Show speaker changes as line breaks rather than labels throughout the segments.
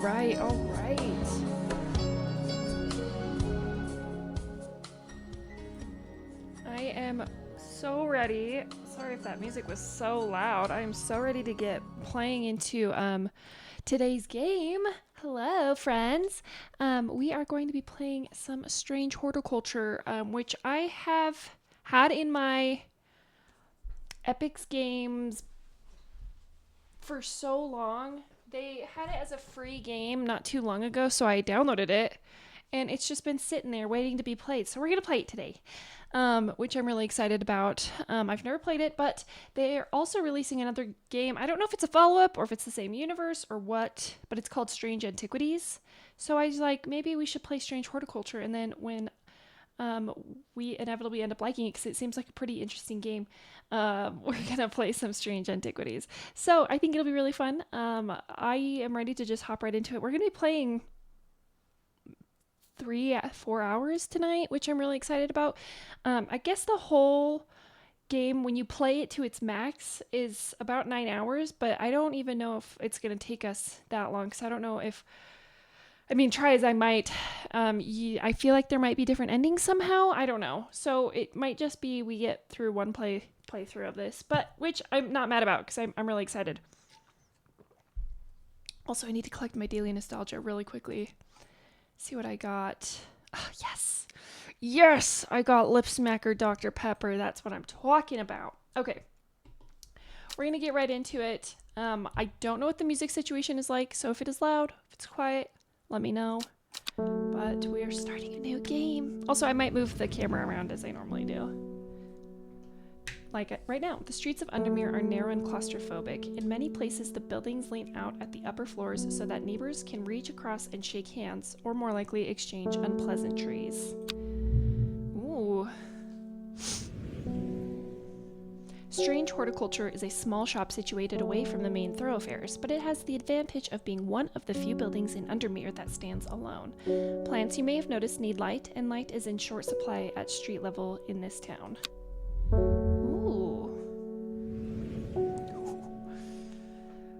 right, all right. I am so ready. Sorry if that music was so loud. I am so ready to get playing into today's game. Hello, friends. We are going to be playing some strange horticulture, which I have had in my Epic's games for so long. They had it as a free game not too long ago, so I downloaded it, and it's just been sitting there waiting to be played. So we're going to play it today, which I'm really excited about. I've never played it, but they're also releasing another game. I don't know if it's a follow-up or if it's the same universe or what, but it's called Strange Antiquities. So I was like, maybe we should play Strange Horticulture, and then when we inevitably end up liking it because it seems like a pretty interesting game, we're gonna play some Strange Antiquities. So I think it'll be really fun. I am ready to just hop right into it. We're gonna be playing 4 hours tonight, which I'm really excited about. I guess the whole game, when you play it to its max, is about 9 hours, but I don't even know if it's gonna take us that long because I don't know if, I mean, try as I might, I feel like there might be different endings somehow. I don't know. So it might just be we get through one playthrough of this, but which I'm not mad about because I'm really excited. Also, I need to collect my daily nostalgia really quickly. See what I got. Oh, yes. Yes! I got Lip Smacker Dr. Pepper. That's what I'm talking about. Okay. We're going to get right into it. I don't know what the music situation is like, so if it is loud, if it's quiet, let me know. But we are starting a new game. Also, I might move the camera around as I normally do. Like right now, the streets of Undermere are narrow and claustrophobic. In many places, the buildings lean out at the upper floors so that neighbors can reach across and shake hands, or more likely exchange unpleasantries. Ooh. Strange Horticulture is a small shop situated away from the main thoroughfares, but it has the advantage of being one of the few buildings in Undermere that stands alone. Plants you may have noticed need light, and light is in short supply at street level in this town. Ooh.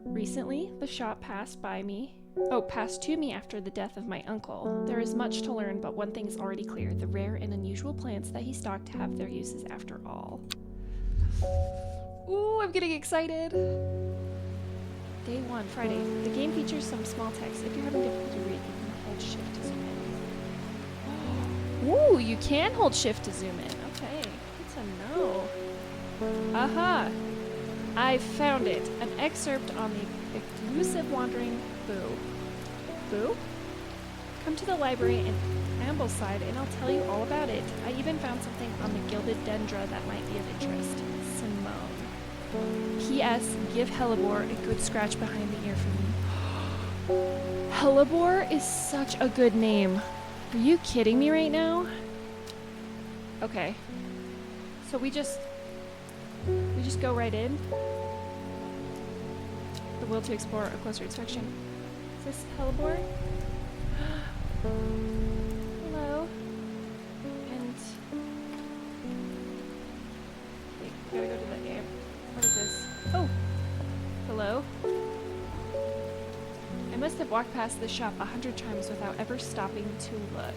Recently, the shop passed to me after the death of my uncle. There is much to learn, but one thing is already clear. The rare and unusual plants that he stocked have their uses after all. Ooh, I'm getting excited. Day 1, Friday. The game features some small text. If you're having difficulty reading, you can hold shift to zoom in. Ooh, you can hold shift to zoom in. Okay, good to know. Aha! I found it. An excerpt on the elusive wandering Boo. Boo? Come to the library in Ambleside and I'll tell you all about it. I even found something on the gilded dendra that might be of interest. Simone. P.S. Give Hellebore a good scratch behind the ear for me. Hellebore is such a good name. Are you kidding me right now? Okay. So we just go right in. The will to explore a closer inspection. Is this Hellebore? Hello. And wait, we gotta go to the air. What is this? Oh! Hello. I must have walked past this shop 100 times without ever stopping to look.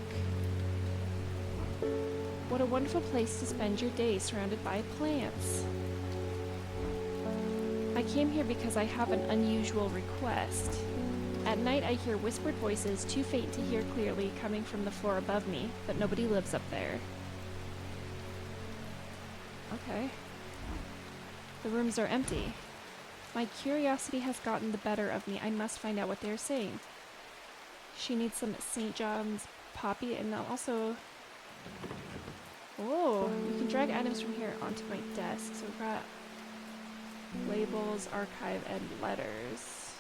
What a wonderful place to spend your day surrounded by plants. I came here because I have an unusual request. At night I hear whispered voices, too faint to hear clearly, coming from the floor above me, but nobody lives up there. Okay. The rooms are empty. My curiosity has gotten the better of me. I must find out what they're saying. She needs some St. John's poppy, and also... Oh, you can drag items from here onto my desk. So we've got labels, archive, and letters.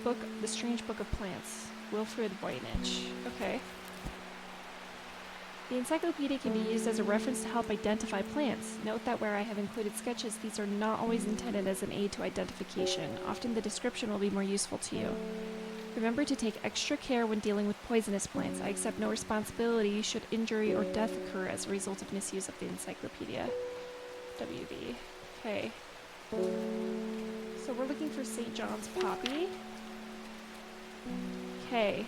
Book, The Strange Book of Plants, Wilfrid Voynich. Okay. The encyclopedia can be used as a reference to help identify plants. Note that where I have included sketches, these are not always intended as an aid to identification. Often the description will be more useful to you. Remember to take extra care when dealing with poisonous plants. I accept no responsibility should injury or death occur as a result of misuse of the encyclopedia. WD. Okay. So we're looking for St. John's poppy. Okay.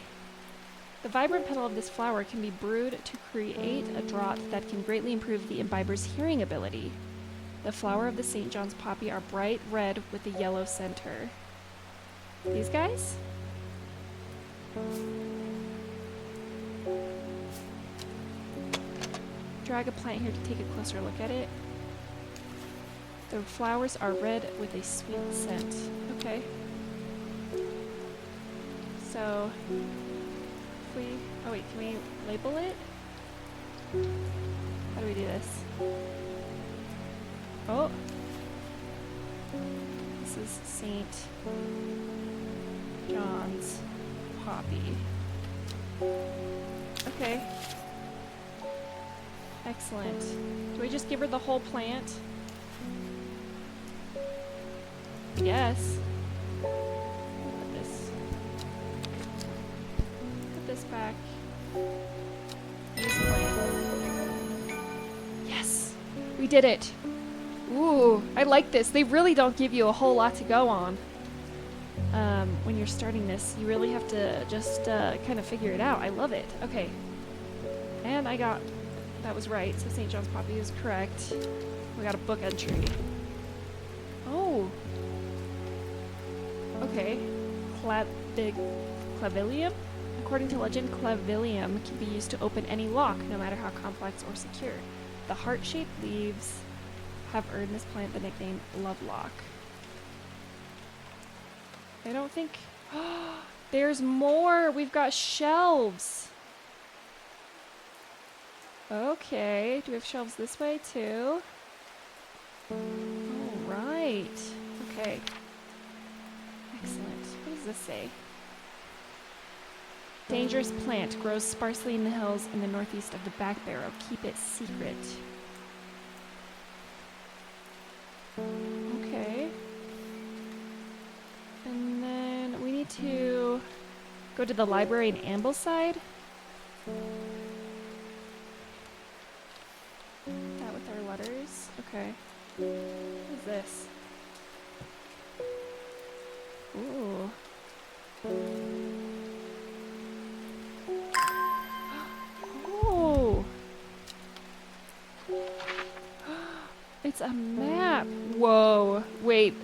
The vibrant petal of this flower can be brewed to create a draught that can greatly improve the imbiber's hearing ability. The flower of the St. John's poppy are bright red with a yellow center. These guys? Drag a plant here to take a closer look at it. The flowers are red with a sweet scent. Okay. So, if we... Oh wait, can we label it? How do we do this? Oh! This is St. John's poppy. Okay. Excellent. Do we just give her the whole plant? Yes. Put this back. Use plant. Yes! We did it! Ooh, I like this. They really don't give you a whole lot to go on. When you're starting this, you really have to just kind of figure it out. I love it. Okay. And I got... That was right, so St. John's poppy is correct. We got a book entry. Oh! Okay. Clavilium? According to legend, clavilium can be used to open any lock, no matter how complex or secure. The heart-shaped leaves have earned this plant the nickname Lovelock. I don't think... There's more! We've got shelves! Okay, do we have shelves this way too? Alright. Okay. Excellent. What does this say? Dangerous plant. Grows sparsely in the hills in the northeast of the Back Barrow. Keep it secret. Okay. And then we need to go to the library in Ambleside. That with our letters. Okay. What is this? Ooh. Oh! It's a map! Whoa. Wait.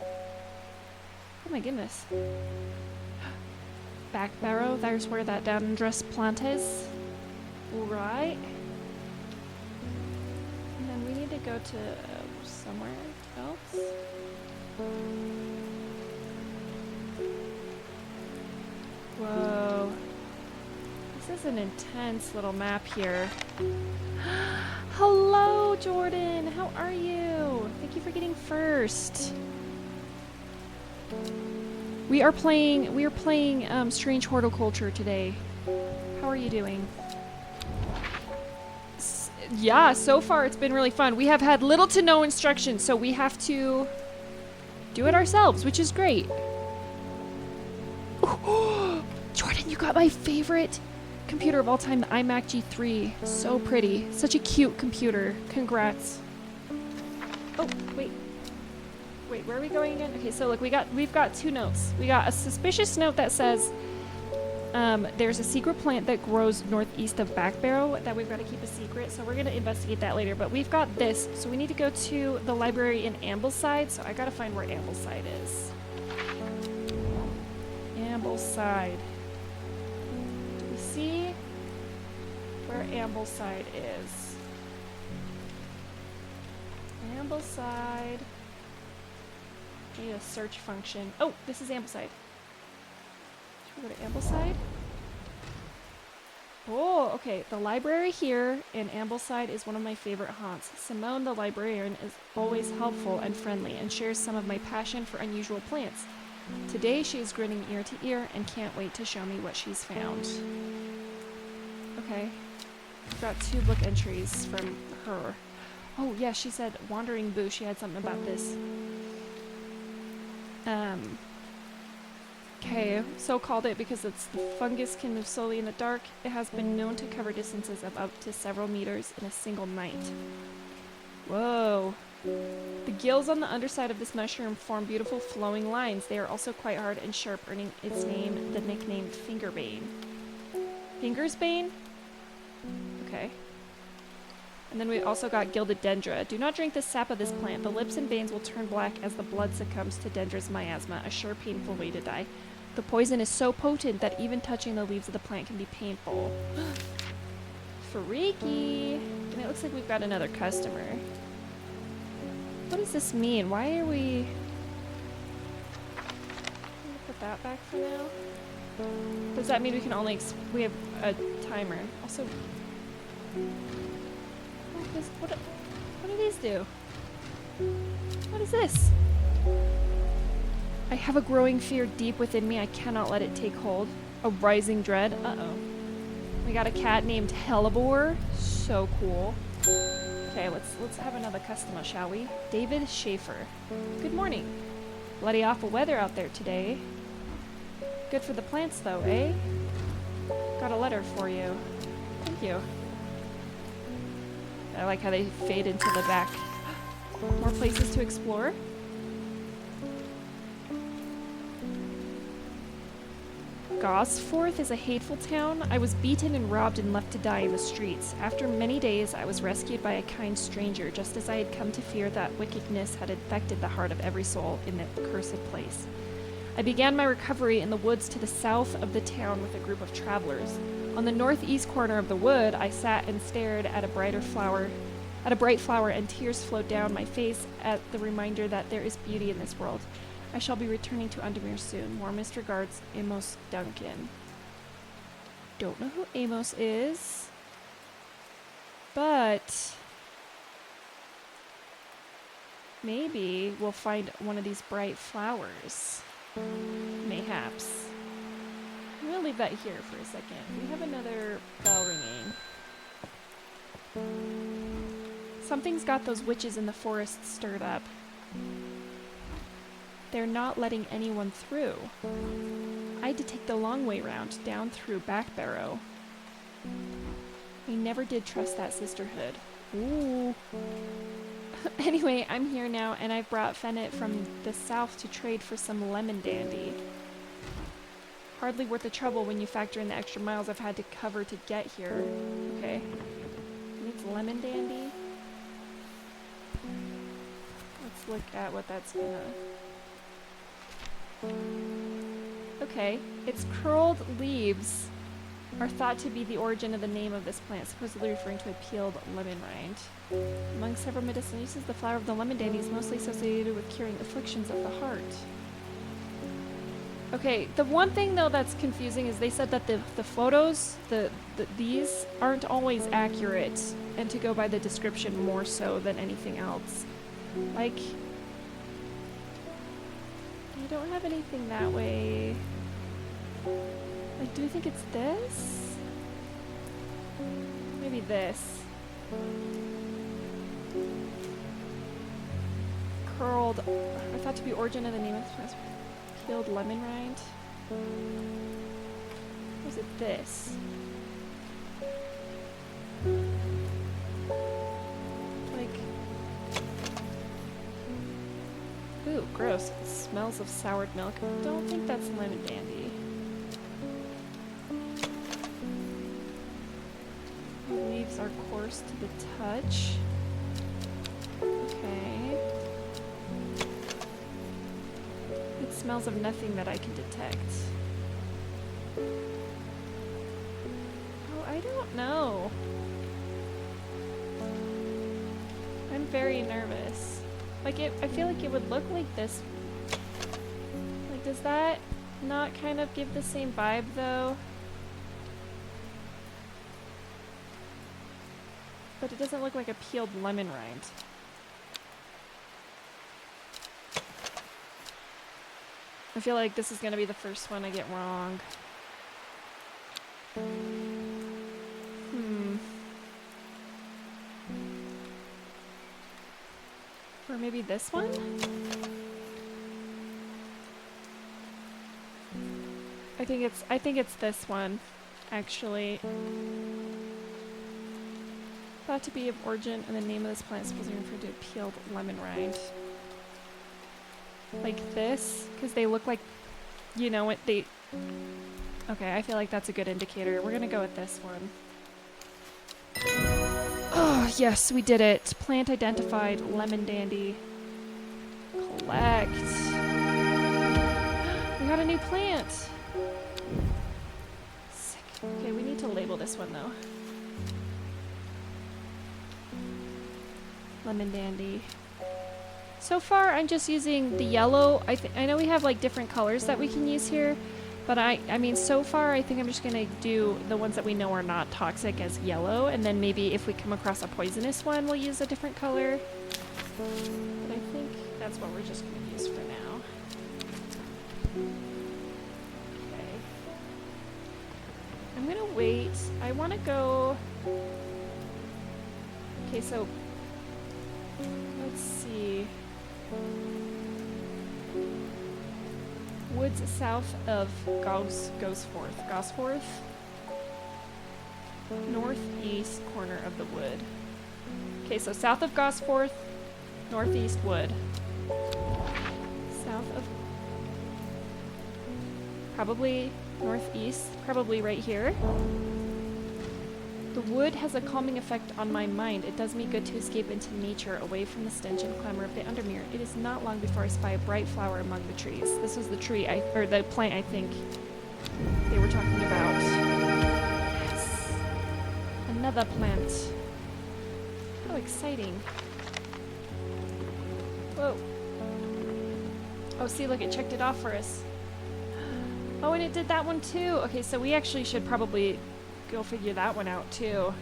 Oh my goodness. Back Barrow, there's where that dangerous plant is. Right. And then we need to go to somewhere else. Whoa. This is an intense little map here. Hello, Jordan! How are you? Thank you for getting first. We are playing Strange Horticulture today. How are you doing? Yeah, so far it's been really fun. We have had little to no instruction, so we have to do it ourselves, which is great. Ooh, Jordan, you got my favorite computer of all time, the iMac G3. So pretty. Such a cute computer. Congrats. Oh, wait. Wait, where are we going again? Okay, so look, we've got two notes. We got a suspicious note that says there's a secret plant that grows northeast of Back Barrow that we've got to keep a secret, so we're going to investigate that later. But we've got this, so we need to go to the library in Ambleside, so I got to find where Ambleside is. Ambleside. Do we see where Ambleside is? Ambleside. Need a search function. Oh, this is Ambleside. Should we go to Ambleside? Oh, okay. The library here in Ambleside is one of my favorite haunts. Simone, the librarian, is always helpful and friendly and shares some of my passion for unusual plants. Today she is grinning ear to ear and can't wait to show me what she's found. Okay. I've got 2 book entries from her. Oh, yeah, she said Wandering Boo. She had something about this. Okay, so called it because the fungus can move slowly in the dark. It has been known to cover distances of up to several meters in a single night. Whoa. The gills on the underside of this mushroom form beautiful flowing lines. They are also quite hard and sharp, earning its name, the nickname Fingerbane. Fingersbane? Okay. And then we also got gilded dendra. Do not drink the sap of this plant. The lips and veins will turn black as the blood succumbs to dendra's miasma, a sure painful way to die. The poison is so potent that even touching the leaves of the plant can be painful. Freaky! And it looks like we've got another customer. What does this mean? Why are we... I'm gonna put that back for now. Does that mean we can only... we have a timer. Also... What do these do? What is this? I have a growing fear deep within me. I cannot let it take hold. A rising dread. Uh-oh. We got a cat named Hellebore. So cool. Okay, let's have another customer, shall we? David Schaefer. Good morning. Bloody awful weather out there today. Good for the plants though, eh? Got a letter for you. Thank you. I like how they fade into the back. More places to explore. Gosforth is a hateful town. I was beaten and robbed and left to die in the streets. After many days, I was rescued by a kind stranger, just as I had come to fear that wickedness had infected the heart of every soul in that cursed place. I began my recovery in the woods to the south of the town with a group of travelers. On the northeast corner of the wood, I sat and stared at a bright flower, and tears flowed down my face at the reminder that there is beauty in this world. I shall be returning to Undermere soon. Warmest regards, Amos Duncan. Don't know who Amos is, but maybe we'll find one of these bright flowers. Mayhaps. I'm gonna leave that here for a second. We have another bell ringing. Something's got those witches in the forest stirred up. They're not letting anyone through. I had to take the long way round, down through Back Barrow. I never did trust that sisterhood. Ooh. Anyway, I'm here now, and I've brought Fennet from the south to trade for some lemon dandy. Hardly worth the trouble when you factor in the extra miles I've had to cover to get here. Okay. Needs lemon dandy. Let's look at what that's gonna... Okay, its curled leaves are thought to be the origin of the name of this plant, supposedly referring to a peeled lemon rind. Among several medicinal uses, the flower of the lemon dandy is mostly associated with curing afflictions of the heart. Okay, the one thing though that's confusing is they said that the photos, these aren't always accurate, and to go by the description more so than anything else. Like, I don't have anything that way. Like, do you think it's this? Maybe this. Curled, I thought to be origin of the name of this plant. Peeled lemon rind. Or is it this? Like, ooh, gross. It smells of soured milk. I don't think that's lemon dandy. The leaves are coarse to the touch. Okay. It smells of nothing that I can detect. Oh, I don't know. I'm very nervous. Like, I feel like it would look like this. Like, does that not kind of give the same vibe, though? But it doesn't look like a peeled lemon rind. I feel like this is gonna be the first one I get wrong. Or maybe this one? I think it's this one, actually. Thought to be of origin, and the name of this plant is supposed to refer to peeled lemon rind. Like this, because they look like, you know what, they... Okay, I feel like that's a good indicator. We're gonna go with this one. Oh, yes, we did it. Plant identified, lemon dandy. Collect. We got a new plant. Sick. Okay, we need to label this one though. Lemon dandy. So far, I'm just using the yellow. I know we have like different colors that we can use here, but I mean, so far, I think I'm just gonna do the ones that we know are not toxic as yellow, and then maybe if we come across a poisonous one, we'll use a different color. But I think that's what we're just gonna use for now. Okay. I'm gonna wait. I want to go. Okay, so let's see. Woods south of Gosforth. Northeast corner of the wood. Okay, so south of Gosforth, northeast wood. South of... Probably northeast, probably right here. The wood has a calming effect on my mind. It does me good to escape into nature, away from the stench and clamor of the Undermere. It is not long before I spy a bright flower among the trees. This was the tree, or the plant, I think, they were talking about. Yes! Another plant. How exciting. Whoa. Oh, see, look, it checked it off for us. Oh, and it did that one too. Okay, so we actually should probably go figure that one out too.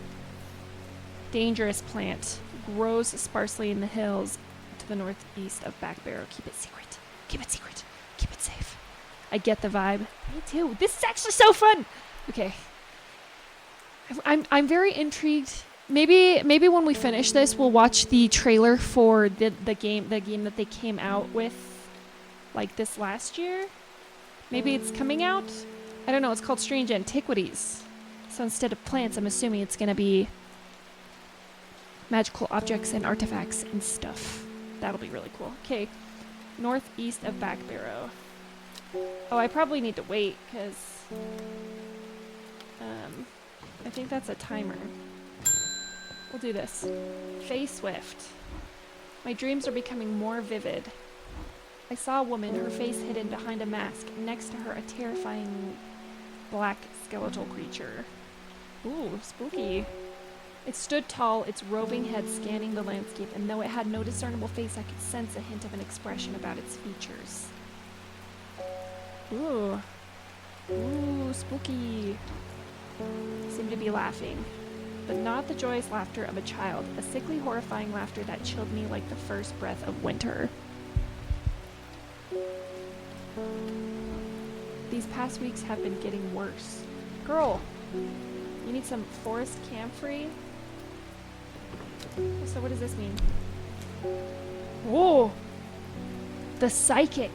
Dangerous plant. Grows sparsely in the hills to the northeast of Backbarrow. Keep it secret. Keep it secret. Keep it safe. I get the vibe. Me too. This is actually so fun. Okay. I'm very intrigued. Maybe when we finish this, we'll watch the trailer for the game that they came out with like this last year. Maybe it's coming out. I don't know. It's called Strange Antiquities. So instead of plants, I'm assuming it's going to be magical objects and artifacts and stuff. That'll be really cool. Okay, northeast of Backbarrow. Oh, I probably need to wait because I think that's a timer. We'll do this. Faye Swift. My dreams are becoming more vivid. I saw a woman, her face hidden behind a mask. Next to her, a terrifying black skeletal creature. Ooh, spooky. It stood tall, its roving head scanning the landscape, and though it had no discernible face, I could sense a hint of an expression about its features. Ooh. Ooh, spooky. Seemed to be laughing, but not the joyous laughter of a child, a sickly, horrifying laughter that chilled me like the first breath of winter. These past weeks have been getting worse. Girl! You need some forest camphor? So what does this mean? Whoa! The psychic!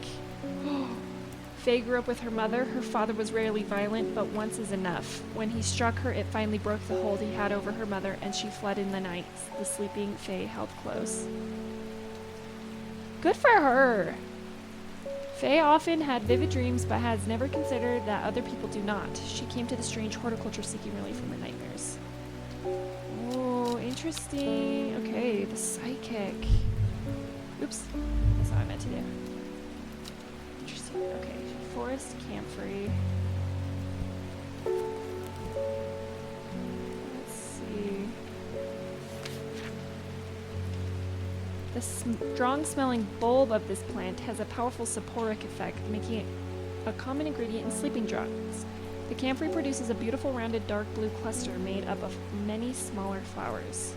Faye grew up with her mother. Her father was rarely violent, but once is enough. When he struck her, it finally broke the hold he had over her mother, and she fled in the night. The sleeping Faye held close. Good for her! Faye often had vivid dreams, but has never considered that other people do not. She came to the strange horticulture seeking relief from her nightmares. Oh, interesting. Okay, the psychic. Oops, that's not what I meant to do. Interesting. Okay, forest camphor. Let's see. The strong-smelling bulb of this plant has a powerful soporific effect, making it a common ingredient in sleeping drugs. The camphor produces a beautiful rounded dark blue cluster made up of many smaller flowers.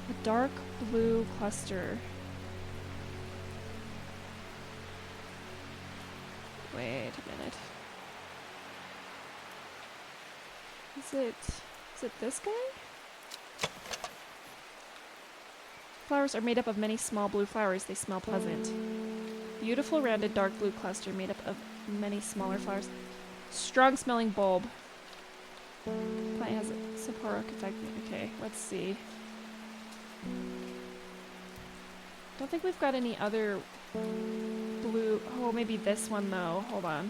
A dark blue cluster. Wait a minute. Is it this guy? Flowers are made up of many small blue flowers. They smell pleasant. Beautiful rounded dark blue cluster made up of many smaller flowers. Strong smelling bulb. Plant has Support architect. Okay, let's see. Don't think we've got any other blue. Oh, maybe this one though. Hold on.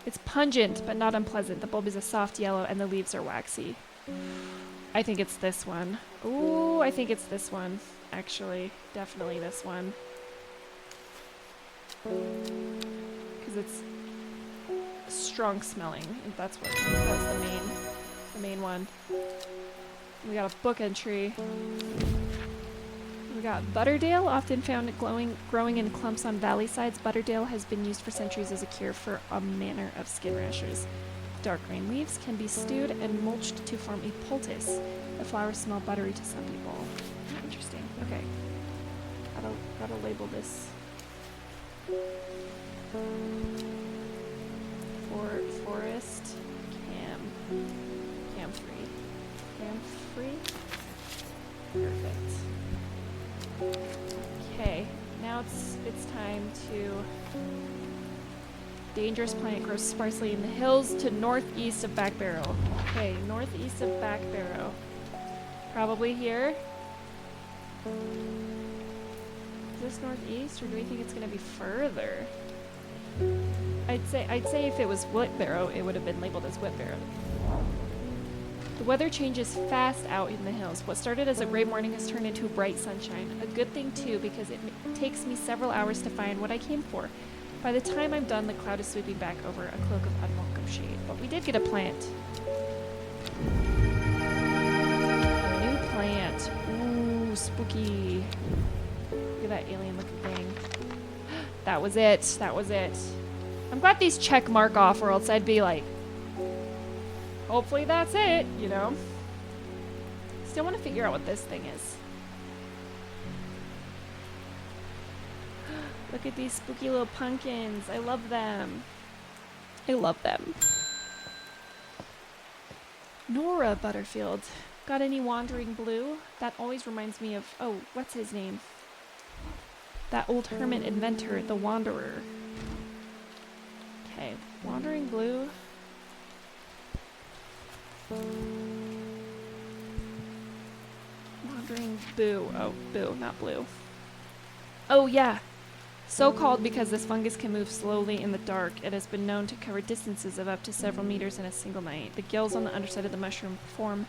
It's pungent, but not unpleasant. The bulb is a soft yellow and the leaves are waxy. I think it's this one. Ooh, I think it's this one. Actually, definitely this one. Because it's strong smelling. And that's the main one. We got a book entry. We got Butterdale, often found growing in clumps on valley sides. Butterdale has been used for centuries as a cure for a manner of skin rashes. Dark green leaves can be stewed and mulched to form a poultice. The flowers smell buttery to some people. Oh, interesting. Okay. Gotta label this. Forest camphor. Perfect. Okay, now it's time to. Dangerous plant grows sparsely in the hills to northeast of Back Barrow. Okay, northeast of Back Barrow. Probably here. Is this northeast, or do we think it's gonna be further? I'd say if it was Whit Barrow, it would have been labeled as Whit Barrow. The weather changes fast out in the hills. What started as a gray morning has turned into bright sunshine. A good thing too, because it takes me several hours to find what I came for. By the time I'm done, the cloud is sweeping back over a cloak of unwelcome shade. But we did get a plant. A new plant. Ooh, spooky. Look at that alien looking thing. That was it. That was it. I'm glad these check mark off, or else I'd be like, hopefully that's it, you know? Still want to figure out what this thing is. Look at these spooky little pumpkins. I love them. I love them. Nora Butterfield. Got any wandering blue? That always reminds me of, oh, what's his name? That old hermit inventor, the Wanderer. Okay, wandering blue. Wandering boo. Oh, boo, not blue. Oh, yeah. So called because this fungus can move slowly in the dark. It has been known to cover distances of up to several meters in a single night. The gills on the underside of the mushroom form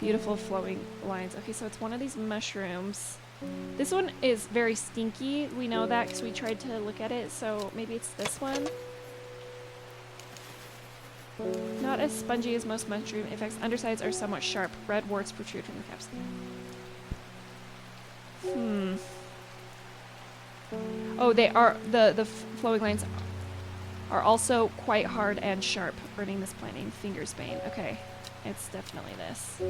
beautiful flowing lines. Okay, so it's one of these mushrooms. This one is very stinky. We know that because we tried to look at it, so maybe it's this one. Not as spongy as most mushroom insects. Undersides are somewhat sharp. Red warts protrude from the caps. Oh, they are the flowing lines are also quite hard and sharp, burning this plant named Fingersbane. Okay, it's definitely this.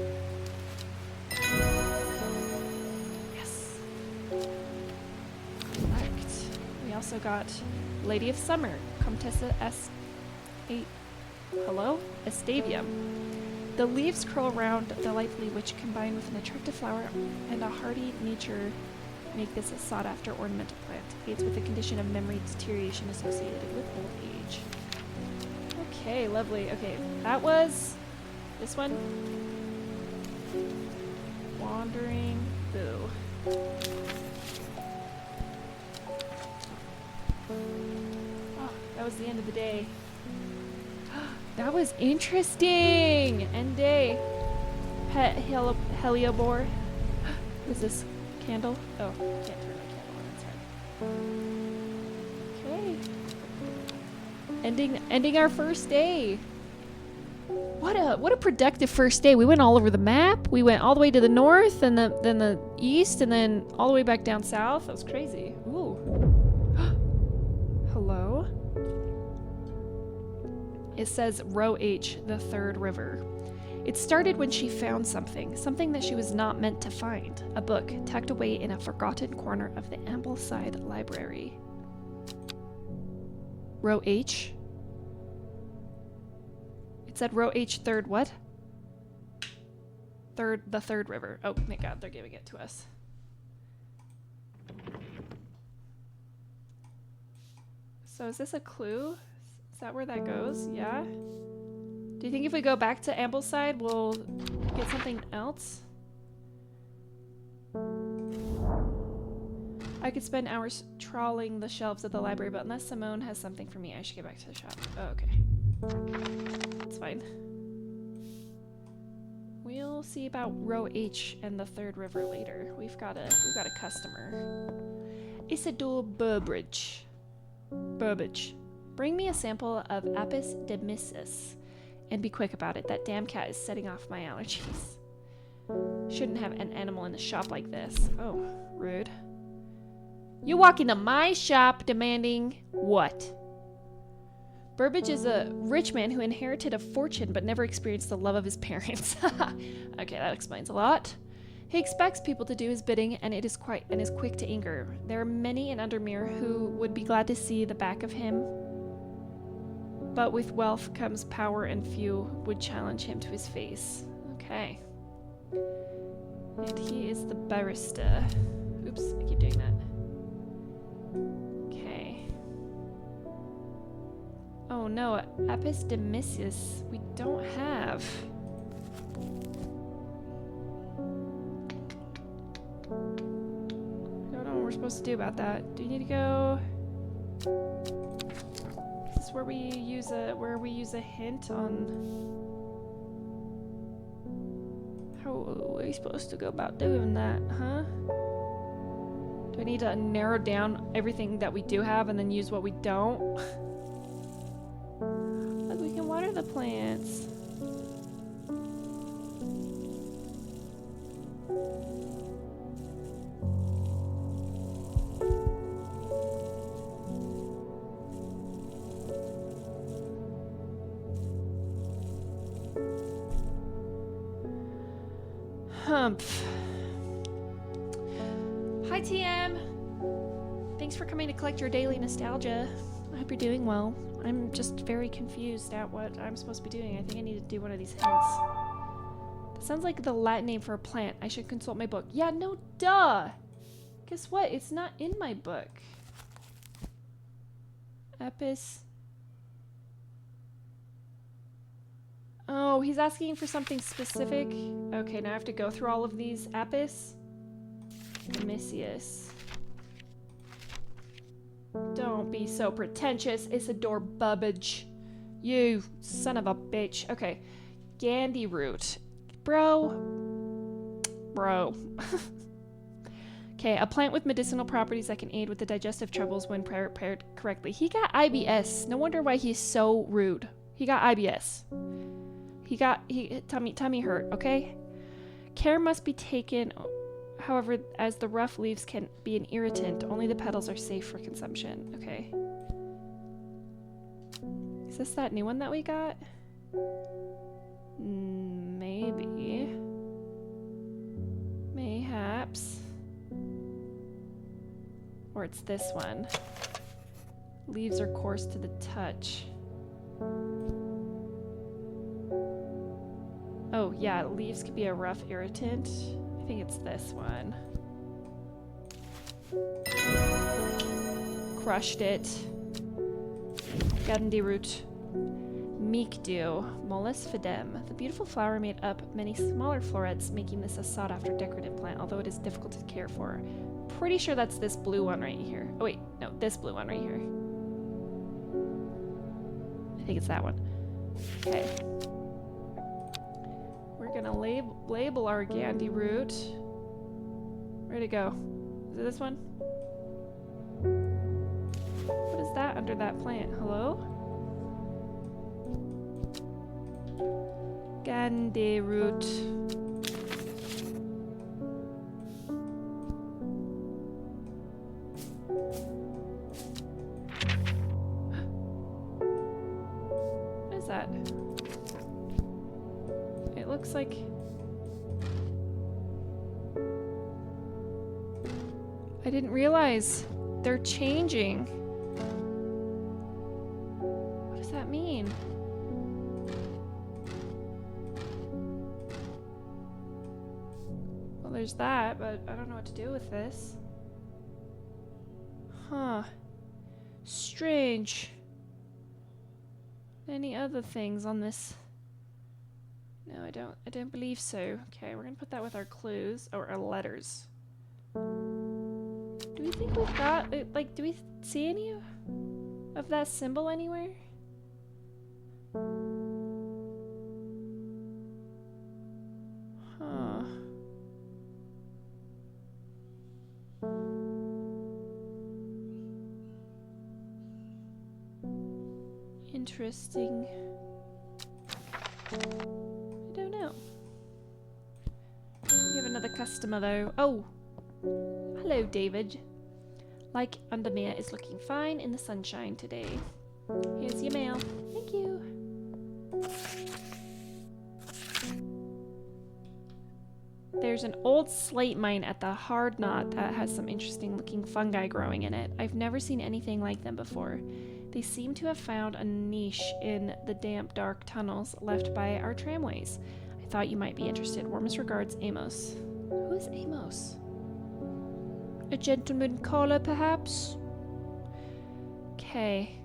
Yes. Correct. We also got Lady of Summer, Comtessa Estavium. The leaves curl around delightfully, which combine with an attractive flower and a hardy nature make this a sought-after ornamental plant. Aids with the condition of memory deterioration associated with old age. Okay, lovely. Okay, that was this one. Wandering Boo. Oh, that was the end of the day. That was interesting! End day. Pet Heliobor. Is this candle? Oh, can't turn my candle on. That's right. Okay. Ending our first day. What a productive first day. We went all over the map. We went all the way to the north, and then the east, and then all the way back down south. That was crazy. Ooh. Hello? It says Row H, the third river. It started when she found something that she was not meant to find. A book tucked away in a forgotten corner of the Ambleside Library. Row H? It said Row H third what? The third river. Oh, thank God, they're giving it to us. So is this a clue? Is that where that goes? Yeah? Do you think if we go back to Ambleside, we'll get something else? I could spend hours trawling the shelves of the library, but unless Simone has something for me, I should get back to the shop. Oh, okay. That's fine. We'll see about row H and the third river later. We've got a customer. Isidore Burbridge. Bring me a sample of Apis demyssus. And be quick about it. That damn cat is setting off my allergies. Shouldn't have an animal in the shop like this. Oh, rude. You walk into my shop demanding what? Burbage is a rich man who inherited a fortune but never experienced the love of his parents. Okay, that explains a lot. He expects people to do his bidding and is quick to anger. There are many in Undermere who would be glad to see the back of him. But with wealth comes power and few would challenge him to his face. Okay. And he is the barrister. Oops, I keep doing that. Okay. Oh no, Apis demyssus we don't have. I don't know what we're supposed to do about that. Do you need to go? Is this where we use a hint on how are we supposed to go about doing that, huh? Do I need to narrow down everything that we do have and then use what we don't? Like we can water the plants. Humph. Hi TM! Thanks for coming to collect your daily nostalgia. I hope you're doing well. I'm just very confused at what I'm supposed to be doing. I think I need to do one of these hints. That sounds like the Latin name for a plant. I should consult my book. Yeah, no duh! Guess what? It's not in my book. Apis. Oh, he's asking for something specific. Okay, now I have to go through all of these. Apis demyssus. Don't be so pretentious, Isidore Burbage. You son of a bitch. Okay. Gandy root. Bro. Okay, a plant with medicinal properties that can aid with the digestive troubles when prepared correctly. He got IBS. No wonder why he's so rude. He got IBS. Tummy hurt, okay? Care must be taken, however, as the rough leaves can be an irritant. Only the petals are safe for consumption. Okay. Is this that new one that we got? Maybe. Mayhaps. Or it's this one. Leaves are coarse to the touch. Oh, yeah, leaves could be a rough irritant. I think it's this one. Crushed it. Gandhi root. Meek dew. Mollis fidem. The beautiful flower made up many smaller florets, making this a sought-after decorative plant, although it is difficult to care for. Pretty sure that's this blue one right here. Oh wait, no, this blue one right here. I think it's that one. Okay. We're gonna label our Gandhi root. Where'd it go? Is it this one? What is that under that plant? Hello? Gandhi root. What is that? It looks like... I didn't realize they're changing. What does that mean? Well, there's that, but I don't know what to do with this. Huh. Strange. Any other things on this? No, I don't believe so. Okay, we're gonna put that with our clues or our letters. Do we think we've got like? Do we see any of that symbol anywhere? Huh. Interesting. I don't know. We have another customer though. Oh! Hello, David. Like Undermere is looking fine in the sunshine today. Here's your mail. Thank you. There's an old slate mine at the Hard Knot that has some interesting looking fungi growing in it. I've never seen anything like them before. They seem to have found a niche in the damp, dark tunnels left by our tramways. I thought you might be interested. Warmest regards, Amos. Who is Amos? A gentleman caller, perhaps? Okay.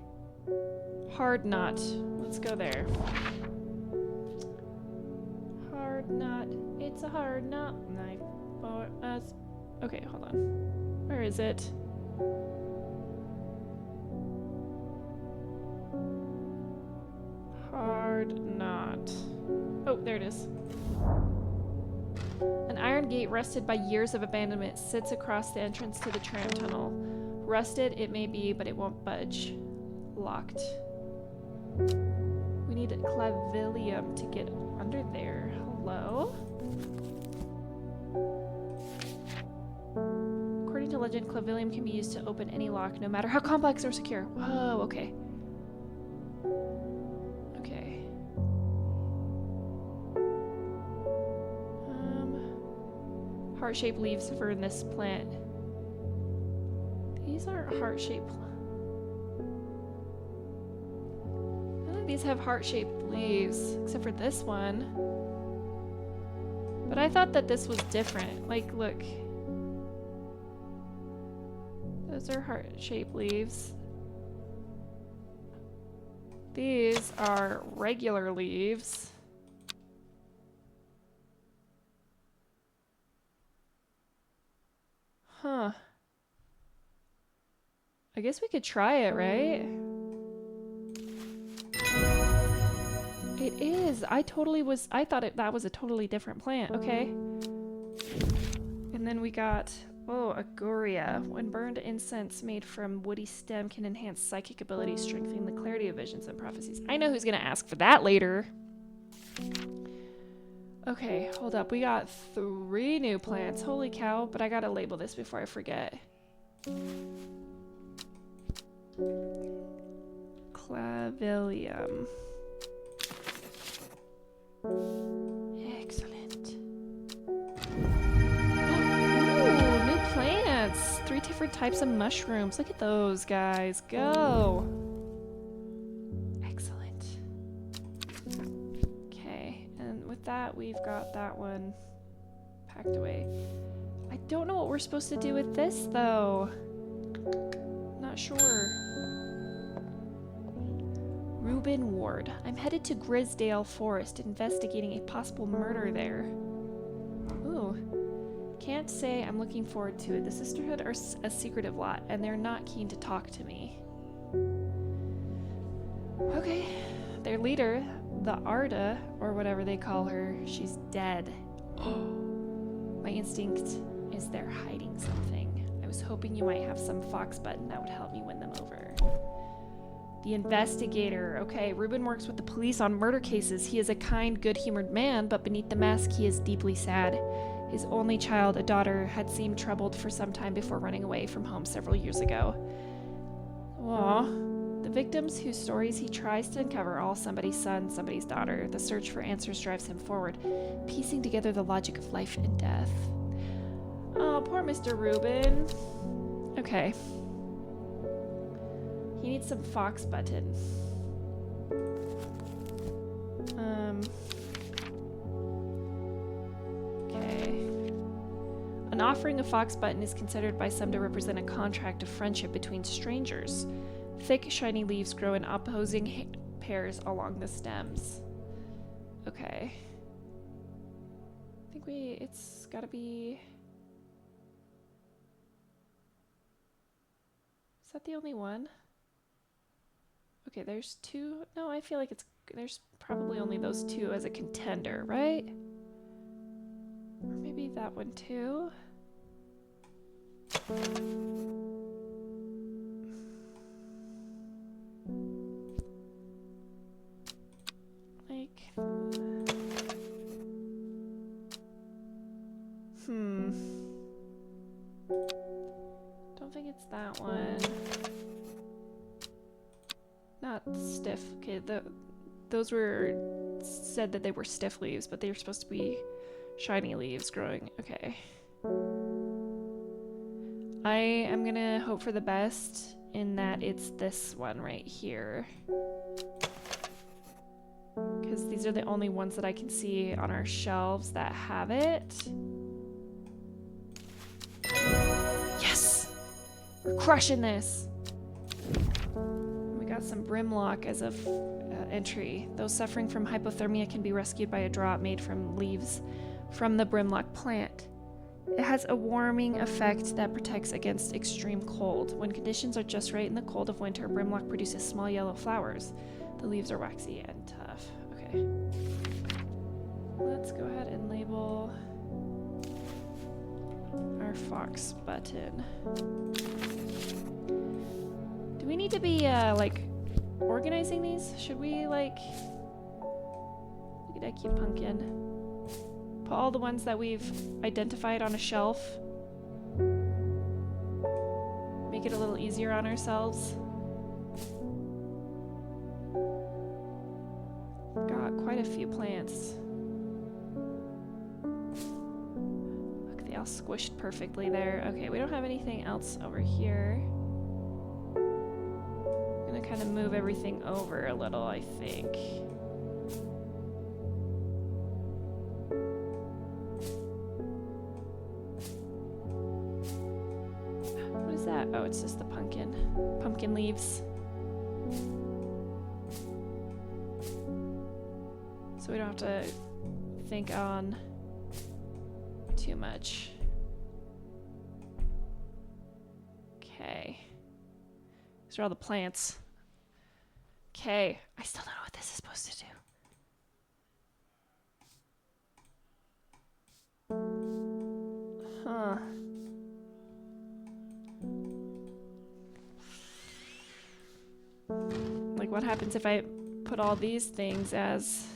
Hard Knot. Let's go there. Hard Knot. It's a hard knot. Knife for us. Okay, hold on. Where is it? Hard Knot. Oh, there it is. An iron gate rusted by years of abandonment sits across the entrance to the tram tunnel. Rusted it may be, but it won't budge. Locked. We need a clavilium to get under there. Hello? According to legend, clavilium can be used to open any lock, no matter how complex or secure. Whoa, okay. Okay. Heart-shaped leaves for this plant. These aren't heart-shaped. None of these have heart-shaped leaves, except for this one. But I thought that this was different. Like, look. Those are heart-shaped leaves. These are regular leaves. Huh. I guess we could try it, right? It is. I thought that was a totally different plant. Okay. And then we got, oh, Agoria. When burned, incense made from woody stem can enhance psychic abilities, strengthening the clarity of visions and prophecies. I know who's gonna ask for that later. Okay, hold up. We got 3 new plants. Holy cow, but I gotta label this before I forget. Clavilium. Excellent. Ooh, new plants. 3 different types of mushrooms. Look at those guys. Go. Excellent. Okay, and with that, we've got that one packed away. I don't know what we're supposed to do with this, though. Not sure. Reuben Ward. I'm headed to Grisdale Forest, investigating a possible murder there. Ooh. Can't say I'm looking forward to it. The Sisterhood are a secretive lot, and they're not keen to talk to me. Okay. Their leader, the Arda, or whatever they call her, she's dead. My instinct is they're hiding something. I was hoping you might have some fox button that would help me win them over. The investigator. Okay, Reuben works with the police on murder cases. He is a kind, good-humored man, but beneath the mask he is deeply sad. His only child, a daughter, had seemed troubled for some time before running away from home several years ago. Aww. The victims whose stories he tries to uncover are all somebody's son, somebody's daughter. The search for answers drives him forward, piecing together the logic of life and death. Oh, poor Mr. Reuben. Okay. He needs some fox button. Okay. An offering of fox button is considered by some to represent a contract of friendship between strangers. Thick, shiny leaves grow in opposing pairs along the stems. Okay. I think it's gotta be... Is that the only one? Okay, there's two. No, I feel like there's probably only those two as a contender, right? Or maybe that one too. Like, don't think it's that one. Not stiff. Okay, those were said that they were stiff leaves, but they were supposed to be shiny leaves growing. Okay. I am gonna hope for the best in that it's this one right here. Because these are the only ones that I can see on our shelves that have it. Yes! We're crushing this! We got some Brimlock as a entry. Those suffering from hypothermia can be rescued by a drop made from leaves from the Brimlock plant. It has a warming effect that protects against extreme cold. When conditions are just right in the cold of winter, Brimlock produces small yellow flowers. The leaves are waxy and tough. Okay. Let's go ahead and label our fox button. Do we need to be, like, organizing these? Should we, like... Look at that cute pumpkin. Put all the ones that we've identified on a shelf. Make it a little easier on ourselves. Got quite a few plants. Look, they all squished perfectly there. Okay, we don't have anything else over here. I'm gonna kind of move everything over a little, I think. Oh, it's just the pumpkin leaves. So we don't have to think on too much. Okay. These are all the plants. Okay. I still don't know what this is supposed to do. Huh. Like, what happens if I put all these things as...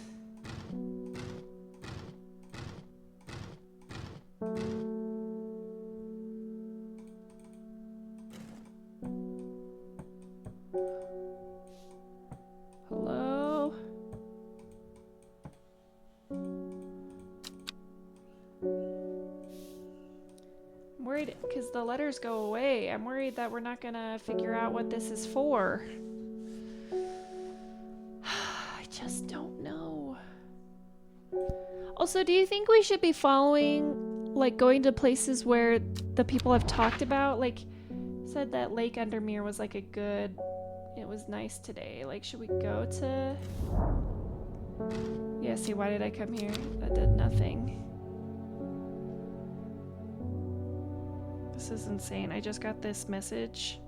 Hello? I'm worried because the letters go away. I'm worried that we're not gonna figure out what this is for. Just don't know. Also, do you think we should be following, like, going to places where the people have talked about? Like, said that Lake Undermere was like a good, it was nice today. Like, should we go to... Yeah, see, why did I come here? That did nothing. This is insane. I just got this message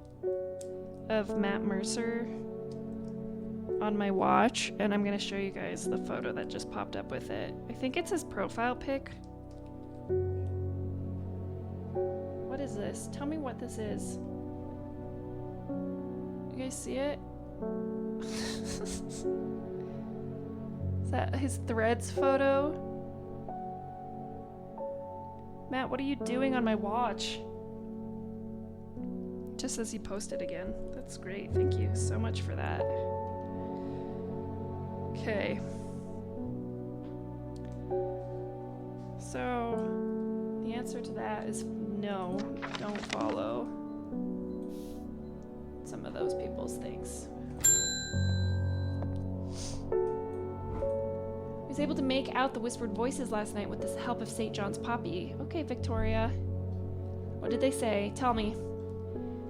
of Matt Mercer on my watch, and I'm gonna show you guys the photo that just popped up with it. I think it's his profile pic. What is this? Tell me what this is. You guys see it? Is that his Threads photo? Matt, what are you doing on my watch? Just as he posted again. That's great. Thank you so much for that. Okay. So, the answer to that is no, don't follow some of those people's things. I was able to make out the whispered voices last night with the help of St. John's Poppy. Okay, Victoria. What did they say? Tell me.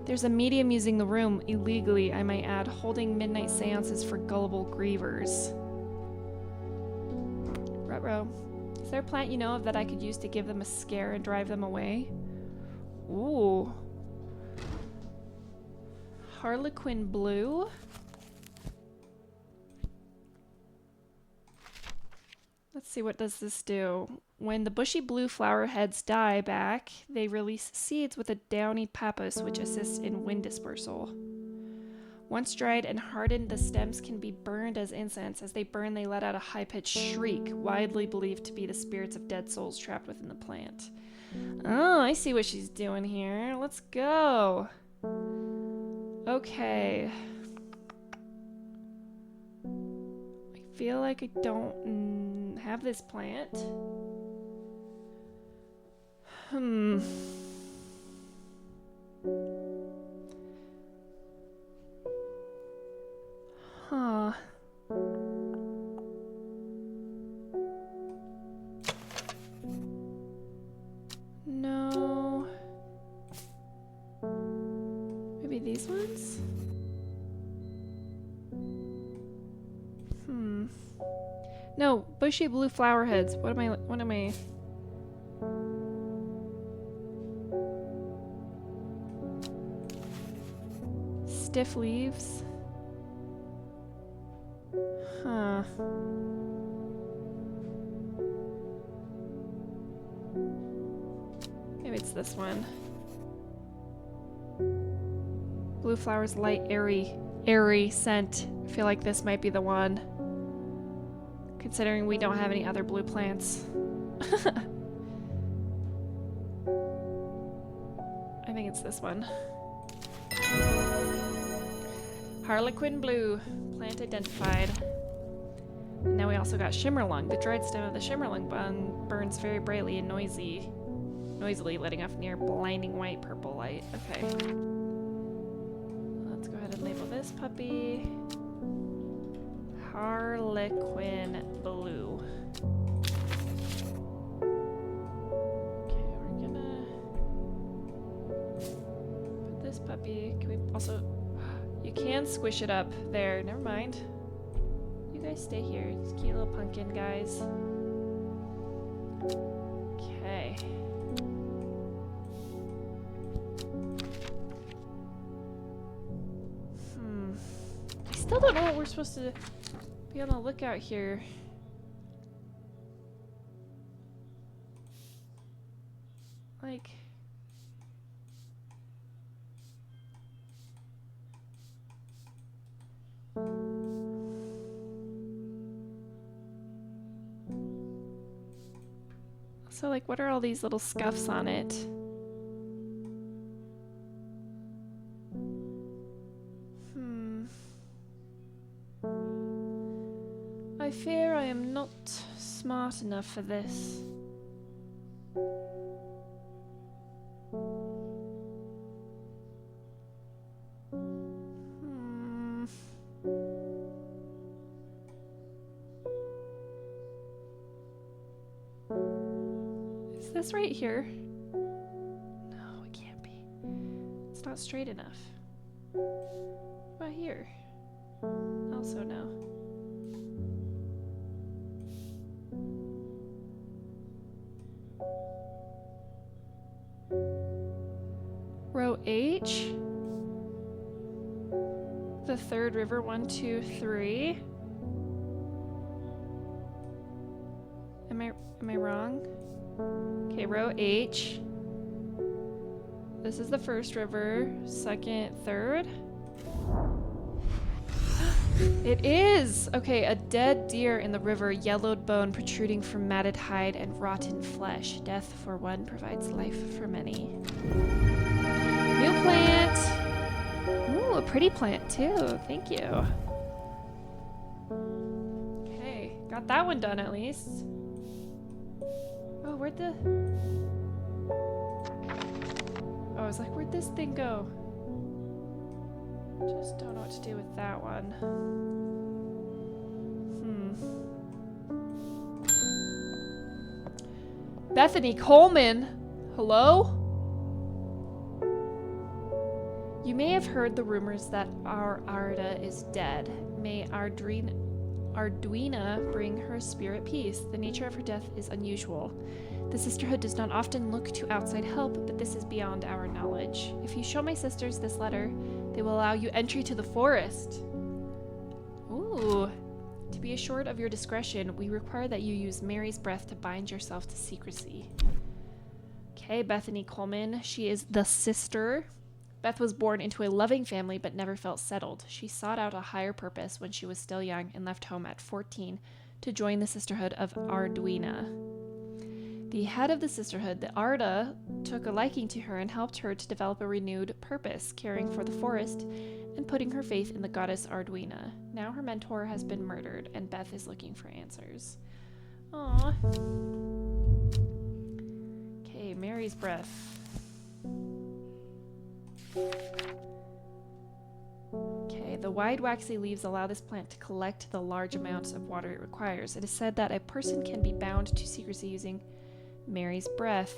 There's a medium using the room illegally, I might add, holding midnight seances for gullible grievers. Ruh-roh. Is there a plant you know of that I could use to give them a scare and drive them away? Ooh. Harlequin blue? Let's see, what does this do? When the bushy blue flower heads die back, they release seeds with a downy pappus which assists in wind dispersal. Once dried and hardened, the stems can be burned as incense. As they burn, they let out a high-pitched shriek, widely believed to be the spirits of dead souls trapped within the plant. Oh, I see what she's doing here. Let's go. Okay. I feel like I don't have this plant. Huh. No. Maybe these ones? No, bushy blue flower heads. What am I? Stiff leaves. Huh. Maybe it's this one. Blue flowers, light, airy scent. I feel like this might be the one. Considering we don't have any other blue plants. I think it's this one. Harlequin blue. Plant identified. And now we also got shimmerlung. The dried stem of the shimmerlung burns very brightly and noisily, letting off near blinding white purple light. Okay. Let's go ahead and label this puppy Harlequin blue. Okay, we're gonna put this puppy. Can we also... You can squish it up there. Never mind. You guys stay here. These cute little pumpkin guys. Okay. I still don't know what we're supposed to be on the lookout here. Like... So, like, what are all these little scuffs on it? I fear I am not smart enough for this. Is this right here? No, it can't be. It's not straight enough. What about here? Also no. Row H. The third river, 1, 2, 3. Am I wrong? Okay, row H. This is the first river, second, third. It is! Okay, a dead deer in the river, yellowed bone protruding from matted hide and rotten flesh. Death for one provides life for many. New plant! Ooh, a pretty plant too. Thank you. Okay, got that one done at least. Oh, where'd the... Oh, I was like, where'd this thing go? Just don't know what to do with that one. Bethany Coleman! Hello? You may have heard the rumors that our Arda is dead. May Arduina bring her spirit peace. The nature of her death is unusual. The sisterhood does not often look to outside help, but this is beyond our knowledge. If you show my sisters this letter, they will allow you entry to the forest. Ooh. To be assured of your discretion, we require that you use Mary's breath to bind yourself to secrecy. Okay, Bethany Coleman. She is the sister. Beth was born into a loving family but never felt settled. She sought out a higher purpose when she was still young and left home at 14 to join the sisterhood of Arduina. The head of the sisterhood, the Arda, took a liking to her and helped her to develop a renewed purpose, caring for the forest and putting her faith in the goddess Arduina. Now her mentor has been murdered, and Beth is looking for answers. Aww. Okay, Mary's breath. Okay, the wide waxy leaves allow this plant to collect the large amounts of water it requires. It is said that a person can be bound to secrecy using Mary's breath.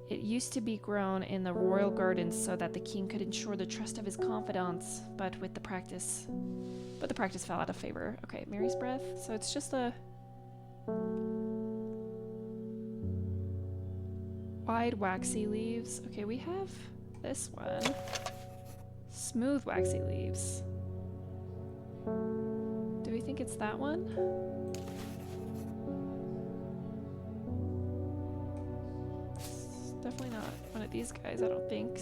It used to be grown in the royal gardens so that the king could ensure the trust of his confidants, but the practice fell out of favor. Okay, Mary's breath. So it's just a wide waxy leaves. Okay, we have this one. Smooth waxy leaves. Do we think it's that one? Definitely not one of these guys, I don't think.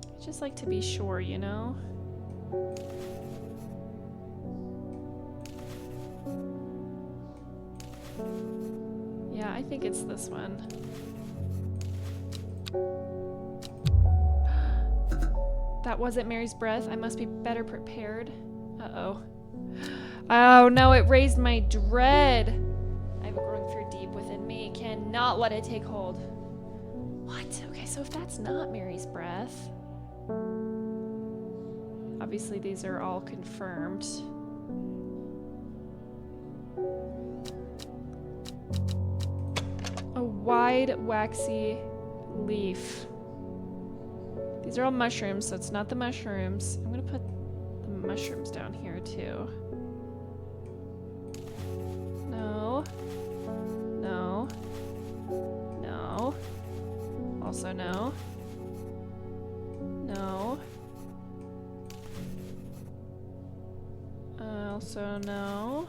I just like to be sure, you know? Yeah, I think it's this one. That wasn't Mary's breath. I must be better prepared. Uh-oh. Oh no, it raised my dread. I have a growing fear deep within me. Cannot let it take hold. What? Okay, so if that's not Mary's breath. Obviously these are all confirmed. A wide, waxy leaf. These are all mushrooms, so it's not the mushrooms. I'm gonna put the mushrooms down here too. No. No. No. Also no. No. Also no.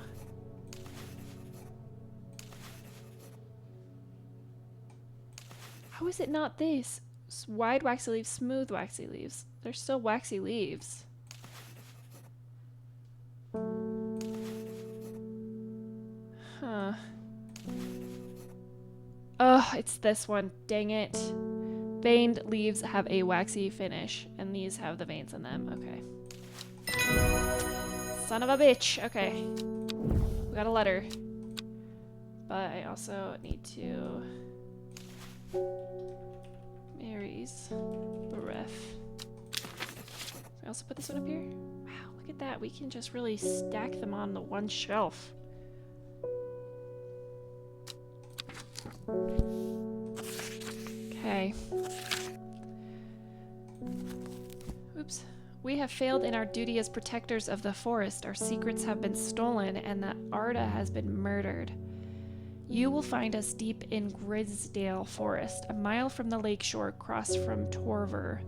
How is it not this? Wide waxy leaves, smooth waxy leaves. They're still waxy leaves. Huh. Oh, it's this one. Dang it. Veined leaves have a waxy finish, and these have the veins in them. Okay. Son of a bitch. Okay. We got a letter. But I also need to... Mary's breath. I also put this one up here. Wow, look at that. We can just really stack them on the one shelf. Okay. Oops. We have failed in our duty as protectors of the forest. Our secrets have been stolen, and the Arda has been murdered. You will find us deep in Grisdale Forest, a mile from the lakeshore across from Torver.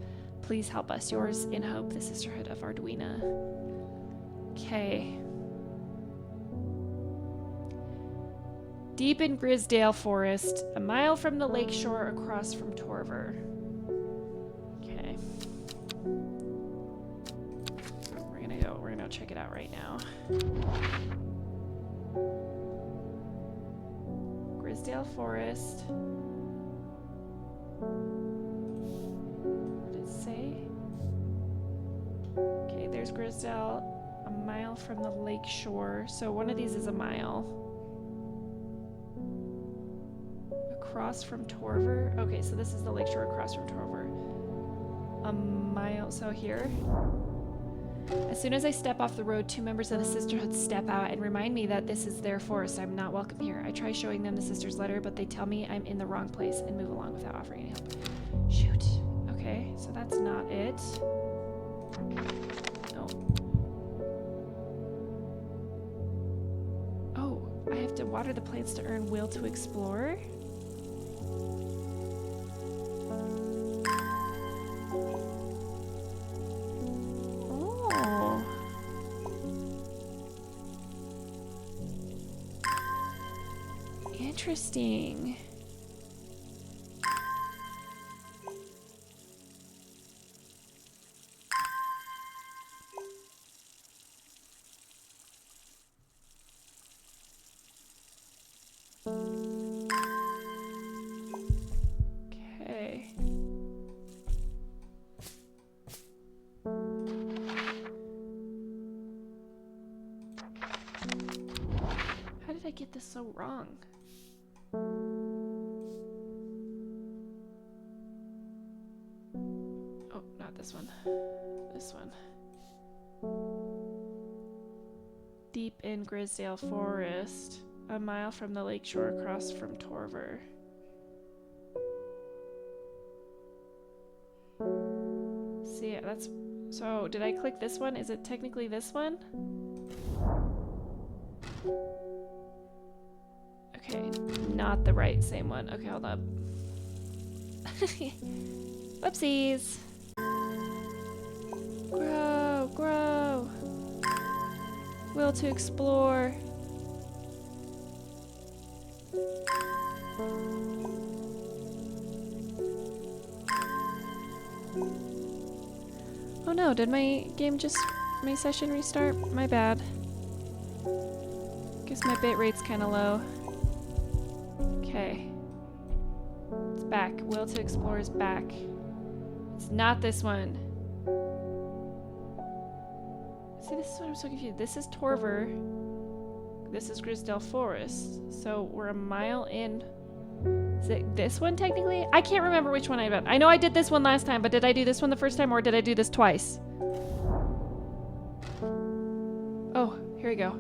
Please help us. Yours in hope, the Sisterhood of Arduina. Okay. Deep in Grisdale Forest, a mile from the lakeshore across from Torver. Okay. We're gonna check it out right now. Grisdale Forest. What did it say? Okay, there's Grisdale, a mile from the lake shore. So one of these is a mile. Across from Torver. Okay, so this is the lake shore across from Torver. A mile, so here. As soon as I step off the road, 2 members of the sisterhood step out and remind me that this is their forest. I'm not welcome here. I try showing them the sister's letter, but they tell me I'm in the wrong place and move along without offering any help. Shoot. Okay, so that's not it. Oh, I have to water the plants to earn will to explore? Oh. Interesting. Okay. How did I get this so wrong? Oh, not this one. This one. Deep in Grisdale Forest, a mile from the lakeshore across from Torver. See, that's... So, did I click this one? Is it technically this one? Okay, not the right same one. Okay, hold up. Whoopsies! Grow, grow! Will to explore. Oh no, did my game just... my session restart? My bad. Guess my bit rate's kinda low. Okay. It's back. Will to explore is back. It's not this one. See, this is what I'm so confused. This is Torver. This is Grisdale Forest. So we're a mile in. Is it this one technically? I can't remember which one I did. I know I did this one last time, but did I do this one the first time or did I do this twice? Oh, here we go.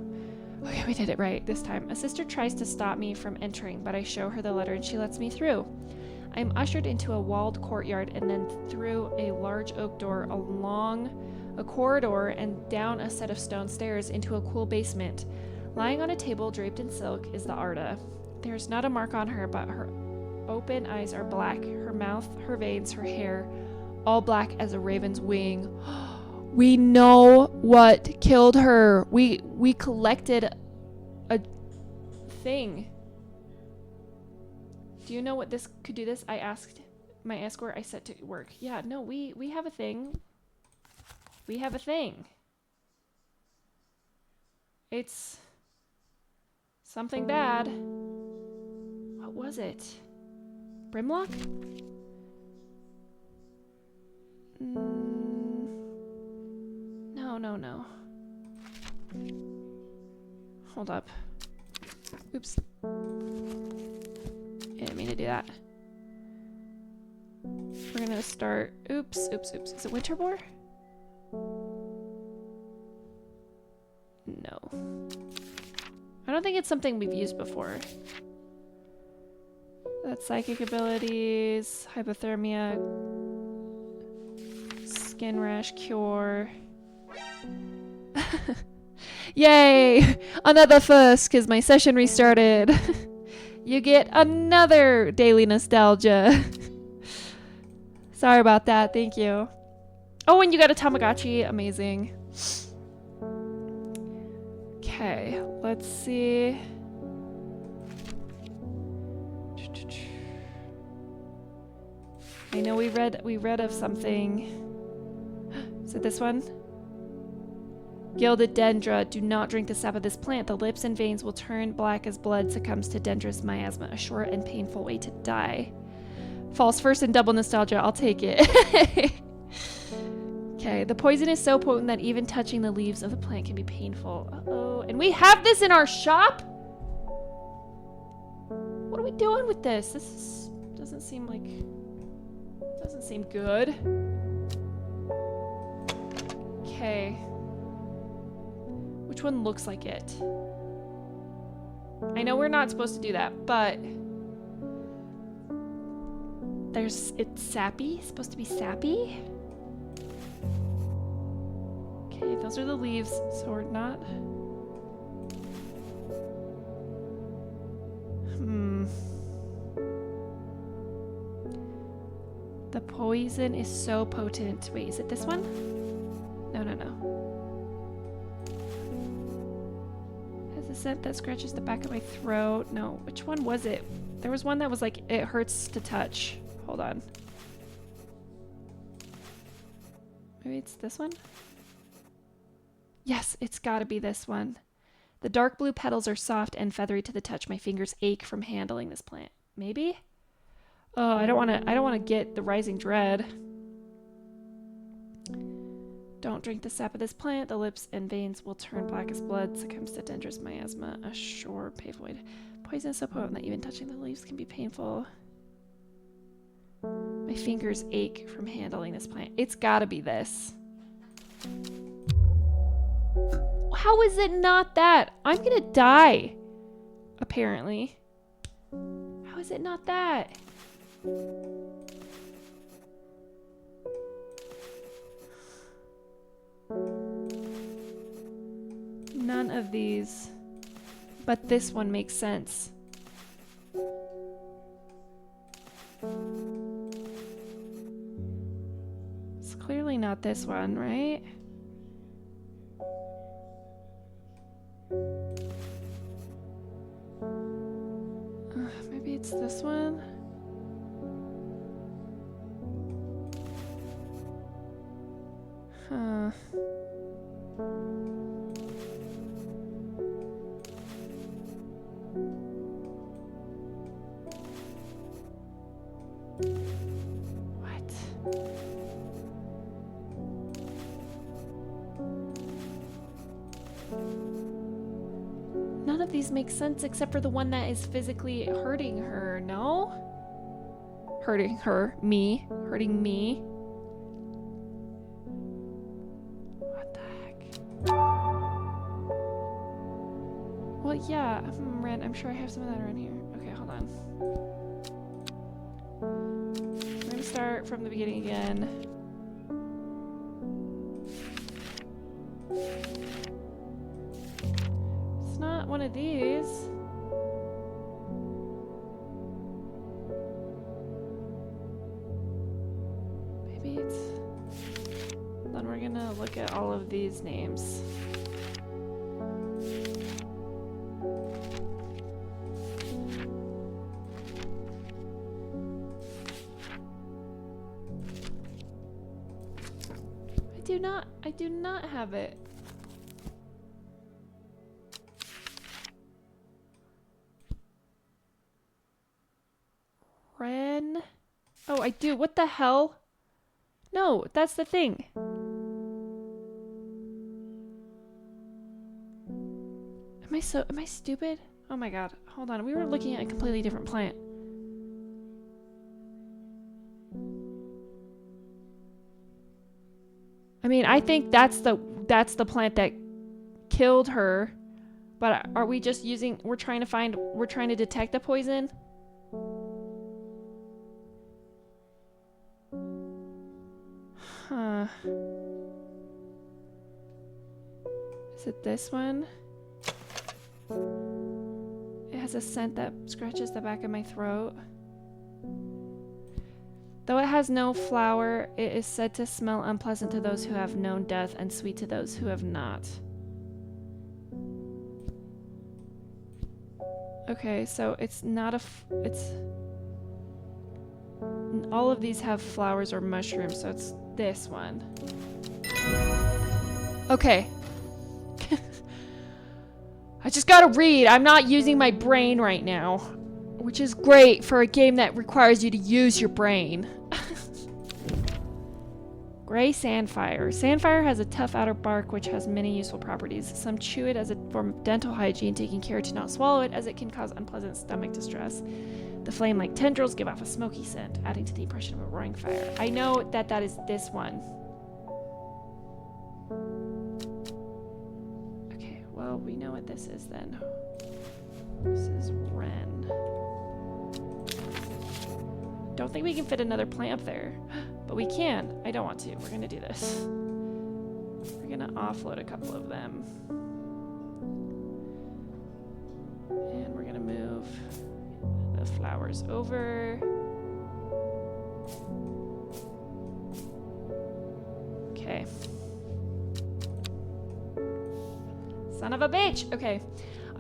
Okay, we did it right this time. A sister tries to stop me from entering, but I show her the letter and she lets me through. I am ushered into a walled courtyard and then through a large oak door along a corridor and down a set of stone stairs into a cool basement. Lying on a table draped in silk is the Arda. There's not a mark on her, but her open eyes are black. Her mouth, her veins, her hair, all black as a raven's wing. We know what killed her. We collected a thing. Do you know what this could do this? I asked my escort. I set to work. Yeah, no, we have a thing. We have a thing. It's something bad. What was it? Brimlock? No. Hold up. Oops. I didn't mean to do that. We're gonna start... Oops. Is it Winterboar? No. I don't think it's something we've used before. That's psychic abilities, hypothermia, skin rash cure. Yay! Another first, because my session restarted. You get another daily nostalgia. Sorry about that, thank you. Oh, and you got a Tamagotchi, amazing. Okay, let's see. I know we read of something. Is it this one? Gilded Dendra, do not drink the sap of this plant. The lips and veins will turn black as blood succumbs to Dendra's miasma, a short and painful way to die. False first and double nostalgia, I'll take it. Okay, the poison is so potent that even touching the leaves of the plant can be painful. Uh-oh, and we have this in our shop? What are we doing with this? This doesn't seem good. Okay. Which one looks like it? I know we're not supposed to do that, but it's sappy. It's supposed to be sappy. Okay, those are the leaves, so we're not. The poison is so potent. Wait, is it this one? No, no, no. Has a scent that scratches the back of my throat. No, which one was it? There was one that was like, it hurts to touch. Hold on. Maybe it's this one? Yes, it's gotta be this one. The dark blue petals are soft and feathery to the touch. My fingers ache from handling this plant. Maybe? Oh, I don't wanna get the rising dread. Don't drink the sap of this plant. The lips and veins will turn black as blood. Succumbs to dangerous miasma. A sure pavoid. Poison is so potent that even touching the leaves can be painful. My fingers ache from handling this plant. It's gotta be this. How is it not that? I'm gonna die. Apparently. How is it not that? None of these. But this one makes sense. It's clearly not this one, right? Maybe it's this one? Huh. What? None of these make sense except for the one that is physically hurting her, no? Hurting her. Me. Hurting me. What the heck? Well, yeah. Ren, I'm sure I have some of that around here. Okay, hold on. We're gonna start from the beginning again. It's not one of these. Maybe it's... Then we're gonna look at all of these names. I do not have it. Ren. Oh, I do. What the hell? No, that's the thing. Am I stupid? Oh my god. Hold on. We were looking at a completely different plant. I mean, I think that's the plant that killed her. But are we just using... We're trying to detect the poison? Huh. Is it this one? It has a scent that scratches the back of my throat. Though it has no flower, it is said to smell unpleasant to those who have known death and sweet to those who have not. Okay, so it's not a... it's... All of these have flowers or mushrooms, so it's this one. Okay. I just gotta read. I'm not using my brain right now. Which is great for a game that requires you to use your brain. Gray sandfire. Sandfire has a tough outer bark which has many useful properties. Some chew it as a form of dental hygiene, taking care to not swallow it as it can cause unpleasant stomach distress. The flame-like tendrils give off a smoky scent, adding to the impression of a roaring fire. I know that that is this one. Okay, we know what this is then? This is wren. Don't think we can fit another plant up there, but we can. I don't want to. We're gonna do this. We're gonna offload a couple of them. And we're gonna move the flowers over. Okay. Son of a bitch! Okay.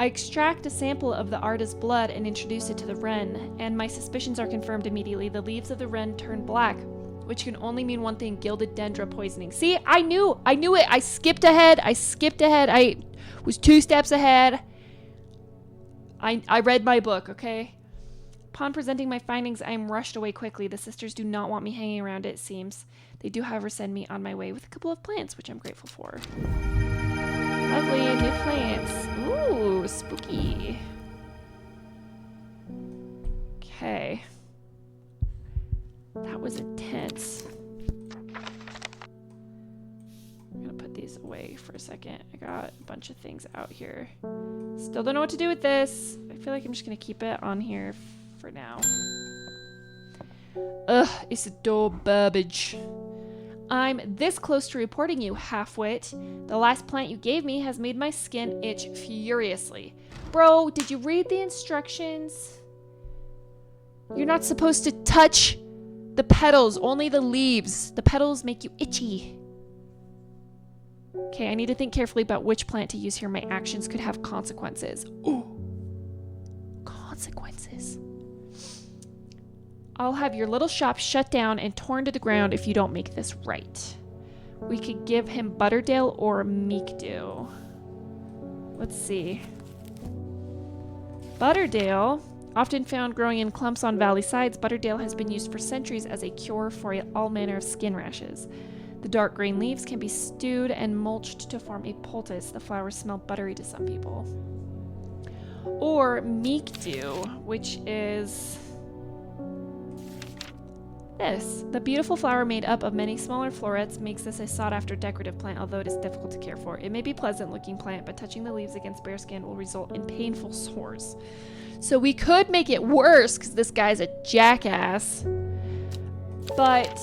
I extract a sample of the Arda's blood and introduce it to the wren, and my suspicions are confirmed immediately. The leaves of the wren turn black, which can only mean one thing: gilded dendra poisoning. See, I knew it. I skipped ahead. I was 2 steps ahead. I read my book, okay? Upon presenting my findings, I am rushed away quickly. The sisters do not want me hanging around, it seems. They do, however, send me on my way with a couple of plants, which I'm grateful for. Lovely, new plants. Ooh, spooky. Okay. That was intense. I'm gonna put these away for a second. I got a bunch of things out here. Still don't know what to do with this. I feel like I'm just gonna keep it on here for now. Ugh, it's a dull garbage. I'm this close to reporting you, half-wit. The last plant you gave me has made my skin itch furiously. Bro, did you read the instructions? You're not supposed to touch the petals, only the leaves. The petals make you itchy. Okay, I need to think carefully about which plant to use here. My actions could have consequences. Ooh. Consequences. I'll have your little shop shut down and torn to the ground if you don't make this right. We could give him Butterdale or Meekdew. Let's see. Butterdale, often found growing in clumps on valley sides, Butterdale has been used for centuries as a cure for all manner of skin rashes. The dark green leaves can be stewed and mulched to form a poultice. The flowers smell buttery to some people. Or Meekdew, which is this. The beautiful flower made up of many smaller florets makes this a sought-after decorative plant, although it is difficult to care for. It may be a pleasant-looking plant, but touching the leaves against bare skin will result in painful sores. So we could make it worse, because this guy's a jackass. But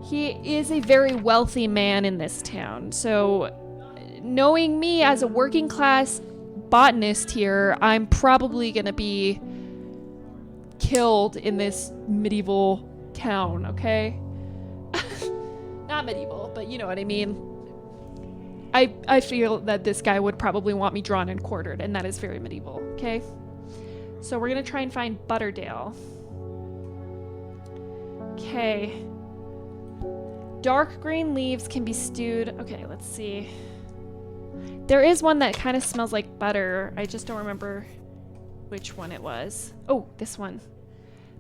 he is a very wealthy man in this town. So knowing me as a working-class botanist here, I'm probably going to be killed in this medieval town, okay? Not medieval, but you know what I mean. I feel that this guy would probably want me drawn and quartered, and that is very medieval, okay? So we're gonna try and find Butterdale. Okay. Dark green leaves can be stewed. Okay, let's see. There is one that kind of smells like butter. I just don't remember which one it was. Oh, this one.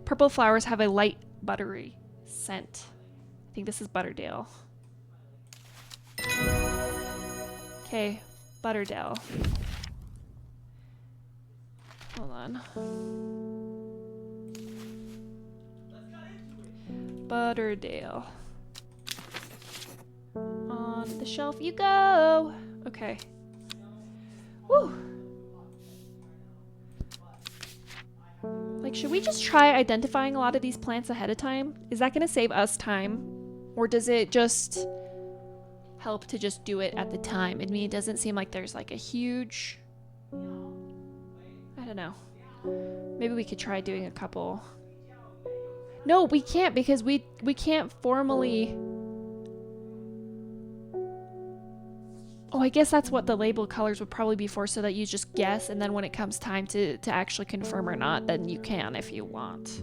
Purple flowers have a light buttery scent. I think this is Butterdale. Okay, Butterdale. Hold on. Butterdale. On the shelf you go. Okay. Woo. Like, should we just try identifying a lot of these plants ahead of time? Is that going to save us time? Or does it just help to just do it at the time? I mean, it doesn't seem like there's like a huge... I don't know. Maybe we could try doing a couple. No, we can't, because we can't formally... Oh, I guess that's what the label colors would probably be for, so that you just guess, and then when it comes time to actually confirm or not, then you can if you want.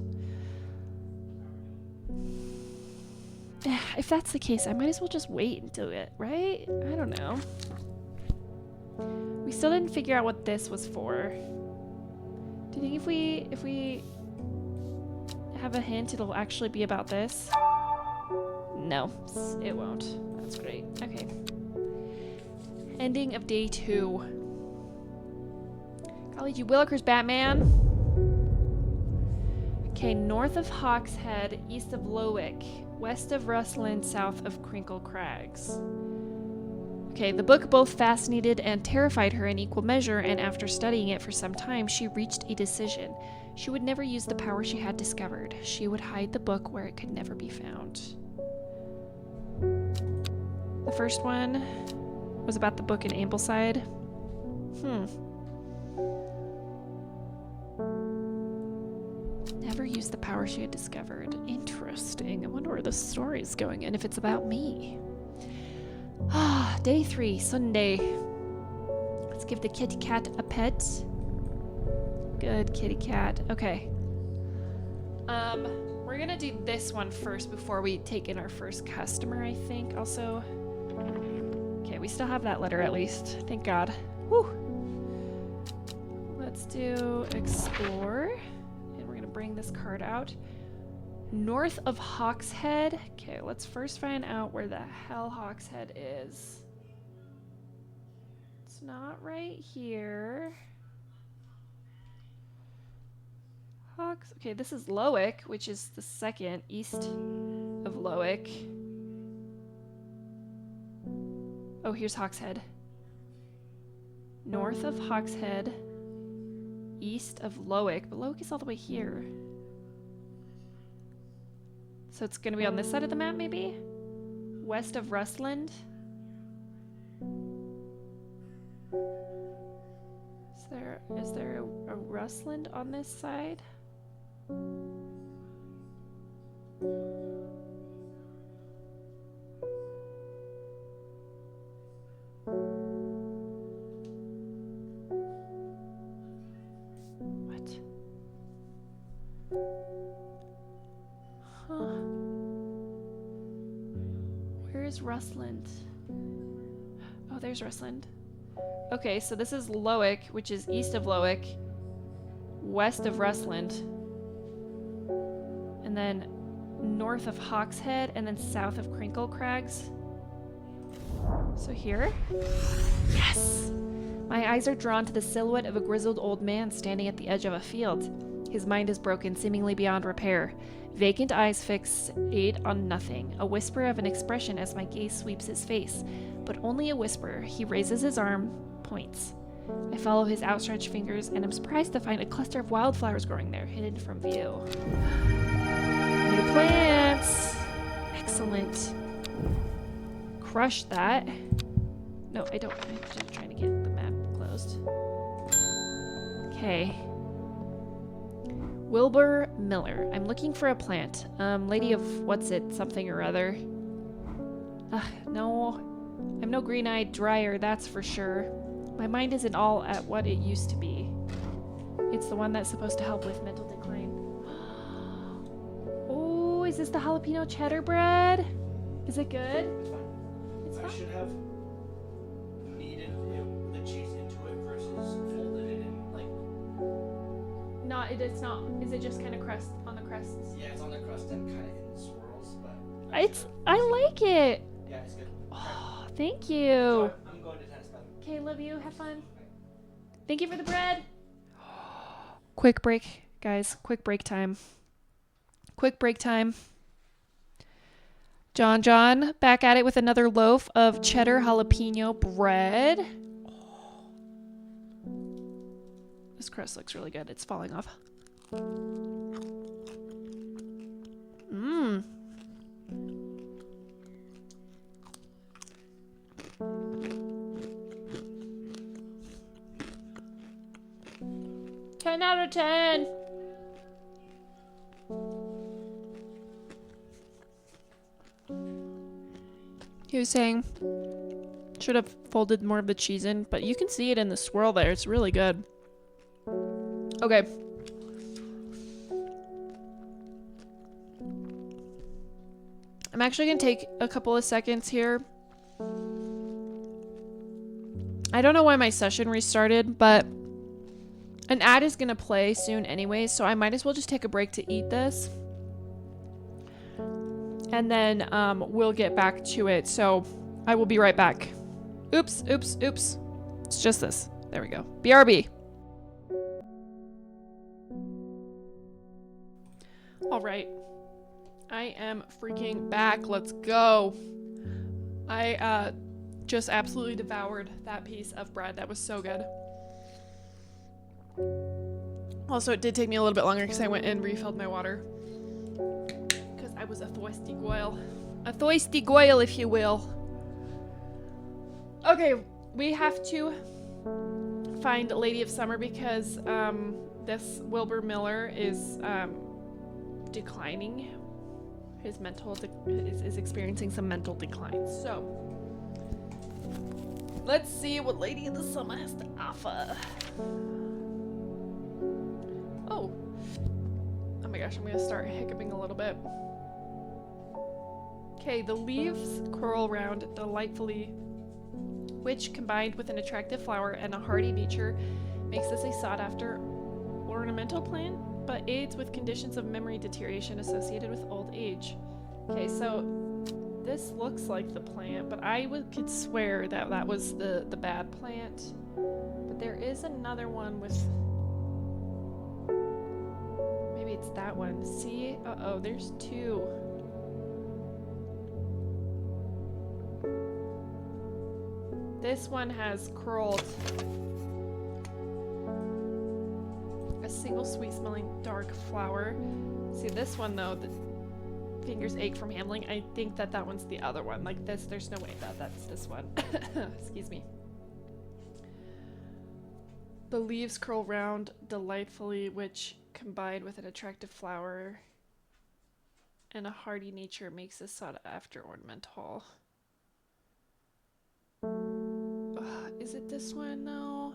If that's the case, I might as well just wait and do it, right? I don't know. We still didn't figure out what this was for. Do you think if we have a hint, it'll actually be about this? No, it won't. That's great. Okay. Ending of day 2. Golly gee willikers, Batman. Okay, north of Hawkshead, east of Lowick, west of Rustland, south of Crinkle Crags. Okay, the book both fascinated and terrified her in equal measure, and after studying it for some time, she reached a decision. She would never use the power she had discovered. She would hide the book where it could never be found. The first one was about the book in Ambleside. Never used the power she had discovered. Interesting. I wonder where the story is going and if it's about me. Day 3, Sunday. Let's give the kitty cat a pet. Good kitty cat. Okay. We're gonna do this one first before we take in our first customer, I think. Also, okay, we still have that letter at least. Thank God. Whew. Let's do explore. And we're gonna bring this card out. North of Hawkshead. Okay, let's first find out where the hell Hawkshead is. It's not right here. Okay, this is Lowick, which is the second east of Lowick. Oh, here's Hawkshead. North of Hawkshead, east of Lowick, but Lowick is all the way here. So it's gonna be on this side of the map, maybe? West of Rustland. Is there a Rustland on this side? What? Huh. Where is Rustland? Oh, there's Rustland. Okay, so this is Lowick, which is east of Lowick, west of Rustland, and then north of Hawkshead, and then south of Crinkle Crags. So here? Yes! My eyes are drawn to the silhouette of a grizzled old man standing at the edge of a field. His mind is broken, seemingly beyond repair. Vacant eyes fixate on nothing, a whisper of an expression as my gaze sweeps his face. But only a whisper. He raises his arm, points. I follow his outstretched fingers and am surprised to find a cluster of wildflowers growing there, hidden from view. New plants! Excellent. Crush that. No, I don't. I'm just trying to get the map closed. Okay. Wilbur Miller. I'm looking for a plant. Lady of what's it, something or other. No. I'm no green-eyed dryer, that's for sure. My mind isn't all at what it used to be. It's the one that's supposed to help with mental decline. Oh, is this the jalapeno cheddar bread? Is it good? It's
I should have kneaded the cheese into it versus folded it in, like...
Not, it's not. Is it just kind of crust on the crusts?
Yeah, it's on the crust and kind of in swirls, but...
I like it.
Yeah, it's good.
Oh, thank you.
So I'm going to tennis club.
Okay, love you. Have fun. Thank you for the bread. Quick break, guys. Quick break time. Quick break time. John, back at it with another loaf of cheddar jalapeno bread. This crust looks really good. It's falling off. Mmm. Ten out of 10. He was saying should have folded more of the cheese in, but you can see it in the swirl there. It's really good. Okay. I'm actually going to take a couple of seconds here. I don't know why my session restarted, but an ad is going to play soon anyway, so I might as well just take a break to eat this. And then we'll get back to it. So I will be right back. Oops. It's just this. There we go. BRB. All right. I am freaking back. Let's go. I just absolutely devoured that piece of bread. That was so good. Also, it did take me a little bit longer because I went and refilled my water. Because I was a thirsty goyle. A thirsty goyle, if you will. Okay, we have to find Lady of Summer because this Wilbur Miller is declining. His mental is experiencing some mental decline. So, let's see what Lady of the Summer has to offer. Oh my gosh, I'm gonna start hiccuping a little bit. Okay, the leaves curl round delightfully, which combined with an attractive flower and a hardy nature makes this a sought-after ornamental plant, but aids with conditions of memory deterioration associated with old age. Okay, so this looks like the plant, but I could swear that that was the bad plant. But there is another one with... Maybe it's that one. See? Uh-oh, there's two. This one has curled a single sweet-smelling dark flower. See, this one, though, the fingers ache from handling. I think that that one's the other one. Like this, there's no way that that's this one. Excuse me. The leaves curl round delightfully, which, combined with an attractive flower and a hardy nature, makes this sought-after ornamental. Is it this one, though?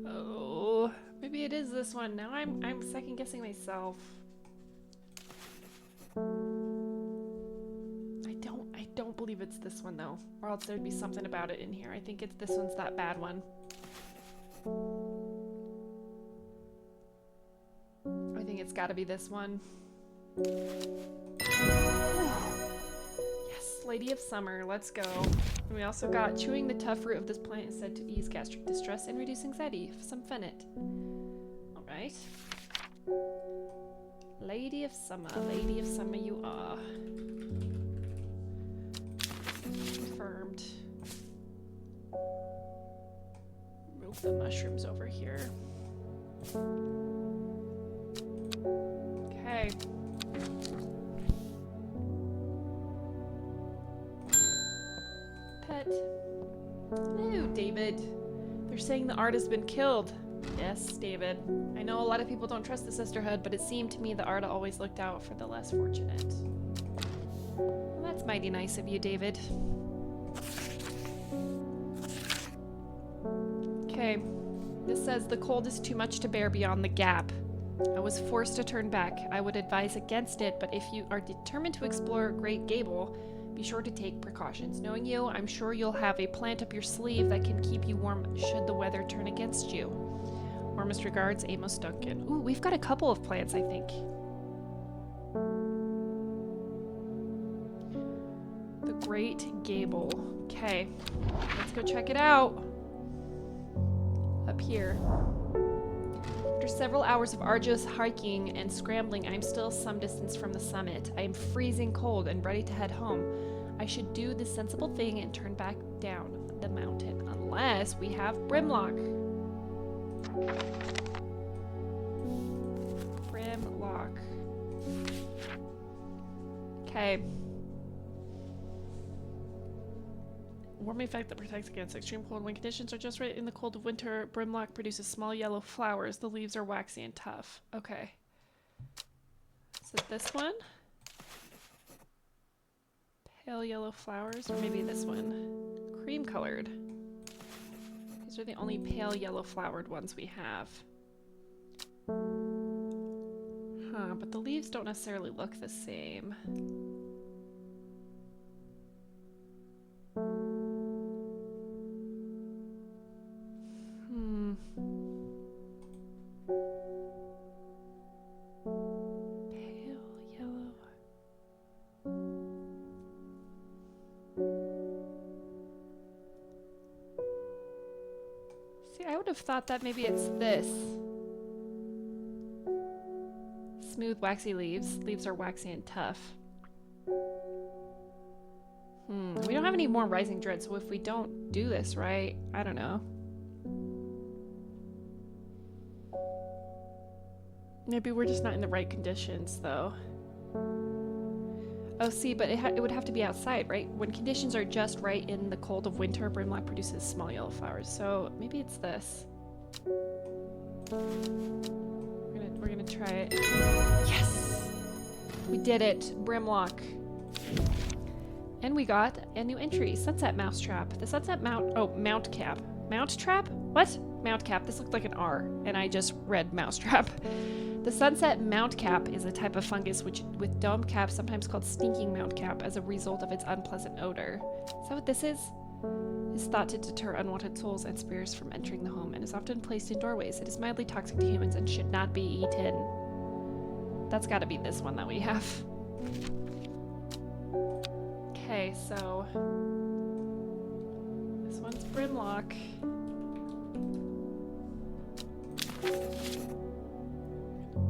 Oh, maybe it is this one. Now I'm second guessing myself. I don't believe it's this one though, or else there'd be something about it in here. I think it's this one's that bad one. I think it's got to be this one. Yes, Lady of Summer. Let's go. And we also got chewing the tough root of this plant is said to ease gastric distress and reduce anxiety. Some fennit. All right. Lady of Summer you are. Confirmed. Move the mushrooms over here. Okay. Pet. No, David. They're saying the art has been killed. Yes, David. I know a lot of people don't trust the sisterhood, but it seemed to me the Arda always looked out for the less fortunate. Well, that's mighty nice of you, David. Okay. This says the cold is too much to bear beyond the gap. I was forced to turn back. I would advise against it, but if you are determined to explore Great Gable, be sure to take precautions. Knowing you, I'm sure you'll have a plant up your sleeve that can keep you warm should the weather turn against you. Warmest regards, Amos Duncan. Ooh, we've got a couple of plants, I think. The Great Gable. Okay, let's go check it out. Up here. After several hours of arduous hiking and scrambling, I'm still some distance from the summit. I am freezing cold and ready to head home. I should do the sensible thing and turn back down the mountain, unless we have Brimlock. Brimlock. Okay. Warm effect that protects against extreme cold. When conditions are just right in the cold of winter, Brimlock produces small yellow flowers. The leaves are waxy and tough. Okay. Is it this one? Pale yellow flowers, or maybe this one. Cream colored. These are the only pale yellow flowered ones we have. Huh, but the leaves don't necessarily look the same. Pale yellow. See, I would have thought that maybe it's this. Smooth, waxy leaves. Leaves are waxy and tough. We don't have any more rising dread, so if we don't do this right, I don't know. Maybe we're just not in the right conditions, though. Oh, see, but it would have to be outside, right? When conditions are just right in the cold of winter, brimlock produces small yellow flowers. So maybe it's this. We're gonna try it. Yes! We did it. Brimlock. And we got a new entry. Sunset Mousetrap. The Sunset Mount Cap. Mount Trap? What? Mount Cap. This looked like an R, and I just read Mousetrap. The Sunset Mount Cap is a type of fungus with domed caps, sometimes called stinking mount cap, as a result of its unpleasant odor. Is that what this is? It's thought to deter unwanted souls and spirits from entering the home and is often placed in doorways. It is mildly toxic to humans and should not be eaten. That's gotta be this one that we have. Okay, so this one's Brimlock.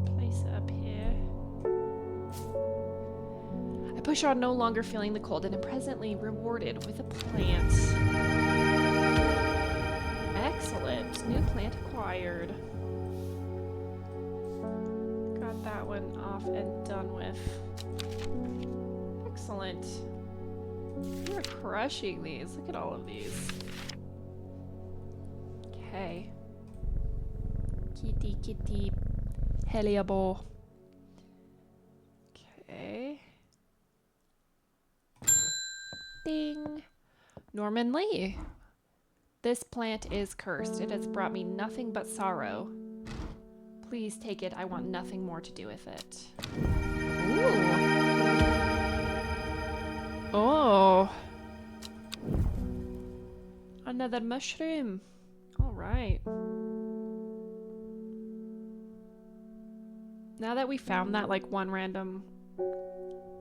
Place it up here. I push on, no longer feeling the cold, and am presently rewarded with a plant. Excellent. New plant acquired. Got that one off and done with. Excellent. You're crushing these. Look at all of these. Okay. Kitty, kitty. Heliable. Okay. Ding. Norman Lee. This plant is cursed. It has brought me nothing but sorrow. Please take it. I want nothing more to do with it. Ooh. Oh. Another mushroom. All right. Now that we found that, like, one random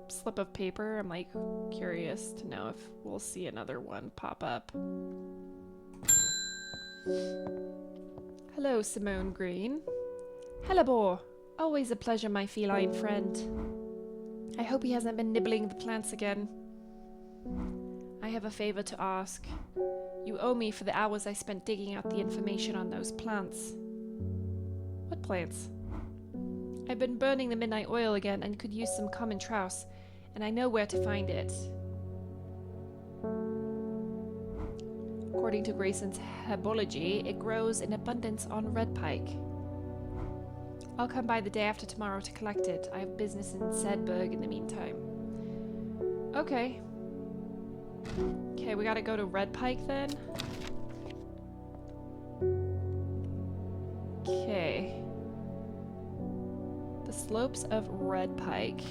slip of paper, I'm, like, curious to know if we'll see another one pop up. Hello, Simone Green. Hello, Bo. Always a pleasure, my feline friend. I hope he hasn't been nibbling the plants again. I have a favor to ask. You owe me for the hours I spent digging out the information on those plants. What plants? I've been burning the midnight oil again and could use some common trouse, and I know where to find it. According to Grayson's herbology, it grows in abundance on red pike. I'll come by the day after tomorrow to collect it. I have business in Sedberg in the meantime. Okay. Okay, we gotta go to Red Pike then. Okay. The slopes of Red Pike.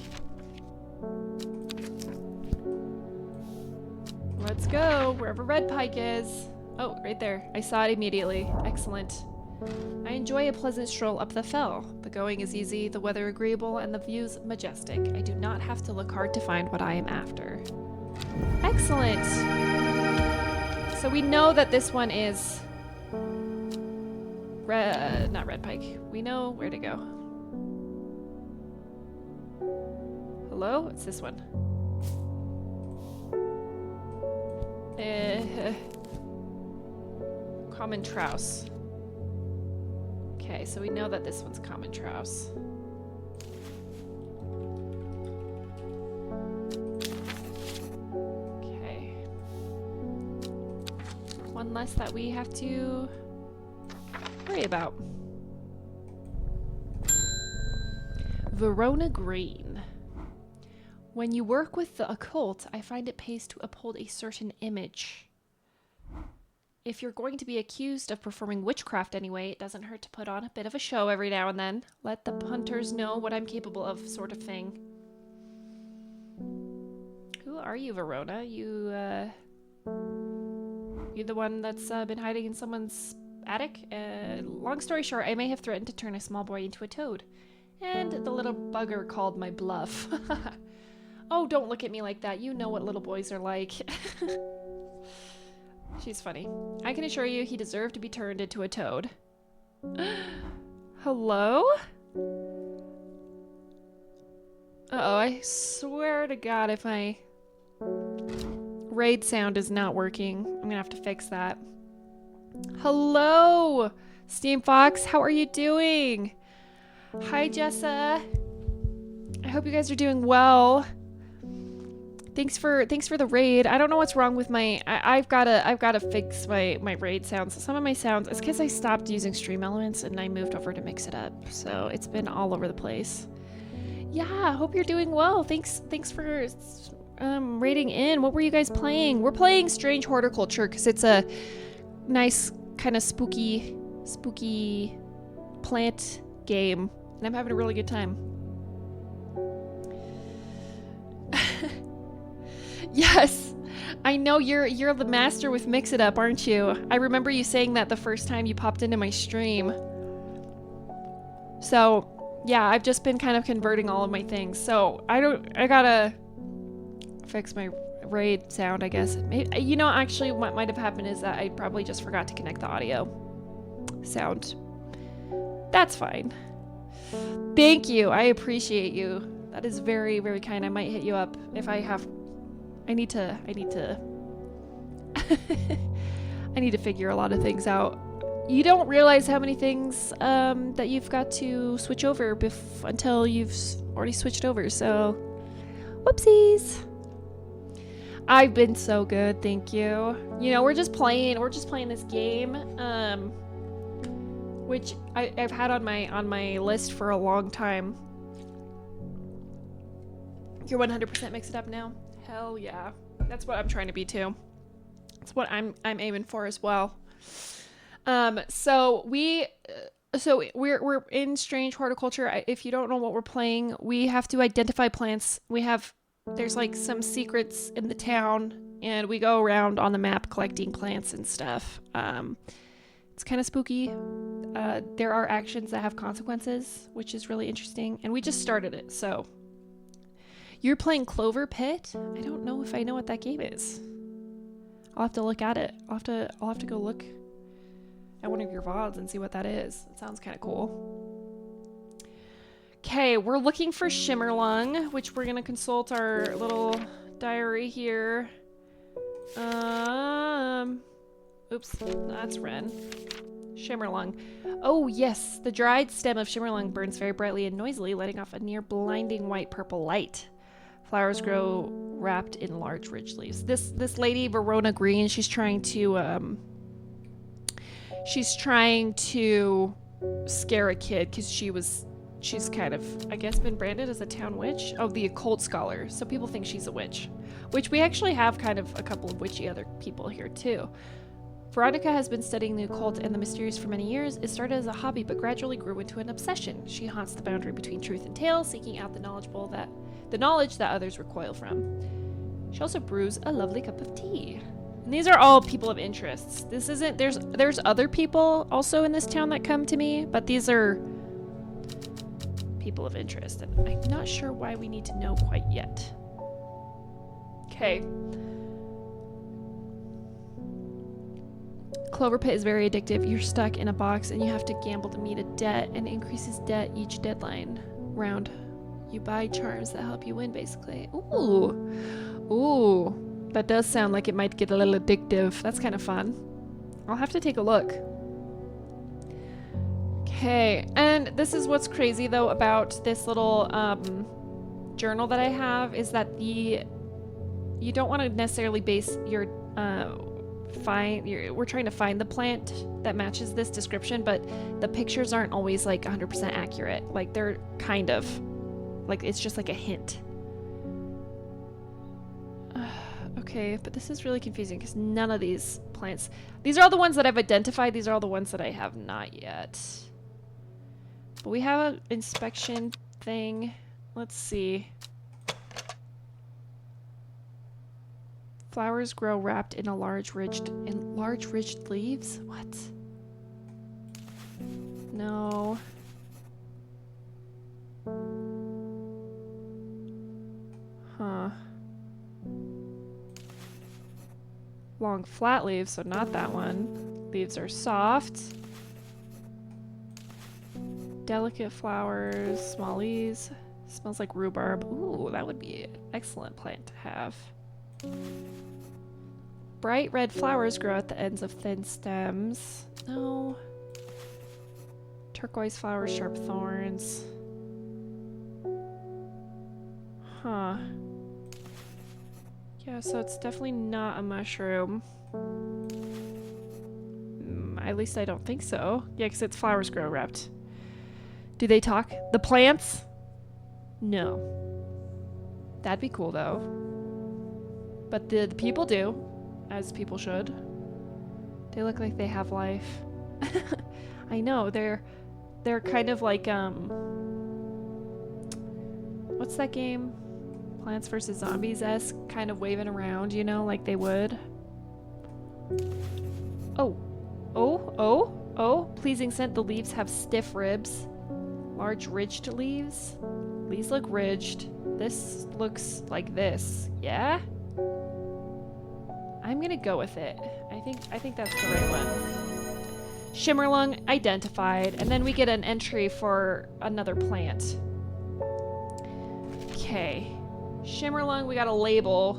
Let's go, wherever Red Pike is. Oh, right there. I saw it immediately. Excellent. I enjoy a pleasant stroll up the fell. The going is easy, the weather agreeable, and the views majestic. I do not have to look hard to find what I am after. Excellent! So we know that this one is... not Red Pike. We know where to go. Hello? It's this one. Common Trouse. Okay, so we know that this one's Common Trouse. Okay. One less that we have to worry about. Verona Green. When you work with the occult, I find it pays to uphold a certain image. If you're going to be accused of performing witchcraft anyway, it doesn't hurt to put on a bit of a show every now and then. Let the hunters know what I'm capable of, sort of thing. Who are you, Verona? You the one that's been hiding in someone's attic? Long story short, I may have threatened to turn a small boy into a toad. And the little bugger called my bluff. Oh, don't look at me like that. You know what little boys are like. She's funny. I can assure you he deserved to be turned into a toad. Hello? Uh-oh, I swear to God if my raid sound is not working, I'm gonna have to fix that. Hello, Steam Fox, how are you doing? Hi, Jessa. I hope you guys are doing well. Thanks for the raid. I don't know what's wrong with my. I've gotta fix my raid sounds. Some of my sounds. It's because I stopped using Stream Elements and I moved over to Mix It Up. So it's been all over the place. Yeah, hope you're doing well. Thanks for raiding in. What were you guys playing? We're playing Strange Horticulture because it's a nice kind of spooky plant game, and I'm having a really good time. Yes, I know you're the master with Mix It Up, aren't you? I remember you saying that the first time you popped into my stream. So, yeah, I've just been kind of converting all of my things. So, I gotta fix my raid sound, I guess. Maybe, you know, actually what might have happened is that I probably just forgot to connect the audio sound. That's fine. Thank you. I appreciate you. That is very, very kind. I might hit you up if I have... I need to I need to figure a lot of things out. You don't realize how many things that you've got to switch over until you've already switched over, so whoopsies. I've been so good, thank you. You know, we're just playing this game, which I've had on my list for a long time. You're 100% Mix It Up now? Hell yeah. That's what I'm trying to be too. That's what I'm aiming for as well. So we're in Strange Horticulture. If you don't know what we're playing, we have to identify plants. There's like some secrets in the town, and we go around on the map collecting plants and stuff. It's kind of spooky. There are actions that have consequences, which is really interesting. And we just started it, so. You're playing Clover Pit? I don't know if I know what that game is. I'll have to look at it. I'll have to go look at one of your VODs and see what that is. It sounds kind of cool. Okay, we're looking for Shimmerlung, which we're gonna consult our little diary here. Oops, that's Ren. Shimmerlung. Oh yes, the dried stem of Shimmerlung burns very brightly and noisily, letting off a near blinding white-purple light. Flowers grow wrapped in large ridge leaves. This lady, Verona Green, she's trying to scare a kid because she's kind of, I guess, been branded as a town witch. Oh, the occult scholar. So people think she's a witch, which we actually have kind of a couple of witchy other people here too. Veronica has been studying the occult and the mysterious for many years. It started as a hobby, but gradually grew into an obsession. She haunts the boundary between truth and tale, seeking out the knowledge that others recoil from. She also brews a lovely cup of tea. And these are all people of interests. This isn't, there's other people also in this town that come to me, but these are people of interest, and I'm not sure why we need to know quite yet. Okay. Clover Pit is very addictive. You're stuck in a box and you have to gamble to meet a debt, and increases debt each deadline round. You buy charms that help you win, basically. Ooh, that does sound like it might get a little addictive. That's kind of fun. I'll have to take a look. Okay, and this is what's crazy though about this little journal that I have, is that you don't want to necessarily base your we're trying to find the plant that matches this description, but the pictures aren't always like 100% accurate. Like they're kind of like, it's just like a hint. Okay, but this is really confusing because none of these plants, these are all the ones that I've identified, these are all the ones that I have not yet. But we have an inspection thing. Let's see. Flowers grow wrapped in large ridged leaves? What? No. Huh. Long flat leaves, so not that one. Leaves are soft. Delicate flowers, small leaves, Smells like rhubarb. Ooh, that would be an excellent plant to have. Bright red flowers grow at the ends of thin stems. No. Turquoise flowers, sharp thorns. Huh. Yeah, so it's definitely not a mushroom. At least I don't think so. Yeah, because its flowers grow wrapped. Do they talk? The plants? No. That'd be cool though. But the people do. As people should. They look like they have life. I know, they're kind of like what's that game? Plants vs. Zombies-esque, kind of waving around, you know, like they would. Oh. Oh, oh, oh. Pleasing scent, the leaves have stiff ribs. Large ridged leaves. These look ridged. This looks like this. Yeah? I'm gonna go with it. I think that's the right one. Shimmerlung identified, and then we get an entry for another plant. Okay. Shimmerlung, we got a label.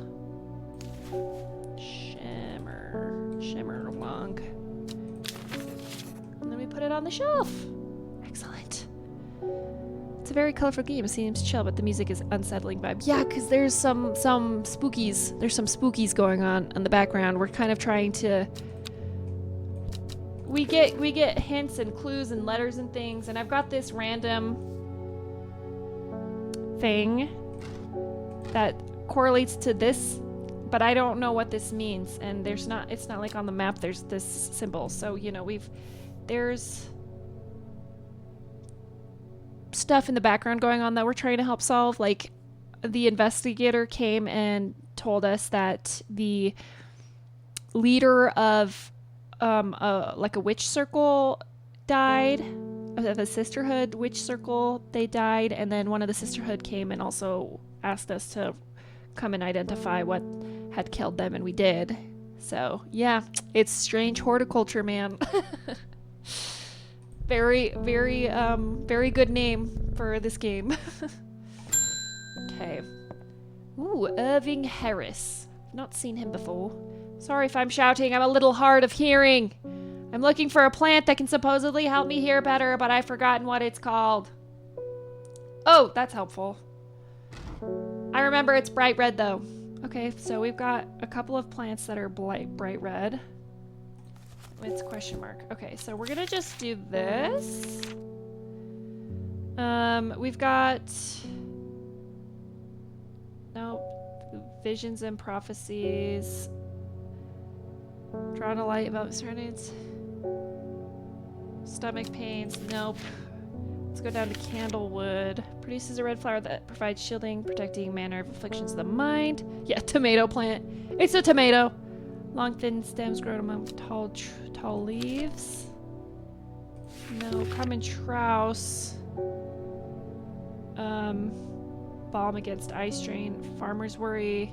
Shimmerlung. And then we put it on the shelf. Excellent. It's a very colorful game. It seems chill, but the music is unsettling vibe. Yeah, because there's some spookies. There's some spookies going on in the background. We're kind of trying to... We get hints and clues and letters and things, and I've got this random thing that correlates to this, but I don't know what this means, and it's not like on the map there's this symbol. So, you know, there's stuff in the background going on that we're trying to help solve. Like, the investigator came and told us that the leader of like a witch circle died, of a sisterhood witch circle, they died, and then one of the sisterhood came and also asked us to come and identify what had killed them, and we did. So yeah, it's strange horticulture, man. Very good name for this game. Okay. Ooh, Irving Harris. Not seen him before. Sorry if I'm shouting, I'm a little hard of hearing. I'm looking for a plant that can supposedly help me hear better, but I've forgotten what it's called. Oh, that's helpful. I remember it's bright red though. Okay, so we've got a couple of plants that are bright red. It's question mark. Okay, so we're gonna just do this. We've got... Nope. Visions and prophecies. Drawn a light about serenades. Stomach pains. Nope. Let's go down to candlewood. Produces a red flower that provides shielding, protecting manner of afflictions of the mind. Yeah, tomato plant. It's a tomato. Long thin stems grown among tall leaves. No, common trouse. Balm against eye strain. Farmer's worry.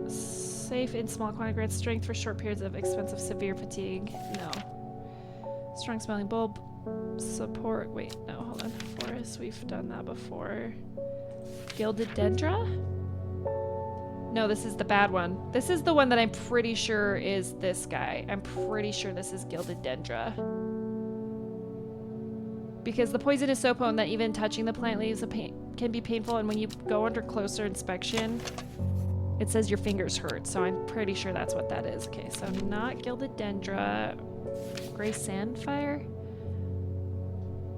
Safe in small quantity, grants strength for short periods of expensive severe fatigue. No. Strong smelling bulb. Support. Wait, no, hold on. Forest, we've done that before. Gilded dendra? No, this is the bad one. This is the one that I'm pretty sure is this guy. I'm pretty sure this is Gilded dendra. Because the poison is so potent that even touching the plant leaves can be painful, and when you go under closer inspection, it says your fingers hurt, so I'm pretty sure that's what that is. Okay, so not Gilded dendra. Gray sandfire?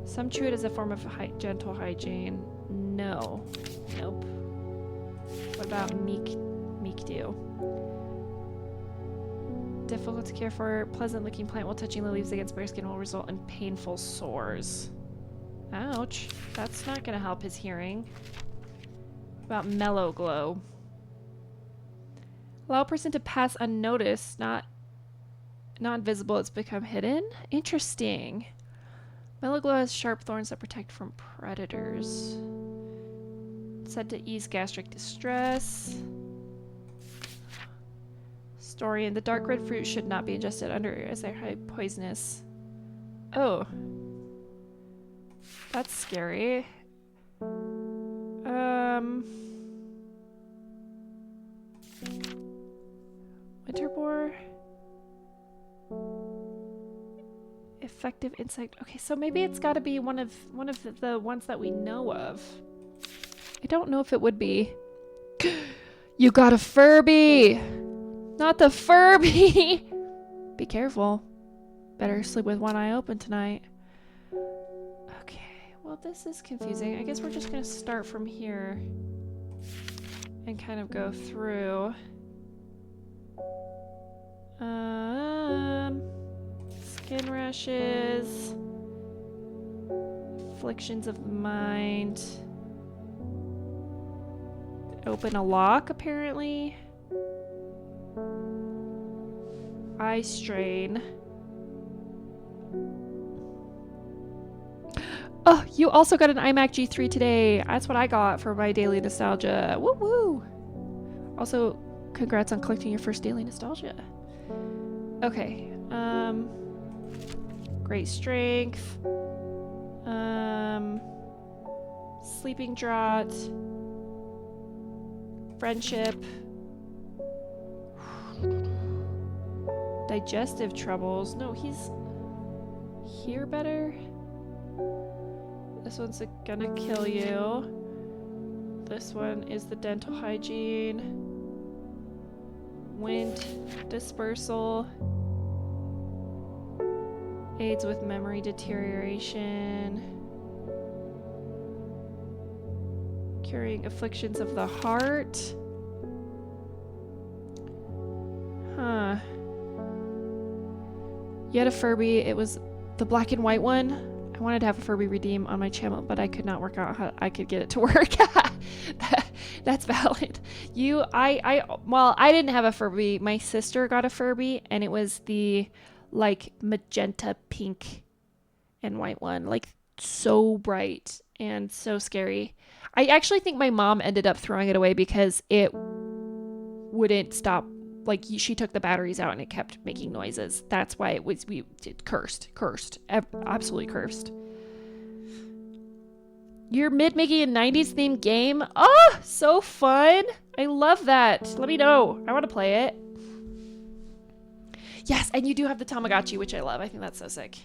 Some chew it as a form of gentle hygiene. No. Nope. What about meek dew? Difficult to care for. Pleasant looking plant while touching the leaves against bare skin will result in painful sores. Ouch. That's not gonna help his hearing. What about mellow glow? Allow a person to pass unnoticed, not visible, it's become hidden. Interesting. Mellow glow has sharp thorns that protect from predators. It's said to ease gastric distress. Story: the dark red fruit should not be ingested under as they're highly poisonous. Oh. That's scary. Winter boar. Effective insect. Okay, so maybe it's got to be one of the ones that we know of. I don't know if it would be. You got a Furby! Not the Furby! Be careful. Better sleep with one eye open tonight. Okay, well this is confusing. I guess we're just gonna start from here and kind of go through. Skin rashes. Afflictions of the mind. Open a lock, apparently. Eye strain. Oh, you also got an iMac G3 today. That's what I got for my daily nostalgia. Woo woo! Also, congrats on collecting your first daily nostalgia. Okay. Great strength. Sleeping draught. Friendship. Digestive troubles. No, he's here better. This one's gonna kill you. This one is the dental hygiene. Wind dispersal. Aids with memory deterioration. Curing afflictions of the heart. Huh. You had a Furby. It was the black and white one. I wanted to have a Furby redeem on my channel, but I could not work out how I could get it to work. That's valid. Well, I didn't have a Furby. My sister got a Furby, and it was the like magenta pink and white one, like so bright and so scary. I actually think my mom ended up throwing it away because it wouldn't stop. Like she took the batteries out and it kept making noises. That's why we cursed, absolutely cursed. You're making a 90s themed game. Oh, so fun. I love that. Let me know. I want to play it. Yes, and you do have the Tamagotchi, which I love. I think that's so sick.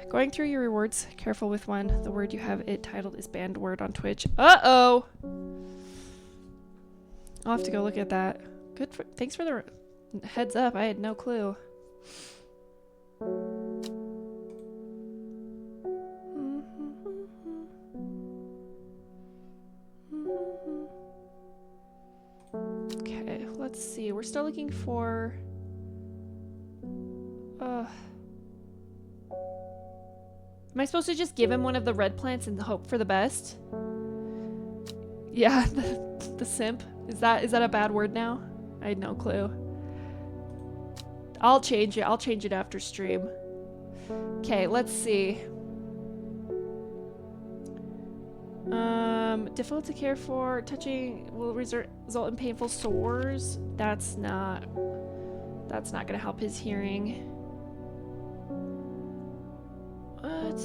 Going through your rewards, careful with one. The word you have it titled is banned word on Twitch. Uh-oh. I'll have to go look at that. Thanks for the heads up. I had no clue. Okay, let's see. We're still looking for... Am I supposed to just give him one of the red plants and hope for the best? Yeah, the simp. Is that a bad word now? I had no clue. I'll change it. I'll change it after stream. Okay, let's see. Difficult to care for. Touching will result in painful sores. That's not gonna help his hearing. What?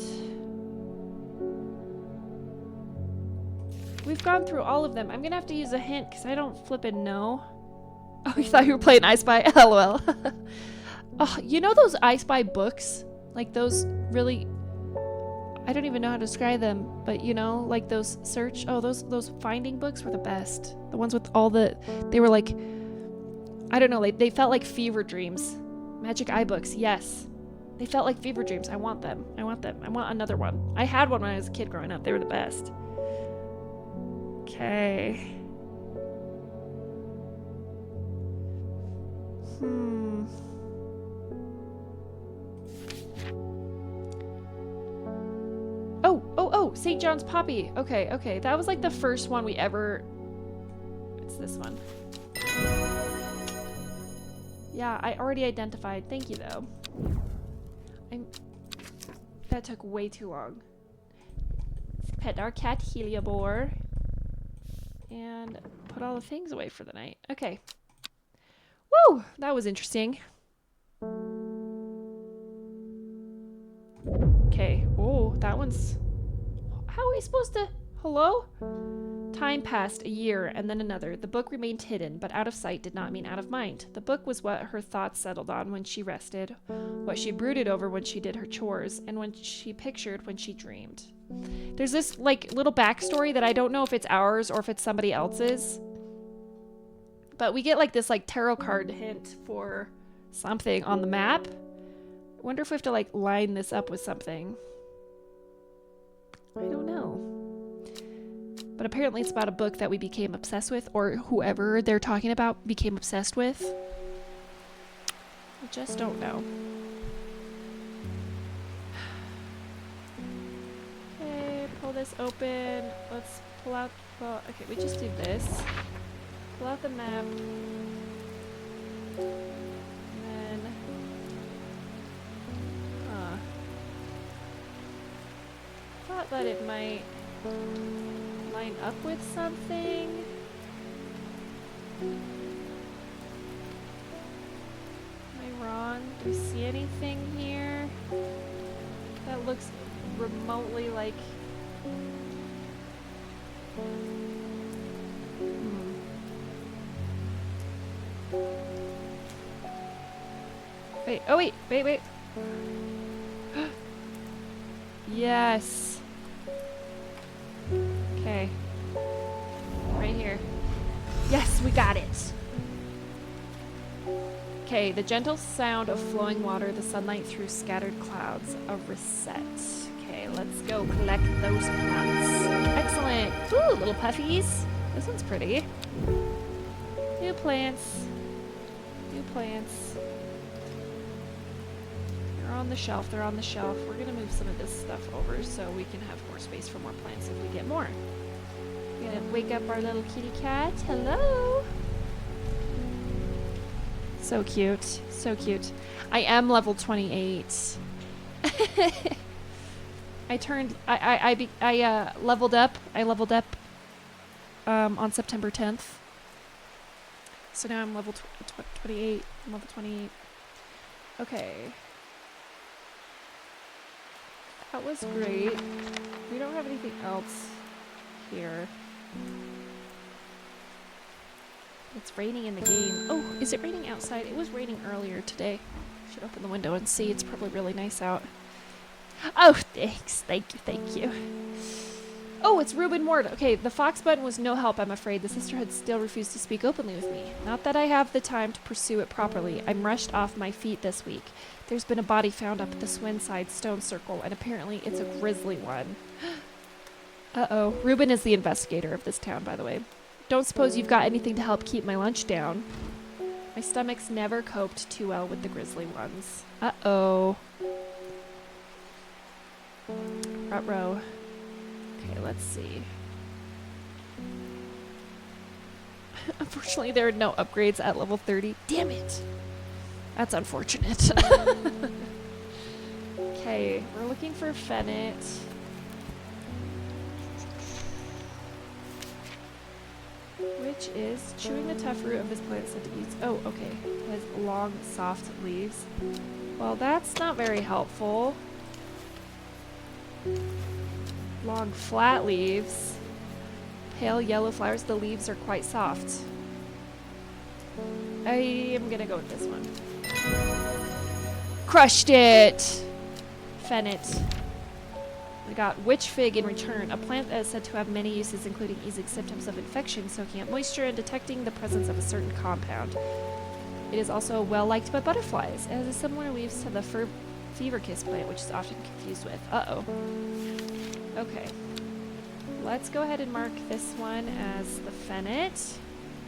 We've gone through all of them. I'm gonna have to use a hint because I don't flippin' know. Oh, you thought you were playing I Spy? LOL. Oh, you know those I Spy books? Like those really... I don't even know how to describe them, but you know, like those search... Oh, those finding books were the best. The ones with all the... They were like... I don't know, like they felt like fever dreams. Magic eye books, yes. They felt like fever dreams. I want them. I want another one. I had one when I was a kid growing up. They were the best. Okay. Oh, St. John's Poppy. Okay. That was like the first one we ever... It's this one. Yeah, I already identified. Thank you, though. That took way too long. Let's pet our cat Heliobor. And put all the things away for the night. Okay. Woo! That was interesting. Okay. Oh, that one's... How are we supposed to... Hello? Time passed, a year, and then another. The book remained hidden, but out of sight did not mean out of mind. The book was what her thoughts settled on when she rested, what she brooded over when she did her chores, and when she pictured when she dreamed. There's this, like, little backstory that I don't know if it's ours or if it's somebody else's. But we get, like, this, like, tarot card hint for something on the map. I wonder if we have to, like, line this up with something. I don't know. But apparently it's about a book that we became obsessed with, or whoever they're talking about became obsessed with. I just don't know. Okay, pull this open. Let's pull out, well, okay, we just do this. Pull out the map. And then, thought that it might line up with something. Am I wrong? Do you see anything here that looks remotely like... Wait, oh wait, wait. Yes. Okay. Right here. Yes, we got it. Okay, the gentle sound of flowing water, the sunlight through scattered clouds, a reset. Okay, let's go collect those plants. Excellent. Ooh, little puffies. This one's pretty. New plants. New plants. They're on the shelf. They're on the shelf. We're going to move some of this stuff over so we can have more space for more plants if we get more. We're going to wake up our little kitty cat. Hello. So cute. So cute. I am level 28. I leveled up. I leveled up on September 10th. So now I'm level 28. I'm level 28. Okay. That was great. We don't have anything else here. It's raining in the game. Oh, is it raining outside? It was raining earlier today. Should open the window and see. It's probably really nice out. Oh, thanks. Thank you. Thank you. Oh, it's Reuben Ward. Okay, the fox button was no help, I'm afraid. The sisterhood still refused to speak openly with me. Not that I have the time to pursue it properly. I'm rushed off my feet this week. There's been a body found up at the Swinside Stone Circle, and apparently it's a grisly one. Uh-oh. Reuben is the investigator of this town, by the way. Don't suppose you've got anything to help keep my lunch down. My stomach's never coped too well with the grisly ones. Uh-oh. Ruh-roh. Okay, let's see. Unfortunately, there are no upgrades at level 30. Damn it! That's unfortunate. Okay, we're looking for Fennec. Which is chewing the tough root of this plant said to eat. Oh, okay. It has long, soft leaves. Well, that's not very helpful. Long, flat leaves. Pale yellow flowers. The leaves are quite soft. I am gonna go with this one. Crushed it! Fennec. We got witch fig in return, a plant that is said to have many uses, including easing symptoms of infection, soaking up moisture, and detecting the presence of a certain compound. It is also well liked by butterflies. It has a similar leaves to the fever kiss plant, which is often confused with. Uh-oh. Okay. Let's go ahead and mark this one as the Fennec.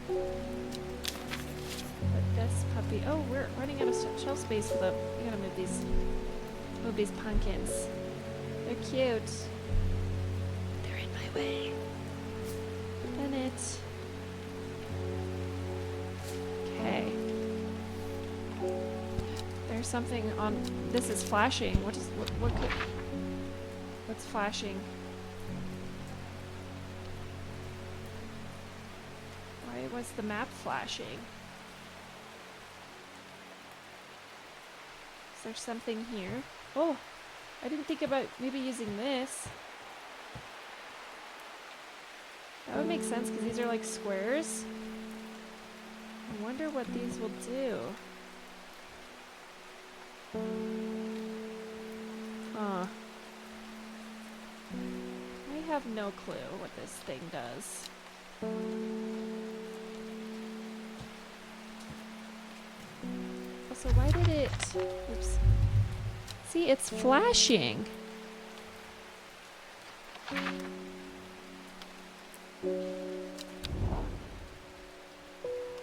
Put this puppy. Oh, we're running out of shelf space for the. We gotta move these pumpkins. They're cute. They're in my way. Fennec. Okay. There's something on. This is flashing. What's flashing? Why was the map flashing? Is there something here? Oh, I didn't think about maybe using this. That would make sense because these are like squares. I wonder what these will do. Huh. I have no clue what this thing does. Also, why did it... Oops. See, it's flashing.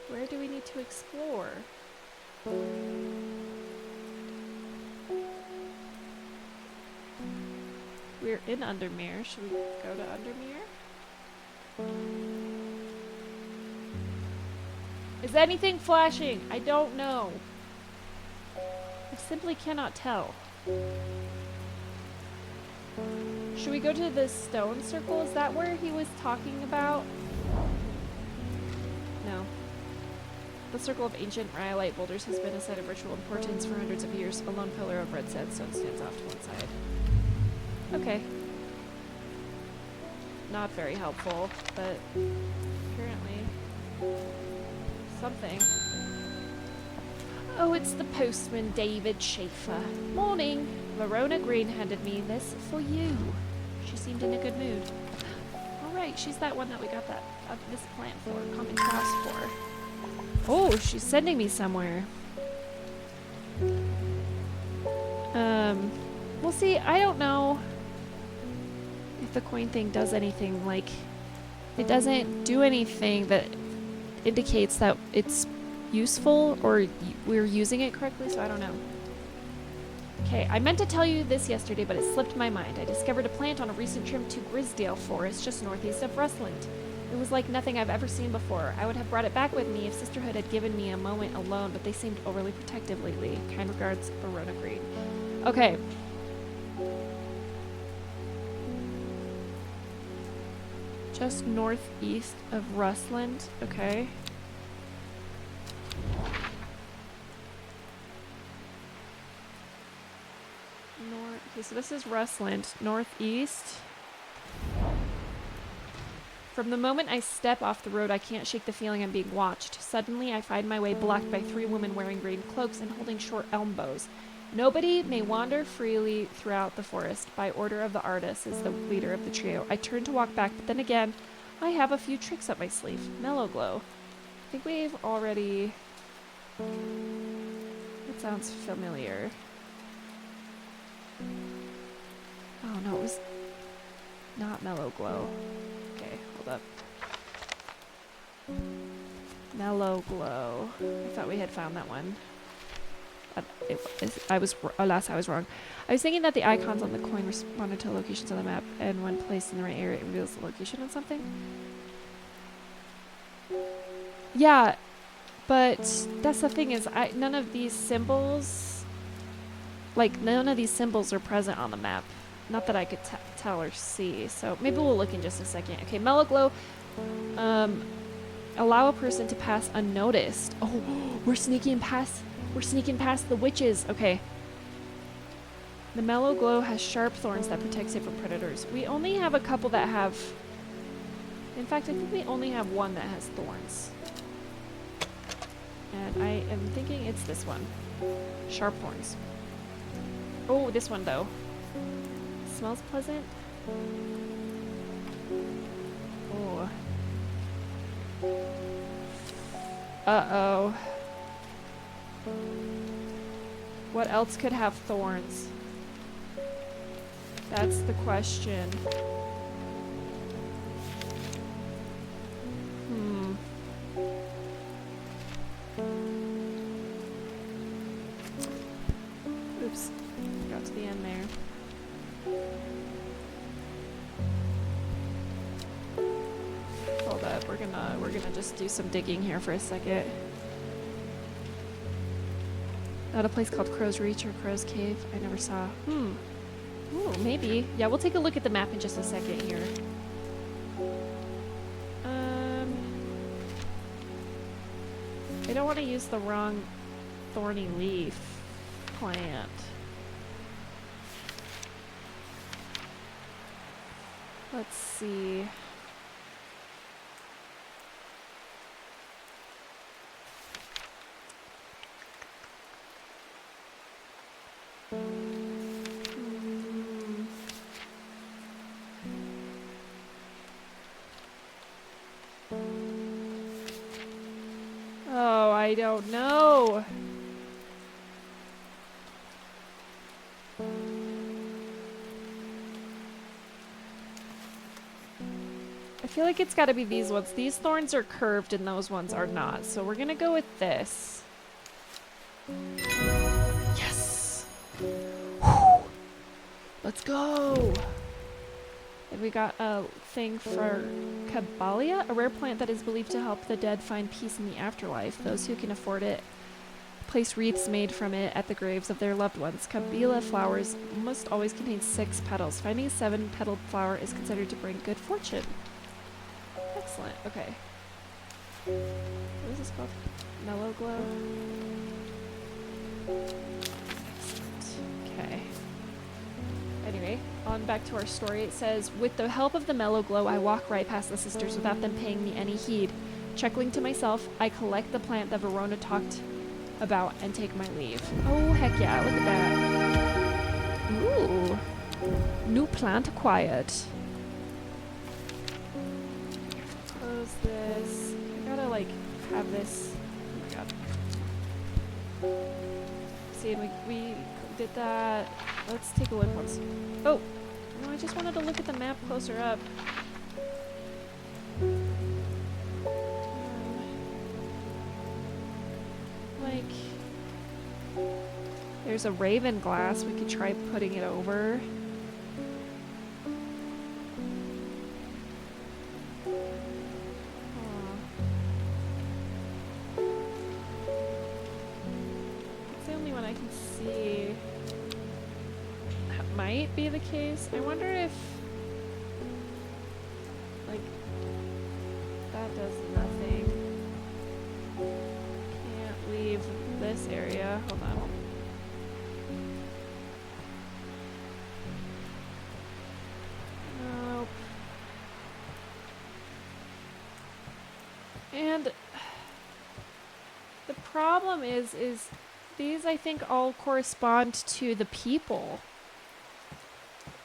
Where do we need to explore? We're in Undermere. Should we go to Undermere? Is anything flashing? I don't know. I simply cannot tell. Should we go to the stone circle? Is that where he was talking about? No. The circle of ancient rhyolite boulders has been a site of ritual importance for hundreds of years. A lone pillar of red sandstone stands off to one side. Okay. Not very helpful, but apparently something. Oh, it's the postman, David Schaefer. Morning. Verona Green handed me this for you. She seemed in a good mood. All right, she's that one that we got this plant for, common cross for. Oh, she's sending me somewhere. We'll see. I don't know if the coin thing does anything. Like, it doesn't do anything that indicates that it's useful or we're using it correctly, so I don't know. Okay, I meant to tell you this yesterday, but it slipped my mind. I discovered a plant on a recent trip to Grisdale Forest, just northeast of Rustland. It was like nothing I've ever seen before. I would have brought it back with me if Sisterhood had given me a moment alone, but they seemed overly protective lately. Kind regards, Verona Green. Okay. Just northeast of Rustland. Okay. Okay, so this is Rustland, northeast. From the moment I step off the road, I can't shake the feeling I'm being watched. Suddenly, I find my way blocked by 3 women wearing green cloaks and holding short elm bows. Nobody may wander freely throughout the forest. By order of the artist, is the leader of the trio. I turn to walk back, but then again, I have a few tricks up my sleeve. Mellow Glow. I think we've already... That sounds familiar. Oh no, it was not Mellow Glow. Okay, hold up. Mellow Glow. I thought we had found that one. Alas, I was wrong. I was thinking that the icons on the coin responded to locations on the map, and when placed in the right area, it reveals the location of something. Yeah, but that's the thing is, none of these symbols are present on the map. Not that I could tell or see, so maybe we'll look in just a second. Okay, Mellow Glow. Allow a person to pass unnoticed. Oh, we're sneaking past the witches. Okay. The Mellow Glow has sharp thorns that protects it from predators. We only have a couple that have... In fact, I think we only have one that has thorns. And I am thinking it's this one. Sharp thorns. Oh, this one though. Smells pleasant. Oh. Uh-oh. What else could have thorns? That's the question. Oops. Got to the end there. Hold up, we're gonna just do some digging here for a second. At a place called Crow's Reach or Crow's Cave. I never saw. Ooh, maybe. Yeah, we'll take a look at the map in just a second here. I don't want to use the wrong thorny leaf plant. Let's see. I don't know. I feel like it's got to be these ones. These thorns are curved and those ones are not. So we're going to go with this. Yes! Whew. Let's go! And we got a thing for Caballia, a rare plant that is believed to help the dead find peace in the afterlife. Those who can afford it place wreaths made from it at the graves of their loved ones. Caballia flowers must always contain 6 petals. Finding a 7-petaled flower is considered to bring good fortune. Excellent. Okay. What is this called? Mellow glow? Excellent. Okay. Anyway, on back to our story. It says, with the help of the mellow glow, I walk right past the sisters without them paying me any heed. Chuckling to myself, I collect the plant that Verona talked about and take my leave. Oh, heck yeah. Look at that. Ooh. New plant acquired. Close this. I gotta, like, have this. Oh my god. See, we did that. Let's take a look once. Oh! No, I just wanted to look at the map closer up. Like, there's a raven glass. We could try putting it over. It's the only one I can see. That might be the case. I wonder if, like, that does nothing. Can't leave this area. Hold on. Nope. And the problem is these, I think, all correspond to the people.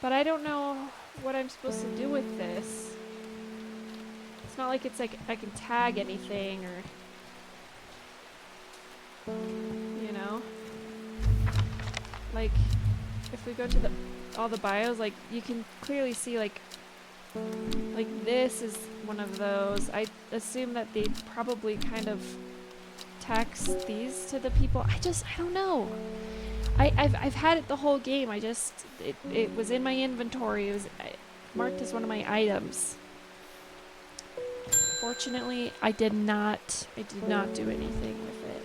But I don't know what I'm supposed to do with this. It's not like it's like I can tag anything or, you know? Like, if we go to all the bios, like, you can clearly see, like this is one of those. I assume that they probably kind of tax these to the people. I don't know. I've had it the whole game. It was in my inventory. It was marked as one of my items. Fortunately, I did not do anything with it.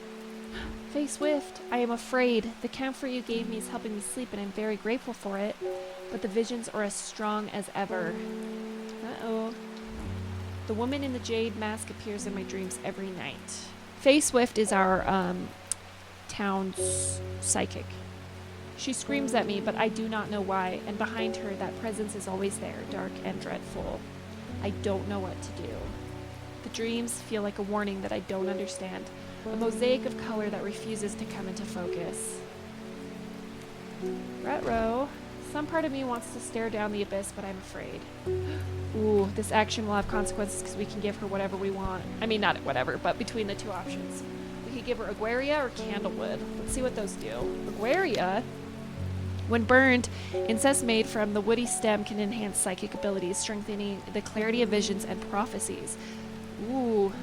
Fey Swift, I am afraid. The camphor you gave me is helping me sleep, and I'm very grateful for it. But the visions are as strong as ever. Uh-oh. The woman in the jade mask appears in my dreams every night. Fey Swift is our town's psychic. She screams at me, but I do not know why, and behind her that presence is always there, dark and dreadful. I don't know what to do. The dreams feel like a warning that I don't understand, a mosaic of color that refuses to come into focus. Retro. Some part of me wants to stare down the abyss, but I'm afraid. Ooh, this action will have consequences because we can give her whatever we want. I mean, not whatever, but between the two options. We could give her Aguaria or Candlewood. Let's see what those do. Aguaria, when burned, incense made from the woody stem can enhance psychic abilities, strengthening the clarity of visions and prophecies. Ooh.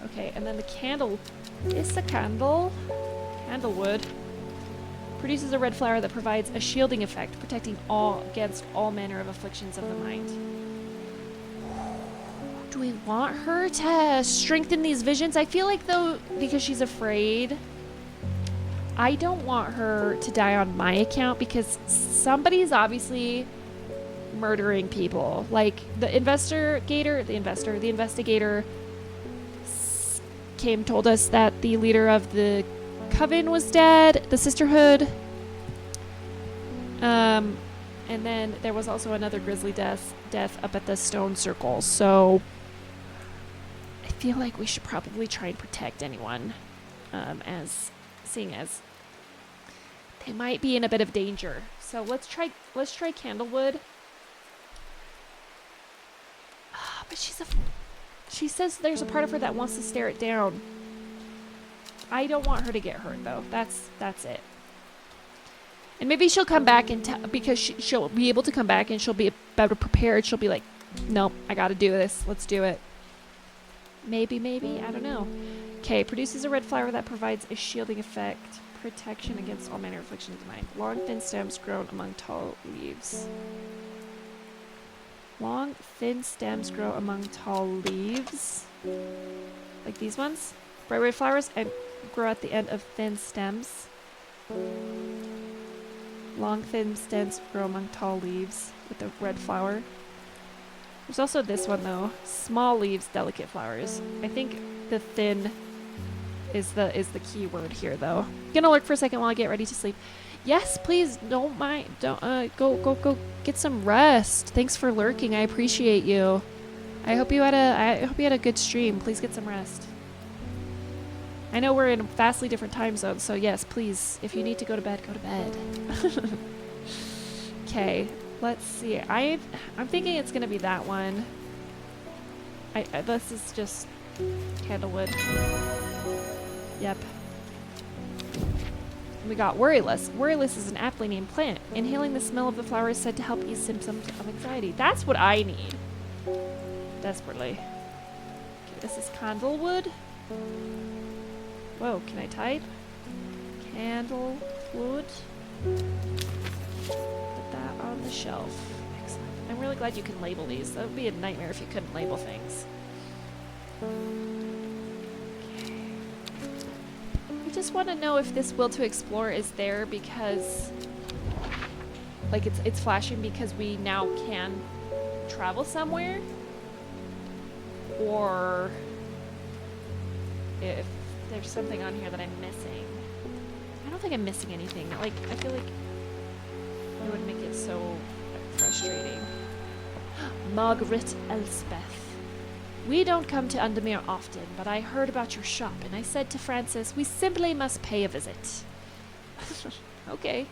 Okay, and then the candle. Is a candle? Candlewood. Produces a red flower that provides a shielding effect, protecting against all manner of afflictions of the mind. Do we want her to strengthen these visions? I feel like, though, because she's afraid, I don't want her to die on my account because somebody's obviously murdering people. Like, the investigator told us that the leader of the Coven was dead, the Sisterhood. And then there was also another grisly death up at the Stone Circle. So I feel like we should probably try and protect anyone, seeing as they might be in a bit of danger. So let's try Candlewood. But she says there's a part of her that wants to stare it down. I don't want her to get hurt though. That's it. And maybe she'll come back and because she'll be able to come back and she'll be better prepared. She'll be like, nope, I gotta do this. Let's do it. Maybe, I don't know. Okay, produces a red flower that provides a shielding effect. Protection against all manner of affliction of the mind. Long, thin stems grown among tall leaves. Long, thin stems grow among tall leaves. Like these ones. Bright red flowers and grow at the end of thin stems. Long, thin stems grow among tall leaves with a red flower. There's also this one though. Small leaves, delicate flowers. I think the thin is the key word here though. Gonna lurk for a second while I get ready to sleep. Yes, please, don't mind. Don't go get some rest. Thanks for lurking. I appreciate you. I hope you had a good stream. Please get some rest. I know we're in vastly different time zones, so yes, please, if you need to go to bed, go to bed. Okay, let's see. I'm thinking it's gonna be that one. This is just candlewood. Yep. We got Worryless. Worryless is an aptly named plant. Inhaling the smell of the flower is said to help ease symptoms of anxiety. That's what I need. Desperately. Okay, this is candlewood. Whoa, can I type? Candlewood. Put that on the shelf. Excellent. I'm really glad you can label these. That would be a nightmare if you couldn't label things. I just want to know if this will to explore is there because like it's flashing because we now can travel somewhere, or if there's something on here that I'm missing. I don't think I'm missing anything. Like, I feel like it would make it so frustrating. Margaret Elspeth. We don't come to Undermere often, but I heard about your shop, and I said to Francis, we simply must pay a visit. Okay.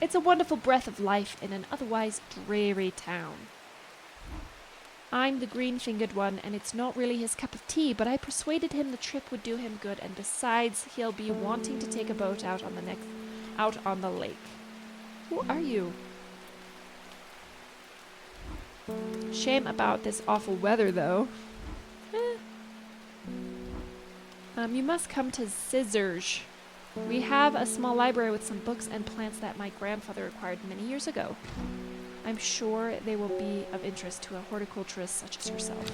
It's a wonderful breath of life in an otherwise dreary town. I'm the green-fingered one, and it's not really his cup of tea, but I persuaded him the trip would do him good, and besides, he'll be wanting to take a boat out on the lake. Who are you? Shame about this awful weather, though. You must come to Scissors. We have a small library with some books and plants that my grandfather acquired many years ago. I'm sure they will be of interest to a horticulturist such as yourself.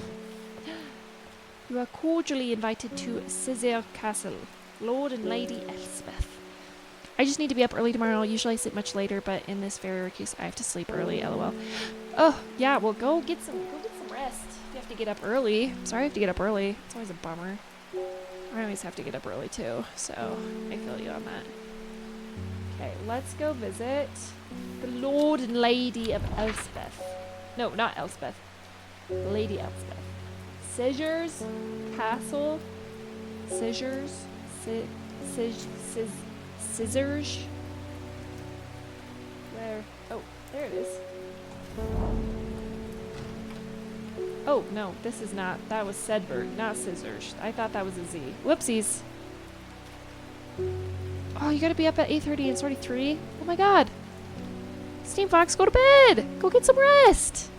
You are cordially invited to Scissor Castle, Lord and Lady Elspeth. I just need to be up early tomorrow. Usually I sleep much later, but in this very rare case, I have to sleep early, lol. Oh, yeah, well, go get some rest. You have to get up early. Sorry I have to get up early. It's always a bummer. I always have to get up early, too, so I feel you on that. Okay, let's go visit the Lord and Lady of Elspeth. No, not Elspeth. Lady Elspeth. Scissors Castle. Scissors. Scissors. Where? Oh, there it is. Oh, no, this is not. That was Sedberg, not Scissors. I thought that was a Z. Whoopsies. Oh, you gotta be up at 8:30 and it's already 3? Oh my god. Steam Fox, go to bed! Go get some rest!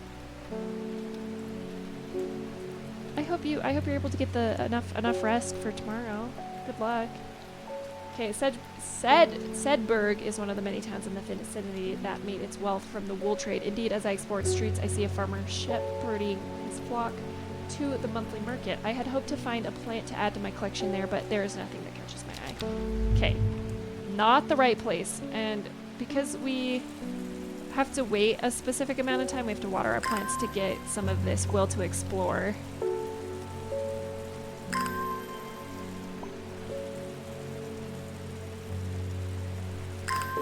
I hope you're able to get the enough rest for tomorrow. Good luck. Okay, Sedberg is one of the many towns in the vicinity that made its wealth from the wool trade. Indeed, as I explore its streets, I see a farmer shepherding his flock to the monthly market. I had hoped to find a plant to add to my collection there, but there is nothing that catches my eye. Okay, not the right place. And because we have to wait a specific amount of time, we have to water our plants to get some of this will to explore.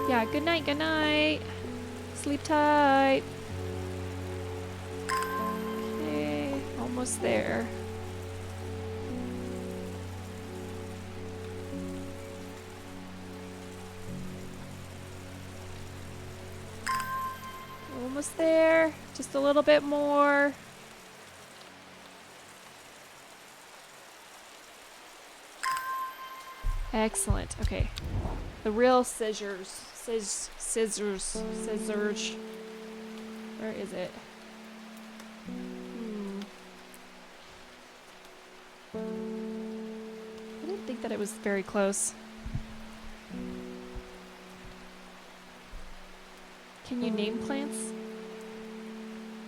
Yeah, good night, good night. Sleep tight. Okay, almost there. Almost there. Just a little bit more. Excellent. Okay. The real scissors. Scissors. Where is it? I didn't think that it was very close. Can you name plants?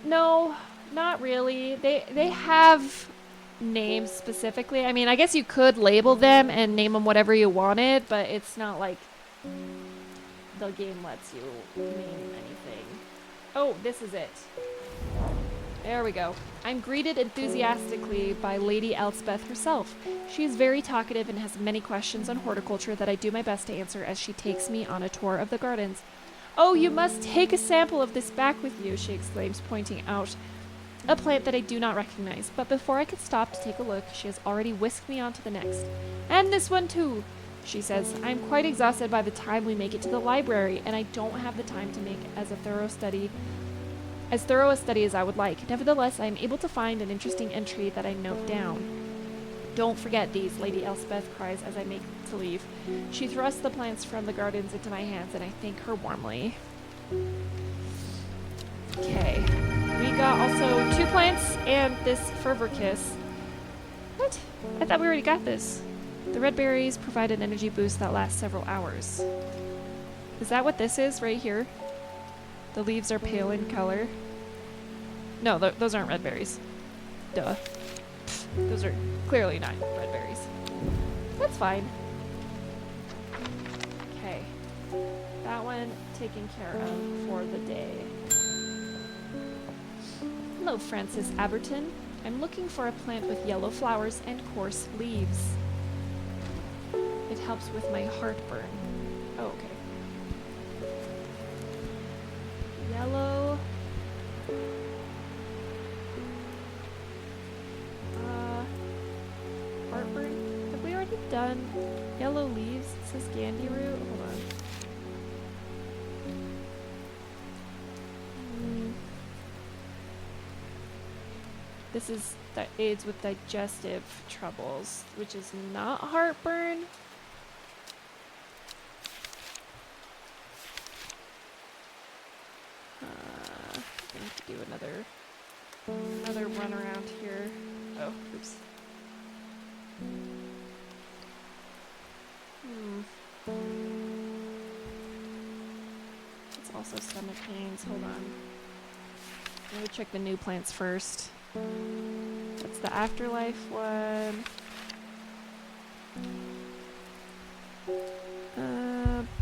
No, not really. They have names specifically. I mean, I guess you could label them and name them whatever you wanted, but it's not like the game lets you name anything. Oh, this is it. There we go. I'm greeted enthusiastically by Lady Elspeth herself. She is very talkative and has many questions on horticulture that I do my best to answer as she takes me on a tour of the gardens. Oh, you must take a sample of this back with you, she exclaims, pointing out a plant that I do not recognize. But before I could stop to take a look, she has already whisked me on to the next. And this one too, she says. I'm quite exhausted by the time we make it to the library, and I don't have the time to make as thorough a study as I would like. Nevertheless, I am able to find an interesting entry that I note down. Don't forget these, Lady Elspeth cries as I make to leave. She thrusts the plants from the gardens into my hands, and I thank her warmly. Okay. We got also 2 plants and this fervor kiss. What? I thought we already got this. The red berries provide an energy boost that lasts several hours. Is that what this is right here? The leaves are pale in color. No, those aren't red berries. Duh. Those are clearly not red berries. That's fine. Okay. That one taken care of for the day. Hello, Francis Aberton. I'm looking for a plant with yellow flowers and coarse leaves. It helps with my heartburn. Oh, okay. Yellow. Heartburn. Have we already done yellow leaves? It says Gandy root. Hold on. This is that aids with digestive troubles, which is not heartburn. I'm gonna have to do another run around here. Oh, oops. It's also stomach pains. Hold on. Let me check the new plants first. That's the afterlife one.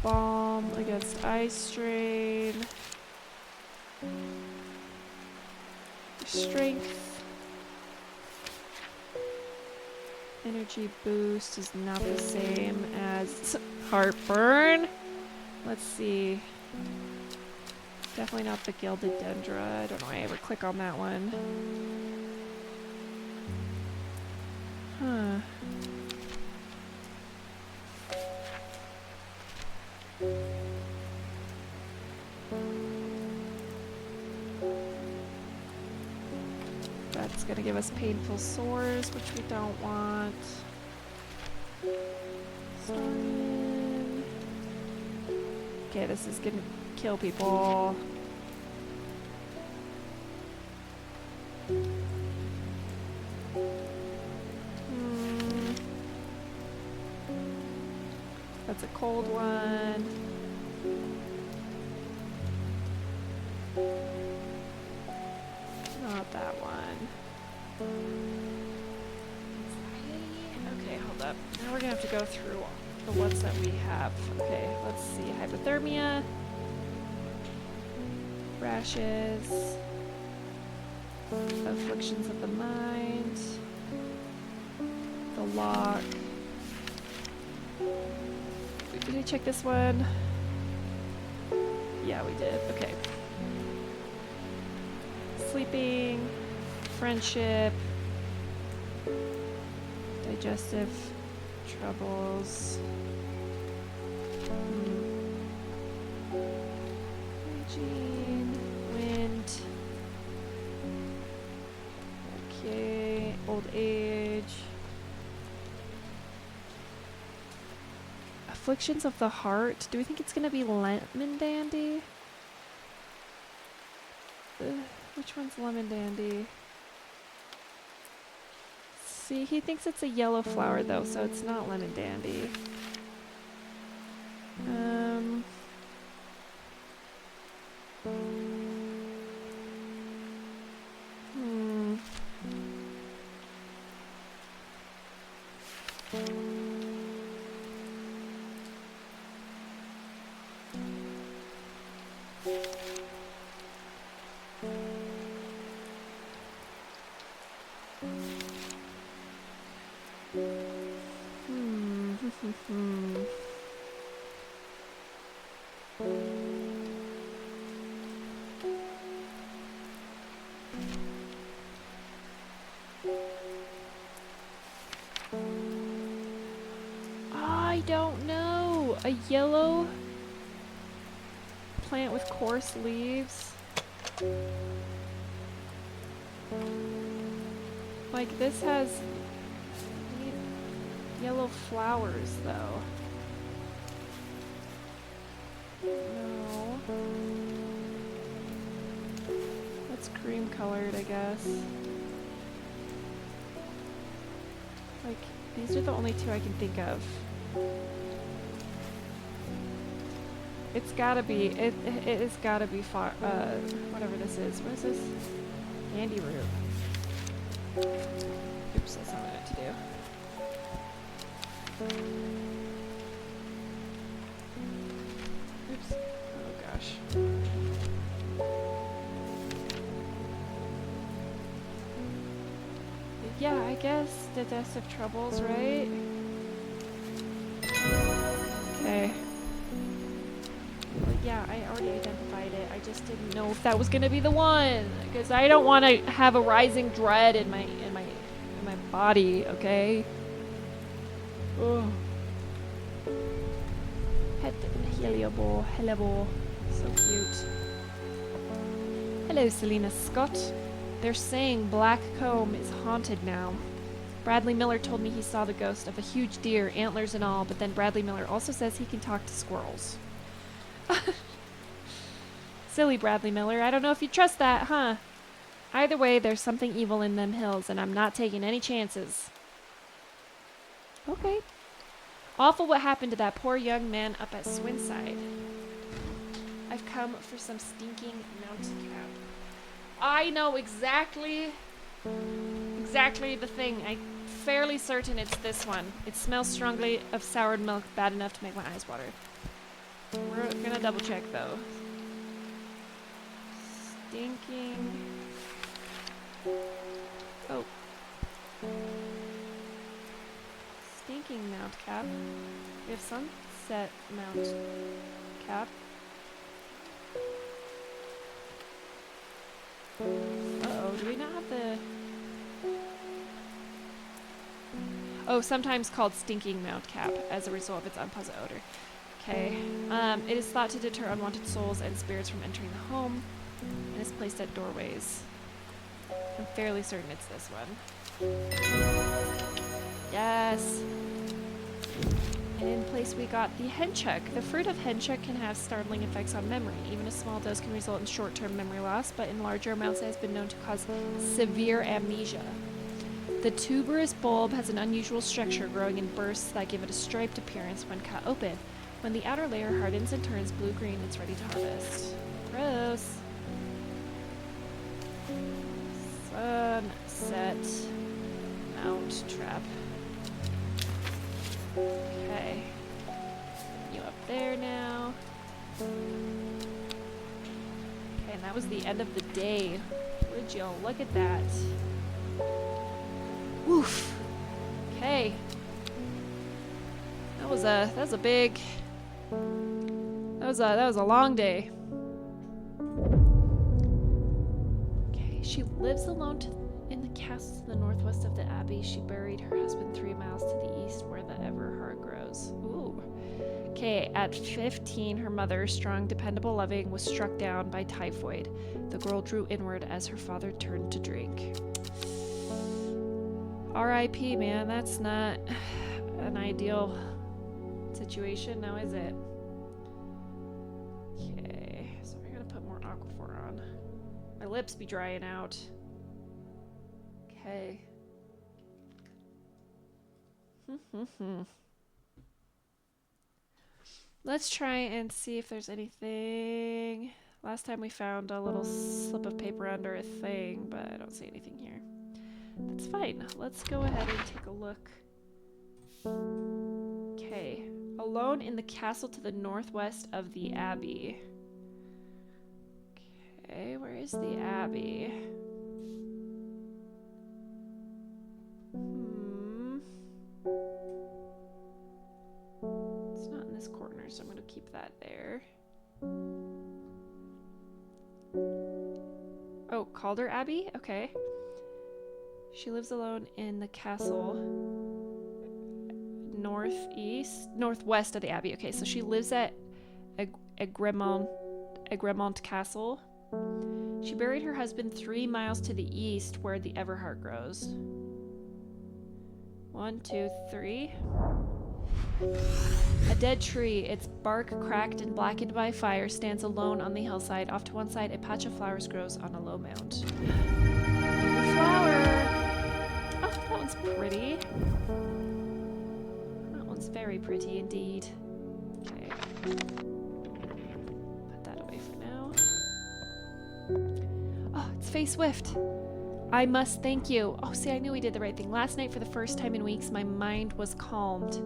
Balm against eye strain. Strength. Energy boost is not the same as heartburn. Let's see. Definitely not the gilded dendra. I don't know why I ever click on that one. Huh. That's gonna give us painful sores, which we don't want. Saurian. Okay, this is gonna kill people. That's a cold one. Not that one. Okay, hold up. Now we're gonna have to go through the ones that we have. Okay, let's see. Hypothermia. Rashes. Afflictions of the mind. The lock. Did we check this one? Yeah, we did. Okay. Sleeping, friendship, digestive troubles, hygiene, wind, okay, old age, Afflictions of the heart. Do we think it's gonna be lemon dandy? Which one's lemon dandy? See, he thinks it's a yellow flower though, so it's not lemon dandy. I don't know. A yellow plant with coarse leaves. Like this has yellow flowers though. No. That's cream colored, I guess. Like, these are the only two I can think of. It's gotta be, it has gotta be far, whatever this is. What is this? Candy root. Oops, that's not what I meant to do. Oops. Oh gosh. Yeah, I guess digestive troubles, right? Okay. Well, yeah, I already identified it. I just didn't know if that was gonna be the one, because I don't want to have a rising dread in my body. Okay. Oh. Hello, so cute. Hello, Selena Scott. They're saying Black Comb is haunted now. Bradley Miller told me he saw the ghost of a huge deer, antlers and all, but then Bradley Miller also says he can talk to squirrels. Silly Bradley Miller. I don't know if you trust that, huh? Either way, there's something evil in them hills, and I'm not taking any chances. Okay. Awful what happened to that poor young man up at Swinside. I've come for some stinking mountain cap. I know exactly the thing. I'm fairly certain it's this one. It smells strongly of soured milk, bad enough to make my eyes water. We're gonna double check though. Stinking. Oh. Stinking mount cap. We have sunset mount cap. Uh-oh, do we not have the... Oh, sometimes called stinking mount cap as a result of its unpleasant odor. Okay. It is thought to deter unwanted souls and spirits from entering the home, and is placed at doorways. I'm fairly certain it's this one. Yes! And in place we got the henchuck. The fruit of henchuck can have startling effects on memory. Even a small dose can result in short-term memory loss, but in larger amounts it has been known to cause severe amnesia. The tuberous bulb has an unusual structure growing in bursts that give it a striped appearance when cut open. When the outer layer hardens and turns blue-green, it's ready to harvest. Gross. Sunset mount trap. Okay. You up there now. Okay, and that was the end of the day. Would you look at that? Woof. Okay. That was a big. That was a long day. Okay, she lives alone in the castle to the northwest of the abbey. She buried her husband 3 miles to the east where the Everheart grows. Ooh. Okay, at 15, her mother, strong, dependable, loving, was struck down by typhoid. The girl drew inward as her father turned to drink. R.I.P., man. That's not an ideal situation now, is it? Okay, so I gotta put more Aquaphor on. My lips be drying out. Okay. Let's try and see if there's anything. Last time we found a little slip of paper under a thing, but I don't see anything here. That's fine. Let's go ahead and take a look. Okay. Alone in the castle to the northwest of the abbey. Okay, where is the abbey? It's not in this corner, so I'm going to keep that there. Oh, Calder Abbey? Okay. She lives alone in the castle northwest of the abbey. Okay, so she lives at Egremont Castle. She buried her husband 3 miles to the east where the Everheart grows. 1, 2, 3. A dead tree, its bark cracked and blackened by fire, stands alone on the hillside. Off to one side, a patch of flowers grows on a low mound. Flower! Oh, that one's pretty. That one's very pretty indeed. Okay. Put that away for now. Oh, it's Faye Swift. I must thank you. Oh, see, I knew we did the right thing. Last night, for the first time in weeks, my mind was calmed.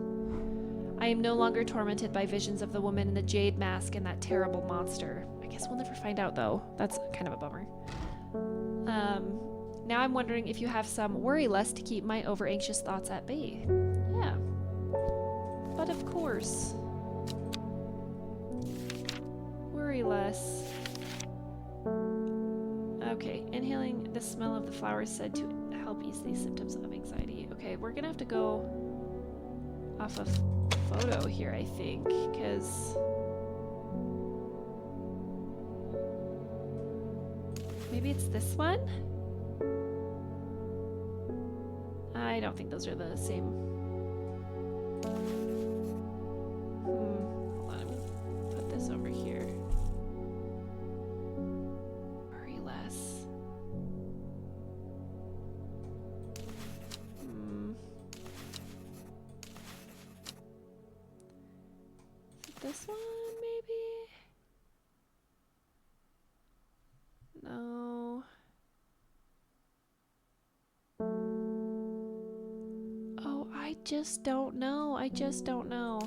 I am no longer tormented by visions of the woman in the jade mask and that terrible monster. I guess we'll never find out, though. That's kind of a bummer. Now I'm wondering if you have some worry less to keep my over-anxious thoughts at bay. Yeah. But of course. Worry less. Okay, inhaling the smell of the flowers said to help ease these symptoms of anxiety. Okay, we're gonna have to go off of photo here, I think, because maybe it's this one? I don't think those are the same. Hold on, put this over here. Worry less. This one, maybe? No. Oh, I just don't know. I just don't know.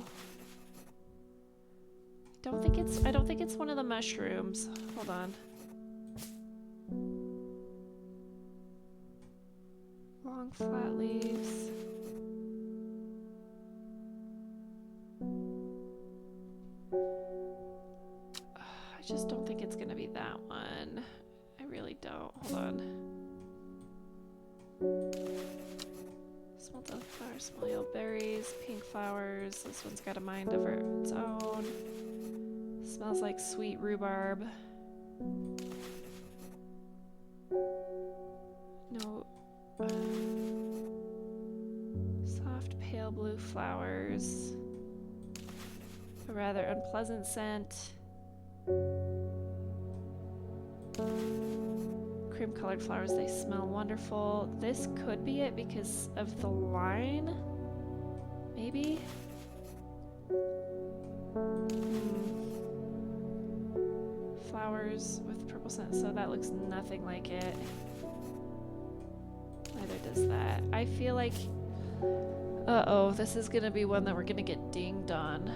I don't think it's one of the mushrooms. Hold on. Long flat leaves. I just don't think it's gonna be that one. I really don't. Hold on. Small death flowers, small yellow berries, pink flowers. This one's got a mind of its own. Smells like sweet rhubarb. No. Soft pale blue flowers. A rather unpleasant scent. Cream colored flowers, they smell wonderful. This could be it because of the line. Maybe? Flowers with purple scent, so that looks nothing like it. Neither does that. I feel like... Uh-oh, this is gonna be one that we're gonna get dinged on.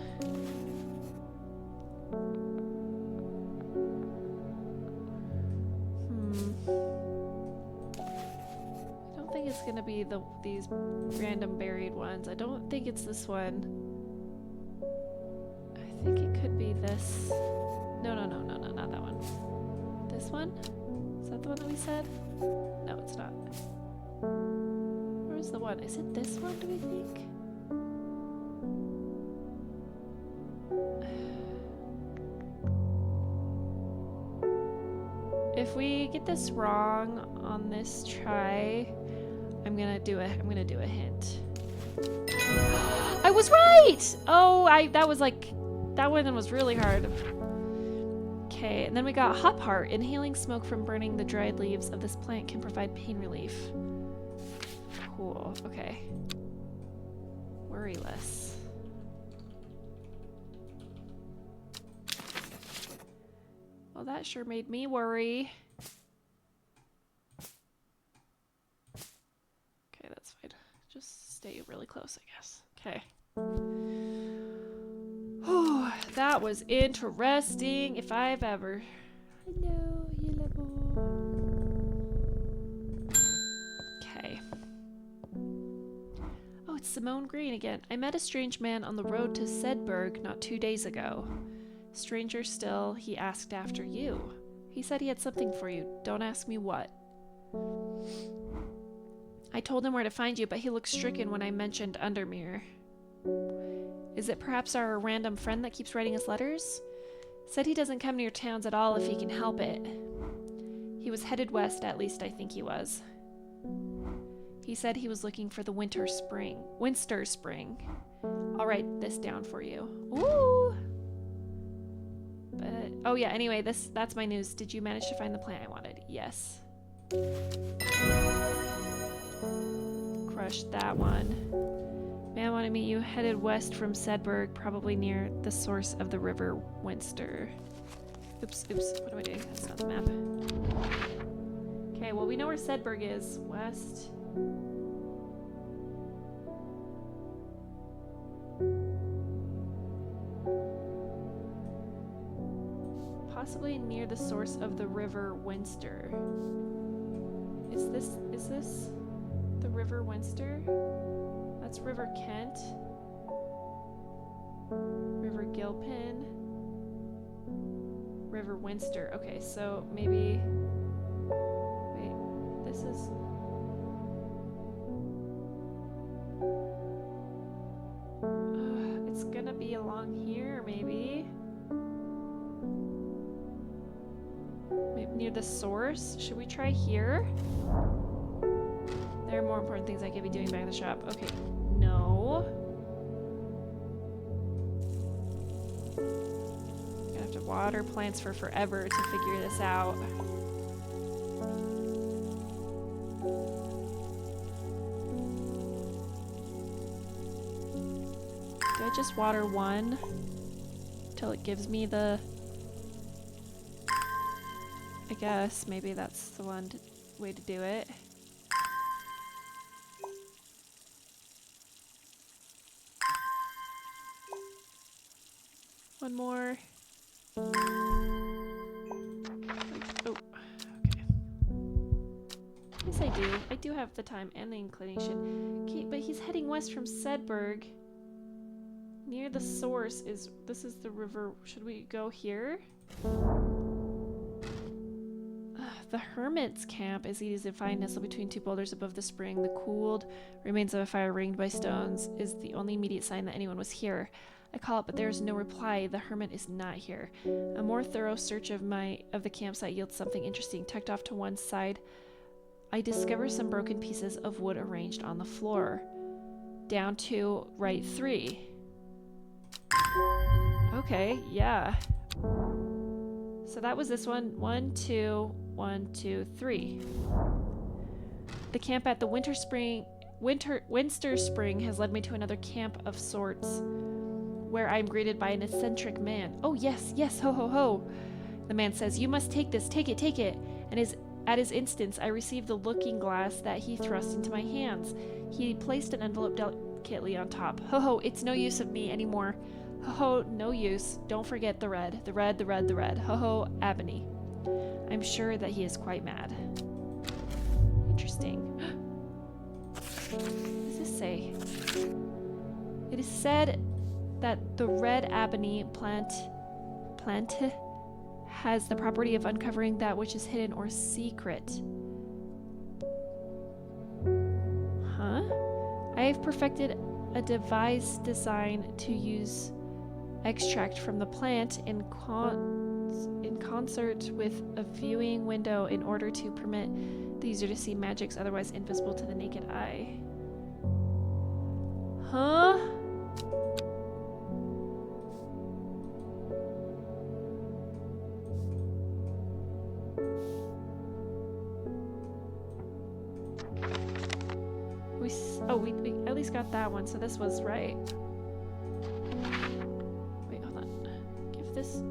I don't think it's gonna be these random buried ones. I don't think it's this one. I think it could be this. No, not that one. This one? Is that the one that we said? No, it's not. Where's the one? Is it this one, do we think? If we get this wrong on this try, I'm gonna do a hint. I was right! Oh, that was like, that one was really hard. Okay, and then we got Hop Heart. Inhaling smoke from burning the dried leaves of this plant can provide pain relief. Cool, okay. Worry less. Well, that sure made me worry. Okay, that's fine. Just stay really close, I guess. Okay. Oh, that was interesting if I've ever. Hello, okay. Oh, it's Simone Green again. I met a strange man on the road to Sedberg not 2 days ago. Stranger still, he asked after you. He said he had something for you. Don't ask me what. I told him where to find you, but he looked stricken when I mentioned Undermere. Is it perhaps our random friend that keeps writing us letters? Said he doesn't come near towns at all if he can help it. He was headed west, at least I think he was. He said he was looking for the Winter Spring. I'll write this down for you. Ooh! But, oh yeah, anyway, that's my news. Did you manage to find the plant I wanted? Yes. Crushed that one. Man wanted to meet you. Headed west from Sedberg, probably near the source of the river Winster. Oops, what am I doing? That's not the map. Okay, well we know where Sedberg is. West. Possibly near the source of the river Winster. Is this the river Winster? That's River Kent. River Gilpin. River Winster. Okay, so maybe... Wait, this is... it's gonna be along here, maybe. Maybe near the source? Should we try here? There are more important things I could be doing back at the shop. Okay, no. Gonna have to water plants for forever to figure this out. Do I just water one till it gives me the... I guess maybe that's the way to do it. One more. Oh, okay. Yes, I do. I do have the time and the inclination. Okay, but he's heading west from Sedberg. Near the source is... This is the river. Should we go here? The hermit's camp is easy to find, nestled between two boulders above the spring. The cooled remains of a fire ringed by stones is the only immediate sign that anyone was here. I call it, but there is no reply. The hermit is not here. A more thorough search of the campsite yields something interesting. Tucked off to one side, I discover some broken pieces of wood arranged on the floor. Down to right 3. Okay, yeah. So that was this one. 1, 2, 1, 2, 3. The camp at the Winter Spring has led me to another camp of sorts, where I am greeted by an eccentric man. Oh yes, ho ho ho. The man says, "You must take this, take it. And at his instance, I received the looking glass that he thrust into my hands. He placed an envelope delicately on top. Ho ho, it's no use of me anymore. Ho ho, no use. Don't forget the red. Ho ho, Abney." I'm sure that he is quite mad. Interesting. What does this say? It is said that the red ebony plant has the property of uncovering that which is hidden or secret. Huh? I have perfected a devised design to use extract from the plant in concert with a viewing window in order to permit the user to see magics otherwise invisible to the naked eye. we at least got that one, so this was right. Wait, hold on. Give this...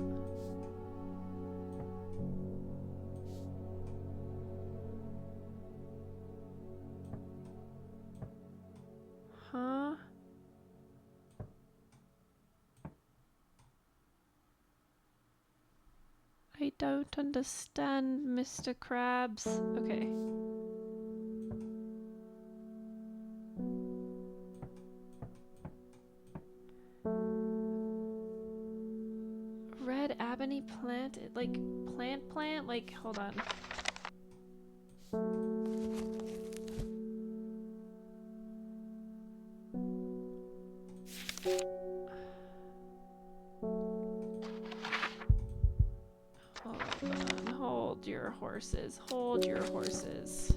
Huh? I don't understand, Mr. Krabs. Okay. Red ebony plant? Like, plant? Like, hold on. Hold your horses. Hold your horses.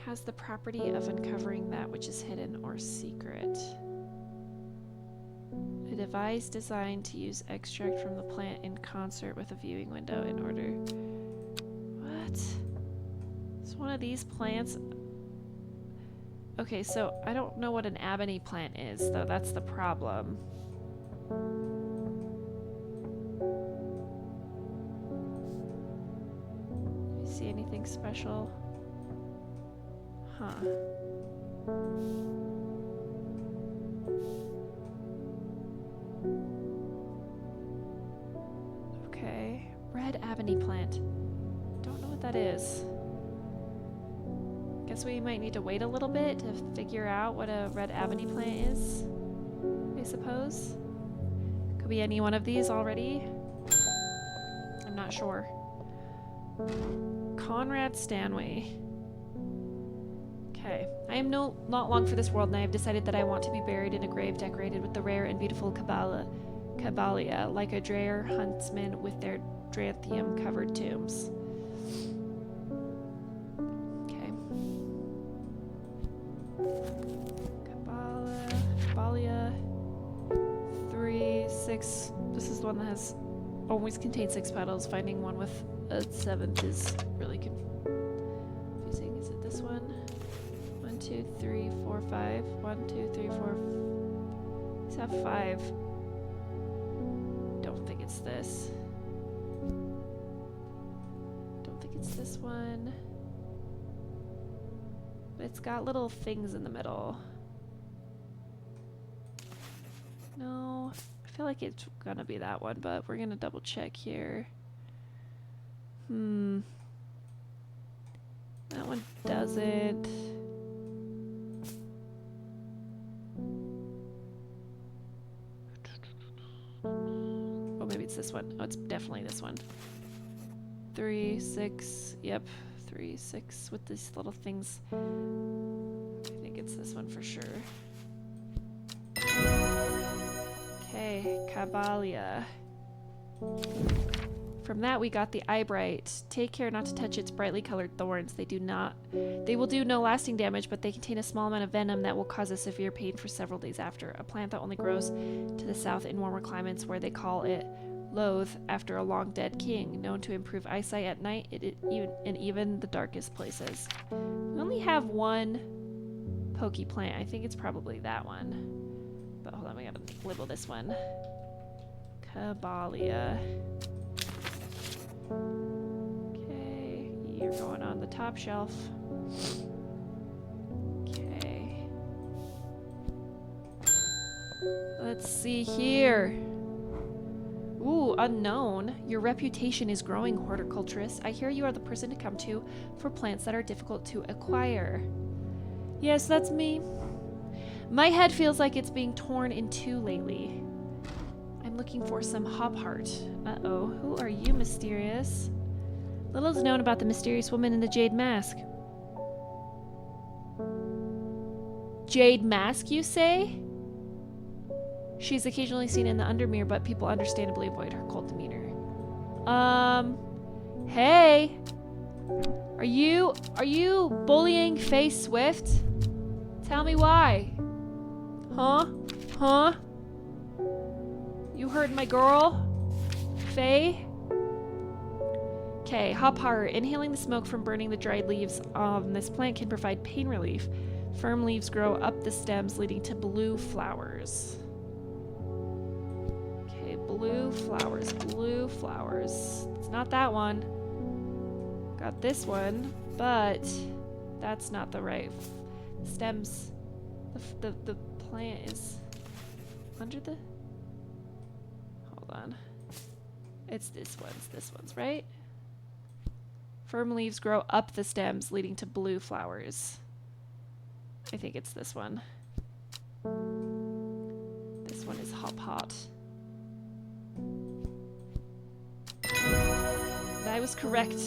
Has the property of uncovering that which is hidden or secret. A device designed to use extract from the plant in concert with a viewing window in order... What? It's one of these plants... Okay, so I don't know what an ebony plant is, though. That's the problem. Do you see anything special? Huh. Okay. Red ebony plant. Don't know what that is. Guess we might need to wait a little bit to figure out what a red ebony plant is, I suppose. Could be any one of these already. I'm not sure. Conrad Stanley. Okay. I am not long for this world, and I have decided that I want to be buried in a grave decorated with the rare and beautiful Caballia, like a Dreyer huntsman with their Dranthium-covered tombs. Caballia 3, 6. This is the one that has always contained 6 petals. Finding one with a 7th is really confusing. Is it this one? 1, 2, 3, 4, 5. 1, 2, 3, 4. Let's have 5. Don't think it's this. Don't think it's this one. But it's got little things in the middle. No, I feel like it's gonna be that one, but we're gonna double check here. That one doesn't. Oh, maybe it's this one. Oh, it's definitely this one. 3, 6. Yep, 3, 6 with these little things. I think it's this one for sure. Okay, Caballia. From that we got the eyebright. Take care not to touch its brightly colored thorns. They will do no lasting damage, but they contain a small amount of venom that will cause a severe pain for several days after. A plant that only grows to the south in warmer climates, where they call it loathe after a long dead king, known to improve eyesight at night in even the darkest places. We only have one pokey plant. I think it's probably that one. But hold on, we gotta label this one. Caballia. Okay, you're going on the top shelf. Okay. Let's see here. Ooh, unknown. Your reputation is growing, horticulturist. I hear you are the person to come to for plants that are difficult to acquire. Yes, that's me. My head feels like it's being torn in two lately. I'm looking for some hop heart. Uh-oh. Who are you, mysterious? Little is known about the mysterious woman in the jade mask. Jade mask, you say? She's occasionally seen in the Undermere, but people understandably avoid her cold demeanor. Hey! Are you bullying Faye Swift? Tell me why. Huh? You heard my girl? Faye? Okay, hop heart. Inhaling the smoke from burning the dried leaves on this plant can provide pain relief. Firm leaves grow up the stems, leading to blue flowers. Okay, blue flowers, blue flowers. It's not that one. Got this one, but that's not the right stems. The plant is under the... Hold on. It's this one's, right? Firm leaves grow up the stems, leading to blue flowers. I think it's this one. This one is hop hot. I was correct.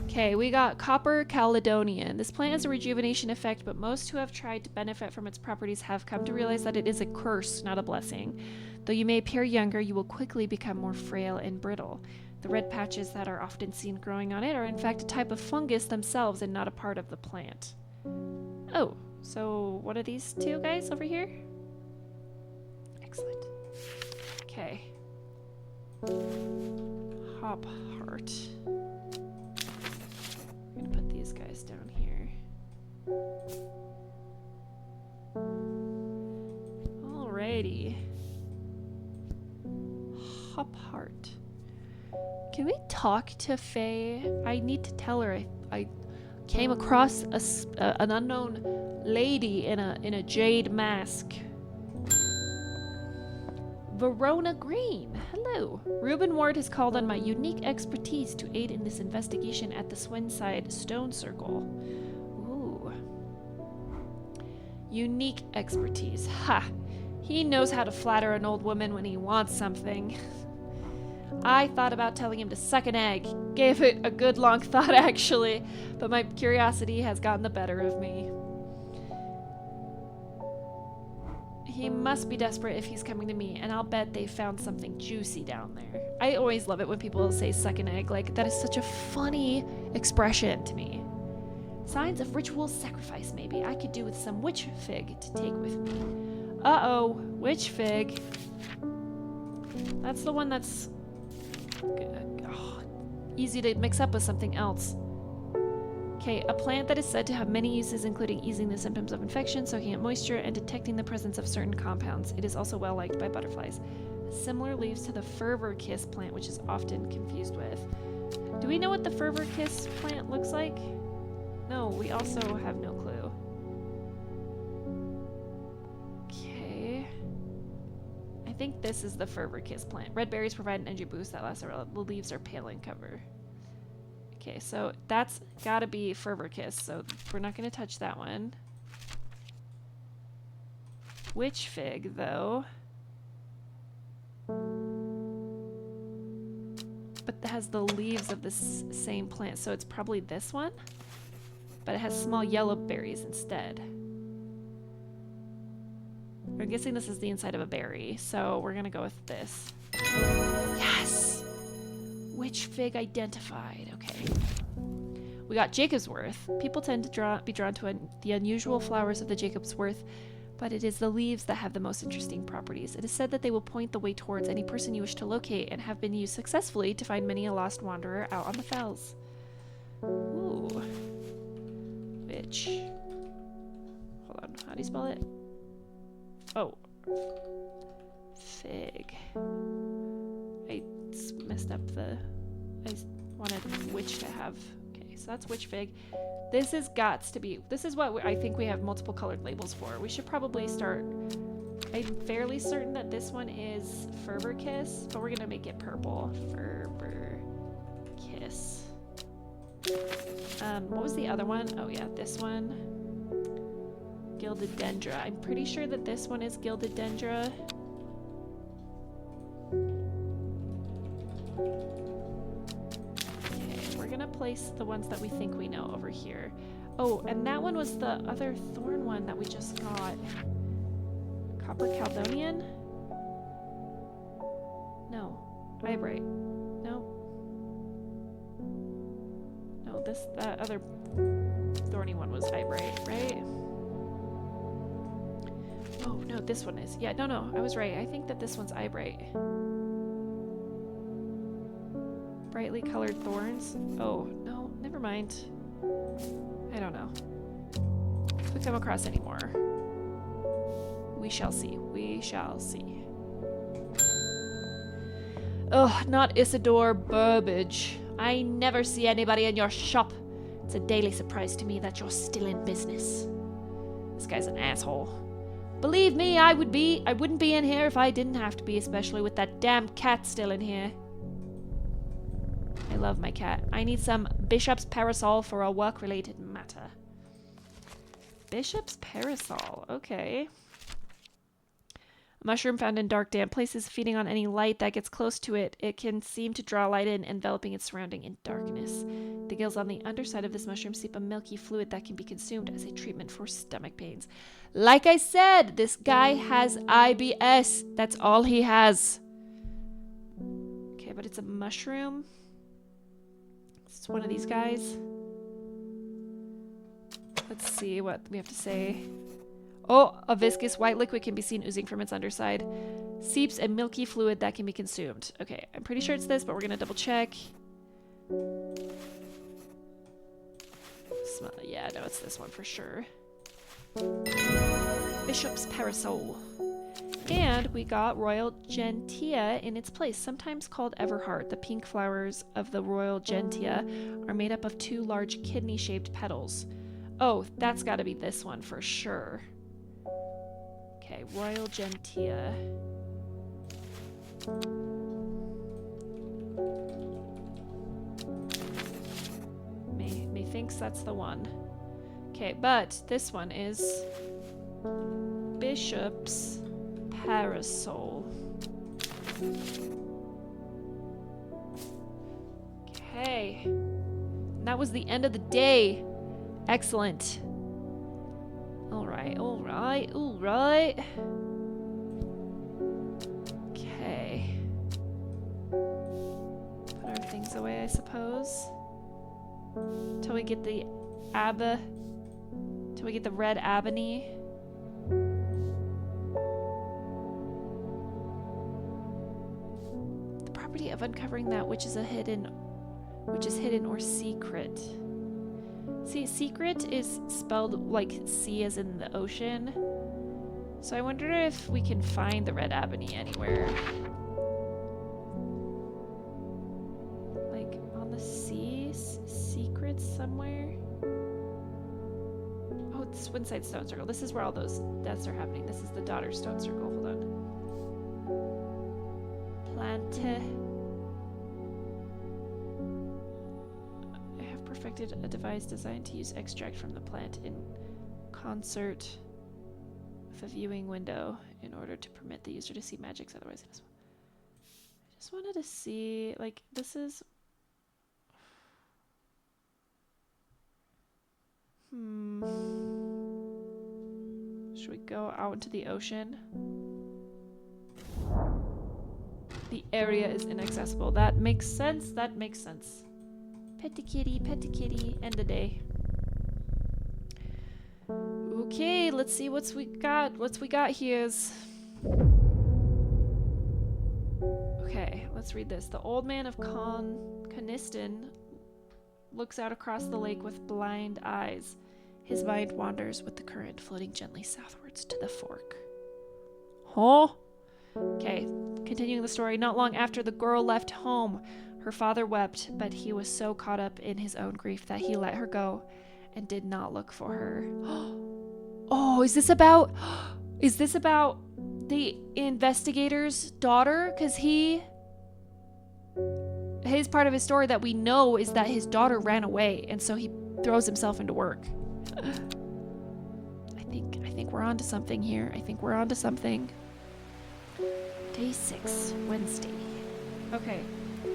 Okay, we got Copper Caledonian. This plant has a rejuvenation effect, but most who have tried to benefit from its properties have come to realize that it is a curse, not a blessing. Though you may appear younger, you will quickly become more frail and brittle. The red patches that are often seen growing on it are in fact a type of fungus themselves and not a part of the plant. Oh, so what are these two guys over here? Excellent. Okay. Hop heart. I'm gonna put these guys down here. Alrighty. Hop heart. Can we talk to Faye? I need to tell her I came across an unknown lady in a jade mask. Verona Green. Hello. Reuben Ward has called on my unique expertise to aid in this investigation at the Swenside Stone Circle. Ooh. Unique expertise. Ha! He knows how to flatter an old woman when he wants something. I thought about telling him to suck an egg. Gave it a good long thought, actually. But my curiosity has gotten the better of me. He must be desperate if he's coming to me, and I'll bet they found something juicy down there. I always love it when people say suck an egg. Like, that is such a funny expression to me. Signs of ritual sacrifice, maybe. I could do with some witch fig to take with me. Uh-oh. Witch fig. That's the one that's... easy to mix up with something else. Okay, a plant that is said to have many uses, including easing the symptoms of infection, soaking up moisture, and detecting the presence of certain compounds. It is also well liked by butterflies. Similar leaves to the fervor kiss plant, which is often confused with. Do we know what the fervor kiss plant looks like? No, we also have no clue. Okay. I think this is the fervor kiss plant. Red berries provide an energy boost that lasts a while. The leaves are pale in cover. Okay, so that's gotta be Fervor Kiss, so we're not gonna touch that one. Witch Fig, though. But it has the leaves of this same plant, so it's probably this one? But it has small yellow berries instead. I'm guessing this is the inside of a berry, so we're gonna go with this. Yes! Witch fig identified. Okay. We got Jacobsworth. People tend to be drawn to the unusual flowers of the Jacobsworth, but it is the leaves that have the most interesting properties. It is said that they will point the way towards any person you wish to locate and have been used successfully to find many a lost wanderer out on the fells. Ooh. Witch. Hold on. How do you spell it? Oh. Fig. I messed up the... I wanted witch to have... Okay, so that's witch fig. This is gots to be... This is what I think we have multiple colored labels for. We should probably start... I'm fairly certain that this one is Fervor Kiss, but we're gonna make it purple. Fervor Kiss. What was the other one? Oh yeah, this one. Gilded Dendra. I'm pretty sure that this one is Gilded Dendra. Place the ones that we think we know over here. Oh, and that one was the other thorn one that we just got. Copper Caledonian? No. Eyebright. No. No, that other thorny one was Eyebright, right? Oh, no, this one is. Yeah, no, I was right. I think that this one's Eyebright. Brightly colored thorns. Oh, no, never mind. I don't know. If we come across any more, we shall see. We shall see. Ugh, not Isidore Burbage. I never see anybody in your shop. It's a daily surprise to me that you're still in business. This guy's an asshole. Believe me, I wouldn't be in here if I didn't have to be, especially with that damn cat still in here. I love my cat. I need some Bishop's Parasol for a work-related matter. Bishop's Parasol, okay. A mushroom found in dark, damp places, feeding on any light that gets close to it. It can seem to draw light in, enveloping its surrounding in darkness. The gills on the underside of this mushroom seep a milky fluid that can be consumed as a treatment for stomach pains. Like I said, this guy has IBS. That's all he has. Okay, but it's a mushroom. It's one of these guys. Let's see what we have to say. Oh, a viscous white liquid can be seen oozing from its underside. Seeps a milky fluid that can be consumed. Okay, I'm pretty sure it's this, but we're gonna double check. Yeah, no, it's this one for sure. Bishop's Parasol. And we got Royal Gentian in its place, sometimes called Everheart. The pink flowers of the Royal Gentian are made up of 2 large kidney-shaped petals. Oh, that's got to be this one for sure. Okay, Royal Gentian. Methinks that's the one. Okay, but this one is Bishop's Parasol. Okay. And that was the end of the day. Excellent. Alright, alright, alright. Okay. Put our things away, I suppose. Till we get the till we get the red ebony. The property of uncovering that which is hidden or secret. See, secret is spelled like sea as in the ocean. So I wonder if we can find the red ebony anywhere. Like on the sea, secrets somewhere. Oh, it's Windside Stone Circle. This is where all those deaths are happening. This is the Daughter Stone Circle. Hold on. Plante. Perfected a device designed to use extract from the plant in concert with a viewing window in order to permit the user to see magics otherwise. I just wanted to see, like, this is... Should we go out into the ocean? The area is inaccessible. That makes sense. That makes sense. Petty kitty, end of day. Okay, let's see what's we got. What's we got here's. Okay, let's read this. The old man of Coniston looks out across the lake with blind eyes. His mind wanders with the current, floating gently southwards to the fork. Huh? Okay, continuing the story. Not long after the girl left home, her father wept, but he was so caught up in his own grief that he let her go and did not look for her. Oh, is this about the investigator's daughter? Because his part of his story that we know is that his daughter ran away, and so he throws himself into work. I think we're onto something here. I think we're onto something. Day 6, Wednesday. Okay. We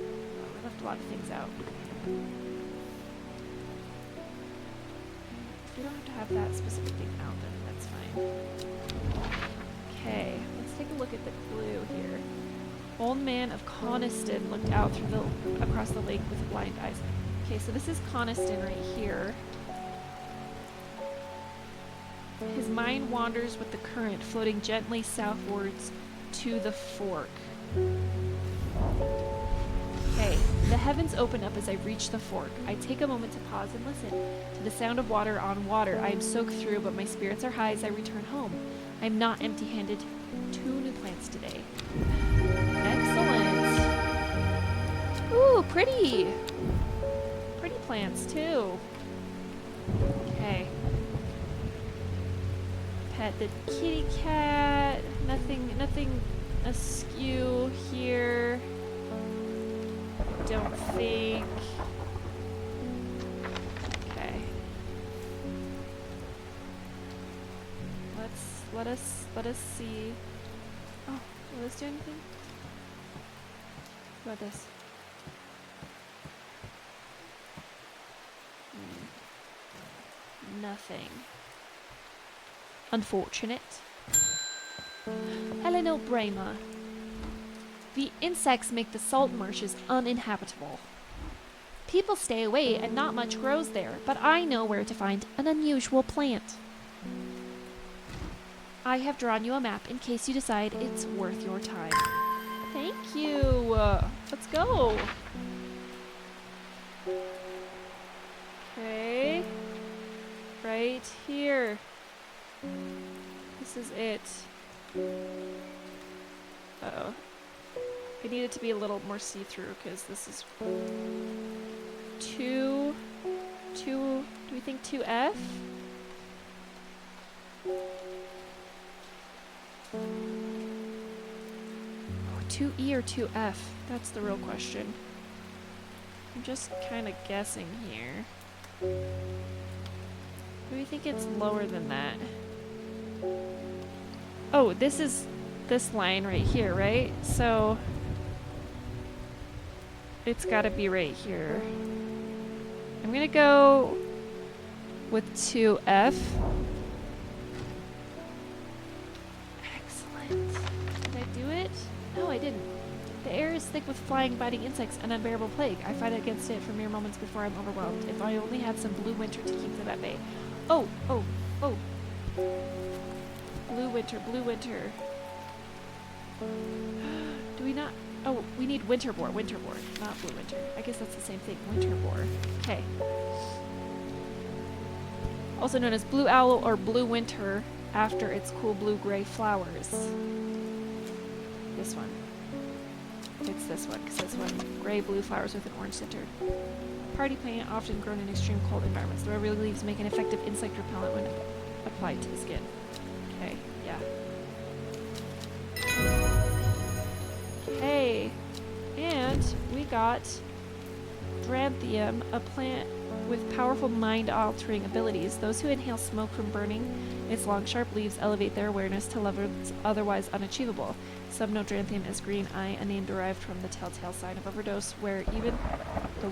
left a lot of things out. If we don't have to have that specific thing out, then that's fine. Okay, let's take a look at the clue here. Old man of Coniston looked out across the lake with blind eyes. Okay, so this is Coniston right here. His mind wanders with the current, floating gently southwards to the fork. Okay, The heavens open up as I reach the fork. I take a moment to pause and listen. To the sound of water on water, I am soaked through, but my spirits are high as I return home. I am not empty-handed. 2 new plants today. Excellent. Ooh, pretty. Pretty plants, too. Okay. Pet the kitty cat. Nothing askew here. Don't think. Okay. Let us see. Oh, will this do anything? What about this? Nothing. Unfortunate. Eleanor Bramer. The insects make the salt marshes uninhabitable. People stay away and not much grows there, but I know where to find an unusual plant. I have drawn you a map in case you decide it's worth your time. Thank you. Let's go. Okay. Right here. This is it. Uh-oh. I need it to be a little more see-through because this is 2, do we think 2F? Oh, 2E or 2F? That's the real question. I'm just kind of guessing here. Do we think it's lower than that? Oh, this is this line right here, right? So it's gotta be right here. I'm gonna go with 2F. Excellent. Did I do it? No, I didn't. The air is thick with flying, biting insects, an unbearable plague. I fight against it for mere moments before I'm overwhelmed. If I only had some blue winter to keep them at bay. Oh, oh, oh. Blue winter, blue winter. Do we not? Oh, we need winter boar, not blue winter. I guess that's the same thing, winter boar. Okay. Also known as blue owl or blue winter after its cool blue-gray flowers. This one. It's this one, because this one, gray-blue flowers with an orange center. Party plant often grown in extreme cold environments. The red leaves make an effective insect repellent when applied to the skin. Okay, yeah. Okay, and we got Dranthium, a plant with powerful mind-altering abilities. Those who inhale smoke from burning its long, sharp leaves elevate their awareness to levels otherwise unachievable. Some know Dranthium as green eye, a name derived from the telltale sign of overdose, where even the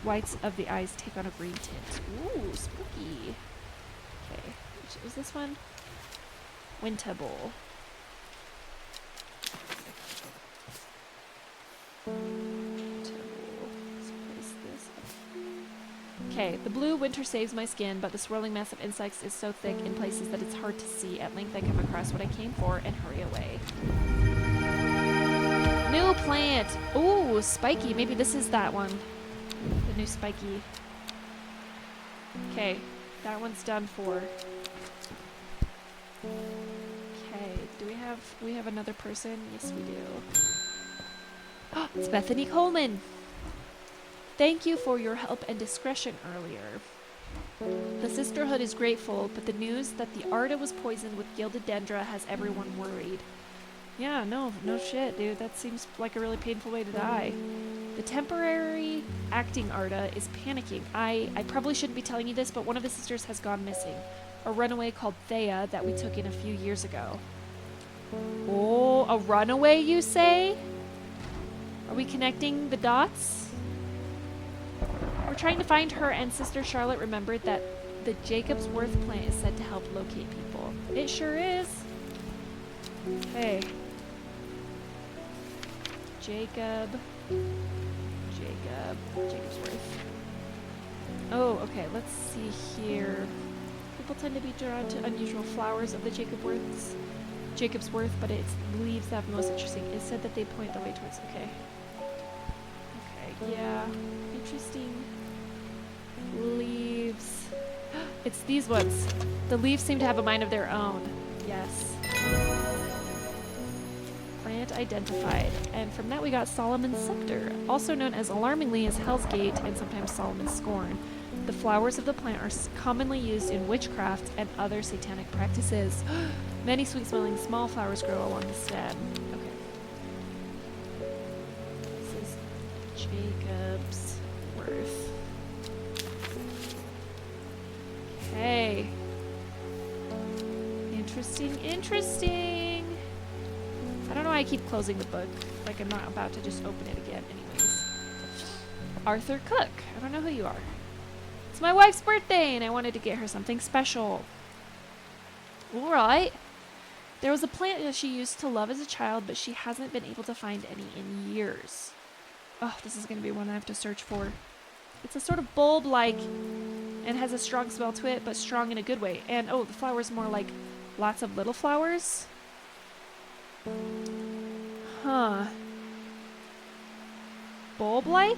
whites of the eyes take on a green tint. Ooh, spooky. Okay, which is this one? Winter bowl. Okay, the blue winter saves my skin, but the swirling mass of insects is so thick in places that it's hard to see. At length I come across what I came for and hurry away. New plant! Ooh, spiky. Maybe this is that one. The new spiky. Okay, that one's done for. Okay, do we have another person? Yes, we do. Oh, it's Bethany Coleman! Thank you for your help and discretion earlier. The Sisterhood is grateful, but the news that the Arda was poisoned with gilded dendra has everyone worried. Yeah, no shit, dude. That seems like a really painful way to die. The temporary acting Arda is panicking. I probably shouldn't be telling you this, but one of the sisters has gone missing. A runaway called Thea that we took in a few years ago. Oh, a runaway, you say? Are we connecting the dots? We're trying to find her, and Sister Charlotte remembered that the Jacob's Worth plant is said to help locate people. It sure is. Okay. Jacob's Worth. Oh, okay, let's see here. People tend to be drawn to unusual flowers of the Jacob's Worth, but its leaves that have most interesting. It's said that they point the way towards. Okay. Okay. Yeah. Interesting leaves. It's these ones. The leaves seem to have a mind of their own. Yes. Plant identified. And from that we got Solomon's Scepter, also known as alarmingly as Hell's Gate and sometimes Solomon's Scorn. The flowers of the plant are commonly used in witchcraft and other satanic practices. Many sweet-smelling small flowers grow along the stem. Okay. This is Jacob's Worth. Okay. Interesting, interesting. I don't know why I keep closing the book. Like I'm not about to just open it again anyways. Arthur Cook. I don't know who you are. It's my wife's birthday and I wanted to get her something special. Alright. There was a plant that she used to love as a child, but she hasn't been able to find any in years. Oh, this is going to be one I have to search for. It's a sort of bulb-like and has a strong smell to it, but strong in a good way. And, oh, the flower's more like lots of little flowers. Huh. Bulb-like?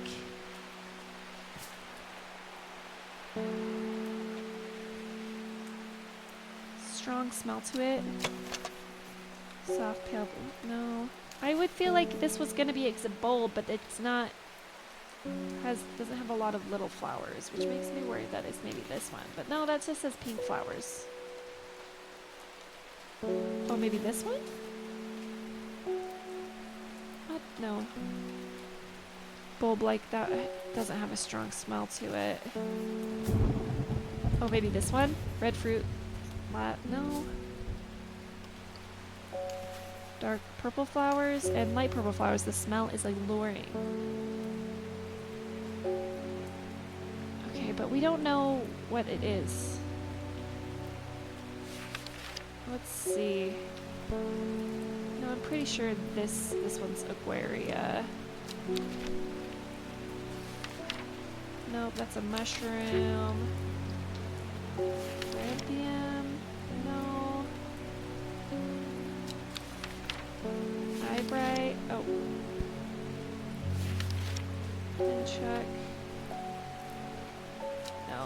Strong smell to it. Soft pale blue. No. I would feel like this was gonna be a bulb, but it's not. Doesn't have a lot of little flowers, which makes me worried that it's maybe this one. But no, that just says pink flowers. Oh, maybe this one? What? No. Bulb like that doesn't have a strong smell to it. Oh, maybe this one? Red fruit. No. Dark purple flowers and light purple flowers. The smell is alluring. Okay, but we don't know what it is. Let's see. No, I'm pretty sure this one's Aquaria. Nope, that's a mushroom. Grampium. No. Eyebright. Oh. And check. No.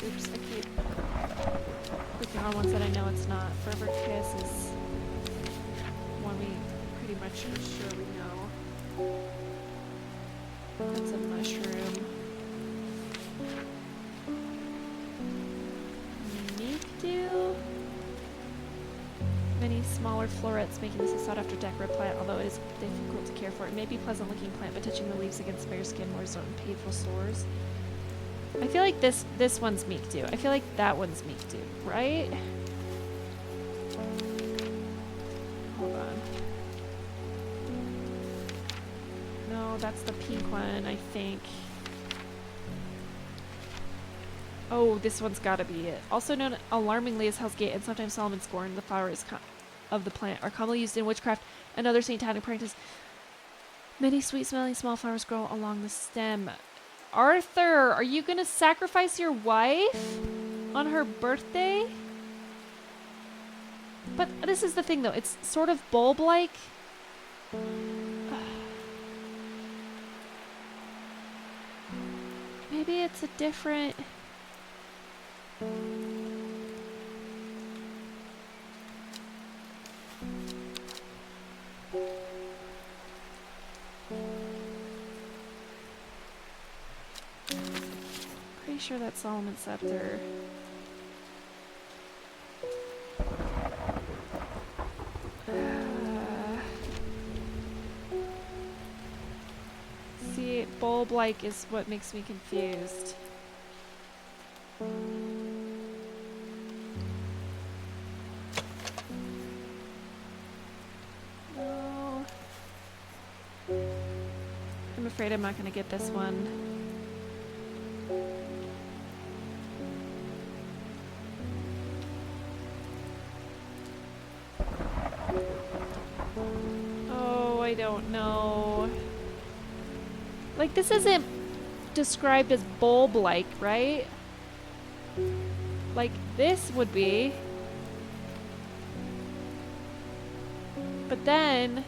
Oops, I keep clicking on ones that I know it's not. Forever Kiss is one we pretty much are sure we know. That's a mushroom. Meekdew? Many smaller florets, making this a sought-after decorative plant, although it is difficult to care for. It may be a pleasant-looking plant, but touching the leaves against bare skin will result in painful sores. I feel like this one's Meekdew. I feel like that one's Meekdew, right? Hold on. No, that's the pink one, I think. Oh, this one's gotta be it. Also known alarmingly as Hell's Gate and sometimes Solomon's Scorn, the flowers of the plant are commonly used in witchcraft and other satanic practices. Many sweet-smelling small flowers grow along the stem. Arthur, are you gonna sacrifice your wife on her birthday? But this is the thing, though. It's sort of bulb-like. Maybe it's a different... Pretty sure that's Solomon's Scepter. See, bulb-like is what makes me confused. No. I'm afraid I'm not going to get this one. Oh, I don't know. Like, this isn't described as bulb-like, right? Like, this would be. But then...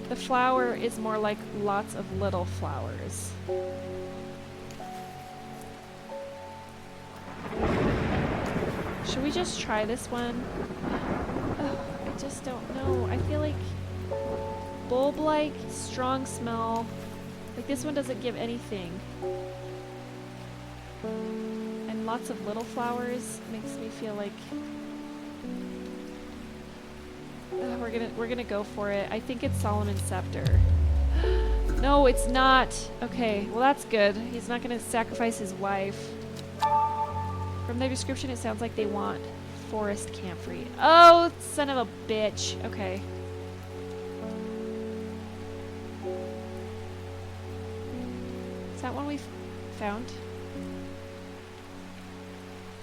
The flower is more like lots of little flowers. Should we just try this one? Oh, I just don't know. I feel like bulb-like, strong smell. Like this one doesn't give anything. And lots of little flowers makes me feel like we're gonna go for it. I think it's Solomon's Scepter. No, it's not. Okay, well that's good. He's not gonna sacrifice his wife. From the description, it sounds like they want forest camphor. Oh, son of a bitch. Okay. Is that one we found?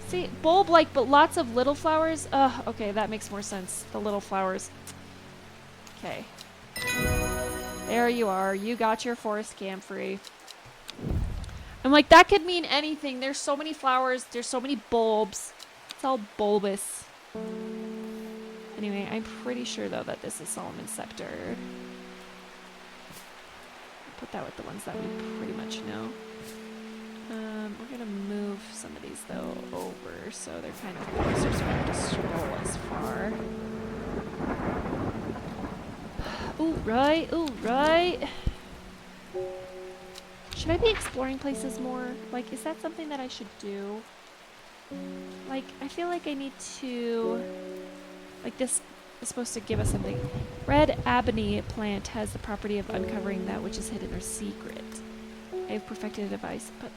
See, bulb-like, but lots of little flowers. Ugh, okay, that makes more sense. The little flowers. Okay. There you are. You got your forest camphor. I'm like, that could mean anything. There's so many flowers. There's so many bulbs. It's all bulbous. Anyway, I'm pretty sure, though, that this is Solomon's Scepter. Put that with the ones that we pretty much know. We're going to move some of these, though, over so they're kind of closer so I don't have to scroll as far. Ooh, right. Ooh, right. Should I be exploring places more? Like, is that something that I should do? Like, I feel like I need to... Like, this is supposed to give us something. Red ebony plant has the property of uncovering that which is hidden or secret. I have perfected a device, but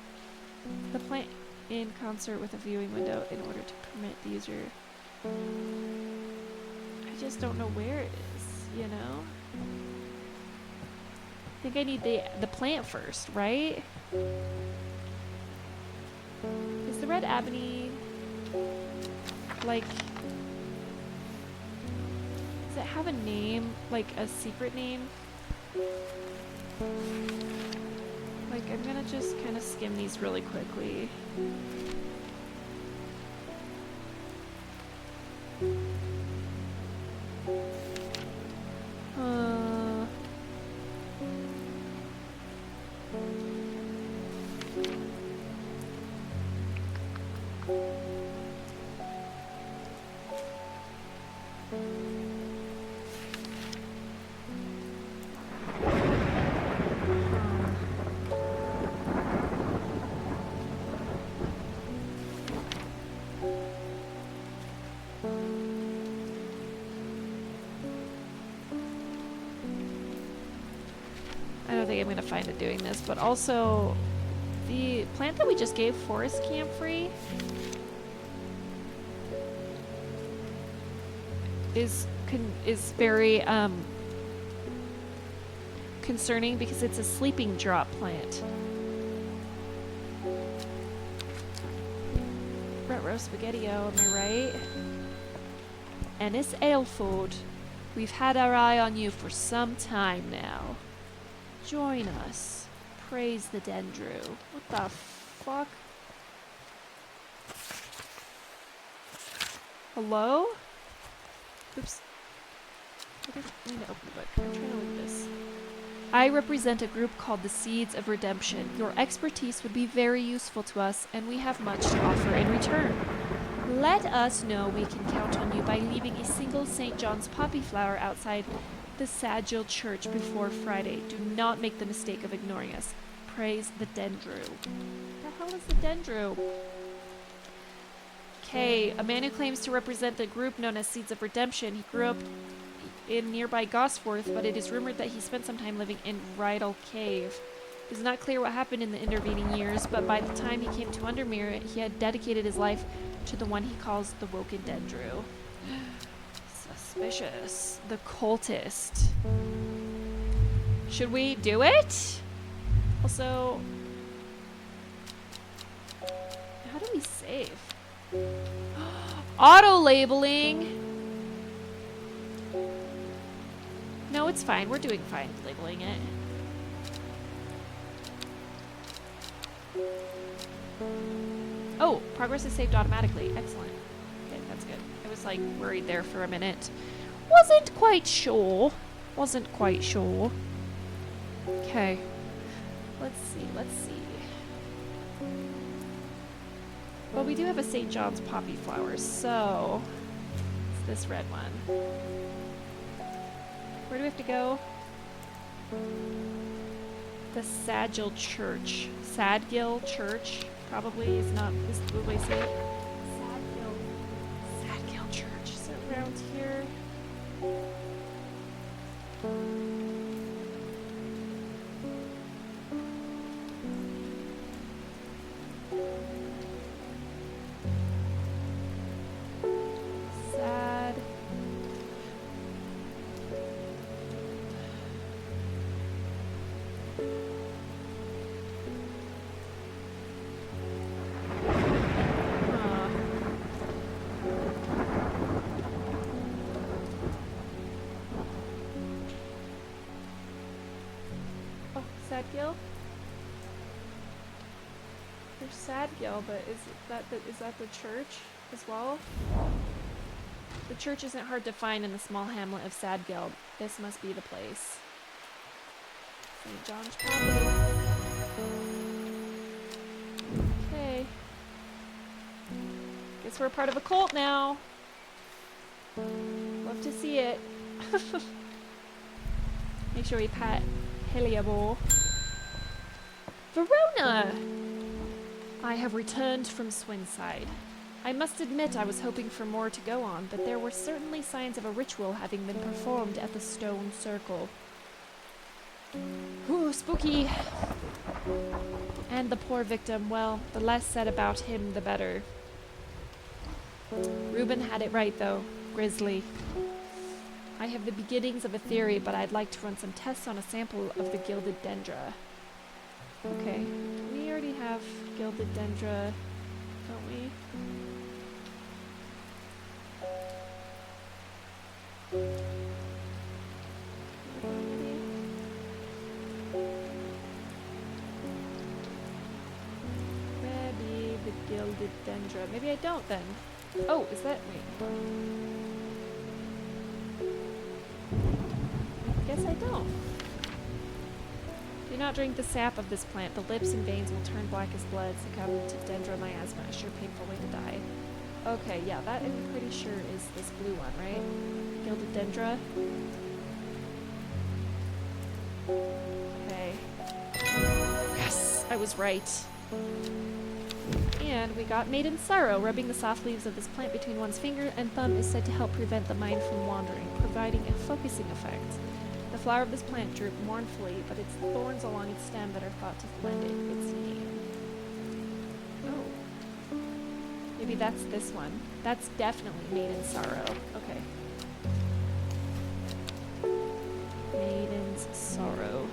the plant in concert with a viewing window in order to permit the user... I just don't know where it is, you know? I think I need the plant first, right? Is the red ebony like, does it have a name, like a secret name? Like, I'm gonna just kind of skim these really quickly. I don't think I'm gonna find it doing this, but also the plant that we just gave forest camphor is very concerning because it's a sleeping drop plant. Retro Spaghetti-O, am I right? Ennis Aylford, we've had our eye on you for some time now. Join us. Praise the Dendru. What the fuck? Hello? Oops. I need to open the book. I'm trying to look at this. I represent a group called the Seeds of Redemption. Your expertise would be very useful to us, and we have much to offer in return. Let us know we can count on you by leaving a single St. John's poppy flower outside the Sagil Church before Friday. Do not make the mistake of ignoring us. Praise the Dendru. The hell is the Dendru? Okay, a man who claims to represent the group known as Seeds of Redemption. He grew up in nearby Gosforth, but it is rumored that he spent some time living in Rydal Cave. It is not clear what happened in the intervening years, but by the time he came to Undermere, he had dedicated his life to the one he calls the Woken Dendru. Suspicious. The cultist. Should we do it? Also, how do we save? Auto-labeling! No, it's fine. We're doing fine labeling it. Oh, progress is saved automatically. Excellent. Okay, that's good. I was like worried there for a minute. Wasn't quite sure. Wasn't quite sure. Okay. Let's see, let's see. Well, we do have a St. John's poppy flowers, so it's this red one. Where do we have to go? The Sadgill Church. Sadgill Church, probably is the way to say it. Sadgill Church. Is it around here? Sadgill? There's Sadgill, but is that the church as well? The church isn't hard to find in the small hamlet of Sadgill. This must be the place. St. John's Poppy. Okay. Guess we're part of a cult now. Love to see it. Make sure we pat Heliabor. Verona! I have returned from Swinside. I must admit I was hoping for more to go on, but there were certainly signs of a ritual having been performed at the stone circle. Ooh, spooky! And the poor victim, well, the less said about him, the better. Reuben had it right, though. Grisly. I have the beginnings of a theory, but I'd like to run some tests on a sample of the gilded dendra. Okay, we already have gilded dendra, don't we? Maybe the gilded dendra. Maybe I don't then. Oh, is that... wait. Guess I don't. Do not drink the sap of this plant. The lips and veins will turn black as blood. Succumb to dendromiasma, a sure painful way to die. Okay, yeah, that I'm pretty sure is this blue one, right? Gilded dendra. Okay. Yes, I was right. And we got Maiden Sorrow. Rubbing the soft leaves of this plant between one's finger and thumb is said to help prevent the mind from wandering, providing a focusing effect. The flower of this plant drooped mournfully, but its thorns along its stem that are thought to blend it its name. Oh. Maybe that's this one. That's definitely Maiden Sorrow. Okay. Maiden's Sorrow.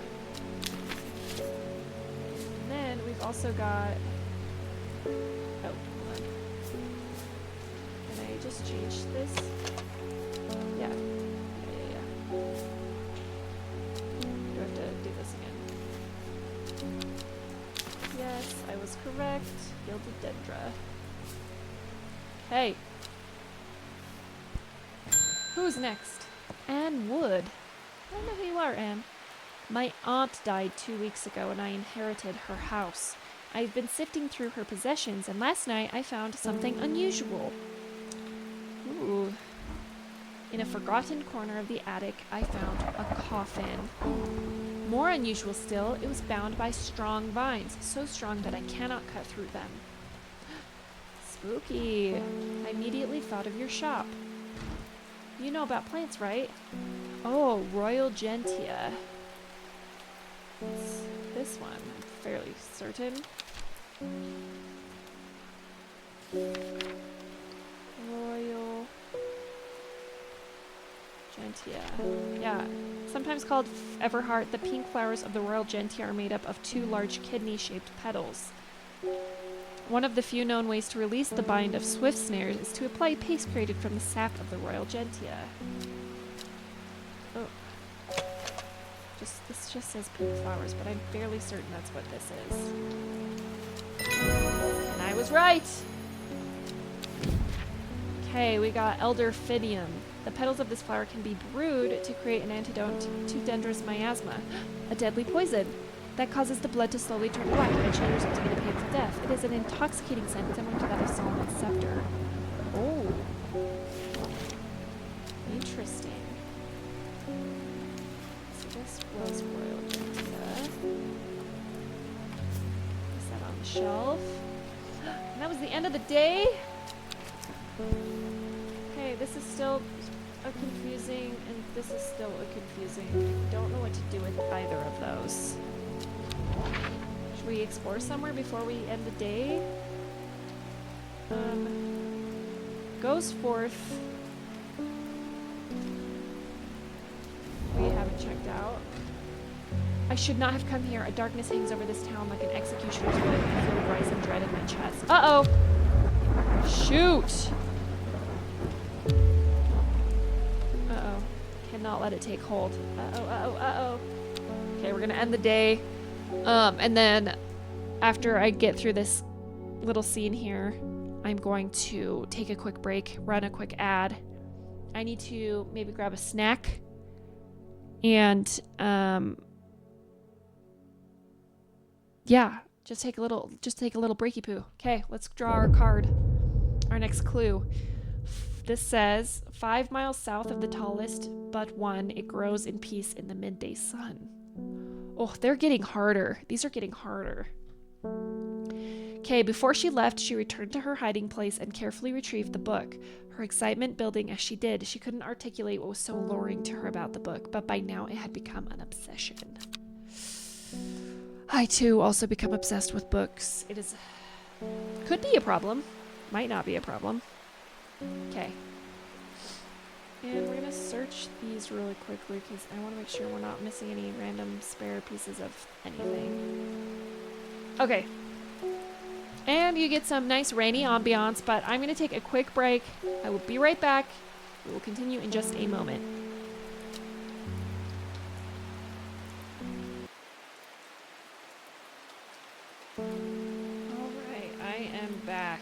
And then we've also got... oh, hold on. Can I just change this? Yeah. Yeah. Do I have to do this again? Yes, I was correct. Gilded dendra. Hey. Who's next? Anne Wood. I don't know who you are, Anne. My aunt died 2 weeks ago and I inherited her house. I've been sifting through her possessions and last night I found something unusual. Ooh. In a forgotten corner of the attic, I found a coffin. More unusual still, it was bound by strong vines, so strong that I cannot cut through them. Spooky. I immediately thought of your shop. You know about plants, right? Oh, Royal Gentia. It's this one, I'm fairly certain. Royal Gentia. Yeah. Sometimes called Everheart, the pink flowers of the Royal Gentia are made up of 2 large kidney-shaped petals. One of the few known ways to release the bind of swift snares is to apply paste created from the sap of the Royal Gentia. Oh. This just says pink flowers, but I'm fairly certain that's what this is. And I was right! Okay, we got Elder Phidium. The petals of this flower can be brewed to create an antidote to dendrous miasma, a deadly poison that causes the blood to slowly turn black, eventually resulting in a painful death. It is an intoxicating scent similar to that of Solomon's scepter. Oh. Interesting. So this was royal Jessica. Place that on the shelf. And that was the end of the day. Okay, this is still a confusing, and this is still a confusing. I don't know what to do with either of those. Should we explore somewhere before we end the day? Goes forth. We haven't checked out. I should not have come here. A darkness hangs over this town like an executioner's whip. I feel rising dread in my chest. Uh-oh! Shoot! Uh-oh. Cannot let it take hold. Uh-oh, uh-oh, uh-oh. Okay, we're gonna end the day. And then after I get through this little scene here, I'm going to take a quick break, run a quick ad. I need to maybe grab a snack. And, yeah, just take a little breaky poo. Okay, let's draw our card. Our next clue. This says, 5 miles south of the tallest but one, it grows in peace in the midday sun. Oh, they're getting harder. These are getting harder. Okay, before she left, she returned to her hiding place and carefully retrieved the book. Her excitement building as she did. She couldn't articulate what was so alluring to her about the book, but by now it had become an obsession. I, too, also become obsessed with books. It is... could be a problem. Might not be a problem. Okay. And we're going to search these really quickly because I want to make sure we're not missing any random spare pieces of anything. Okay. And you get some nice rainy ambiance, but I'm going to take a quick break. I will be right back. We will continue in just a moment. All right, I am back.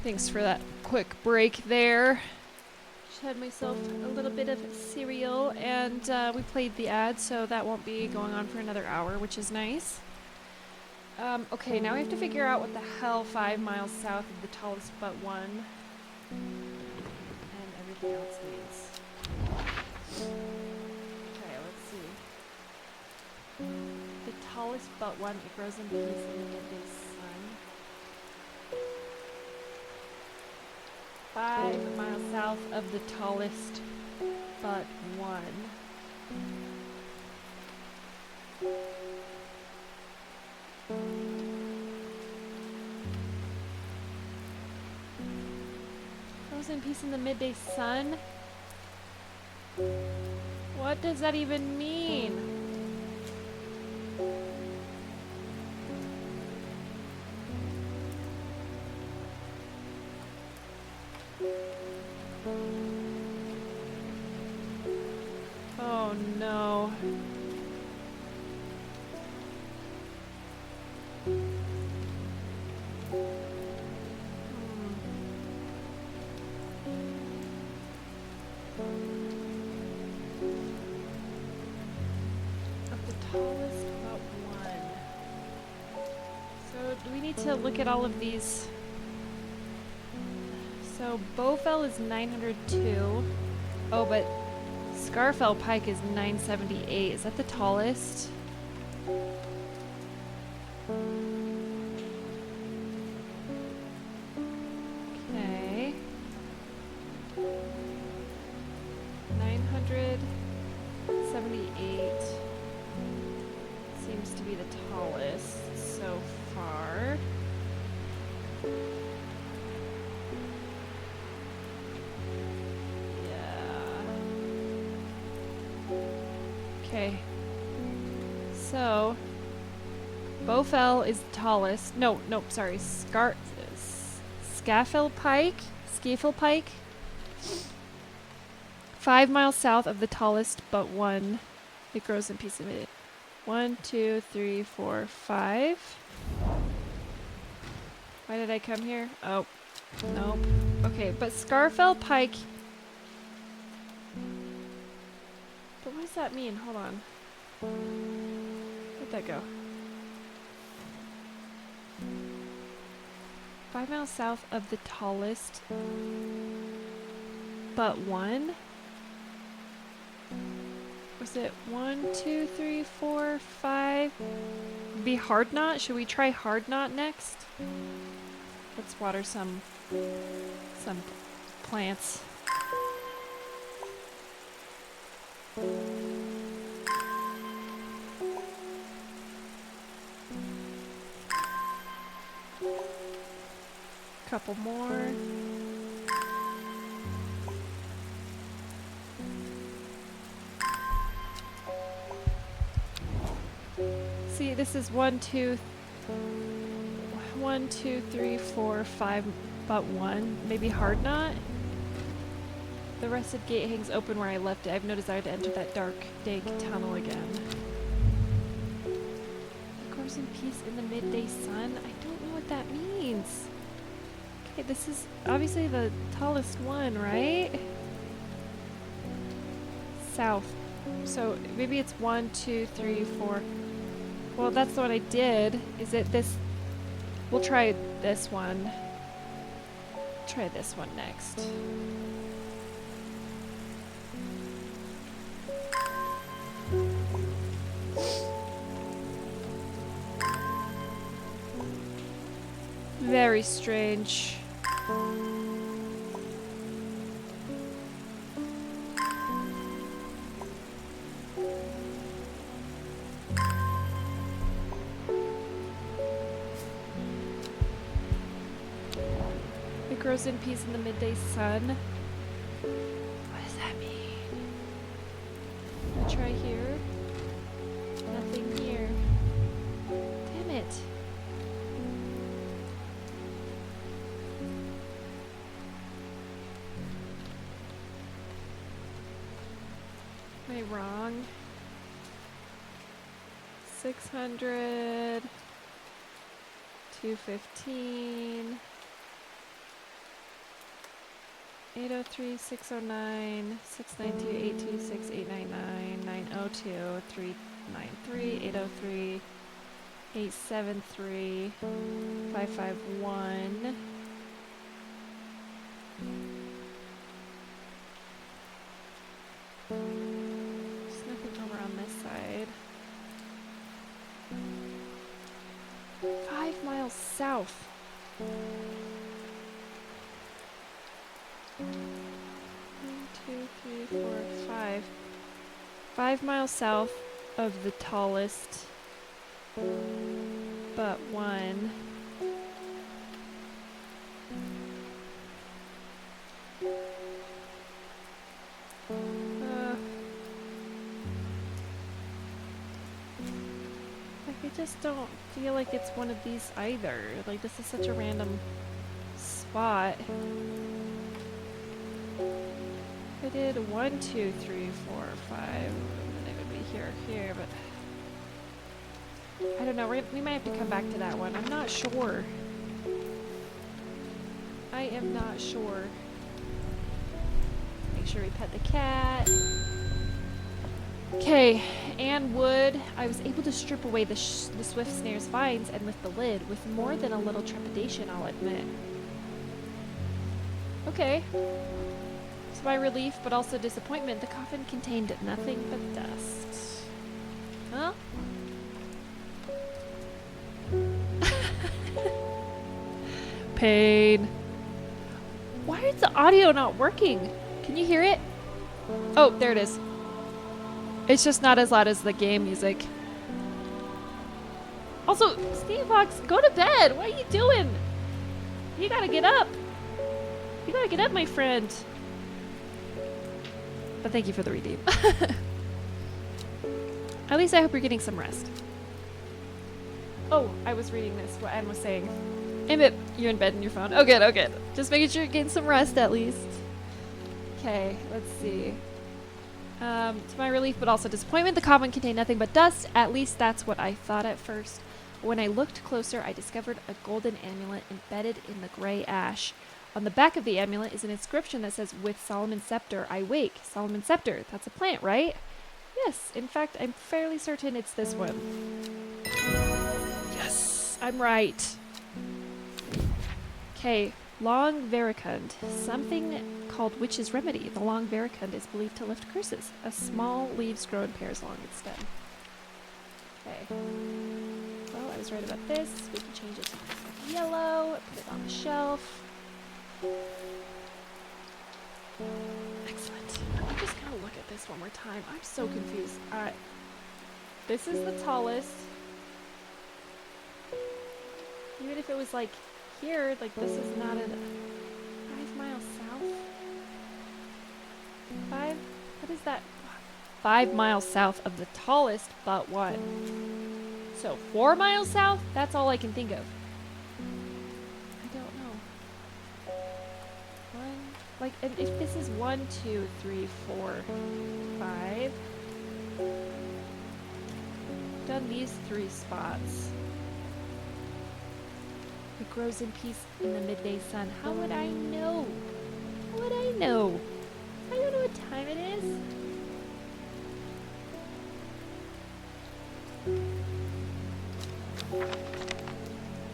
Thanks for that quick break there. Just had myself a little bit of cereal, and we played the ad, so that won't be going on for another hour, which is nice. Okay, now we have to figure out what the hell 5 miles south of the tallest but one and everything else means. Okay, let's see. The tallest but one, it grows in peace in the midday sun. 5 miles south of the tallest but one. Grows in peace in the midday sun? What does that even mean? Oh no. To look at all of these. So Bowfell is 902. Oh, but Scarfell Pike is 978. Is that the tallest? Okay. 978 seems to be the tallest so far. Okay, so Bowfell is the tallest. No, sorry, Scaffell Pike. 5 miles south of the tallest but one. It grows in peace of it. 1, 2, 3, 4, 5. Why did I come here? Oh, nope. Okay, but Scarfell Pike But what does that mean? Hold on. Where'd that go? 5 miles south of the tallest, but one? Was it 1, 2, 3, 4, 5? Be hard knot? Should we try hard knot next? Let's water some plants. Couple more. See, this is 1, 2, 3, 4, 5, but one. Maybe hard knot? The rusted gate hangs open where I left it. I have no desire to enter that dark, dank tunnel again. It grows in peace in the midday sun? I don't know what that means. Okay, this is obviously the tallest one, right? South. So maybe it's 1, 2, 3, 4. Well, that's what I did. Is it this? We'll try this one. Try this one next. Very strange. It grows in peace in the midday sun. What does that mean? I'll try here. Nothing here. Damn it. Am I wrong? 600, 215, 803, 609, 692, 826, 899, 902, 393, 803, 873, 551. There's nothing over on this side. 5 miles south. 1, 2, 3, 4, 5. 5 miles south of the tallest, but one. I just don't feel like it's one of these either. Like, this is such a random spot. If I did 1, 2, 3, 4, 5, then it would be here, here, but I don't know. We might have to come back to that one. I'm not sure. I am not sure. Make sure we pet the cat. Okay, and wood. I was able to strip away the swift snare's vines and lift the lid with more than a little trepidation, I'll admit. Okay. To my relief, but also disappointment, the coffin contained nothing but dust. Huh? Pain. Why is the audio not working? Can you hear it? Oh, there it is. It's just not as loud as the game music. Also, Steambox, go to bed. What are you doing? You gotta get up. You gotta get up, my friend. But thank you for the redeem. At least I hope you're getting some rest. Oh, I was reading this, what Anne was saying. Ambit, you're in bed in your phone. Oh, good, oh, good. Just making sure you're getting some rest at least. Okay, let's see. To my relief, but also disappointment, the coffin contained nothing but dust. At least that's what I thought at first. When I looked closer, I discovered a golden amulet embedded in the gray ash. On the back of the amulet is an inscription that says, "With Solomon's scepter, I wake." Solomon's scepter, that's a plant, right? Yes, in fact, I'm fairly certain it's this one. Yes, I'm right. Okay, long vericund. Something called witch's remedy. The long vericund is believed to lift curses. A small leaves grow in pairs along its stem. Okay. Well, I was right about this. We can change it to yellow. Put it on the shelf. Excellent. I'm just gonna look at this one more time. I'm so confused. This is the tallest. Even if it was like here, like this is not a 5 miles south. What is that? 5 miles south of the tallest but one. So 4 miles south? That's all I can think of. I don't know. Like, if this is 1, 2, 3, 4, 5. Done these 3 spots. It grows in peace in the midday sun. How would I know? How would I know? I don't know what time it is.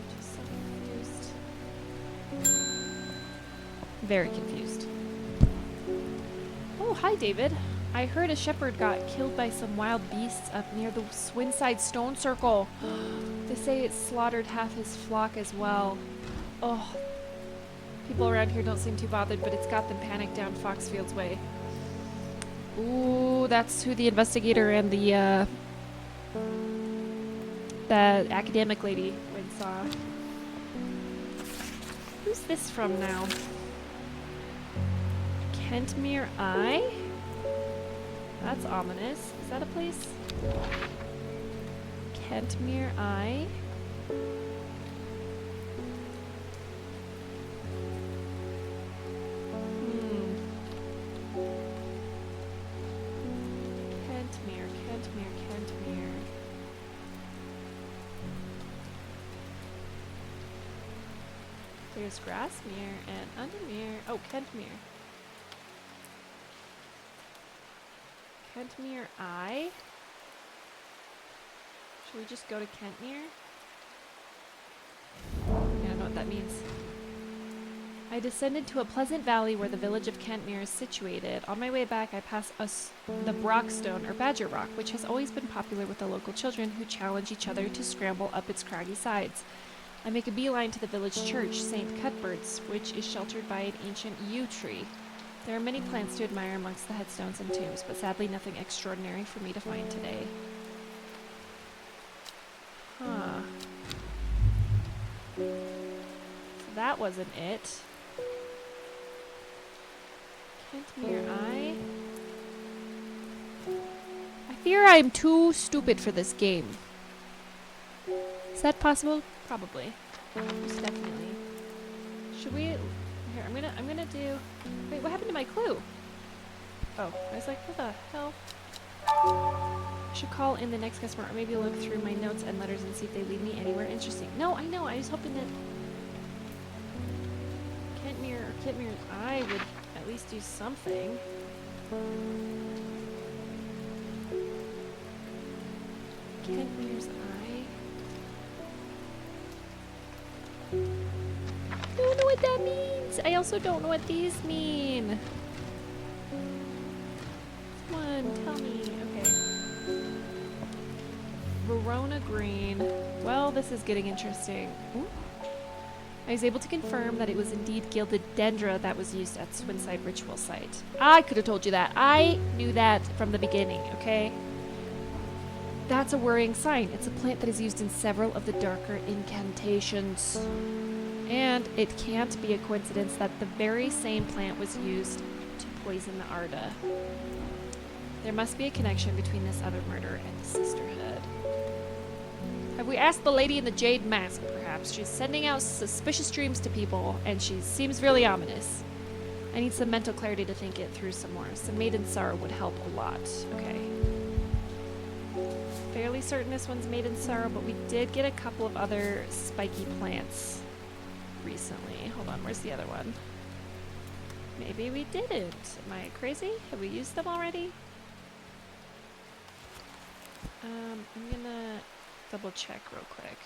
Just so confused. Very confused. Oh, hi, David. I heard a shepherd got killed by some wild beasts up near the Swinside Stone Circle. They say it slaughtered half his flock as well. Oh, people around here don't seem too bothered, but it's got them panicked down Foxfield's way. Ooh, that's who the investigator and the academic lady went and saw. Who's this from now? Kentmere Eye? That's ominous. Is that a place? Kentmere Eye? Kentmere. There's Grassmere and Undermere. Oh, Kentmere. Kentmere Eye? Should we just go to Kentmere? I don't know what that means. I descended to a pleasant valley where the village of Kentmere is situated. On my way back, I passed the Brockstone, or Badger Rock, which has always been popular with the local children who challenge each other to scramble up its craggy sides. I make a beeline to the village church, St. Cuthbert's, which is sheltered by an ancient yew tree. There are many plants to admire amongst the headstones and tombs, but sadly nothing extraordinary for me to find today. Huh. So that wasn't it. Kentmere Eye? I fear I am too stupid for this game. Is that possible? Probably. Most definitely. Should we... Here, I'm gonna do... Wait, what happened to my clue? Oh, I was like, what the hell? I should call in the next customer, or maybe look through my notes and letters and see if they lead me anywhere interesting. No, I know, I was hoping that Kentmere's Eye would at least do something. Kentmere's Eye. I don't know what that means. I also don't know what these mean. Come on, tell me. Okay. Verona Green. Well, this is getting interesting. Ooh. I was able to confirm that it was indeed gilded dendra that was used at Swinside Ritual Site. I could have told you that. I knew that from the beginning, okay? That's a worrying sign. It's a plant that is used in several of the darker incantations. And it can't be a coincidence that the very same plant was used to poison the Arda. There must be a connection between this other murder and the Sisterhood. Have we asked the lady in the jade mask, perhaps? She's sending out suspicious dreams to people, and she seems really ominous. I need some mental clarity to think it through some more. Some maiden sorrow would help a lot. Okay. Fairly certain this one's maiden sorrow, but we did get a couple of other spiky plants recently. Hold on, where's the other one? Maybe we didn't. Am I crazy? Have we used them already? I'm gonna double check real quick.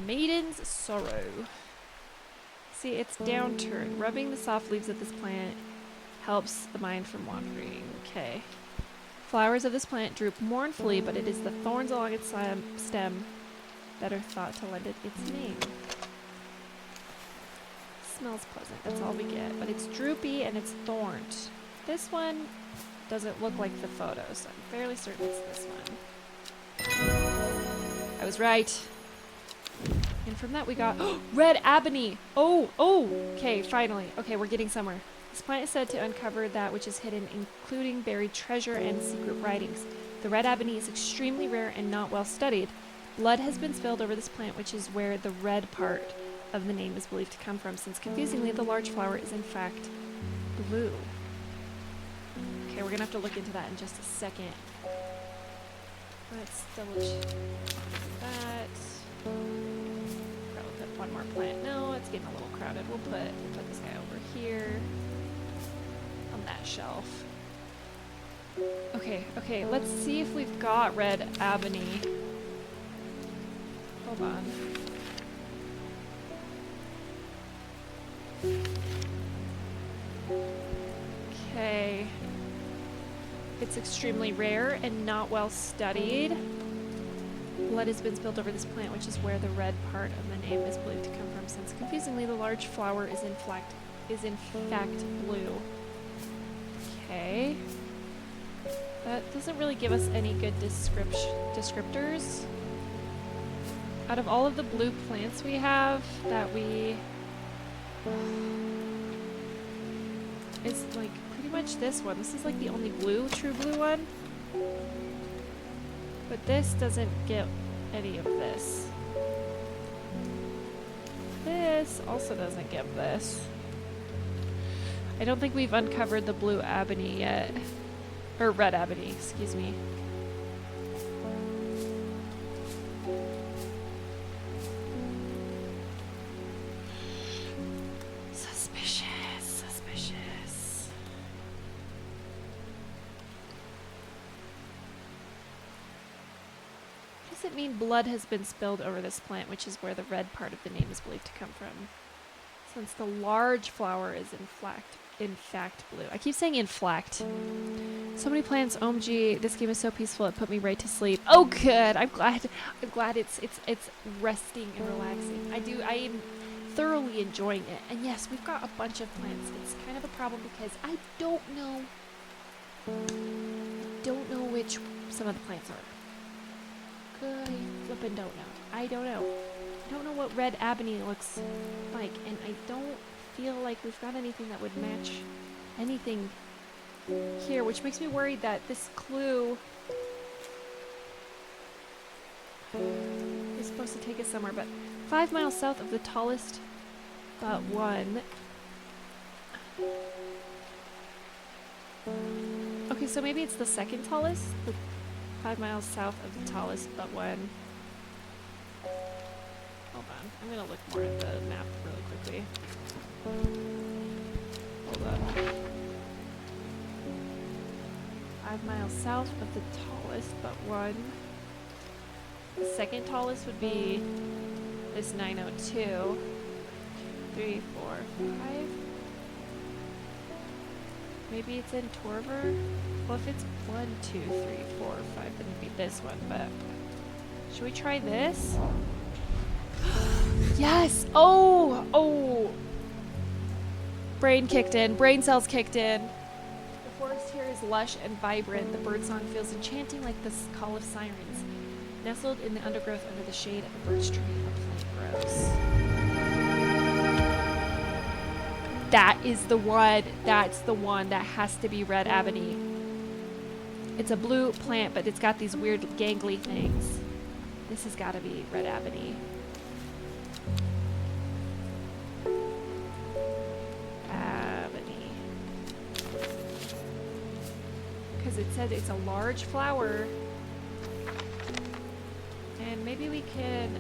Maiden's Sorrow. See, it's downturned. Rubbing the soft leaves of this plant helps the mind from wandering. Okay. Flowers of this plant droop mournfully, but it is the thorns along its stem that are thought to lend it its name. Smells pleasant, that's all we get. But it's droopy and it's thorned. This one doesn't look like the photo, so I'm fairly certain it's this one. I was right. And from that we got red ebony. Oh, okay, finally. Okay, we're getting somewhere. This plant is said to uncover that which is hidden, including buried treasure and secret writings. The red ebony is extremely rare and not well studied. Blood has been spilled over this plant, which is where the red part of the name is believed to come from, since confusingly the large flower is in fact blue. Okay, we're gonna have to look into that in just a second. Let's double check that. Probably put one more plant. No, it's getting a little crowded. We'll put this guy over here on that shelf. Okay, let's see if we've got red ebony. Hold on. Okay. It's extremely rare and not well studied. Blood has been spilled over this plant, which is where the red part of the name is believed to come from, since confusingly the large flower is in fact blue. Okay. That doesn't really give us any good descriptors. Out of all of the blue plants we have, it's like pretty much this one. This is like the only true blue one. But this doesn't get any of this. This also doesn't give this. I don't think we've uncovered the blue ebony yet. Or red ebony, excuse me. Suspicious. What does it mean blood has been spilled over this plant, which is where the red part of the name is believed to come from? Since the large flower is in fact blue. I keep saying in fact. So many plants. OMG, this game is so peaceful. It put me right to sleep. Oh, good. I'm glad it's resting and relaxing. I am thoroughly enjoying it. And yes, we've got a bunch of plants. It's kind of a problem because I don't know which some of the plants are. Good. I flippin' don't know. I don't know. I don't know what red ebony looks like, and I don't feel like we've got anything that would match anything here, which makes me worried that this clue is supposed to take us somewhere, but 5 miles south of the tallest but one. Okay, so maybe it's the second tallest, 5 miles south of the tallest but one. Hold on, I'm gonna look more at the map really quickly. Hold on. 5 miles south of the tallest but one. The second tallest would be this 902. 3, 4, 5. Maybe it's in Torver? Well, if it's 1, 2, 3, 4, 5, then it'd be this one, but should we try this? Yes! Oh! Brain kicked in. Brain cells kicked in. The forest here is lush and vibrant. The birdsong feels enchanting like the call of sirens. Nestled in the undergrowth under the shade of a birch tree, a plant grows. That is the one. That's the one. That has to be red ebony. It's a blue plant, but it's got these weird gangly things. This has got to be red ebony. Because it said it's a large flower. And maybe we can...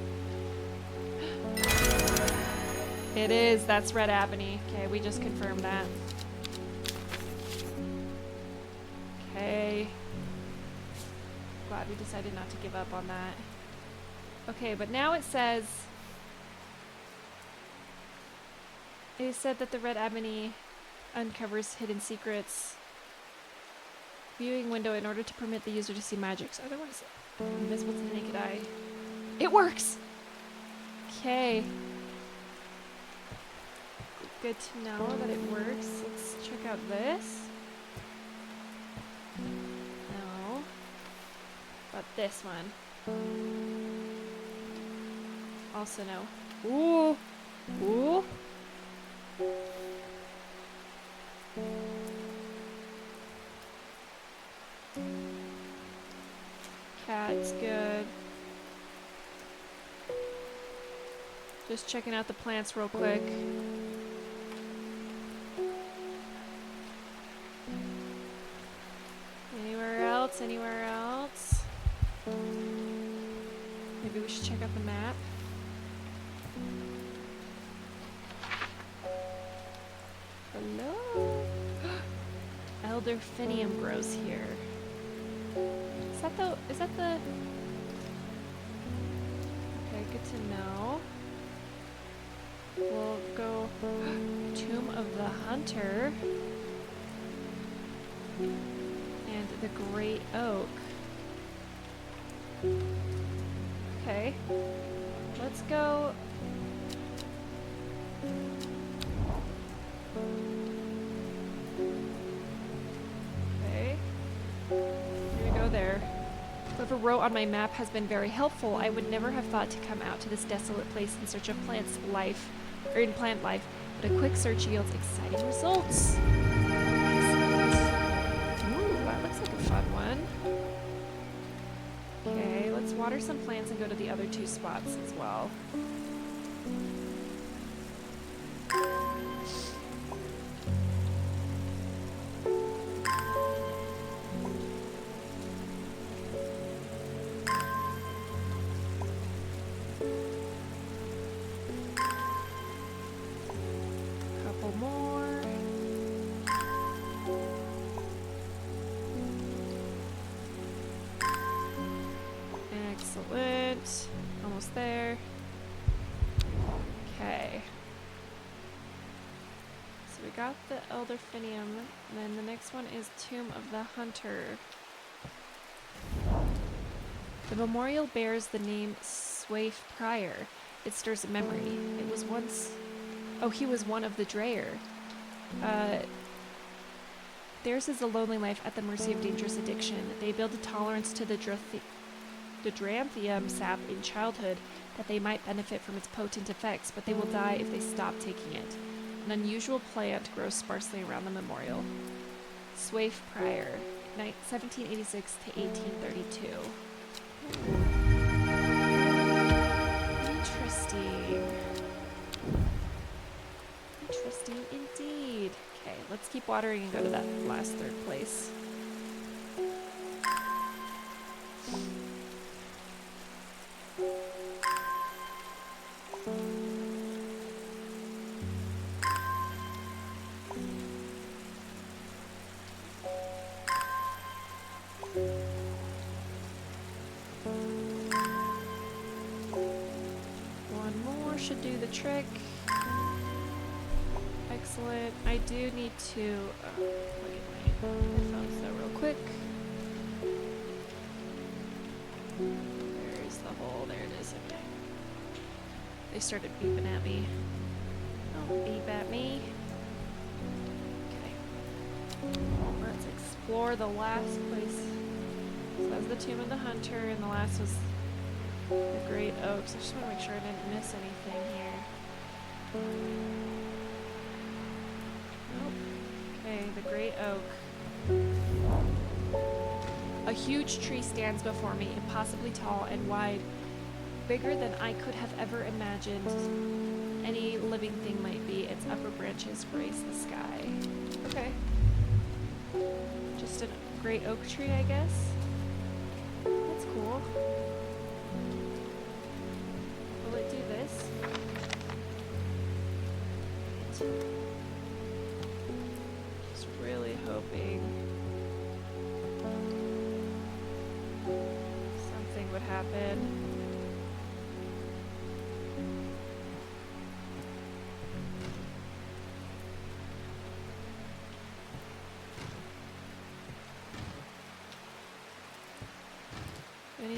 It is. That's red ebony. Okay, we just confirmed that. Okay. glad we decided not to give up on that. Okay, but now it says... It said that the red ebony uncovers hidden secrets. Viewing window in order to permit the user to see magics. Otherwise, invisible to the naked eye. It works! Okay. Good to know that it works. Let's check out this. No. But this one. Also no. Ooh! Ooh! Cat's good. Just checking out the plants real quick. Anywhere else? Anywhere else? Maybe we should check out the map. Hello? Elderfinium grows here. Is that the... Okay, good to know. We'll go Tomb of the Hunter. And the Great Oak. Okay. Let's go... Okay. Here we go there. Whoever wrote on my map has been very helpful. I would never have thought to come out to this desolate place in search of plant life, but a quick search yields exciting results. Ooh, that looks like a fun one. Okay, let's water some plants and go to the other two spots as well. Excellent. Almost there. Okay. So we got the Elderfinium, and then the next one is Tomb of the Hunter. The memorial bears the name Swaif Prior. It stirs a memory. It was once... Oh, he was one of the Dreyer. Theirs is a lonely life at the mercy of dangerous addiction. They build a tolerance to the Dranthium sap in childhood that they might benefit from its potent effects, but they will die if they stop taking it. An unusual plant grows sparsely around the memorial. Swaif Prior, 1786 to 1832. Interesting. Interesting indeed. Okay, let's keep watering and go to that last third place. Should do the trick. Excellent. I do need to plug in my headphones though real quick. Where is the hole? There it is. Okay. They started beeping at me. Don't beep at me. Okay. Let's explore the last place. So that was the Tomb of the Hunter, and the last was the Great Oaks. I just want to make sure I didn't miss anything here. Nope. Okay, the Great Oak. A huge tree stands before me, impossibly tall and wide, bigger than I could have ever imagined any living thing might be. Its upper branches grace the sky. Okay. Just a great oak tree, I guess. That's cool. Will it do this? Just really hoping.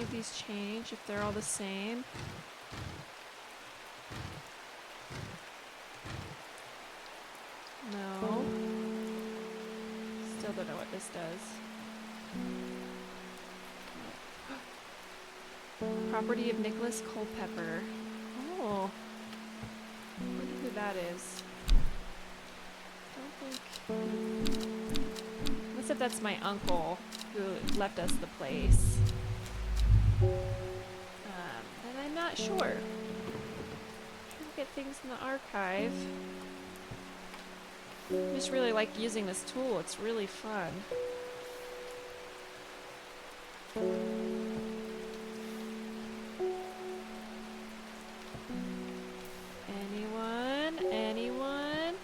of these change if they're all the same? No. Still don't know what this does. Property of Nicholas Culpepper. Oh. I wonder who that is. Don't think... Unless if that's my uncle who left us the place. And I'm not sure. Trying to get things in the archive. I just really like using this tool. It's really fun. Anyone? Anyone?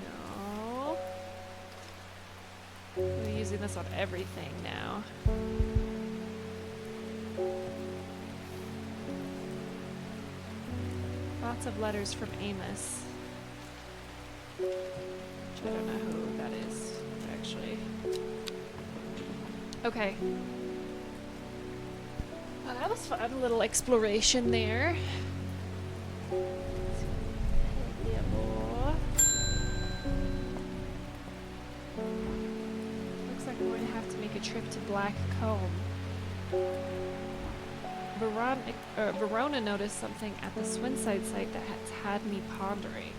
No. I'm using this on everything now. Lots of letters from Amos. Which I don't know who that is, actually. Okay. Well, that was fun. A little exploration there. Yeah, boy. Looks like we're going to have to make a trip to Black Comb. Verona noticed something at the Swinside site that has had me pondering.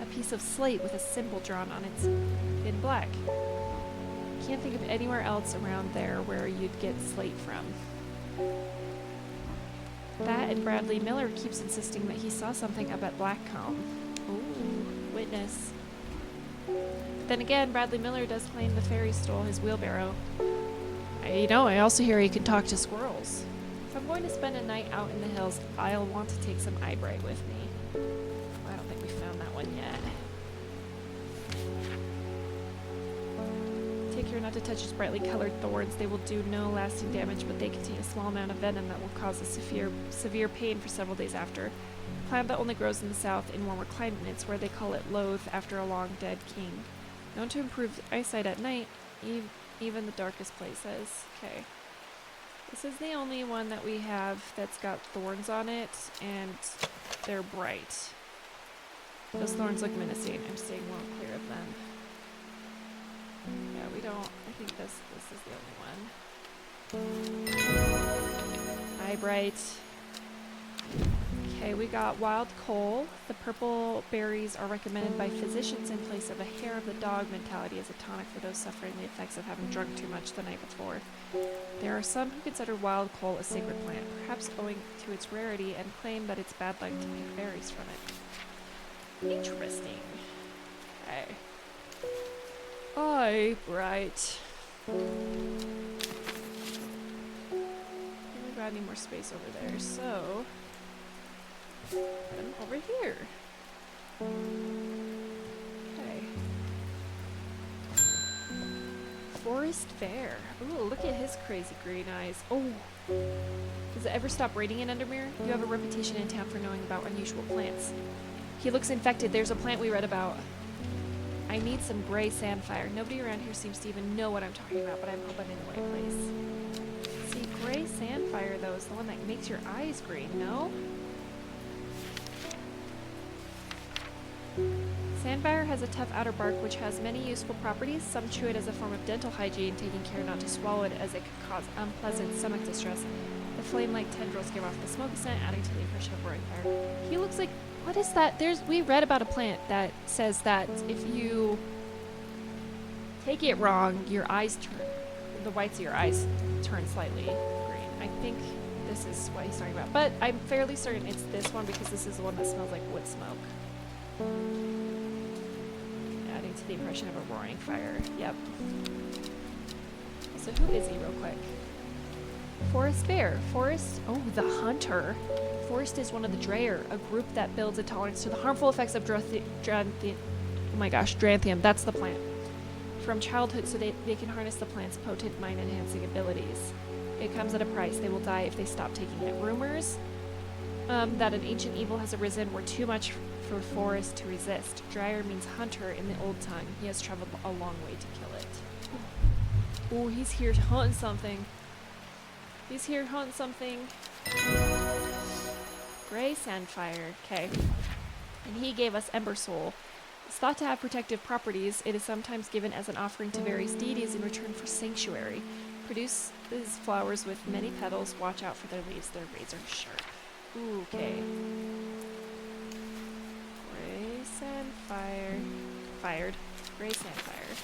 A piece of slate with a symbol drawn on it in black. Can't think of anywhere else around there where you'd get slate from. That and Bradley Miller keeps insisting that he saw something up at Blackcomb. Ooh, witness. Then again, Bradley Miller does claim the fairy stole his wheelbarrow. I also hear he can talk to squirrels. If I'm going to spend a night out in the hills, I'll want to take some eyebright with me. I don't think we found that one yet. Take care not to touch his brightly colored thorns. They will do no lasting damage, but they contain a small amount of venom that will cause a severe pain for several days after. A plant that only grows in the south in warmer climates, where they call it loath after a long dead king. Known to improve eyesight at night, even the darkest places. Okay. This is the only one that we have that's got thorns on it, and they're bright. Those thorns look menacing. I'm staying well clear of them. Yeah, we don't... I think this is the only one. Eye bright. Okay, we got wild coal. The purple berries are recommended by physicians in place of a hair of the dog mentality as a tonic for those suffering the effects of having drunk too much the night before. There are some who consider wild coal a sacred plant, perhaps owing to its rarity, and claim that it's bad luck to pick berries from it. Interesting. Okay. Eye bright. We've got any more space over there, so... put them over here. Okay. Forest Fair. Ooh, look at his crazy green eyes. Oh. Does it ever stop raining in Undermere? You have a reputation in town for knowing about unusual plants. He looks infected. There's a plant we read about. I need some gray sandfire. Nobody around here seems to even know what I'm talking about, but I'm hoping in the right place. See, gray sandfire, though, is the one that makes your eyes green, no? Sandfire has a tough outer bark which has many useful properties. Some chew it as a form of dental hygiene, taking care not to swallow it as it could cause unpleasant stomach distress. The flame-like tendrils give off the smoky scent, adding to the impression of roaring fire. He looks like... what is that? We read about a plant that says that if you take it wrong, your eyes turn... the whites of your eyes turn slightly green. I think this is what he's talking about. But I'm fairly certain it's this one because this is the one that smells like wood smoke. Adding to the impression of a roaring fire. Yep. So who is he real quick? Forest Fair. Forest... oh, the Hunter. Forest is one of the Dreyer, a group that builds a tolerance to the harmful effects of oh my gosh, Dranthium. That's the plant. From childhood, so they can harness the plant's potent mind-enhancing abilities. It comes at a price. They will die if they stop taking it. Rumors that an ancient evil has arisen were too much for forest to resist. Dryer means hunter in the old tongue. He has traveled a long way to kill it. Oh, he's here hunting something. He's here hunting something. Gray Sandfire. Okay. And he gave us Ember Soul. It's thought to have protective properties. It is sometimes given as an offering to various deities in return for sanctuary. Produces flowers with many petals. Watch out for their leaves. They're razor sharp. Ooh, okay. Gray Sandfire. Fired. Gray Sandfire.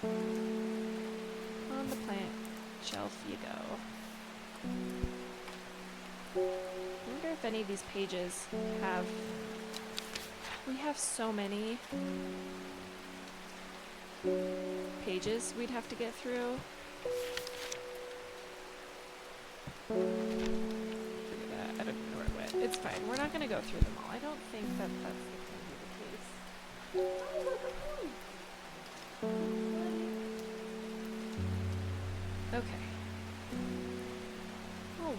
On the plant shelf you go. I wonder if any of these pages have... We have so many pages we'd have to get through. Look at that. I don't know where it went. It's fine. We're not going to go through them all. I don't think that that's going to be the case. Okay.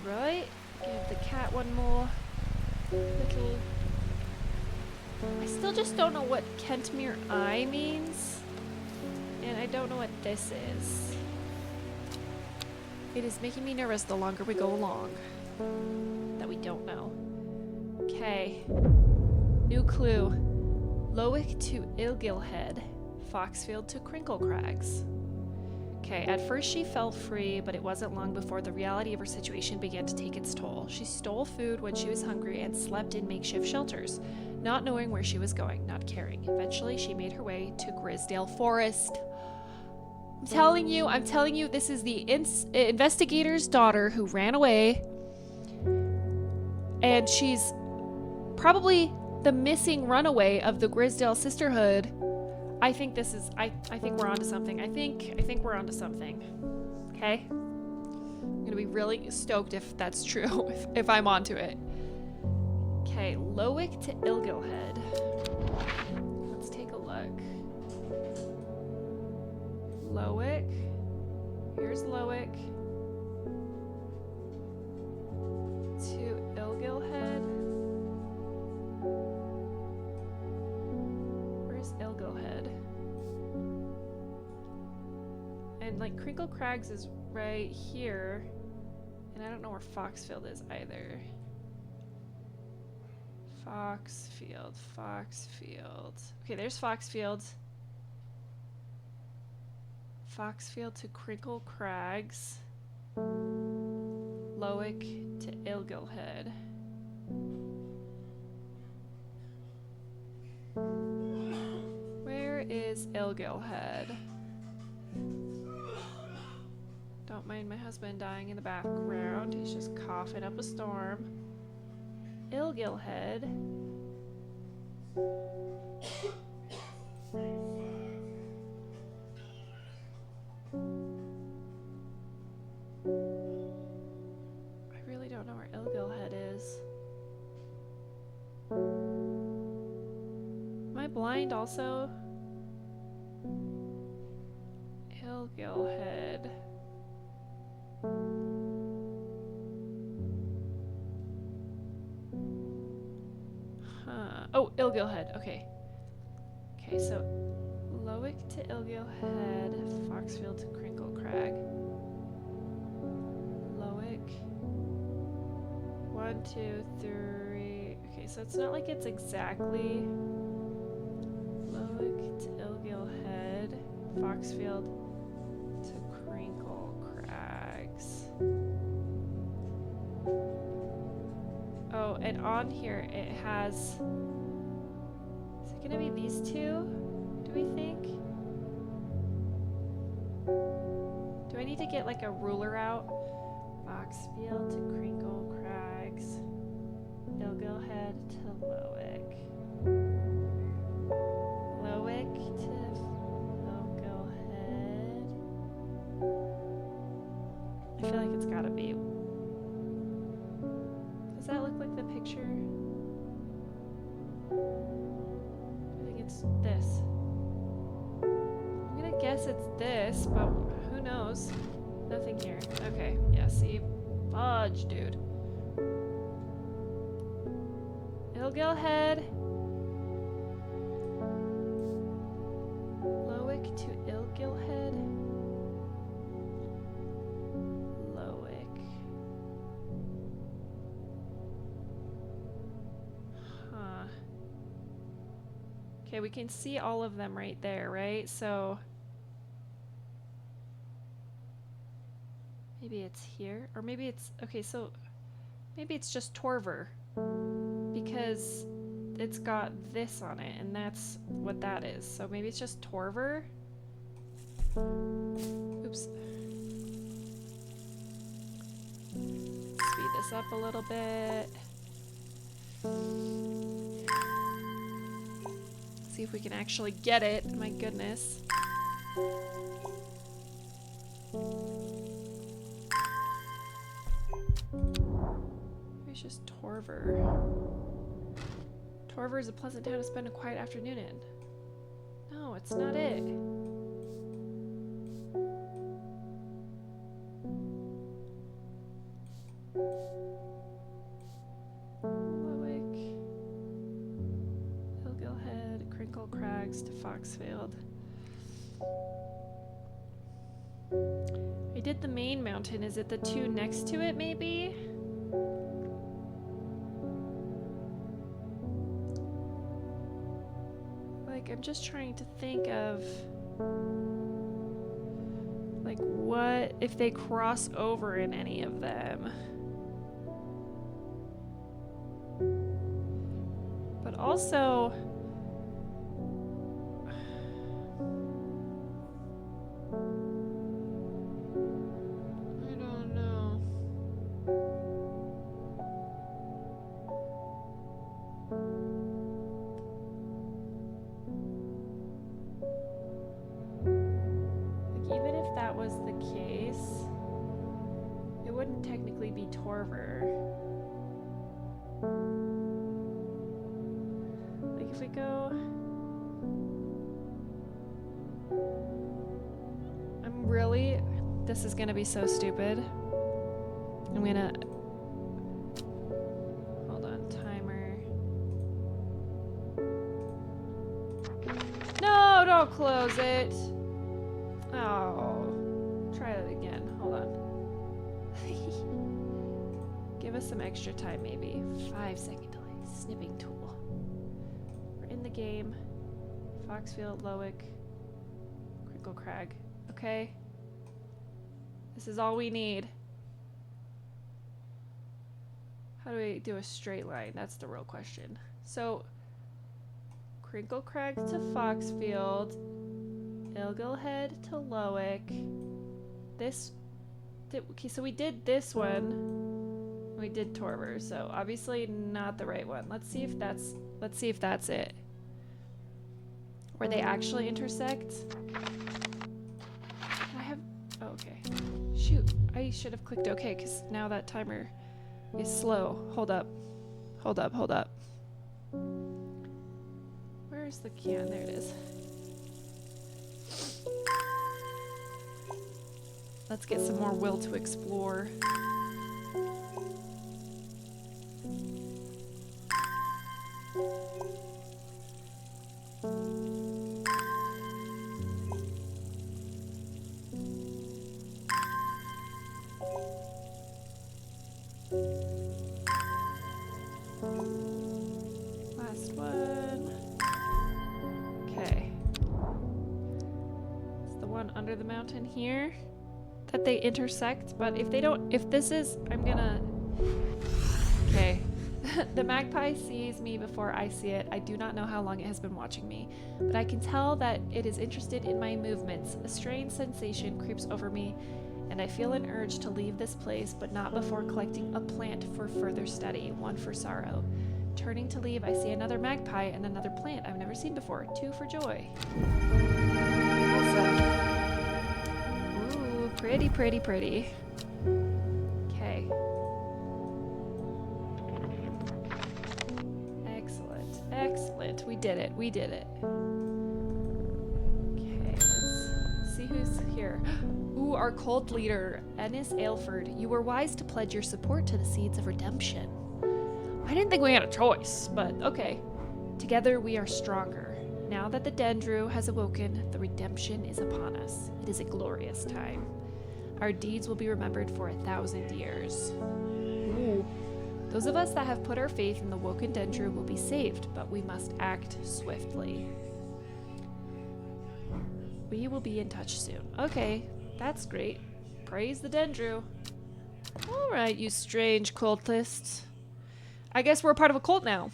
Alright. Give the cat one more little... I still just don't know what Kentmere Eye means. And I don't know what this is. It is making me nervous the longer we go along. That we don't know. Okay. New clue. Lowick to Ilgilhead. Foxfield to Crinkle Crags. Okay, at first she felt free, but it wasn't long before the reality of her situation began to take its toll. She stole food when she was hungry and slept in makeshift shelters, not knowing where she was going, not caring. Eventually, she made her way to Grisdale Forest. I'm telling you, this is the investigator's daughter who ran away, and she's probably the missing runaway of the Grisdale Sisterhood. I think this is, I think we're onto something. I think we're onto something. Okay? I'm gonna be really stoked if that's true, if I'm onto it. Okay, Lowick to Ilgilhead. Let's take a look. Lowick. Here's Lowick. To Ilgilhead. Where's Ilgilhead? And like Crinkle Crags is right here. And I don't know where Foxfield is either. Foxfield. Okay, there's Foxfield. Foxfield to Crinkle Crags. Lowick to Ilgilhead. Where is Ilgilhead? Don't mind my husband dying in the background. He's just coughing up a storm. Ilgilhead. I really don't know where Ilgilhead is. Am I blind also? Ilgilhead. Oh, Ilgilhead. Okay. Okay, so Lowick to Ilgilhead, Foxfield to Crinkle Crag. Lowick. 1, 2, 3. Okay, so it's not like it's exactly Lowick to Ilgilhead, Foxfield to Crinkle Crags. Oh, and on here it has... Is it gonna be these two? Do we think? Do I need to get like a ruler out? Foxfield to Crinkle Crags. Ilgilhead to Lowick. Lowick to Ilgilhead. I feel like it's gotta be... Does that look like the picture? I think it's this. I'm gonna guess it's this, but who knows? Nothing here. Okay, yeah, see? Fudge, dude. Ilgilhead. Lowick to Ilgilhead. Lowick. Huh. Okay, we can see all of them right there, right? So maybe it's here, or maybe it's, okay, so maybe it's just Torver, because it's got this on it, and that's what that is. So maybe it's just Torver. Oops. Speed this up a little bit. See if we can actually get it. My goodness. Maybe it's just Torver. Torver is a pleasant town to spend a quiet afternoon in. No, it's not it. Lowick. Ilgilhead, Crinkle Crags to Foxfield. I did the main mountain. Is it the two next to it, maybe? Like, I'm just trying to think of, like, what if they cross over in any of them? But also, I don't know. Like, even if that was the case, it wouldn't technically be Torver. Like, if we go, I'm really, this is gonna be so stupid. I'm gonna, hold on, timer. No, don't close it. Oh, try it again. Hold on. Give us some extra time, maybe. 5-second delay. Snipping tool. We're in the game. Foxfield, Lowick, Crinkle Crag. Okay. This is all we need. How do we do a straight line? That's the real question. So, Crinkle Crag to Foxfield, Ilgilhead to Lowick. This, okay, so we did this one. We did Torver, so obviously not the right one. Let's see if that's it. Where they actually intersect. I have, oh, okay. Shoot, I should have clicked OK, because now that timer is slow. Hold up. Hold up, hold up. Where's the can? There it is. Let's get some more will to explore. Last one. Okay. It's the one under the mountain here that they intersect, but if they don't, if this is, I'm gonna, okay. The magpie sees me before I see it. I do not know how long it has been watching me, but I can tell that it is interested in my movements. A strange sensation creeps over me, and I feel an urge to leave this place, but not before collecting a plant for further study, one for sorrow. Turning to leave, I see another magpie and another plant I've never seen before. 2 for joy. Awesome. Ooh, pretty, pretty, pretty. Okay. Excellent, excellent. We did it, we did it. Okay, let's see who's here. Ooh, our cult leader, Ennis Aylford. You were wise to pledge your support to the Seeds of Redemption. I didn't think we had a choice, but okay. Together we are stronger. Now that the Dendru has awoken, the redemption is upon us. It is a glorious time. Our deeds will be remembered for 1,000 years. Ooh. Those of us that have put our faith in the woken Dendru will be saved, but we must act swiftly. We will be in touch soon. Okay, that's great. Praise the Dendru. Alright, you strange cultists. I guess we're a part of a cult now.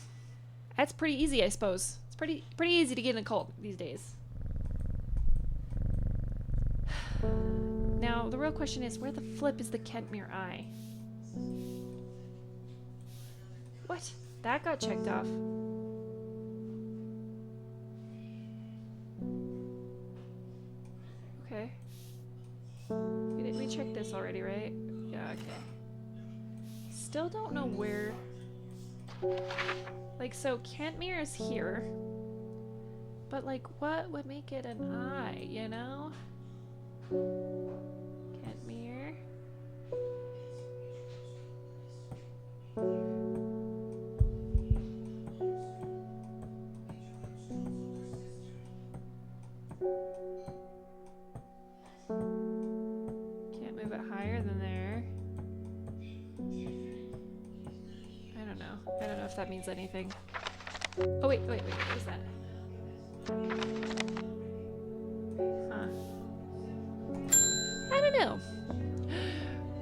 That's pretty easy, I suppose. It's pretty easy to get in a cult these days. Now, the real question is, where the flip is the Kentmere Eye? What? That got checked off. Okay. We checked this already, right? Yeah, okay. Still don't know where... Like, so Kentmere is here. But, like, what would make it an eye, you know? Kentmere. Can't move it higher than there. I don't know. I don't know if that means anything. Oh, wait. What is that? Huh. I don't know.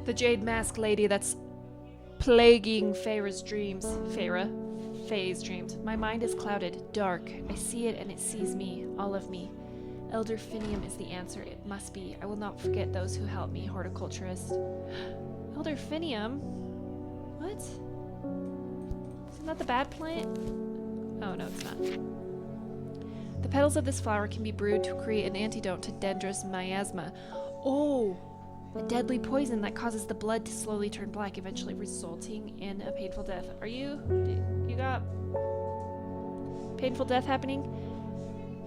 The Jade Mask Lady that's plaguing Feyre's dreams. Faye's dreams. My mind is clouded, dark. I see it and it sees me, all of me. Elder Finium is the answer. It must be. I will not forget those who helped me, horticulturist. Elder Finium? What? Isn't that the bad plant? Oh, no, it's not. The petals of this flower can be brewed to create an antidote to Dendrus miasma. Oh! A deadly poison that causes the blood to slowly turn black, eventually resulting in a painful death. You got painful death happening?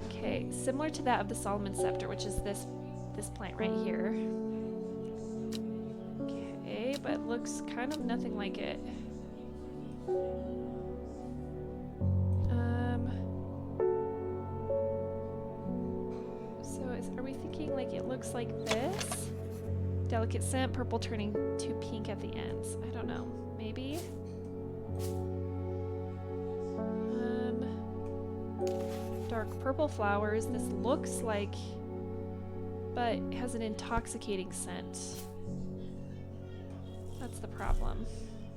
Okay, similar to that of the Solomon Scepter, which is this plant right here. Okay, but it looks kind of nothing like it. Are we thinking like it looks like this? Delicate scent, purple turning to pink at the ends. I don't know. Maybe? Dark purple flowers. This looks like... but it has an intoxicating scent. That's the problem.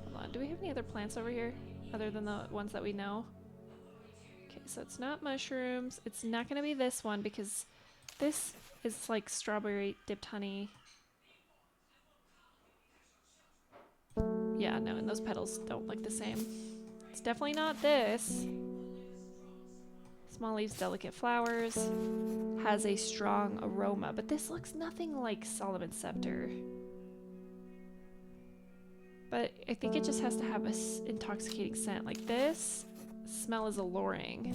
Hold on. Do we have any other plants over here? Other than the ones that we know? Okay, so it's not mushrooms. It's not going to be this one because this is like strawberry dipped honey. Yeah, no, and those petals don't look the same. It's definitely not this. Small leaves, delicate flowers. Has a strong aroma, but this looks nothing like Solomon Scepter. But I think it just has to have an intoxicating scent. Like this smell is alluring.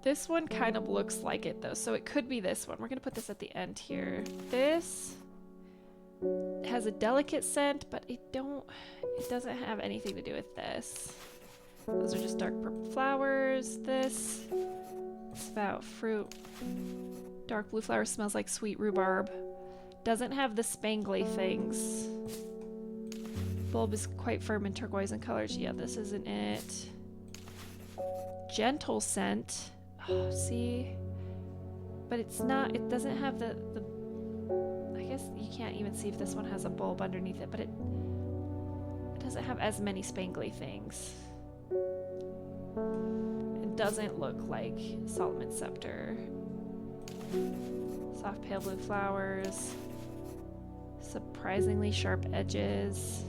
This one kind of looks like it though, so it could be this one. We're gonna put this at the end here. This has a delicate scent, but it doesn't have anything to do with this. Those are just dark purple flowers. This is about fruit. Dark blue flower smells like sweet rhubarb. Doesn't have the spangly things. Bulb is quite firm and turquoise in colors. Yeah, this isn't it. Gentle scent. Oh, see? But it's not, it doesn't have the I guess you can't even see if this one has a bulb underneath it, but it doesn't have as many spangly things. It doesn't look like Solomon Scepter. Soft pale blue flowers. Surprisingly sharp edges.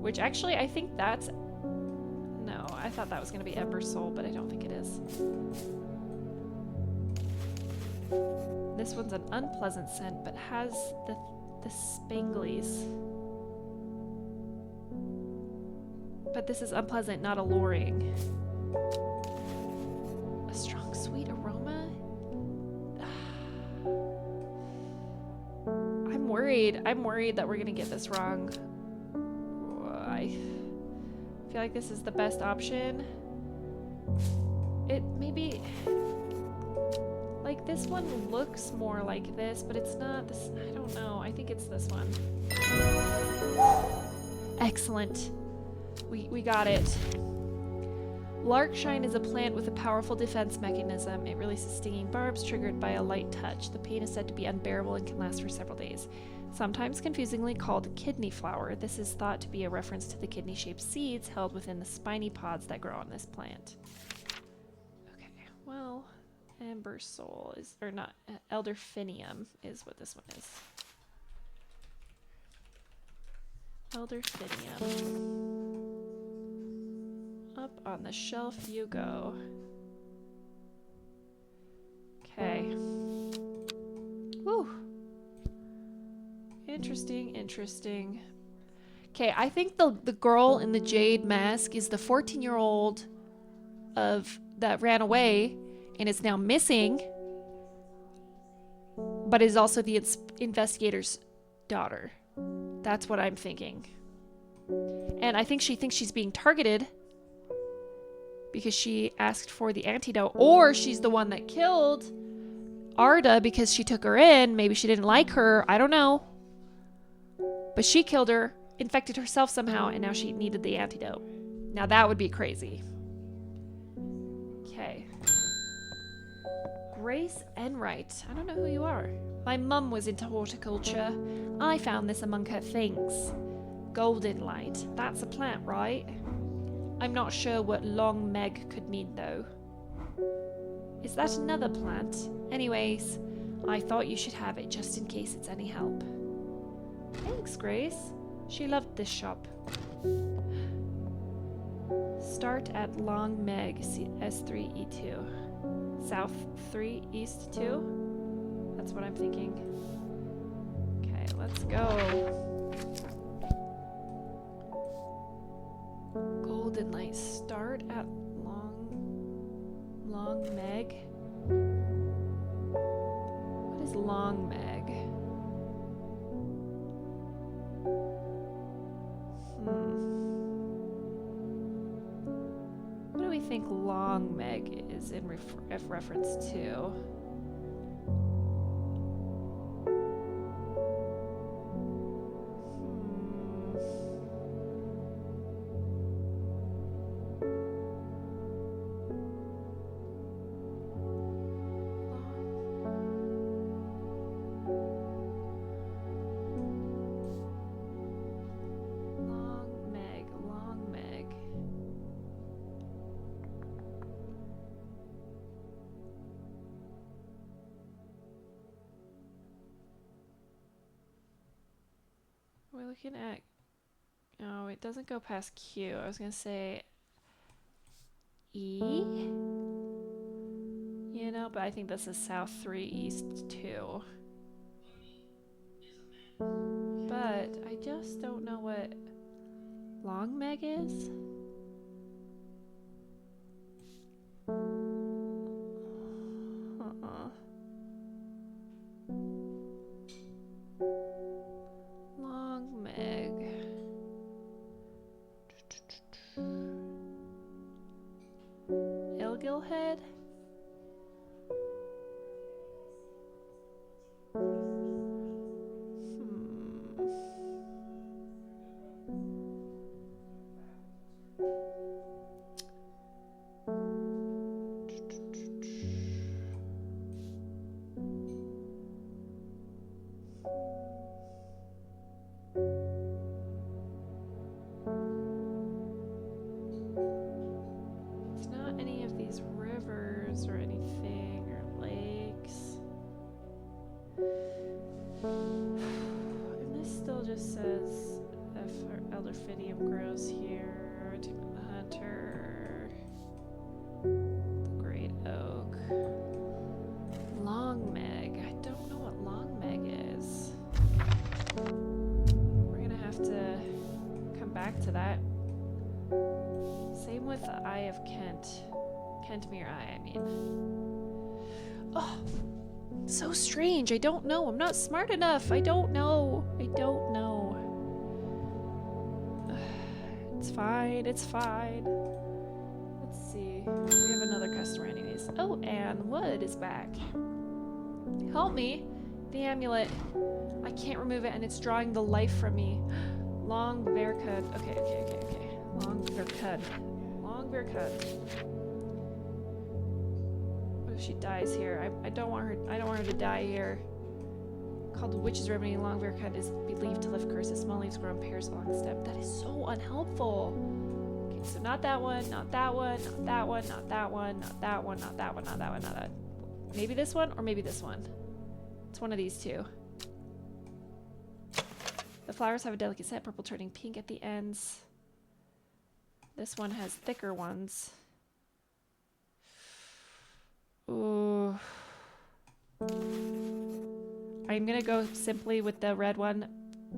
Which actually I think that's... No, I thought that was going to be Ember Soul, but I don't think it is. This one's an unpleasant scent, but has the spanglies. But this is unpleasant, not alluring. A strong, sweet aroma? I'm worried. worried. I'm worried that we're gonna get this wrong. I feel like this is the best option. It maybe... Like, this one looks more like this, but it's not this. I don't know. I think it's this one. Excellent. We got it. Larkshine is a plant with a powerful defense mechanism. It releases stinging barbs triggered by a light touch. The pain is said to be unbearable and can last for several days. Sometimes confusingly called kidney flower, this is thought to be a reference to the kidney-shaped seeds held within the spiny pods that grow on this plant. Okay, well... Amber Soul is, or not, Elderfinium is what this one is. Elderfinium. Up on the shelf you go. Okay. Woo! Interesting, interesting. Okay, I think the girl in the jade mask is the 14-year-old that ran away and is now missing, but is also the investigator's daughter. That's what I'm thinking. And I think she thinks she's being targeted because she asked for the antidote, or she's the one that killed Arda because she took her in. Maybe she didn't like her. I don't know. But she killed her, infected herself somehow, and now she needed the antidote. Now that would be crazy. Okay. Grace Enright. I don't know who you are. My mum was into horticulture. I found this among her things. Golden light. That's a plant, right? I'm not sure what long meg could mean, though. Is that another plant? Anyways, I thought you should have it just in case it's any help. Thanks, Grace. She loved this shop. Start at Long Meg, S3E2. South 3, East 2? That's what I'm thinking. Okay, let's go. Golden light. Start at Long Meg. What is Long Meg? What do we think Long Meg is in reference to? We're looking at... Oh, it doesn't go past Q. I was going to say E? You know, but I think this is South 3, East 2. But I just don't know what Long Meg is. Long Meg. Ilgil head? It's not any of these rivers or anything, or lakes. And this still just says if Elderfinium grows here, to the hunter, the great oak. Long Meg. I don't know what Long Meg is. We're gonna have to come back to that. Same with the Eye of Kent. Kentmere Eye, I mean. Oh! So strange. I don't know. I'm not smart enough. I don't know. I don't know. It's fine. It's fine. Let's see. We have another customer anyways. Oh, and Wood is back. Help me. The amulet. I can't remove it and it's drawing the life from me. Long Verkud. Okay. Long Verkud. Long Verkud. What if she dies here? I don't want her to die here. Called the Witch's Remedy, Long Verkud is believed to lift curses. Small leaves grow in pairs along the stem. That is so unhelpful. Okay, so not that one, not that one, not that one, not that one, not that one, not that one, not that one, not that. Maybe this one or maybe this one. It's one of these two. The flowers have a delicate scent, purple turning pink at the ends. This one has thicker ones. Ooh. I'm gonna go simply with the red one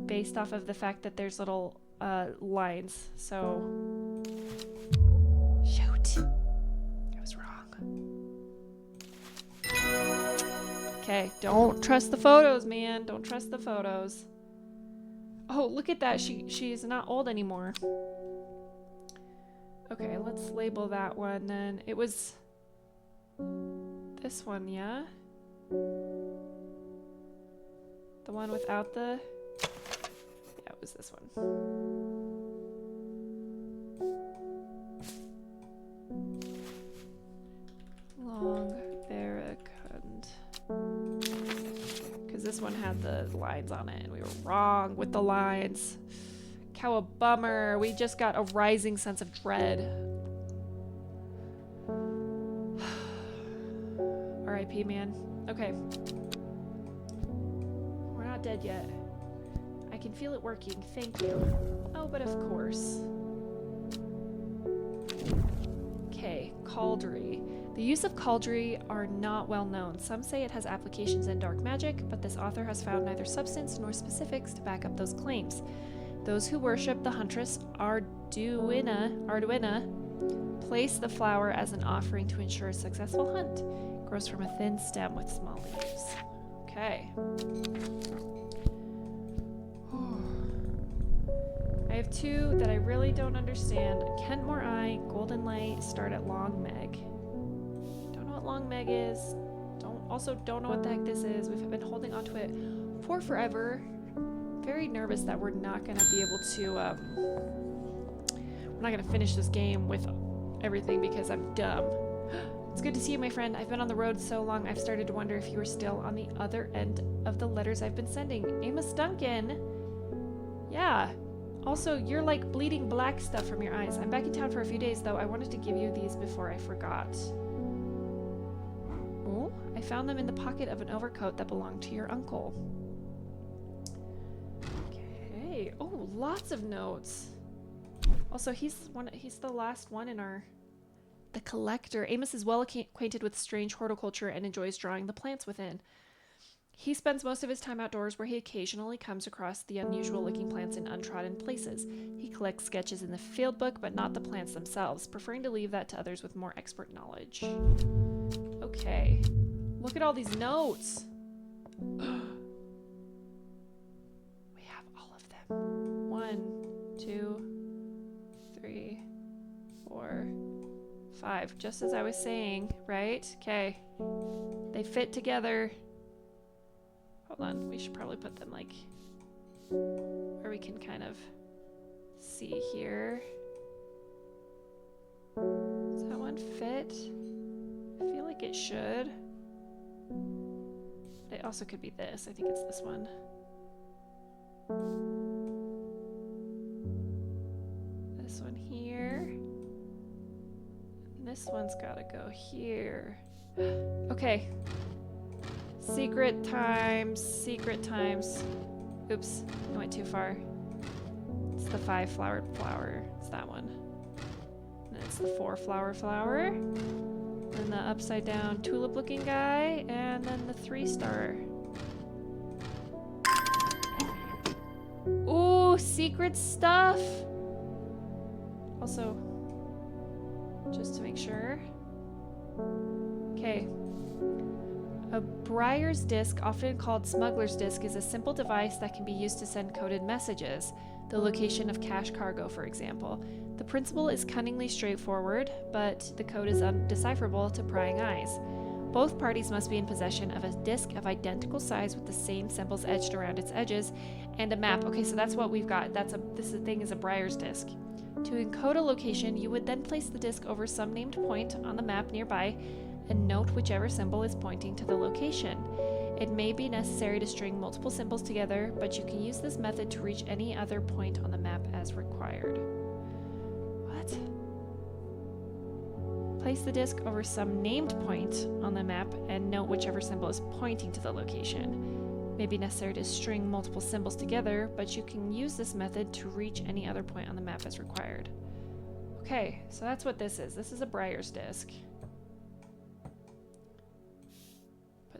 based off of the fact that there's little lines. So shoot. I was wrong. Okay, don't trust the photos, man. Don't trust the photos. Oh, look at that. She's not old anymore. Okay, let's label that one then. It was this one, yeah? The one without the... Yeah, it was this one. Long Veracund. Because this one had the lines on it and we were wrong with the lines. Cow a bummer. We just got a rising sense of dread. R.I.P. man. Okay. We're not dead yet. I can feel it working. Thank you. Oh, but of course. Okay, Cauldry. The use of Cauldry are not well known. Some say it has applications in dark magic, but this author has found neither substance nor specifics to back up those claims. Those who worship the huntress Arduina place the flower as an offering to ensure a successful hunt. It grows from a thin stem with small leaves. Okay. I have two that I really don't understand. Kentmore Eye, Golden Light, start at Long Meg. Don't know what Long Meg is. Don't know what the heck this is. We've been holding on to it for forever. Very nervous that we're not going to be able to, we're not going to finish this game with everything because I'm dumb. It's good to see you, my friend. I've been on the road so long, I've started to wonder if you are still on the other end of the letters I've been sending. Amos Duncan? Yeah. Also, you're like bleeding black stuff from your eyes. I'm back in town for a few days, though. I wanted to give you these before I forgot. Oh, I found them in the pocket of an overcoat that belonged to your uncle. Okay. Oh, lots of notes. Also, he's the last one in our... The collector. Amos is well acquainted with strange horticulture and enjoys drawing the plants within. He spends most of his time outdoors, where he occasionally comes across the unusual-looking plants in untrodden places. He collects sketches in the field book, but not the plants themselves, preferring to leave that to others with more expert knowledge. Okay. Look at all these notes! We have all of them. 1, 2, 3, 4, 5. Just as I was saying, right? Okay. They fit together. Hold on, we should probably put them like where we can kind of see here. Does that one fit? I feel like it should. It also could be this. I think it's this one. This one here. And this one's gotta go here. Okay. Secret times, secret times. Oops, I went too far. It's the 5-flowered flower. It's that one. And then it's the 4-flower flower. And the upside down tulip looking guy. And then the 3-star. Ooh, secret stuff. Also, just to make sure. Okay. A Briar's Disc, often called Smuggler's Disc, is a simple device that can be used to send coded messages, the location of cache cargo, for example. The principle is cunningly straightforward, but the code is undecipherable to prying eyes. Both parties must be in possession of a disc of identical size with the same symbols etched around its edges and a map. Okay, so that's what we've got. This thing is a Briar's Disc. To encode a location, you would then place the disc over some named point on the map nearby and note whichever symbol is pointing to the location. It may be necessary to string multiple symbols together, but you can use this method to reach any other point on the map as required. What? Place the disc over some named point on the map and note whichever symbol is pointing to the location. It may be necessary to string multiple symbols together, but you can use this method to reach any other point on the map as required. Okay, so that's what this is. This is a Briar's Disc.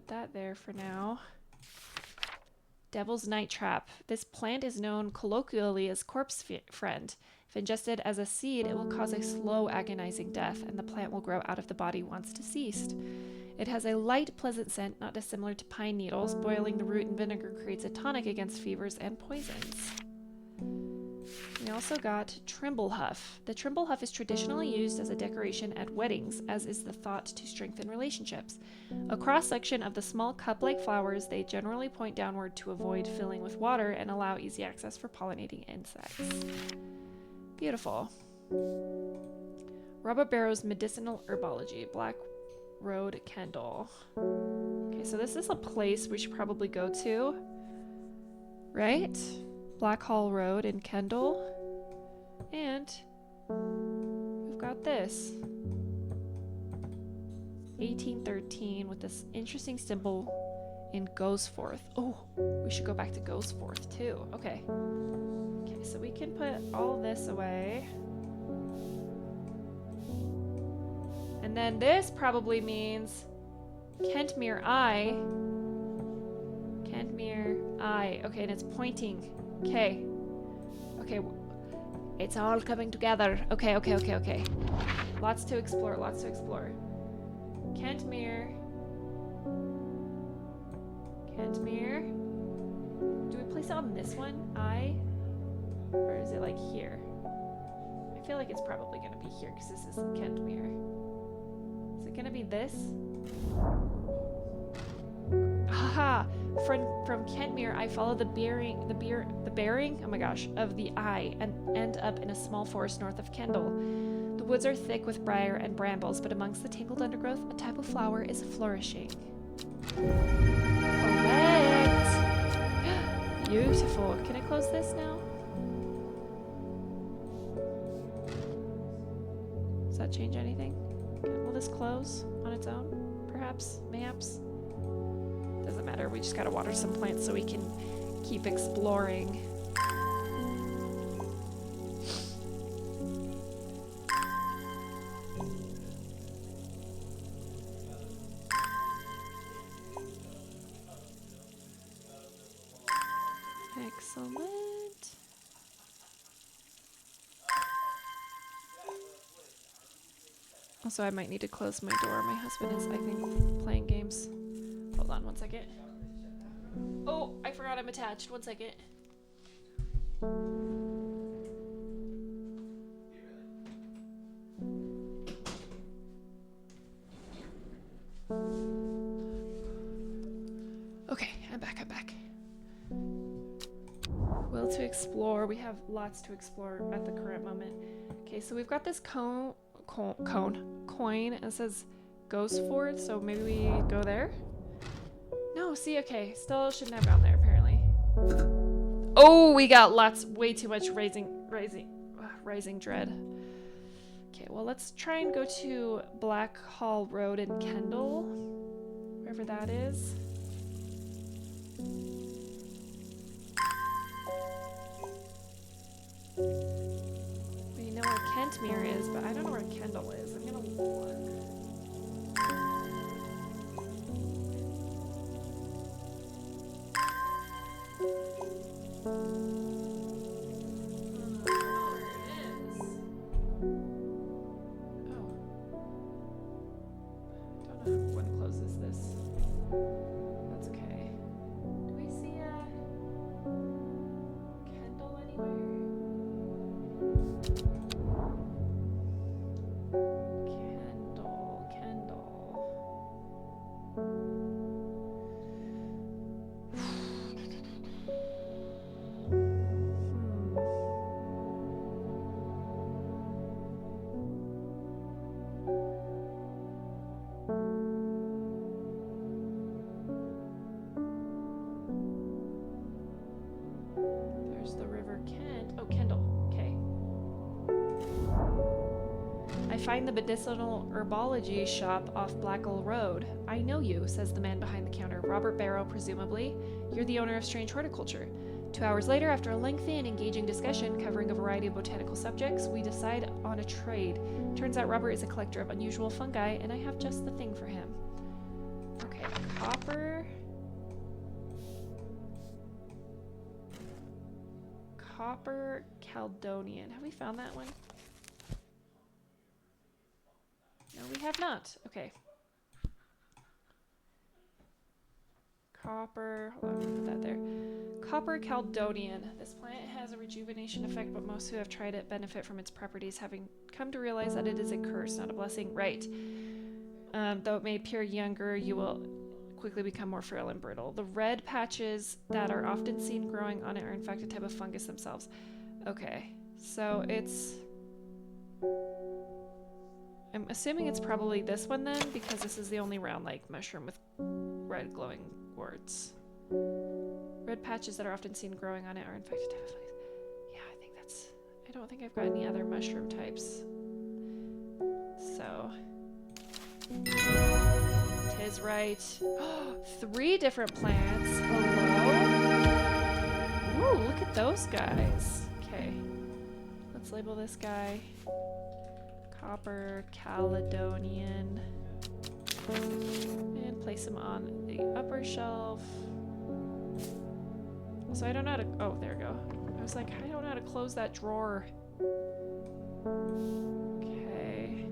That there for now. Devil's Night Trap. This plant is known colloquially as corpse friend. If ingested as a seed, it will cause a slow, agonizing death, and the plant will grow out of the body once deceased. It has a light, pleasant scent, not dissimilar to pine needles. Boiling the root in vinegar creates a tonic against fevers and poisons. We also got Trimblehuff. The Trimblehuff is traditionally used as a decoration at weddings, as is the thought to strengthen relationships. A cross-section of the small cup-like flowers, they generally point downward to avoid filling with water and allow easy access for pollinating insects. Beautiful. Robert Barrow's Medicinal Herbology, Black Road, Kendall. Okay, so this is a place we should probably go to, right? Black Hall Road in Kendall. And we've got this. 1813 with this interesting symbol in Goesforth. Oh, we should go back to Goesforth too. Okay. Okay, so we can put all this away. And then this probably means Kentmere Eye. Kentmere Eye. Okay, and it's pointing. Okay. Okay. It's all coming together. Okay. Lots to explore, Kentmere. Do we place it on this one? Or is it like here? I feel like it's probably going to be here because this is Kentmere. Is it going to be this? Haha! From Kentmere, I follow the bearing, oh my gosh, of the eye and end up in a small forest north of Kendall. The woods are thick with briar and brambles, but amongst the tangled undergrowth, a type of flower is flourishing. Correct! Beautiful. Can I close this now? Does that change anything? Will this close on its own? Perhaps? Mayhaps? Doesn't matter, we just gotta water some plants so we can keep exploring. Excellent. Also, I might need to close my door. My husband is, I think, playing games. Hold on one second. Oh, I forgot I'm attached. 1 second. Okay, I'm back. Will to explore. We have lots to explore at the current moment. Okay, so we've got this coin. It says Goesforth, so maybe we go there? No, see, okay. Still shouldn't have gone there, apparently. Oh, we got way too much rising dread. Okay, well, let's try and go to Black Hall Road in Kendall. Wherever that is. We know where Kentmere is, but I don't know where Kendall is. I'm gonna look. find the medicinal herbology shop off Blackall Road. I know you, says the man behind the counter. Robert Barrow, presumably. You're the owner of Strange Horticulture. 2 hours later, after a lengthy and engaging discussion covering a variety of botanical subjects, we decide on a trade. Turns out Robert is a collector of unusual fungi, and I have just the thing for him. Okay, copper. Copper Caledonian. Have we found that one? No, we have not. Okay. Copper. Hold on, I'm gonna put that there. Copper Caledonian. This plant has a rejuvenation effect, but most who have tried it benefit from its properties, having come to realize that it is a curse, not a blessing. Right. Though it may appear younger, you will quickly become more frail and brittle. The red patches that are often seen growing on it are in fact a type of fungus themselves. Okay, so it's... I'm assuming it's probably this one then, because this is the only round like mushroom with red glowing warts. Red patches that are often seen growing on it are in fact a type of fungus. Yeah, I think that's... I don't think I've got any other mushroom types. So... Tis right. 3 different plants. Hello? Ooh, look at those guys. Okay. Let's label this guy Copper Caledonian. And place him on the upper shelf. So I don't know how to... Oh, there we go. I was like, I don't know how to close that drawer. Okay.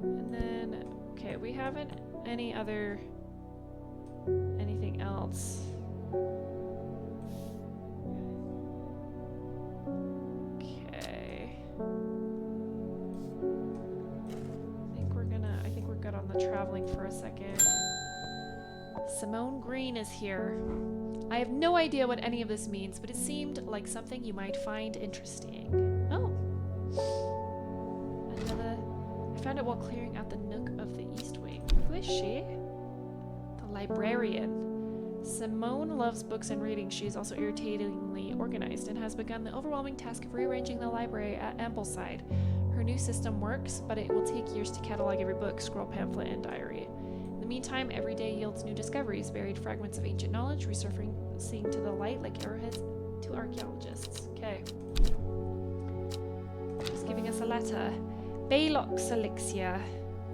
And then, okay, we haven't any other, anything else. Okay. I think we're good on the traveling for a second. Simone Green is here. I have no idea what any of this means, but it seemed like something you might find interesting. Oh. I found it while clearing out the nook of the East Wing. Who is she? The librarian. Simone loves books and reading. She is also irritatingly organized and has begun the overwhelming task of rearranging the library at Ambleside. Her new system works, but it will take years to catalog every book, scroll, pamphlet, and diary. In the meantime, every day yields new discoveries, buried fragments of ancient knowledge, resurfacing to the light like arrowheads to archaeologists. Okay. She's giving us a letter. Balox elixir.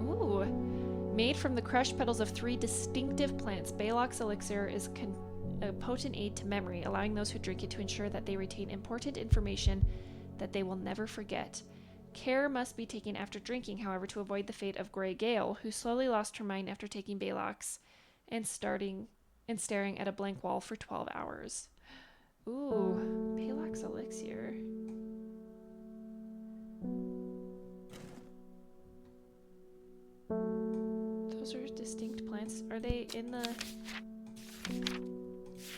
Ooh. Made from the crushed petals of 3 distinctive plants, Balox elixir is a potent aid to memory, allowing those who drink it to ensure that they retain important information that they will never forget. Care must be taken after drinking, however, to avoid the fate of Grey Gale, who slowly lost her mind after taking Balox and staring at a blank wall for 12 hours. Ooh, Balox elixir. Those are distinct plants. Are they in the...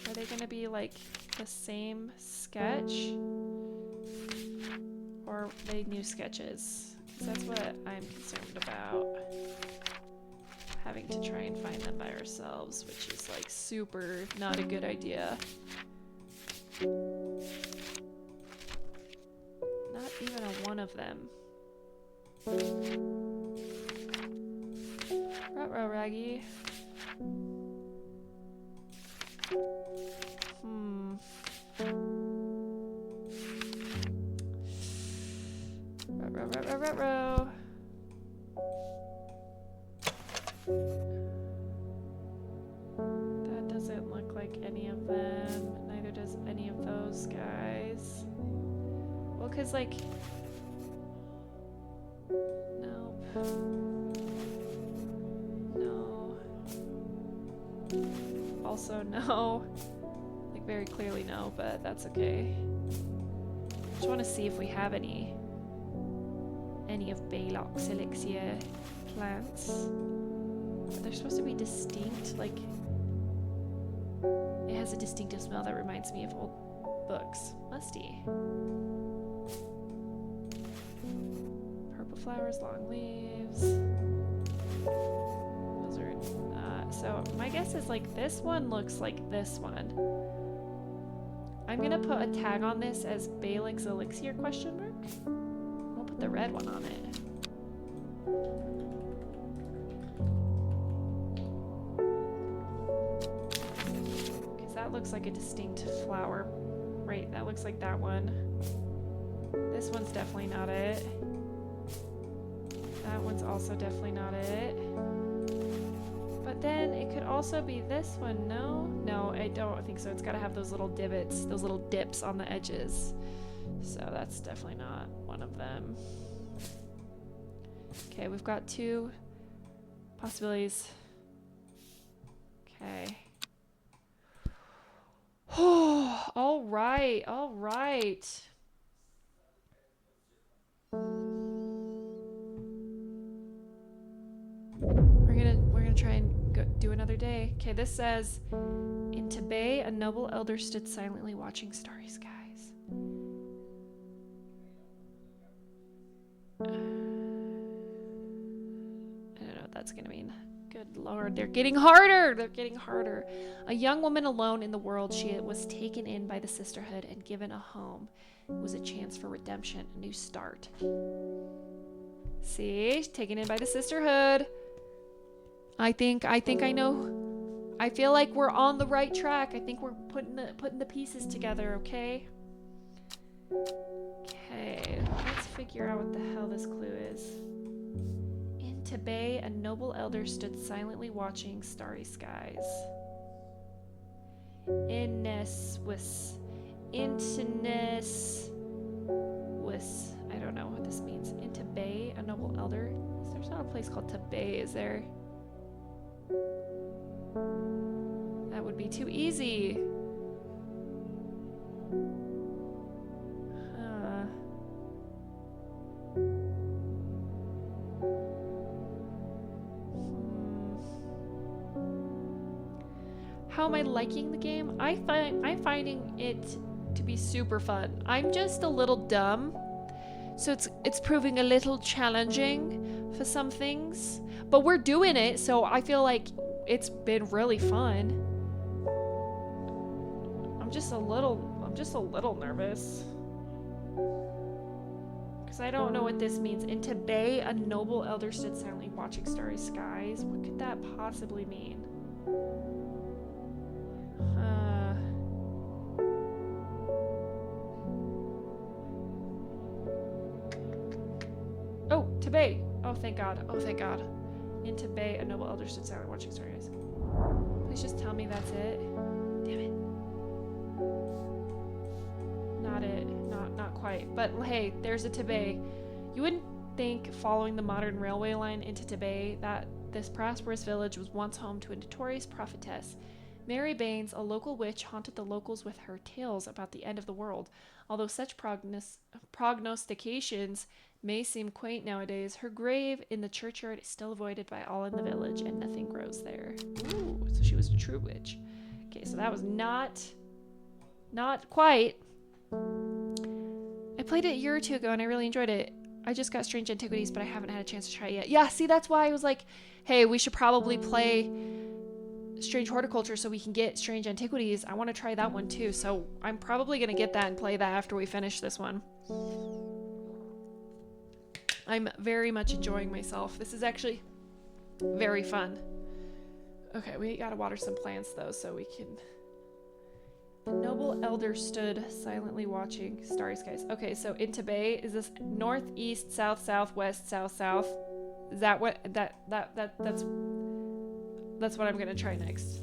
Are they gonna be like the same sketch? Or are they new sketches? Because that's what I'm concerned about. Having to try and find them by ourselves, which is like super not a good idea. Not even a one of them. Ruh-roh, Raggy. Ruh-roh. That doesn't look like any of them. Neither does any of those guys. Well, 'cause like... Nope. No. Also no. Like very clearly no, but that's okay. Just want to see if we have any of Balox elixir plants. But they're supposed to be distinct, like it has a distinctive smell that reminds me of old books. Musty. Purple flowers, long leaves. Those are not. So my guess is like this one looks like this one. I'm gonna put a tag on this as Balox elixir question mark. We'll put the red one on it. Because that looks like a distinct flower. Right, that looks like that one. This one's definitely not it. That one's also definitely not it. But then it could also be this one, no? No, I don't think so. It's got to have those little divots, those little dips on the edges. So that's definitely not one of them. Okay, we've got 2 possibilities. Okay. All right, all right. We're gonna try and do another day. Okay, this says, in Tibet, a noble elder stood silently watching starry skies. I don't know what that's gonna mean. Good lord, they're getting harder! They're getting harder. A young woman alone in the world, she was taken in by the sisterhood and given a home. It was a chance for redemption, a new start. See? Taken in by the sisterhood. I think I know. I feel like we're on the right track. I think we're putting the pieces together, okay? Okay, let's figure out what the hell this clue is. In Tibet, a noble elder stood silently watching starry skies. Innes was. Intines was. I don't know what this means. In Tibet, a noble elder. There's not a place called Tibet, is there? That would be too easy. How am I liking the game? I'm finding it to be super fun. I'm just a little dumb, so it's proving a little challenging for some things, but we're doing it, so I feel like it's been really fun. I'm just a little nervous because I don't know what this means. In Tibet, a noble elder stood silently watching starry skies. What could that possibly mean? Oh, Tibet. Oh, thank God. Oh, thank God. In Tibet, a noble elder stood silently watching starry skies. Please just tell me that's it. Damn it. Not it. Not quite. But hey, there's a Tibet. You wouldn't think, following the modern railway line into Tibet, that this prosperous village was once home to a notorious prophetess. Mary Baines, a local witch, haunted the locals with her tales about the end of the world. Although such prognostications may seem quaint nowadays, her grave in the churchyard is still avoided by all in the village, and nothing grows there. Ooh, so she was a true witch. Okay, so that was not quite. I played it a year or 2 ago, and I really enjoyed it. I just got Strange Antiquities, but I haven't had a chance to try it yet. Yeah, see, that's why I was like, hey, we should probably play Strange Horticulture so we can get Strange Antiquities. I want to try that one too, so I'm probably going to get that and play that after we finish this one. I'm very much enjoying myself. This is actually very fun. Okay, we gotta water some plants though, so we can... The noble elder stood silently watching starry skies. Okay, so in Tibet, is this north, east, south, south, west, south, south? Is that what... That's what I'm gonna try next.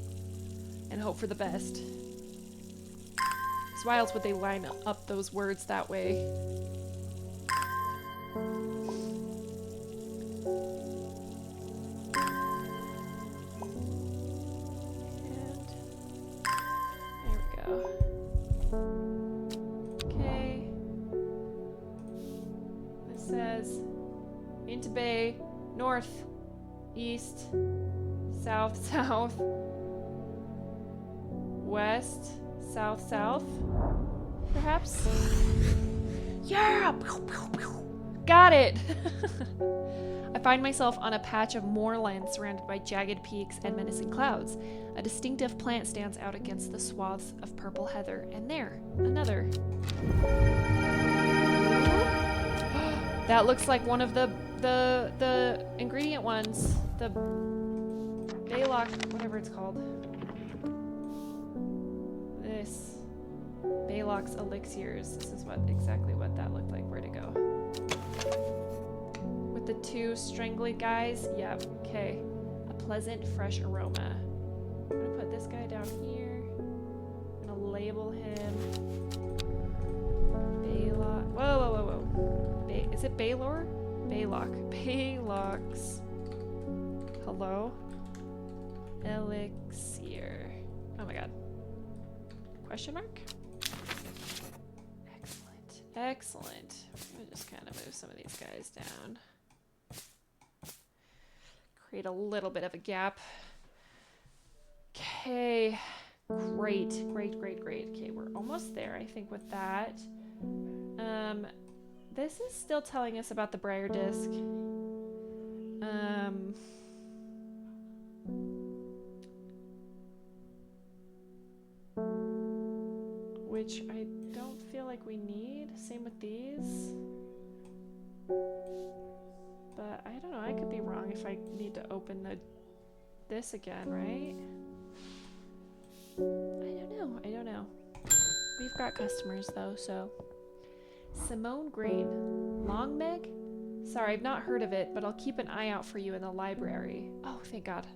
And hope for the best. Because why else would they line up those words that way? Bay, north, east, south, south, west, south, south, perhaps? Yeah! Got it! I find myself on a patch of moorland surrounded by jagged peaks and menacing clouds. A distinctive plant stands out against the swaths of purple heather, and there, another. That looks like one of the ingredient ones. The Baylock, whatever it's called. This. Baylock's elixirs. This is exactly what that looked like. Where'd it go? With the 2 strangly guys? Yep. Okay. A pleasant, fresh aroma. I'm gonna put this guy down here. I'm gonna label him Baylock. Whoa, whoa, whoa, whoa. Is it Baylor? Baylock. Baylocks. Hello? Elixir. Oh my god. Question mark? Excellent. Excellent. I'm gonna just kind of move some of these guys down. Create a little bit of a gap. Okay. Great. Great, great, great. Okay, we're almost there, I think, with that. This is still telling us about the Briar Disc. Which I don't feel like we need. Same with these. But I don't know, I could be wrong if I need to open this again, right? I don't know. We've got customers though, so. Simone Grain. Long Meg? Sorry, I've not heard of it, but I'll keep an eye out for you in the library. Oh, thank God.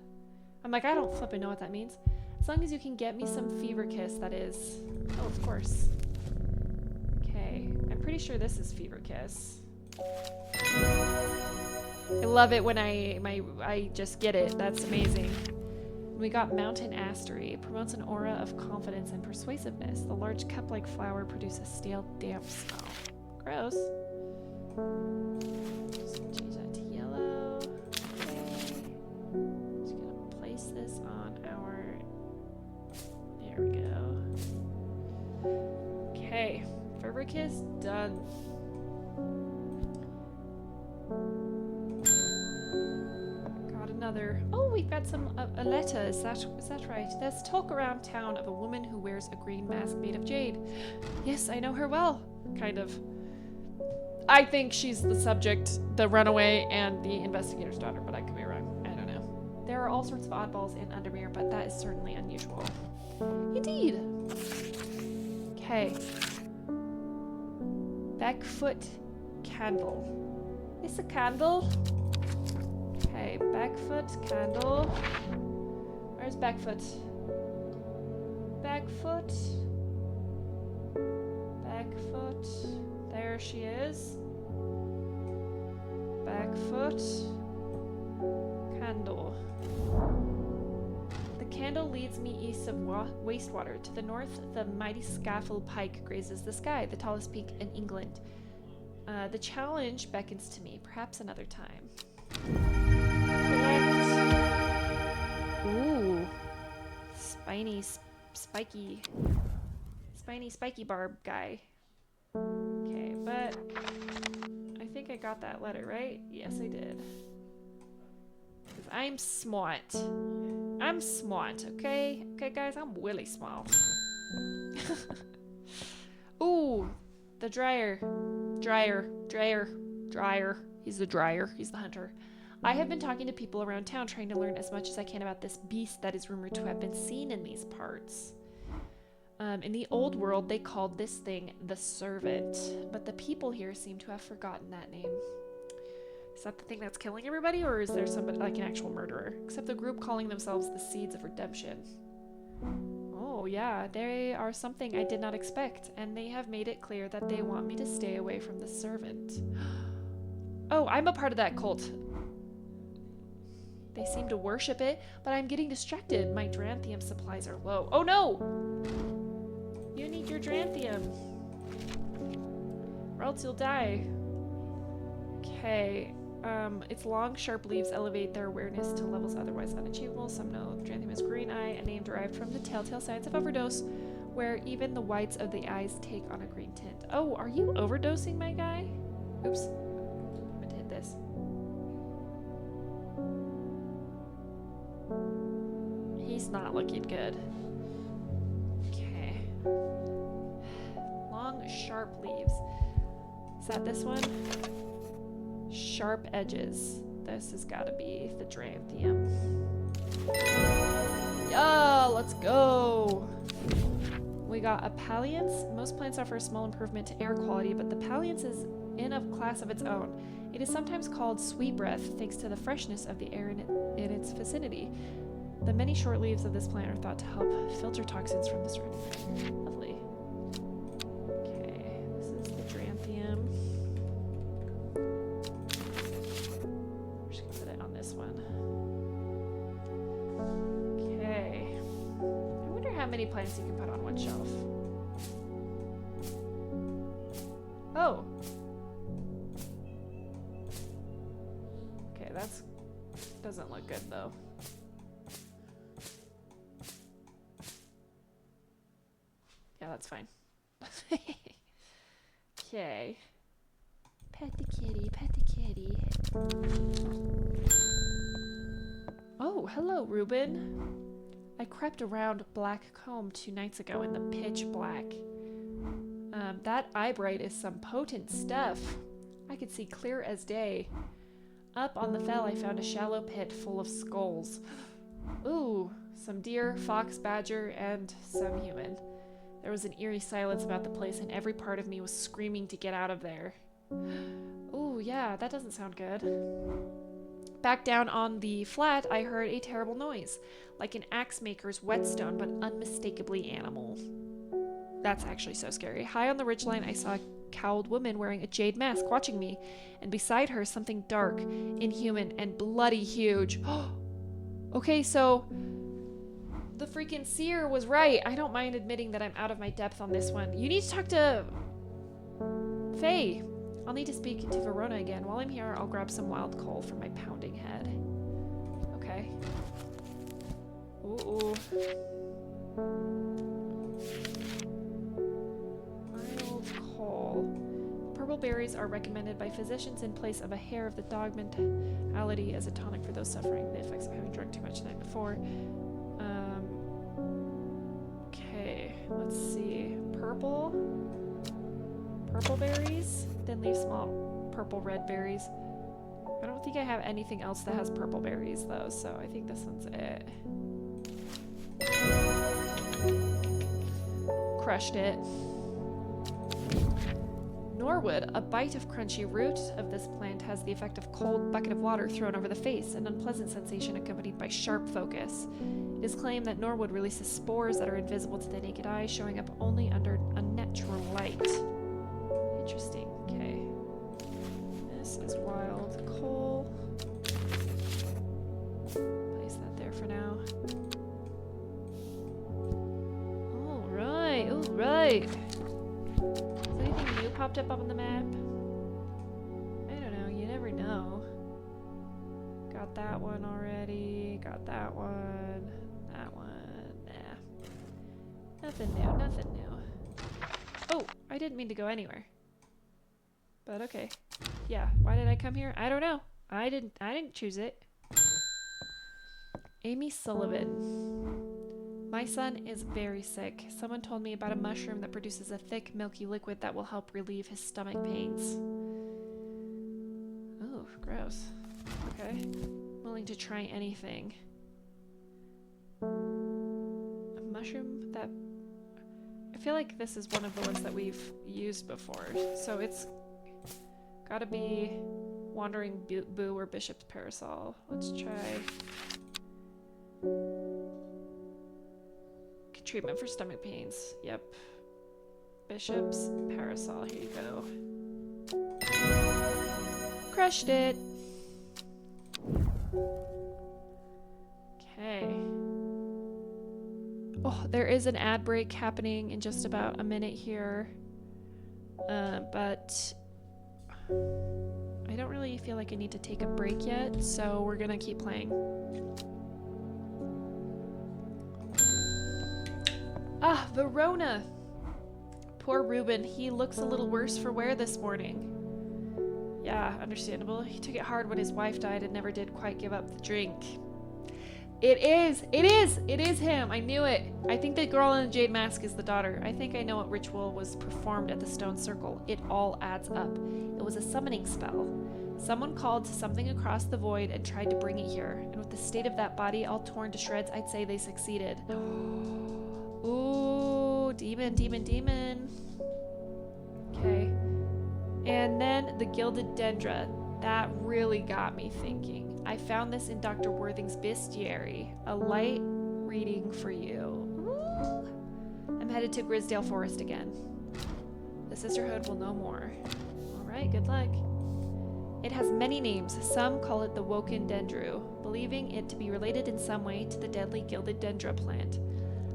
I'm like, I don't flippin' know what that means. As long as you can get me some Fever Kiss, that is. Oh, of course. Okay, I'm pretty sure this is Fever Kiss. I love it when I just get it. That's amazing. We got Mountain Astery. Promotes an aura of confidence and persuasiveness. The large cup-like flower produces stale, damp smell. Gross. Just change that to yellow. Okay. Just gonna place this on our... There we go. Okay. Fever Kiss done. Another. Oh, we've got some a letter. Is that right? There's talk around town of a woman who wears a green mask made of jade. Yes, I know her well. Kind of. I think she's the subject, the runaway, and the investigator's daughter, but I could be wrong. I don't know. There are all sorts of oddballs in Undermere, but that is certainly unusual. Indeed. Okay. Backfoot candle. Is a candle? Okay, Backfoot candle. Where's Backfoot? Backfoot. Backfoot. There she is. Backfoot. Candle. The candle leads me east of wastewater. To the north, the mighty Scaffold Pike grazes the sky, the tallest peak in England. The challenge beckons to me, perhaps another time. Collect. Ooh. Spiky barb guy. Okay, but I think I got that letter, right? Yes, I did. Because I'm smart. I'm smart, okay? Okay, guys, I'm really smart. Ooh, the dryer. Dryer. He's the dryer. He's the hunter. I have been talking to people around town trying to learn as much as I can about this beast that is rumored to have been seen in these parts. In the old world, they called this thing the Servant, but the people here seem to have forgotten that name. Is that the thing that's killing everybody, or is there somebody like an actual murderer? Except the group calling themselves the Seeds of Redemption. Oh yeah, they are something I did not expect, and they have made it clear that they want me to stay away from the Servant. Oh, I'm a part of that cult. They seem to worship it, but I'm getting distracted. My Dranthium supplies are low. Oh no! You need your Dranthium. Or else you'll die. Okay. Its long, sharp leaves elevate their awareness to levels otherwise unachievable. Some know Dranthium is green eye, a name derived from the telltale signs of overdose, where even the whites of the eyes take on a green tint. Oh, are you overdosing, my guy? Oops. I'm going to hit this. He's not looking good. Okay. Long, sharp leaves. Is that this one? Sharp edges. This has got to be the Dranthium. Yeah, let's go. We got a Palliance. Most plants offer a small improvement to air quality, but the Palliance is in a class of its own. It is sometimes called sweet breath, thanks to the freshness of the air in its vicinity. The many short leaves of this plant are thought to help filter toxins from the surrounding. Lovely. Okay, this is the Dranthium. We're just gonna put it on this one. Okay. I wonder how many plants you can put on one shelf. Oh. Okay, that's doesn't look good though. Yeah, that's fine. Okay. Pet the kitty, pet the kitty. Oh, hello, Reuben. I crept around Black Comb 2 nights ago in the pitch black. That eyebright is some potent stuff. I could see clear as day. Up on the fell, I found a shallow pit full of skulls. Ooh, some deer, fox, badger, and some human. There was an eerie silence about the place, and every part of me was screaming to get out of there. Ooh, yeah, that doesn't sound good. Back down on the flat, I heard a terrible noise, like an axe maker's whetstone, but unmistakably animal. That's actually so scary. High on the ridgeline, I saw a cowled woman wearing a jade mask watching me, and beside her, something dark, inhuman, and bloody huge. Okay, so the freaking seer was right. I don't mind admitting that I'm out of my depth on this one. You need to talk to Faye. I'll need to speak to Verona again. While I'm here, I'll grab some wild coal for my pounding head. Okay. Ooh. Wild coal. Purple berries are recommended by physicians in place of a hair of the dog mentality as a tonic for those suffering the effects of having drunk too much the night before. Okay, let's see. Purple berries, then leave small purple red berries. I don't think I have anything else that has purple berries though, so I think this one's it. Crushed it. Norwood, a bite of crunchy root of this plant has the effect of cold bucket of water thrown over the face, an unpleasant sensation accompanied by sharp focus. It is claimed that Norwood releases spores that are invisible to the naked eye, showing up only under unnatural light. Interesting. Okay. This is wild coal. Place that there for now. Alright, alright. Has anything new popped up on the map? I don't know, you never know. Got that one already. Got that one. That one. Nah. Nothing new, nothing new. Oh, I didn't mean to go anywhere. But okay. Yeah, why did I come here? I don't know. I didn't choose it. Amy Sullivan. My son is very sick. Someone told me about a mushroom that produces a thick, milky liquid that will help relieve his stomach pains. Oh, gross. Okay. Willing to try anything. A mushroom that... I feel like this is one of the ones that we've used before. So it's gotta be Wandering Boo or Bishop's Parasol. Let's try... Treatment for stomach pains. Yep. Bishop's Parasol. Here you go. Crushed it. Okay. Oh, there is an ad break happening in just about a minute here. But I don't really feel like I need to take a break yet, so we're gonna keep playing. Ah, Verona! Poor Reuben, he looks a little worse for wear this morning. Yeah, understandable. He took it hard when his wife died and never did quite give up the drink. It is him! I knew it! I think the girl in the jade mask is the daughter. I think I know what ritual was performed at the stone circle. It all adds up. It was a summoning spell. Someone called to something across the void and tried to bring it here. And with the state of that body all torn to shreds, I'd say they succeeded. Ooh, demon, demon, demon. Okay. And then the Gilded Dendra. That really got me thinking. I found this in Dr. Worthing's bestiary. A light reading for you. Ooh. I'm headed to Grisdale Forest again. The Sisterhood will know more. Alright, good luck. It has many names. Some call it the Woken Dendru, believing it to be related in some way to the deadly Gilded Dendra plant.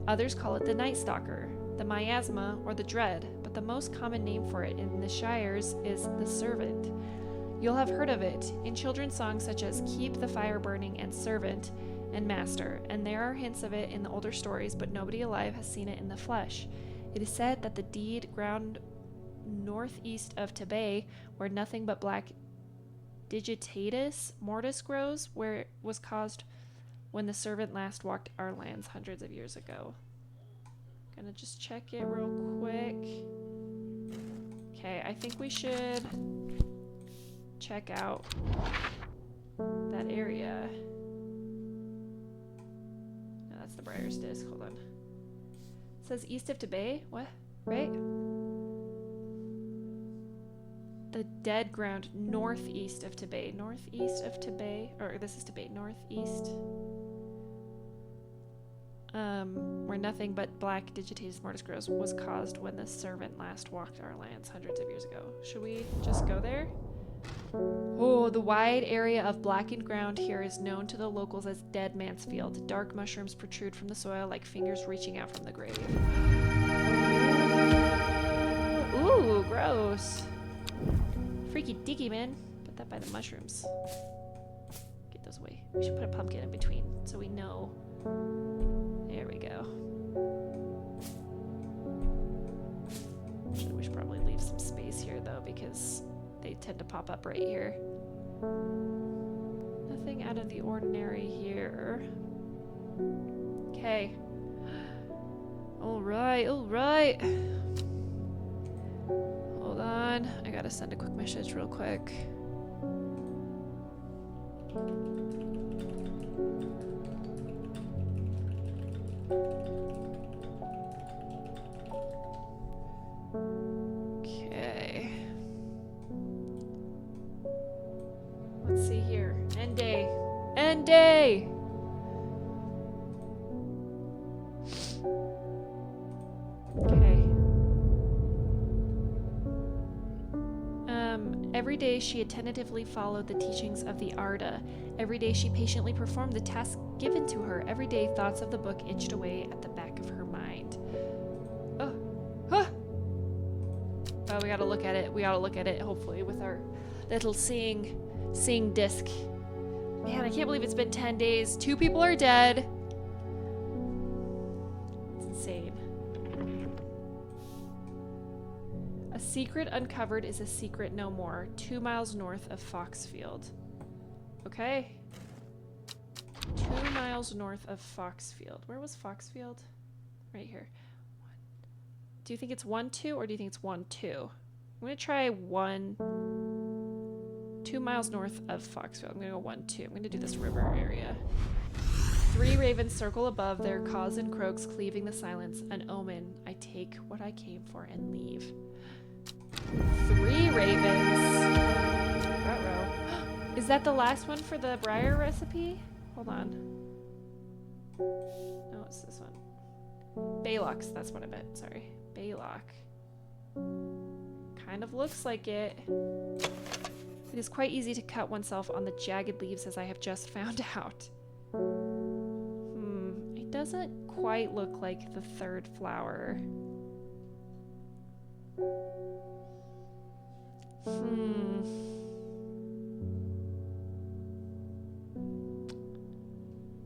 Others call it the Night Stalker, the Miasma, or the Dread, but the most common name for it in the Shires is the Servant. You'll have heard of it in children's songs such as Keep the Fire Burning and Servant and Master, and there are hints of it in the older stories, but nobody alive has seen it in the flesh. It is said that the deed ground northeast of Tebay, where nothing but black Digitatus mortis grows, where it was caused when the Servant last walked our lands hundreds of years ago. Gonna just check it real quick. Okay, I think we should check out that area. No, that's the Briar's Disc. Hold on. It says east of Tebay. What? Right? The dead ground northeast of Tebay. Northeast of Tebay. Or this is Tebay. Northeast. Where nothing but black Digitatus mortis grows was caused when the Servant last walked our lands hundreds of years ago. Should we just go there? Oh, the wide area of blackened ground here is known to the locals as Dead Man's Field. Dark mushrooms protrude from the soil like fingers reaching out from the grave. Ooh, gross. Freaky deaky, man. Put that by the mushrooms. Get those away. We should put a pumpkin in between so we know. There we go. We should probably leave some space here though, because they tend to pop up right here. Nothing out of the ordinary here. Okay. Alright, alright. Hold on. I gotta send a quick message real quick. Okay. Let's see here. End day. End day! Okay. Every day she attentively followed the teachings of the Arda. Every day she patiently performed the tasks given to her. Every day thoughts of the book itched away at the back of her mind. Oh. Huh. Oh, we gotta look at it. We gotta look at it, hopefully, with our little seeing disc. Man, I can't believe it's been 10 days. 2 people are dead. It's insane. A secret uncovered is a secret no more. 2 miles north of Foxfield. Okay. 2 miles north of Foxfield. Where was Foxfield? Right here. Do you think it's 1-2 or do you think it's 1-2? I'm gonna try 2 miles north of Foxfield. I'm gonna go 1-2. I'm gonna do this river area. 3 ravens circle above, their caws and croaks cleaving the silence. An omen. I take what I came for and leave. 3 ravens. Ruh-roh. Is that the last one for the Briar recipe? Hold on. No, it's this one. Baylocks, that's what I meant. Sorry. Baylock. Kind of looks like it. It is quite easy to cut oneself on the jagged leaves, as I have just found out. It doesn't quite look like the 3rd flower.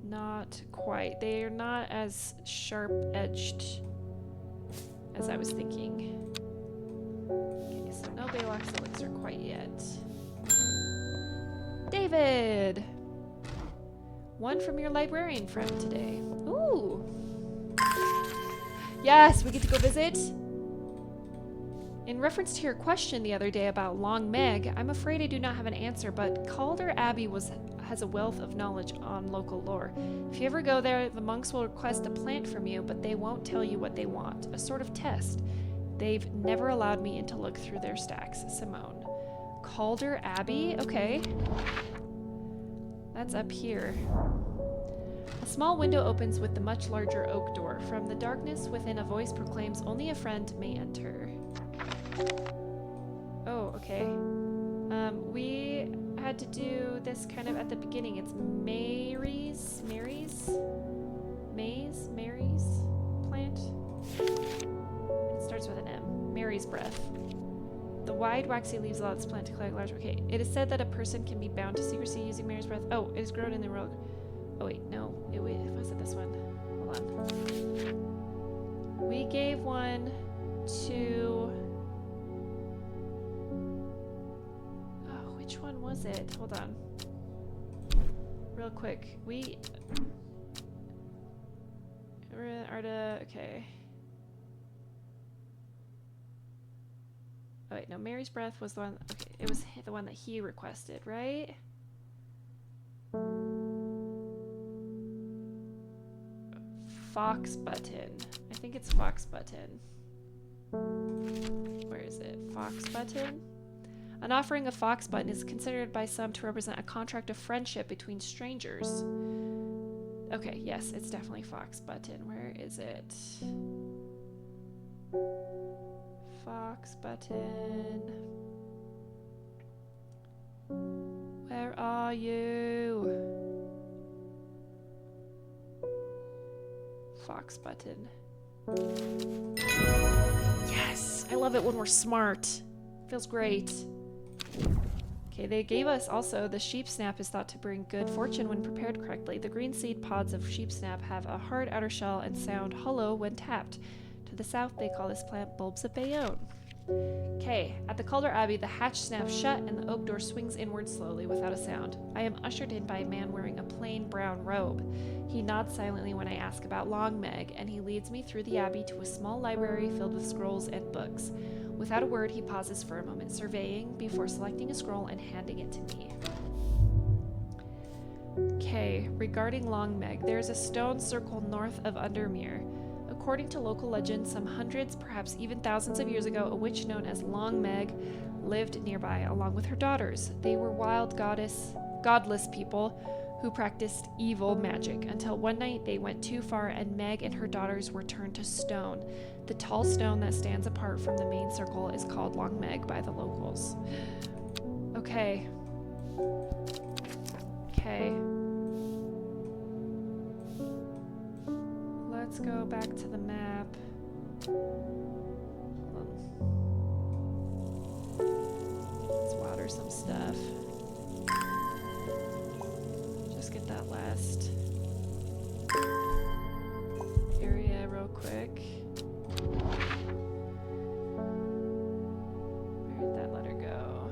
Not quite. They are not as sharp-edged as I was thinking. Okay, so no Baylock's elixir quite yet. David! 1 from your librarian friend today. Ooh! Yes, we get to go visit In reference to your question the other day about Long Meg, I'm afraid I do not have an answer, but Calder Abbey has a wealth of knowledge on local lore. If you ever go there, the monks will request a plant from you, but they won't tell you what they want. A sort of test. They've never allowed me in to look through their stacks. Simone. Calder Abbey? Okay. That's up here. A small window opens with the much larger oak door. From the darkness within, a voice proclaims only a friend may enter. Oh, okay. We had to do this kind of at the beginning. It's Mary's plant. It starts with an M. Mary's breath. The wide, waxy leaves allow this plant to collect large. Okay, it is said that a person can be bound to secrecy using Mary's breath. Oh, it is grown in the world. Oh wait, no. Was it this one? Hold on. We gave one to... Oh, which one was it? Hold on. Real quick. We... Arda... Okay. Oh wait, no. Mary's breath was the one... Okay, it was the one that he requested, right? Fox button. I think it's fox button. Where is it? Fox button? An offering of fox button is considered by some to represent a contract of friendship between strangers. Okay, yes, it's definitely fox button. Where is it? Fox button. Where are you? Fox button. Yes! I love it when we're smart. Feels great. Okay, they gave us also the sheep snap is thought to bring good fortune when prepared correctly. The green seed pods of sheep snap have a hard outer shell and sound hollow when tapped. To the south, they call this plant bulbs of Bayonne. Okay, at the Calder Abbey, the hatch snaps shut and the oak door swings inward slowly without a sound. I am ushered in by a man wearing a plain brown robe. He nods silently when I ask about Long Meg, and he leads me through the abbey to a small library filled with scrolls and books. Without a word, he pauses for a moment, surveying before selecting a scroll and handing it to me. Okay, regarding Long Meg, there's a stone circle north of Undermere. According to local legend, some hundreds, perhaps even thousands of years ago, a witch known as Long Meg lived nearby along with her daughters. They were wild godless people who practiced evil magic until one night they went too far and Meg and her daughters were turned to stone. The tall stone that stands apart from the main circle is called Long Meg by the locals. Okay. Okay. Let's go back to the map. Let's water some stuff. Just get that last area real quick. Where'd that letter go?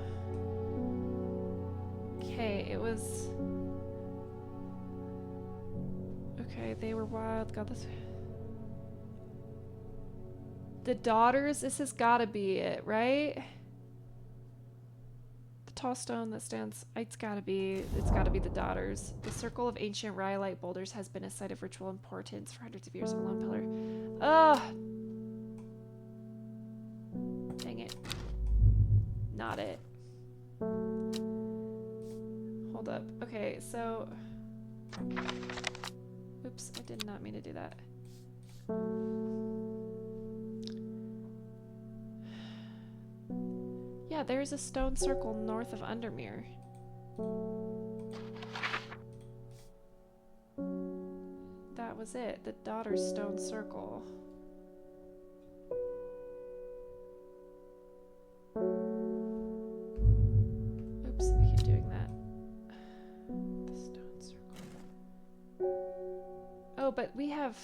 Okay, it was... Okay, they were wild. God, this... The daughters, this has gotta be it, right? The tall stone that stands, it's gotta be the daughters. The circle of ancient rhyolite boulders has been a site of ritual importance for hundreds of years. A lone pillar. Ugh! Dang it. Not it. Hold up. Okay, so... Oops, I did not mean to do that. Yeah, there's a stone circle north of Undermere. That was it, the daughter's stone circle. Oops, I keep doing that. The stone circle. Oh, but we have...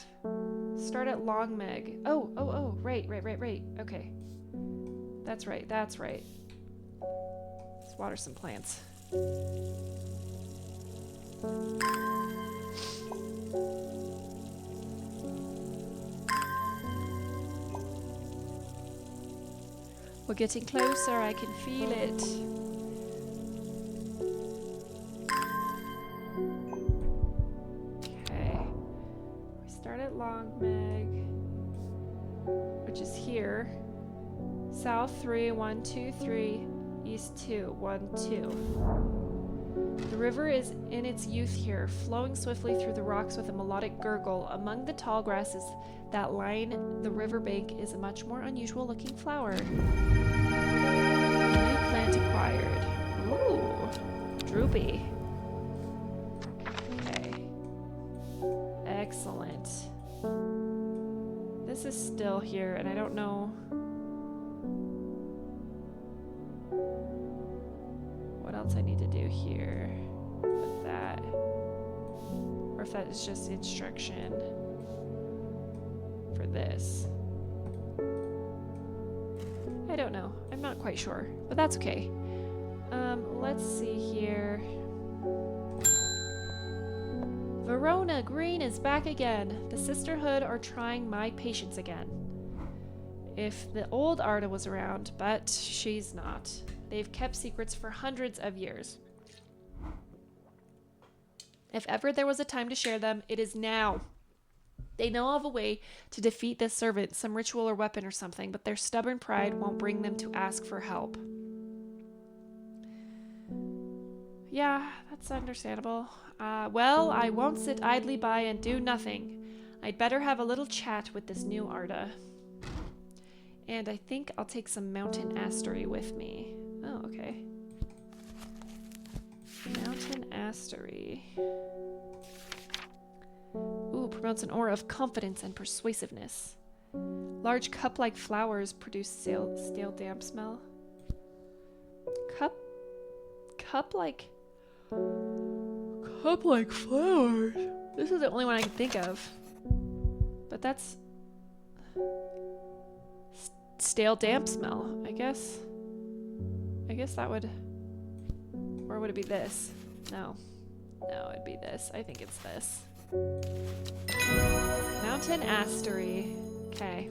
Start at Long Meg. Oh, right. Okay. That's right. Let's water some plants. We're getting closer. I can feel it. Okay. We start at Longmeg, which is here. South 3, 1, 2, 3. East 2, 1, 2. The river is in its youth here, flowing swiftly through the rocks with a melodic gurgle. Among the tall grasses that line the riverbank is a much more unusual looking flower. A new plant acquired. Ooh, droopy. Okay. Excellent. This is still here, and I don't know what else I need to do here with that. Or if that is just instruction for this. I don't know. I'm not quite sure, but that's okay. Let's see here. Verona Green is back again. The Sisterhood are trying my patience again. If the old Arda was around, but she's not. They've kept secrets for hundreds of years. If ever there was a time to share them, it is now. They know of a way to defeat this servant, some ritual or weapon or something, but their stubborn pride won't bring them to ask for help. Yeah, that's understandable. Well, I won't sit idly by and do nothing. I'd better have a little chat with this new Arda. And I think I'll take some mountain astery with me. Oh, okay. Mountain astery. Ooh, promotes an aura of confidence and persuasiveness. Large cup-like flowers produce stale damp smell. Cup-like flowers. This is the only one I can think of. But that's stale damp smell, I guess. I guess that would, or would it be this? No, it'd be this. I think it's this. Mountain astery. Okay.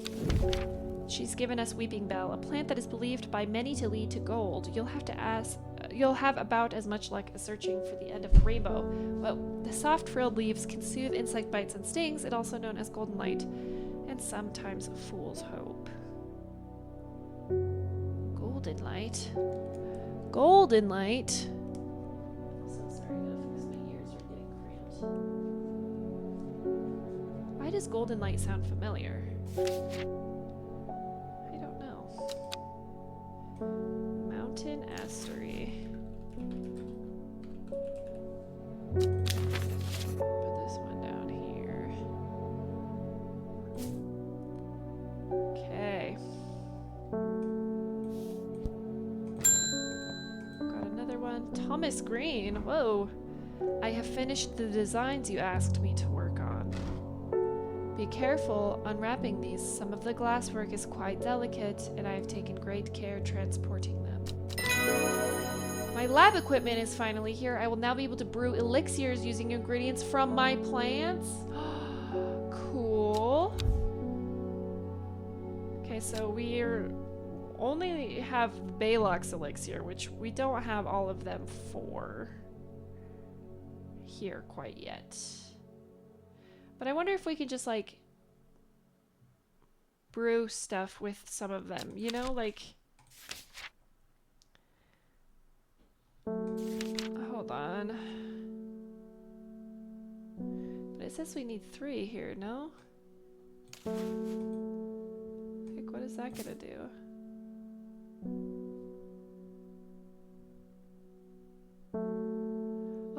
She's given us Weeping Bell, a plant that is believed by many to lead to gold. You'll have about as much luck as searching for the end of the rainbow. But the soft frilled leaves can soothe insect bites and stings. It's also known as golden light, and sometimes fool's hope. Golden light. Golden light. I'm so sorry, I gotta fix my ears are getting cramped. Why does golden light sound familiar? I don't know. Mountain astery. Put this one down here. Okay. Got another one. Thomas Green. Whoa. I have finished the designs you asked me to work on. Be careful unwrapping these. Some of the glasswork is quite delicate, and I have taken great care transporting them. My lab equipment is finally here. I will now be able to brew elixirs using ingredients from my plants. Cool. Okay, so we're only have Baylock's elixir, which we don't have all of them for here quite yet. But I wonder if we could just, like, brew stuff with some of them, you know? Like, hold on. But it says we need 3 here, no? Like, what is that gonna do?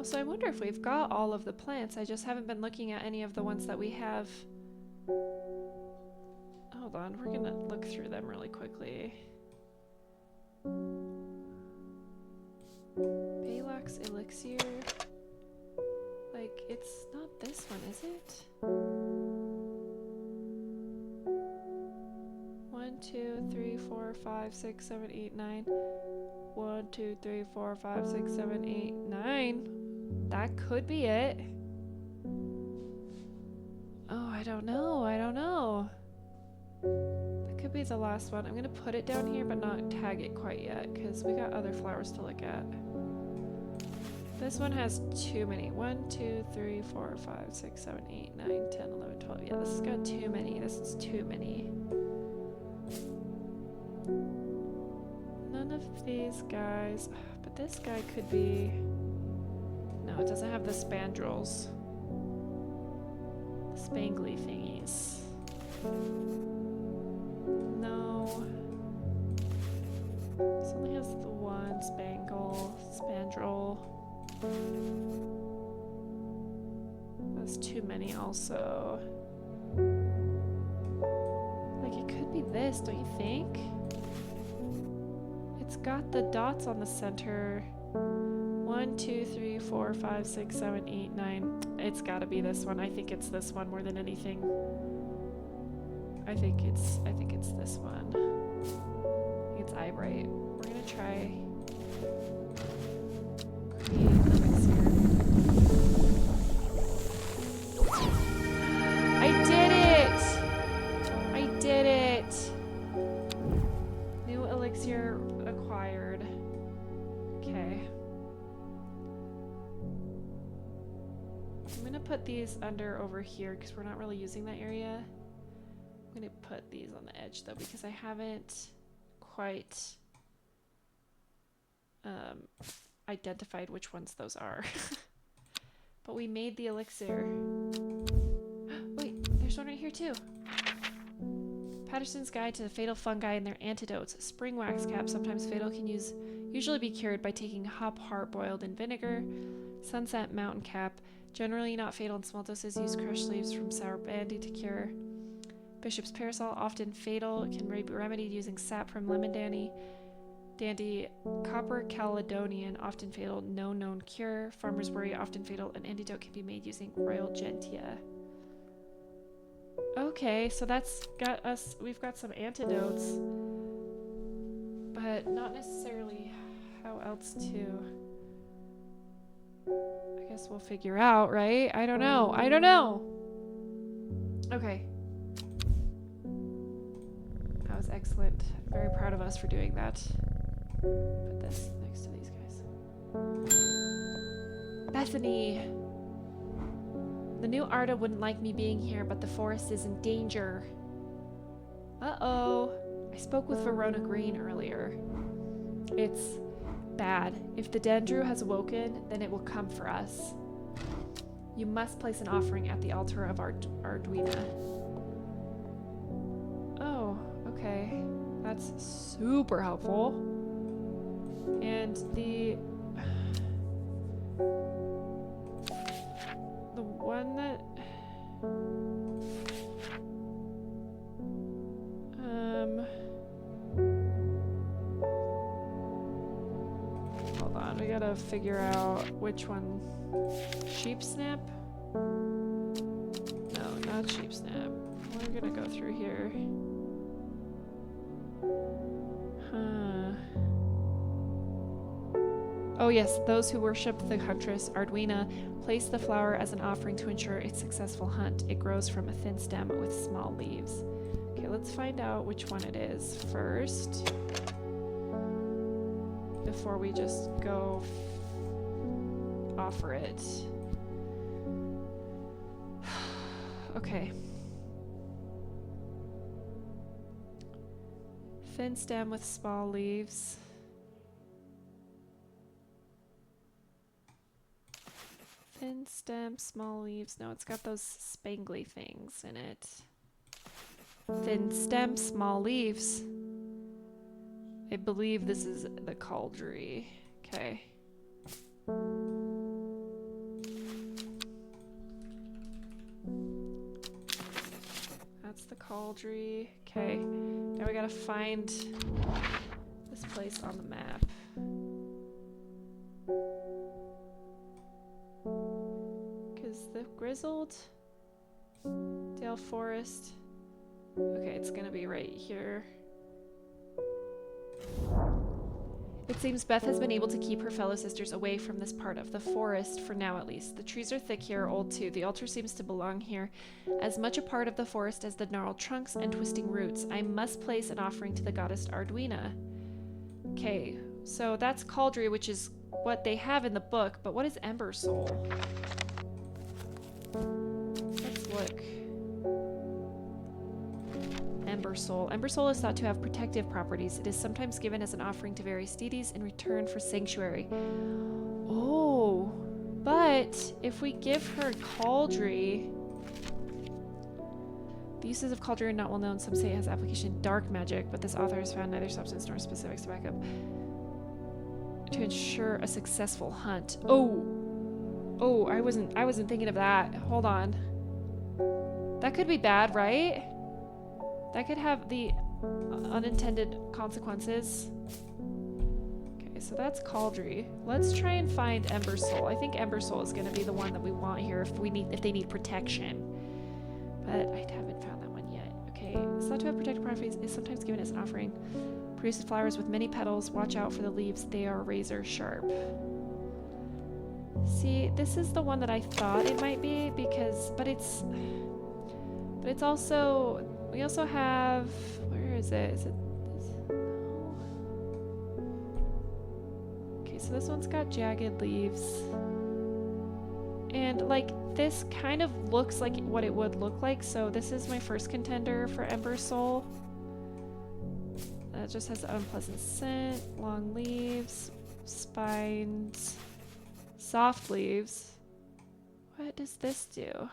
So I wonder if we've got all of the plants. I just haven't been looking at any of the ones that we have. Hold on, we're gonna look through them really quickly. Baylock's elixir. Like, it's not this one, is it? 1, 2, 3, 4, 5, 6, 7, 8, 9. 1, 2, 3, 4, 5, 6, 7, 8, 9. That could be it. Oh, I don't know. That could be the last one. I'm gonna put it down here, but not tag it quite yet, because we got other flowers to look at. This one has too many. 1, 2, 3, 4, 5, 6, 7, 8, 9, 10, 11, 12. Yeah, this has got too many. This is too many. None of these guys. But this guy could be... No, it doesn't have the spandrels. The spangly thingies. No. This only has the one spandrel. That's too many also. Like, it could be this, don't you think? It's got the dots on the center. 1, 2, 3, 4, 5, 6, 7, 8, 9. It's gotta be this one. I think it's this one more than anything. I think it's this one. I think it's eyebright. We're gonna try create elixir. I did it! I did it! New elixir acquired. Okay. I'm gonna put these under over here because we're not really using that area. I'm gonna put these on the edge though because I haven't quite identified which ones those are. But we made the elixir. Wait, there's one right here too. Patterson's Guide to the Fatal Fungi and Their Antidotes. Spring wax cap, sometimes fatal, can usually be cured by taking hop heart boiled in vinegar. Sunset mountain cap, generally not fatal in small doses. Use crushed leaves from sour brandy to cure. Bishop's parasol, often fatal, can be remedied using sap from lemon dandy. Copper Caledonian, often fatal, no known cure. Farmer's worry, often fatal. An antidote can be made using royal gentia. Okay, so that's got us, we've got some antidotes, but not necessarily how else to, I guess we'll figure out, right? I don't know. Okay. That was excellent. Very proud of us for doing that. Put this next to these guys. Bethany! The new Arda wouldn't like me being here, but the forest is in danger. Uh-oh. I spoke with Verona Green earlier. It's bad. If the Dendru has awoken, then it will come for us. You must place an offering at the altar of Arduina. Oh, okay. That's super helpful. And the one that hold on, we gotta figure out which one. Sheep snap? No, not sheep snap. We're gonna go through here. Oh yes, those who worship the huntress Arduina place the flower as an offering to ensure a successful hunt. It grows from a thin stem with small leaves. Okay, let's find out which one it is first. Before we just go offer it. Okay. Thin stem with small leaves. Thin stem, small leaves. No, it's got those spangly things in it. Thin stem, small leaves. I believe this is the cauldry. Okay. That's the cauldry. Okay. Now we gotta find this place on the map. The grizzled Dale Forest. Okay, it's gonna be right here. It's seems Beth has been able to keep her fellow sisters away from this part of the forest, for now at least. The trees are thick here, old too. The altar seems to belong here, as much a part of the forest as the gnarled trunks and twisting roots. I must place an offering to the goddess Arduina. Okay, so that's Cauldry, which is what they have in the book, but what is Ember Soul? Let's look. Ember Soul. Ember Soul is thought to have protective properties. It is sometimes given as an offering to various deities in return for sanctuary. Oh, but if we give her Cauldry... The uses of Cauldry are not well known. Some say it has application in dark magic, but this author has found neither substance nor specifics to back up. To ensure a successful hunt. Oh, I wasn't thinking of that. Hold on. That could be bad, right? That could have the unintended consequences. Okay, so that's Cauldry. Let's try and find Ember Soul. I think Ember Soul is going to be the one that we want here if they need protection. But I haven't found that one yet. Okay, it's thought to have protective properties. Is sometimes given as an offering. Produces flowers with many petals. Watch out for the leaves. They are razor sharp. See, this is the one that I thought it might be because, but it's also, we also have, where is it? Is it this? No. Okay, so this one's got jagged leaves. And like, this kind of looks like what it would look like, so this is my first contender for Ember Soul. It just has an unpleasant scent, long leaves, spines, soft leaves. What does this do?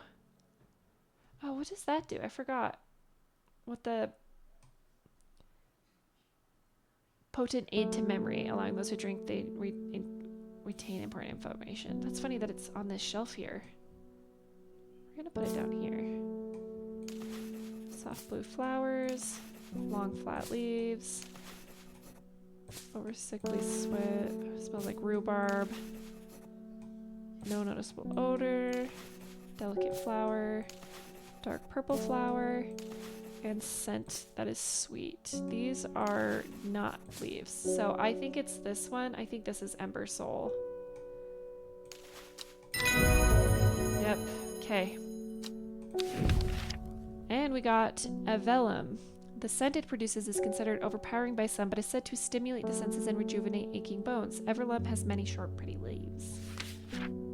Oh, what does that do? I forgot. What the... Potent aid to memory, allowing those who drink they retain important information. That's funny that it's on this shelf here. We're gonna put it down here. Soft blue flowers, long flat leaves, over sickly sweat, smells like rhubarb, no noticeable odor, delicate flower, dark purple flower, and scent that is sweet. These are not leaves. So I think it's this one. I think this is Ember Soul. Yep. Okay. And we got a vellum. The scent it produces is considered overpowering by some, but is said to stimulate the senses and rejuvenate aching bones. Everlum has many short, pretty leaves.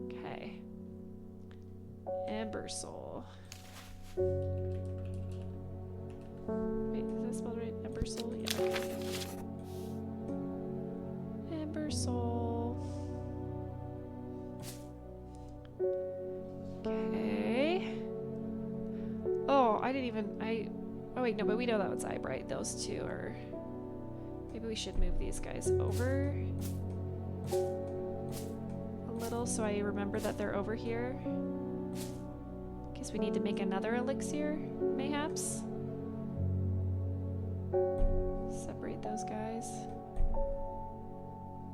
Okay. Ember Soul. Wait, is that spelled right? Ember Soul? Yeah. Okay. Ember Soul. Okay. Oh, I didn't even... Oh wait, no, but we know that one's Eyebright. Those two are... Maybe we should move these guys over a little so I remember that they're over here. Guess we need to make another elixir, mayhaps. Separate those guys.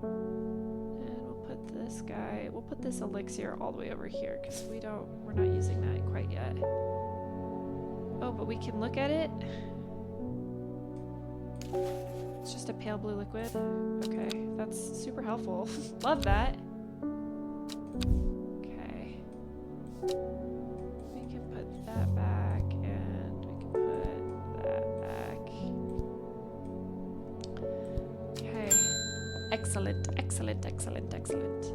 And we'll put this guy... We'll put this elixir all the way over here because we're not using that quite yet. Oh, but we can look at it. It's just a pale blue liquid. Okay, that's super helpful. Love that. Okay. We can put that back, and we can put that back. Okay. Excellent, excellent, excellent, excellent.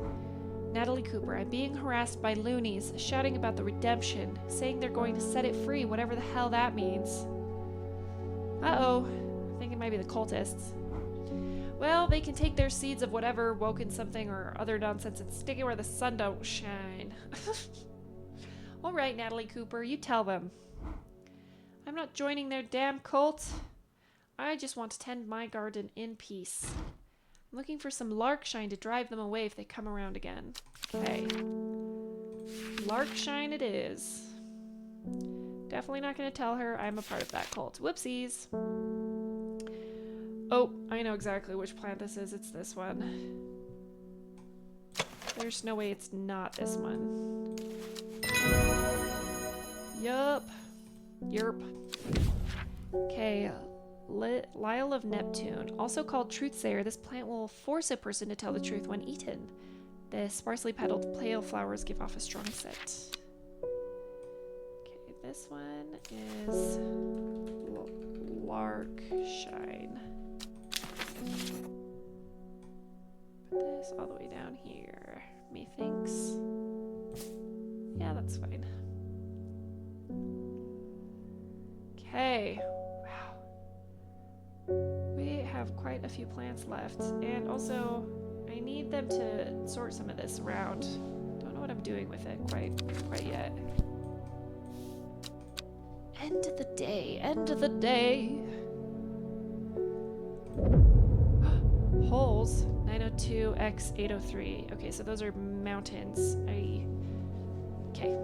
Natalie Cooper, I'm being harassed by loonies, shouting about the redemption, saying they're going to set it free, whatever the hell that means. Uh-oh. I think it might be the cultists. Well, they can take their seeds of whatever woken something or other nonsense and stick it where the sun don't shine. All right, Natalie Cooper, you tell them. I'm not joining their damn cult. I just want to tend my garden in peace. I'm looking for some larkshine to drive them away if they come around again. Okay. Larkshine it is. Definitely not going to tell her I'm a part of that cult. Whoopsies. Oh, I know exactly which plant this is. It's this one. There's no way it's not this one. Yup. Yerp. Okay. Lyle of Neptune. Also called Truthsayer, this plant will force a person to tell the truth when eaten. The sparsely petaled pale flowers give off a strong scent. Okay, this one is Lark Shine. Put this all the way down here. Methinks. Yeah, that's fine. Okay. Wow. We have quite a few plants left. And also, I need them to sort some of this around. Don't know what I'm doing with it quite yet. End of the day. End of the day. Holes. 902x803. Okay, so those are mountains. Okay.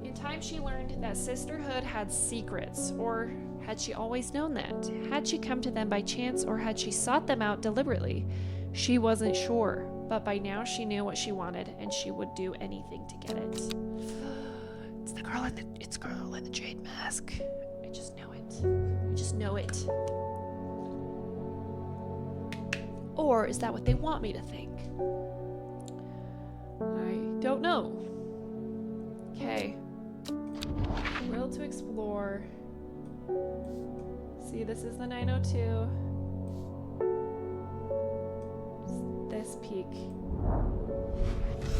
In time she learned that sisterhood had secrets, or had she always known that? Had she come to them by chance, or had she sought them out deliberately? She wasn't sure, but by now she knew what she wanted, and she would do anything to get it. It's the girl in the jade mask. I just know it. I just know it. Or is that what they want me to think? I don't know. Okay. Will to explore. See, this is the 902. This peak.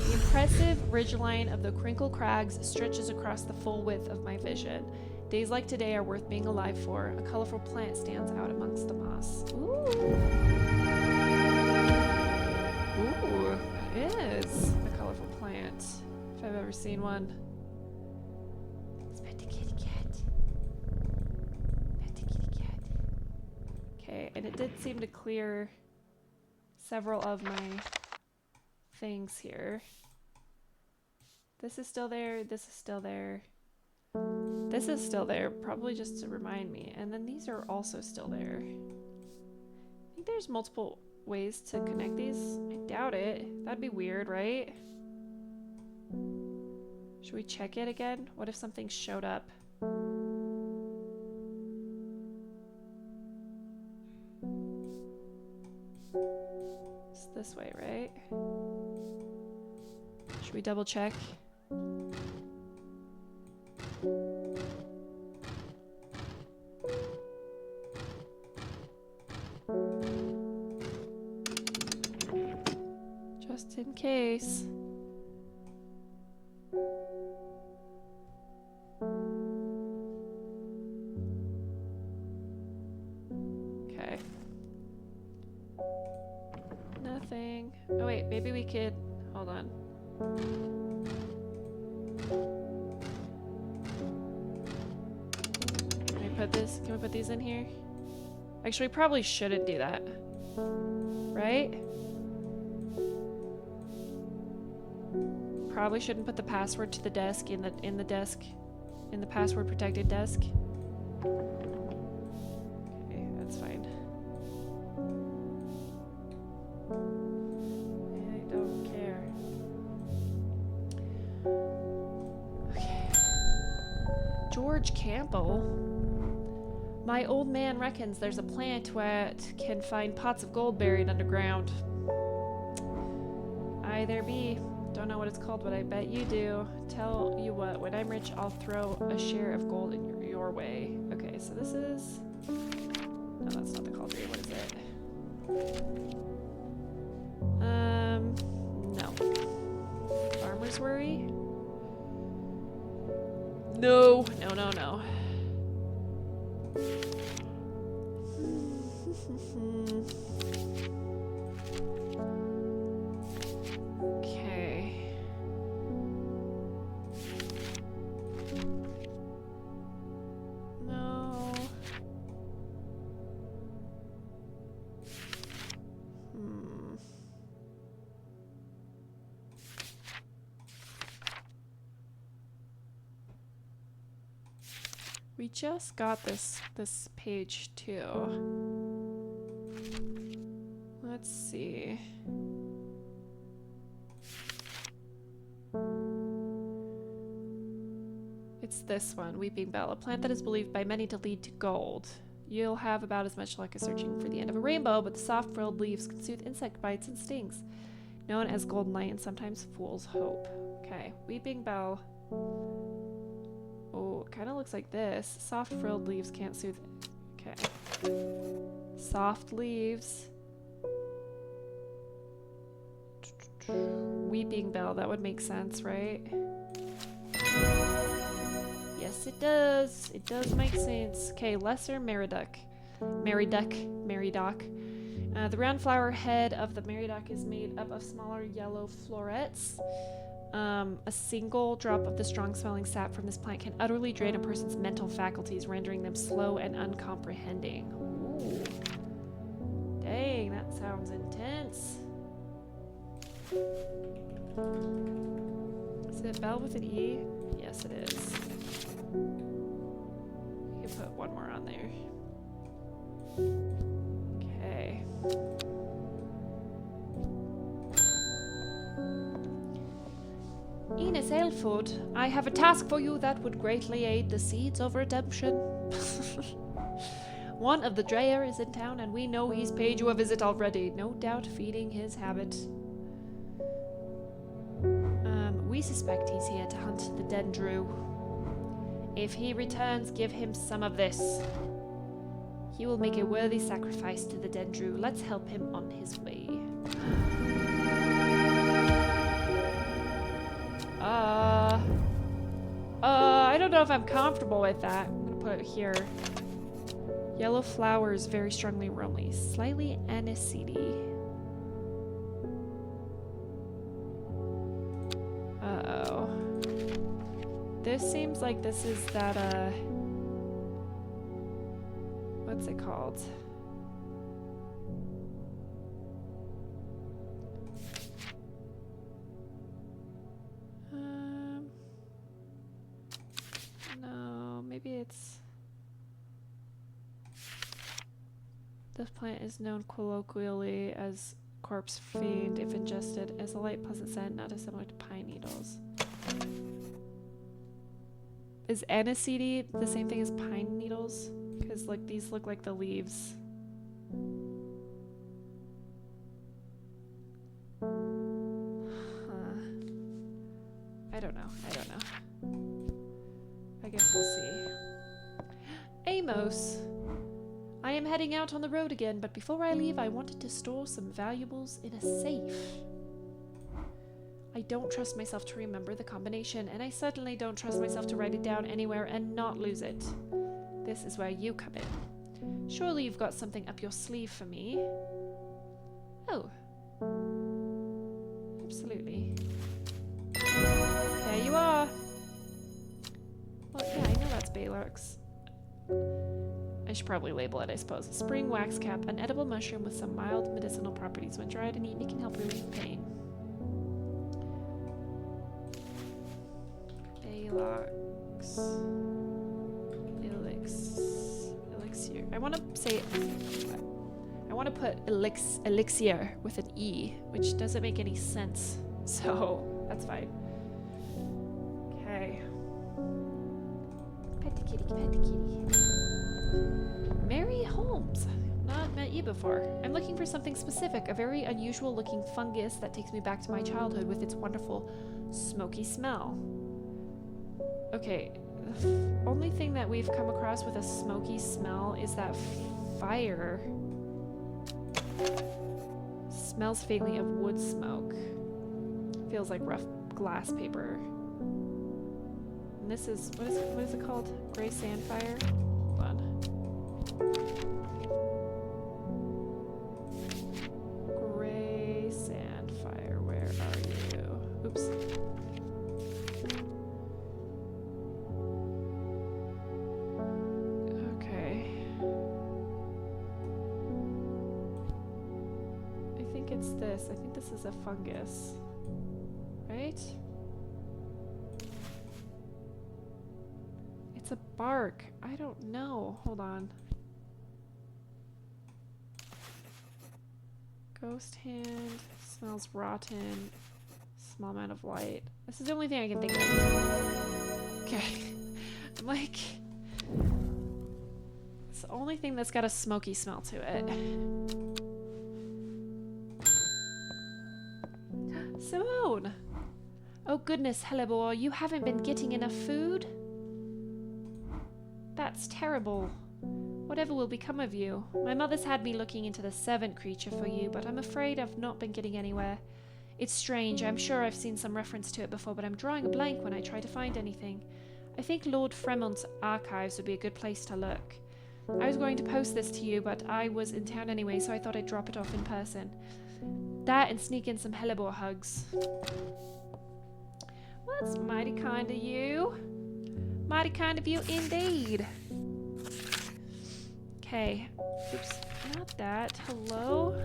The impressive ridgeline of the Crinkle Crags stretches across the full width of my vision. Days like today are worth being alive for. A colorful plant stands out amongst the moss. Ooh. Ooh, that is a colorful plant. If I've ever seen one. Let's pet the kitty cat. Pet the kitty cat. Okay, and it did seem to clear several of my things here. This is still there. This is still there. This is still there, probably just to remind me. And then these are also still there. I think there's multiple ways to connect these. I doubt it. That'd be weird, right? Should we check it again? What if something showed up? It's this way, right? Should we double check? Just in case. Okay. Nothing. Oh wait, maybe we could... Hold on. Can we put these in here? Actually, we probably shouldn't do that. Right? Probably shouldn't put the password to the desk in the password protected desk. Okay, that's fine. I don't care. Okay. George Campbell. My old man reckons there's a plant where it can find pots of gold buried underground. Aye, there be. Don't know what it's called, but I bet you do. Tell you what, when I'm rich, I'll throw a share of gold in your way. Okay, so this is... No, that's not the cauldron. What is it? No. Farmer's Worry? No. No. Okay. No. We just got this page too. Let's see. It's this one, Weeping Bell, a plant that is believed by many to lead to gold. You'll have about as much luck as searching for the end of a rainbow, but the soft frilled leaves can soothe insect bites and stings. Known as golden light and sometimes fool's hope. Okay, weeping bell. Oh, it kind of looks like this. Soft frilled leaves can't soothe. Okay. Soft leaves. Weeping bell, that would make sense, right? Yes, it does. It does make sense. Okay, lesser Meriduc. Meridoc. The round flower head of the Meridoc is made up of smaller yellow florets. A single drop of the strong-smelling sap from this plant can utterly drain a person's mental faculties, rendering them slow and uncomprehending. Ooh. Dang, that sounds intense. Is it bell with an E? Yes, it is. You can put one more on there. Okay. Enos Aelford, I have a task for you that would greatly aid the seeds of redemption. One of the Dreyer is in town, and we know he's paid you a visit already, no doubt feeding his habit. We suspect he's here to hunt the Dendrew. If he returns, give him some of this. He will make a worthy sacrifice to the Dendrew. Let's help him on his way. I don't know if I'm comfortable with that. I'm gonna put it here. Yellow flowers, very strongly aromatic, slightly aniseedy. Uh-oh. This seems like this is that, what's it called? No, maybe it's... This plant is known colloquially as corpse fiend if ingested, as a light pleasant scent, not dissimilar to pine needles. Is aniseedy the same thing as pine needles? Because like these look like the leaves. Huh. I don't know. I guess we'll see. Amos! I am heading out on the road again, but before I leave, I wanted to store some valuables in a safe. I don't trust myself to remember the combination, and I certainly don't trust myself to write it down anywhere and not lose it. This is where you come in. Surely you've got something up your sleeve for me. Oh. Absolutely. There you are. Well, yeah, I know that's Baylor's. I should probably label it, I suppose. A spring wax cap, an edible mushroom with some mild medicinal properties. When dried and eaten, it can help relieve pain. Baylox. Elixir. I want to say... I want to put elixir with an E, which doesn't make any sense. So, that's fine. Okay. Petty kitty, petty kitty. Mary Holmes. Not met you before. I'm looking for something specific, a very unusual looking fungus that takes me back to my childhood with its wonderful smoky smell. Okay, the only thing that we've come across with a smoky smell is that fire. Smells faintly of wood smoke. Feels like rough glass paper. And this is, what is it called? Gray sand fire? Hold on. Gray sand fire, where are you? Oops. Okay. I think it's this. I think this is a fungus. Right? It's a bark. I don't know. Hold on. Ghost hand. Smells rotten. Small amount of light. This is the only thing I can think of. Okay. I'm like... It's only thing that's got a smoky smell to it. Simone! Oh goodness, Hellebore, you haven't been getting enough food? That's terrible. Whatever will become of you? My mother's had me looking into the servant creature for you, but I'm afraid I've not been getting anywhere. It's strange, I'm sure I've seen some reference to it before, but I'm drawing a blank when I try to find anything. I think Lord Fremont's archives would be a good place to look. I was going to post this to you, but I was in town anyway, so I thought I'd drop it off in person. That and sneak in some Hellebore hugs. Well, that's mighty kind of you. Mighty kind of you indeed. Okay. Oops. Not that. Hello?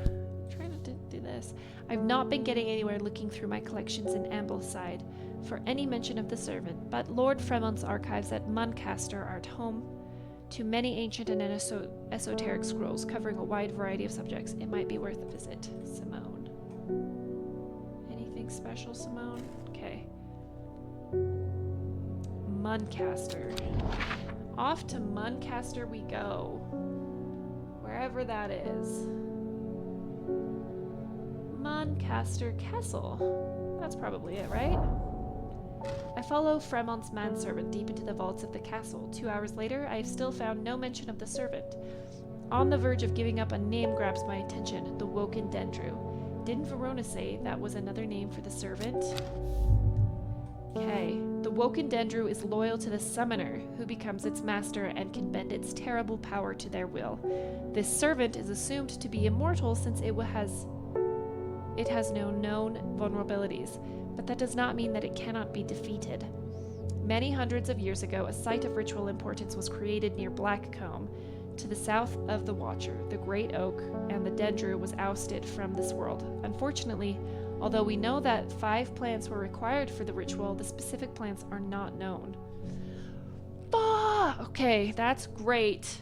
Try not to do this. I've not been getting anywhere looking through my collections in Ambleside for any mention of the servant, but Lord Fremont's archives at Muncaster are at home to many ancient and esoteric scrolls covering a wide variety of subjects. It might be worth a visit. Simone. Anything special, Simone? Okay. Muncaster. Off to Muncaster we go. Wherever that is. Muncaster Castle. That's probably it, right? I follow Fremont's manservant deep into the vaults of the castle. 2 hours later, I have still found no mention of the servant. On the verge of giving up, a name grabs my attention, the Woken Dendru. Didn't Verona say that was another name for the servant? Okay. The Woken Dendru is loyal to the summoner, who becomes its master and can bend its terrible power to their will. This servant is assumed to be immortal since it has no known vulnerabilities, but that does not mean that it cannot be defeated. Many hundreds of years ago, a site of ritual importance was created near Blackcomb, to the south of the Watcher. The Great Oak and the Dendru was ousted from this world. Unfortunately, although we know that 5 plants were required for the ritual, the specific plants are not known. Okay, that's great.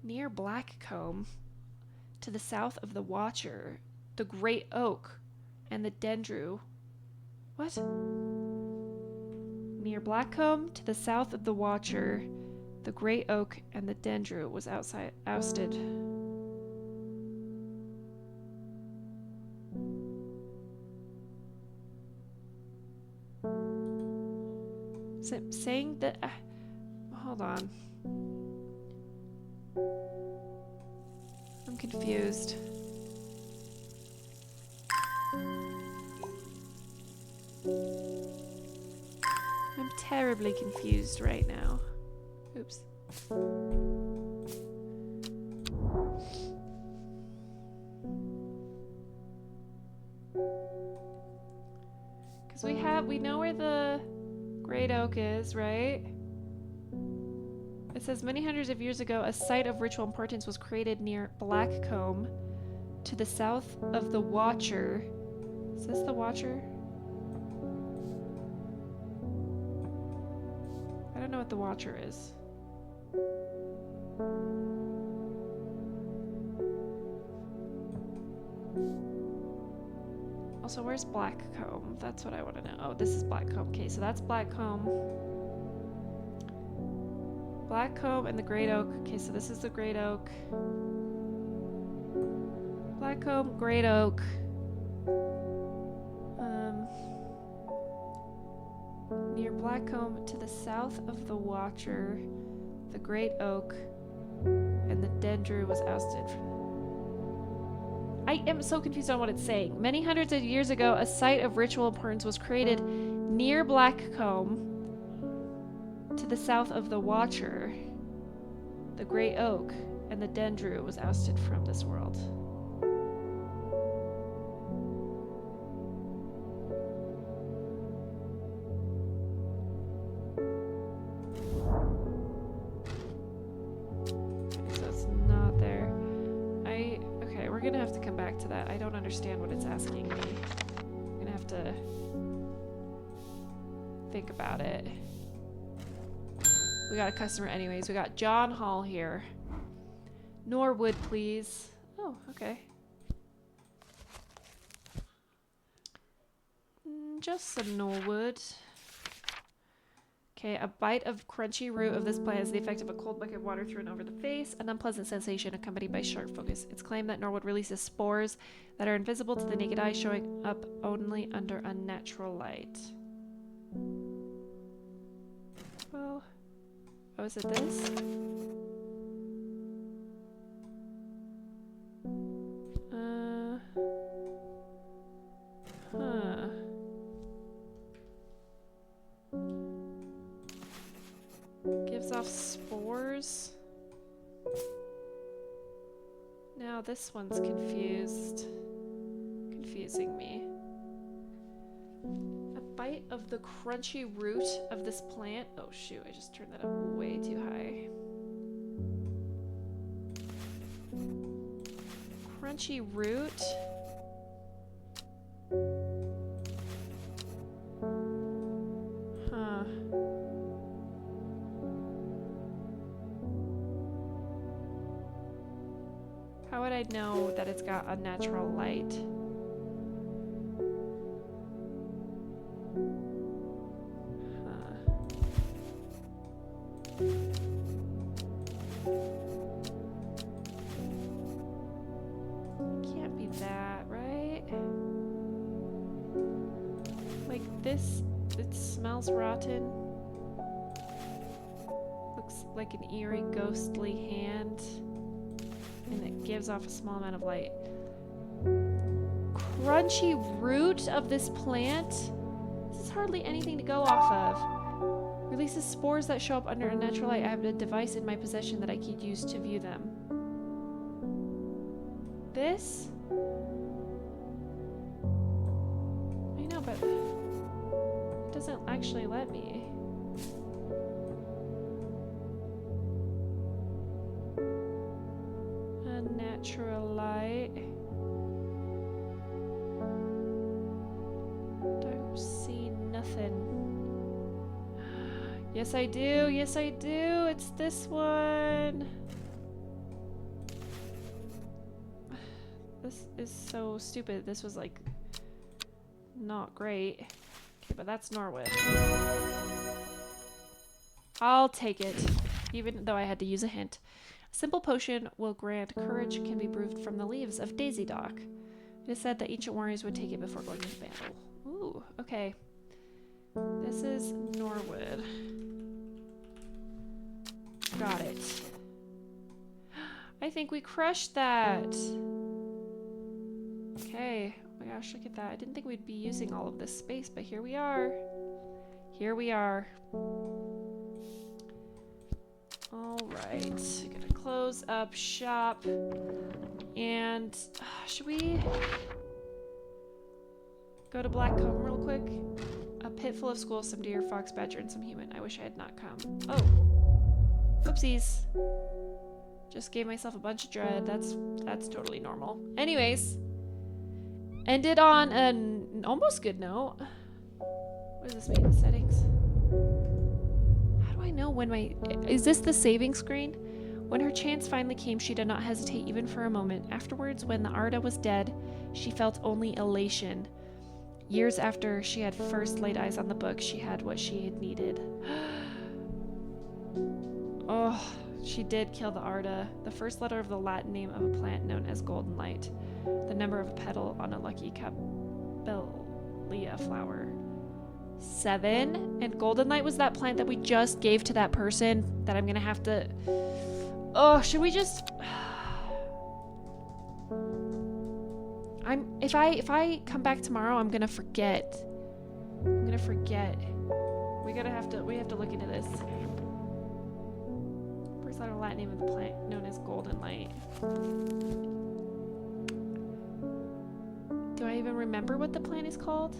Near Blackcomb, to the south of the Watcher, the Great Oak and the Dendru. What? Near Blackcomb, to the south of the Watcher, the Great Oak and the Dendru was ousted. Is it saying that? Hold on. I'm confused. I'm terribly confused right now. Oops. Because we know where the Great Oak is, right? It says many hundreds of years ago, a site of ritual importance was created near Blackcomb, to the south of the Watcher. Is this the Watcher? I don't know what the Watcher is. Also, where's Blackcomb? That's what I want to know. Oh, this is Blackcomb. Okay, so that's Blackcomb. Blackcomb and the Great Oak. Okay, so this is the Great Oak. Blackcomb, Great Oak. Near Blackcomb, to the south of the Watcher, the Great Oak, and the Dendru was ousted from... I am so confused on what it's saying. Many hundreds of years ago, a site of ritual importance was created near Blackcomb, to the south of the Watcher, the Great Oak, and the Dendru was ousted from this world. Okay, so it's not there. Okay, we're gonna have to come back to that. I don't understand what it's asking me. I'm gonna have to think about it. We got a customer anyways. We got John Hall here. Norwood, please. Oh, okay. Just some Norwood. Okay, a bite of crunchy root of this plant has the effect of a cold bucket of water thrown over the face, an unpleasant sensation accompanied by sharp focus. It's claimed that Norwood releases spores that are invisible to the naked eye, showing up only under unnatural light. Well, oh, is it this? Huh. Gives off spores. Now this one's confusing me. A bite of the crunchy root of this plant. Oh shoot, I just turned that up way too high. Crunchy root. Huh. How would I know that it's got unnatural light? Can't be that, right? Like this, it smells rotten. Looks like an eerie, ghostly hand. And it gives off a small amount of light. Crunchy root of this plant? This is hardly anything to go off of. Releases spores that show up under unnatural light. I have a device in my possession that I could use to view them. This? I know, but it doesn't actually let me. Unnatural light. Don't see nothing. Yes, I do. Yes, I do. It's this one. This is so stupid. This was like not great. Okay, but that's Norwood. I'll take it, even though I had to use a hint. A simple potion will grant courage, can be brewed from the leaves of Daisy Dock. It is said that ancient warriors would take it before going into battle. Ooh, okay. This is Norwood. Got it. I think we crushed that. Okay. Oh my gosh, look at that. I didn't think we'd be using all of this space, but here we are. Here we are. Alright. Gonna close up shop. And should we go to Blackcomb real quick? A pit full of squirrels, some deer, fox, badger, and some human. I wish I had not come. Oh. Oopsies. Just gave myself a bunch of dread. That's totally normal. Anyways. Ended on an almost good note. What does this mean? Settings. How do I know when my... Is this the saving screen? When her chance finally came, she did not hesitate even for a moment. Afterwards, when the Arda was dead, she felt only elation. Years after she had first laid eyes on the book, she had what she had needed. Oh, she did kill the Arda. The first letter of the Latin name of a plant known as golden light. The number of a petal on a lucky camellia flower. 7. And golden light was that plant that we just gave to that person that I'm gonna have to... Oh, should we just... If I come back tomorrow, I'm gonna forget. I'm gonna forget. We have to look into this. First letter Latin name of the plant known as golden light. Do I even remember what the plant is called?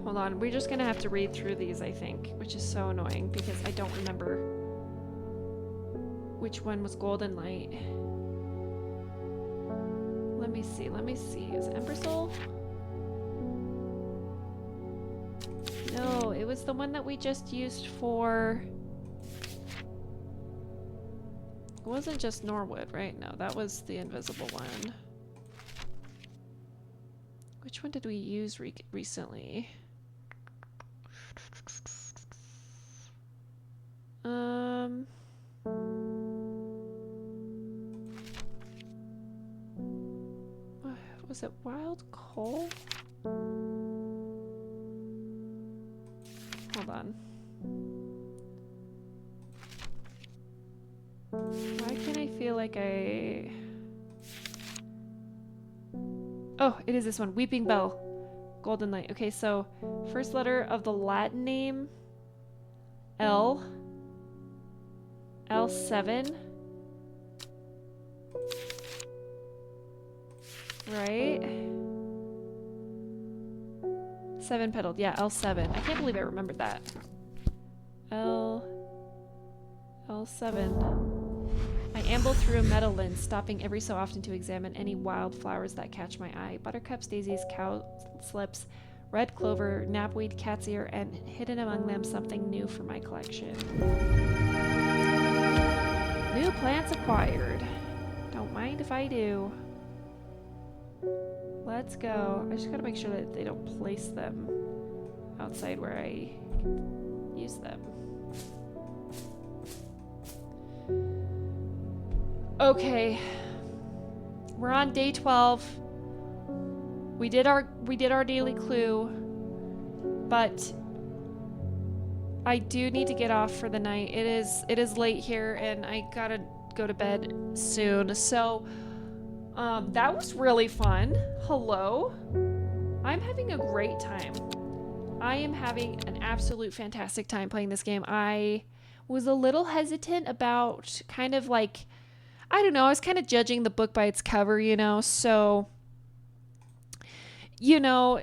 Hold on, we're just gonna have to read through these, I think, which is so annoying because I don't remember which one was golden light. Let me see. Is it Ember Soul? No, it was the one that we just used for... It wasn't just Norwood, right? No, that was the invisible one. Which one did we use recently? Was it wild coal? Hold on. Why can't I feel like I... Oh, it is this one. Weeping Bell. Golden Light. Okay, so first letter of the Latin name. L. L7. Right? 7 petaled. Yeah, L7. I can't believe I remembered that. L7. I amble through a meadowland, stopping every so often to examine any wild flowers that catch my eye. Buttercups, daisies, cowslips, red clover, knapweed, cat's ear, and hidden among them something new for my collection. New plants acquired. Don't mind if I do. Let's go. I just gotta make sure that they don't place them outside where I use them. Okay. We're on day 12. We did our daily clue, but I do need to get off for the night. It is late here and I gotta go to bed soon. So that was really fun. Hello. I'm having a great time. I am having an absolute fantastic time playing this game. I was a little hesitant about kind of like, I don't know, I was kind of judging the book by its cover, you know, so, you know,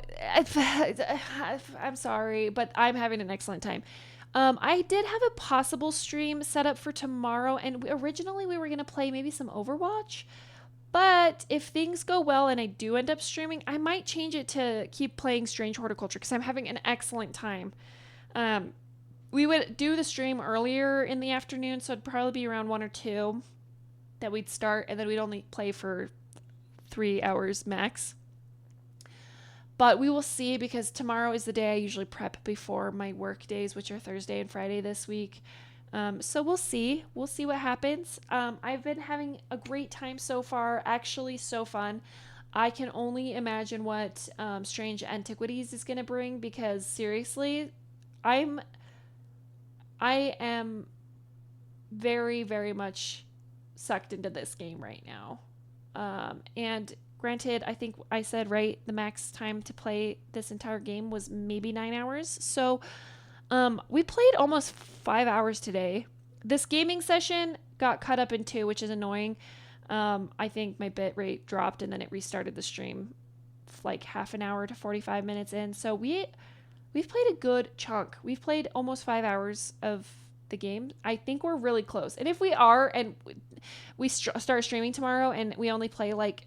I'm sorry, but I'm having an excellent time. I did have a possible stream set up for tomorrow, and originally we were going to play maybe some Overwatch. But if things go well and I do end up streaming, I might change it to keep playing Strange Horticulture because I'm having an excellent time. We would do the stream earlier in the afternoon, so it'd probably be around 1 or 2 that we'd start, and then we'd only play for 3 hours max. But we will see because tomorrow is the day I usually prep before my work days, which are Thursday and Friday this week. So we'll see. We'll see what happens. I've been having a great time so far. Actually, so fun. I can only imagine what Strange Antiquities is going to bring because seriously, I am very, very much sucked into this game right now. And granted, I think I said right, the max time to play this entire game was maybe 9 hours. So we played almost 5 hours today. This gaming session got cut up in 2, which is annoying. I think my bit rate dropped and then it restarted the stream like half an hour to 45 minutes in. So we've played a good chunk. We've played almost 5 hours of the game. I think we're really close. And if we are and we start streaming tomorrow and we only play like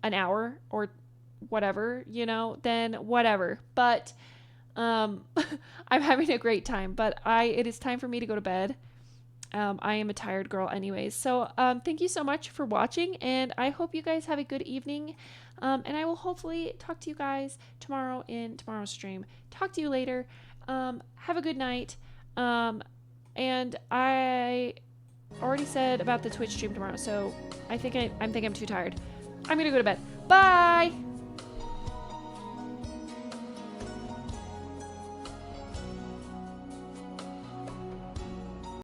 an hour or whatever, you know, then whatever. But I'm having a great time, but it is time for me to go to bed. I am a tired girl anyways. So, thank you so much for watching and I hope you guys have a good evening. And I will hopefully talk to you guys tomorrow in tomorrow's stream. Talk to you later. Have a good night. And I already said about the Twitch stream tomorrow. So I think I'm too tired. I'm going to go to bed. Bye.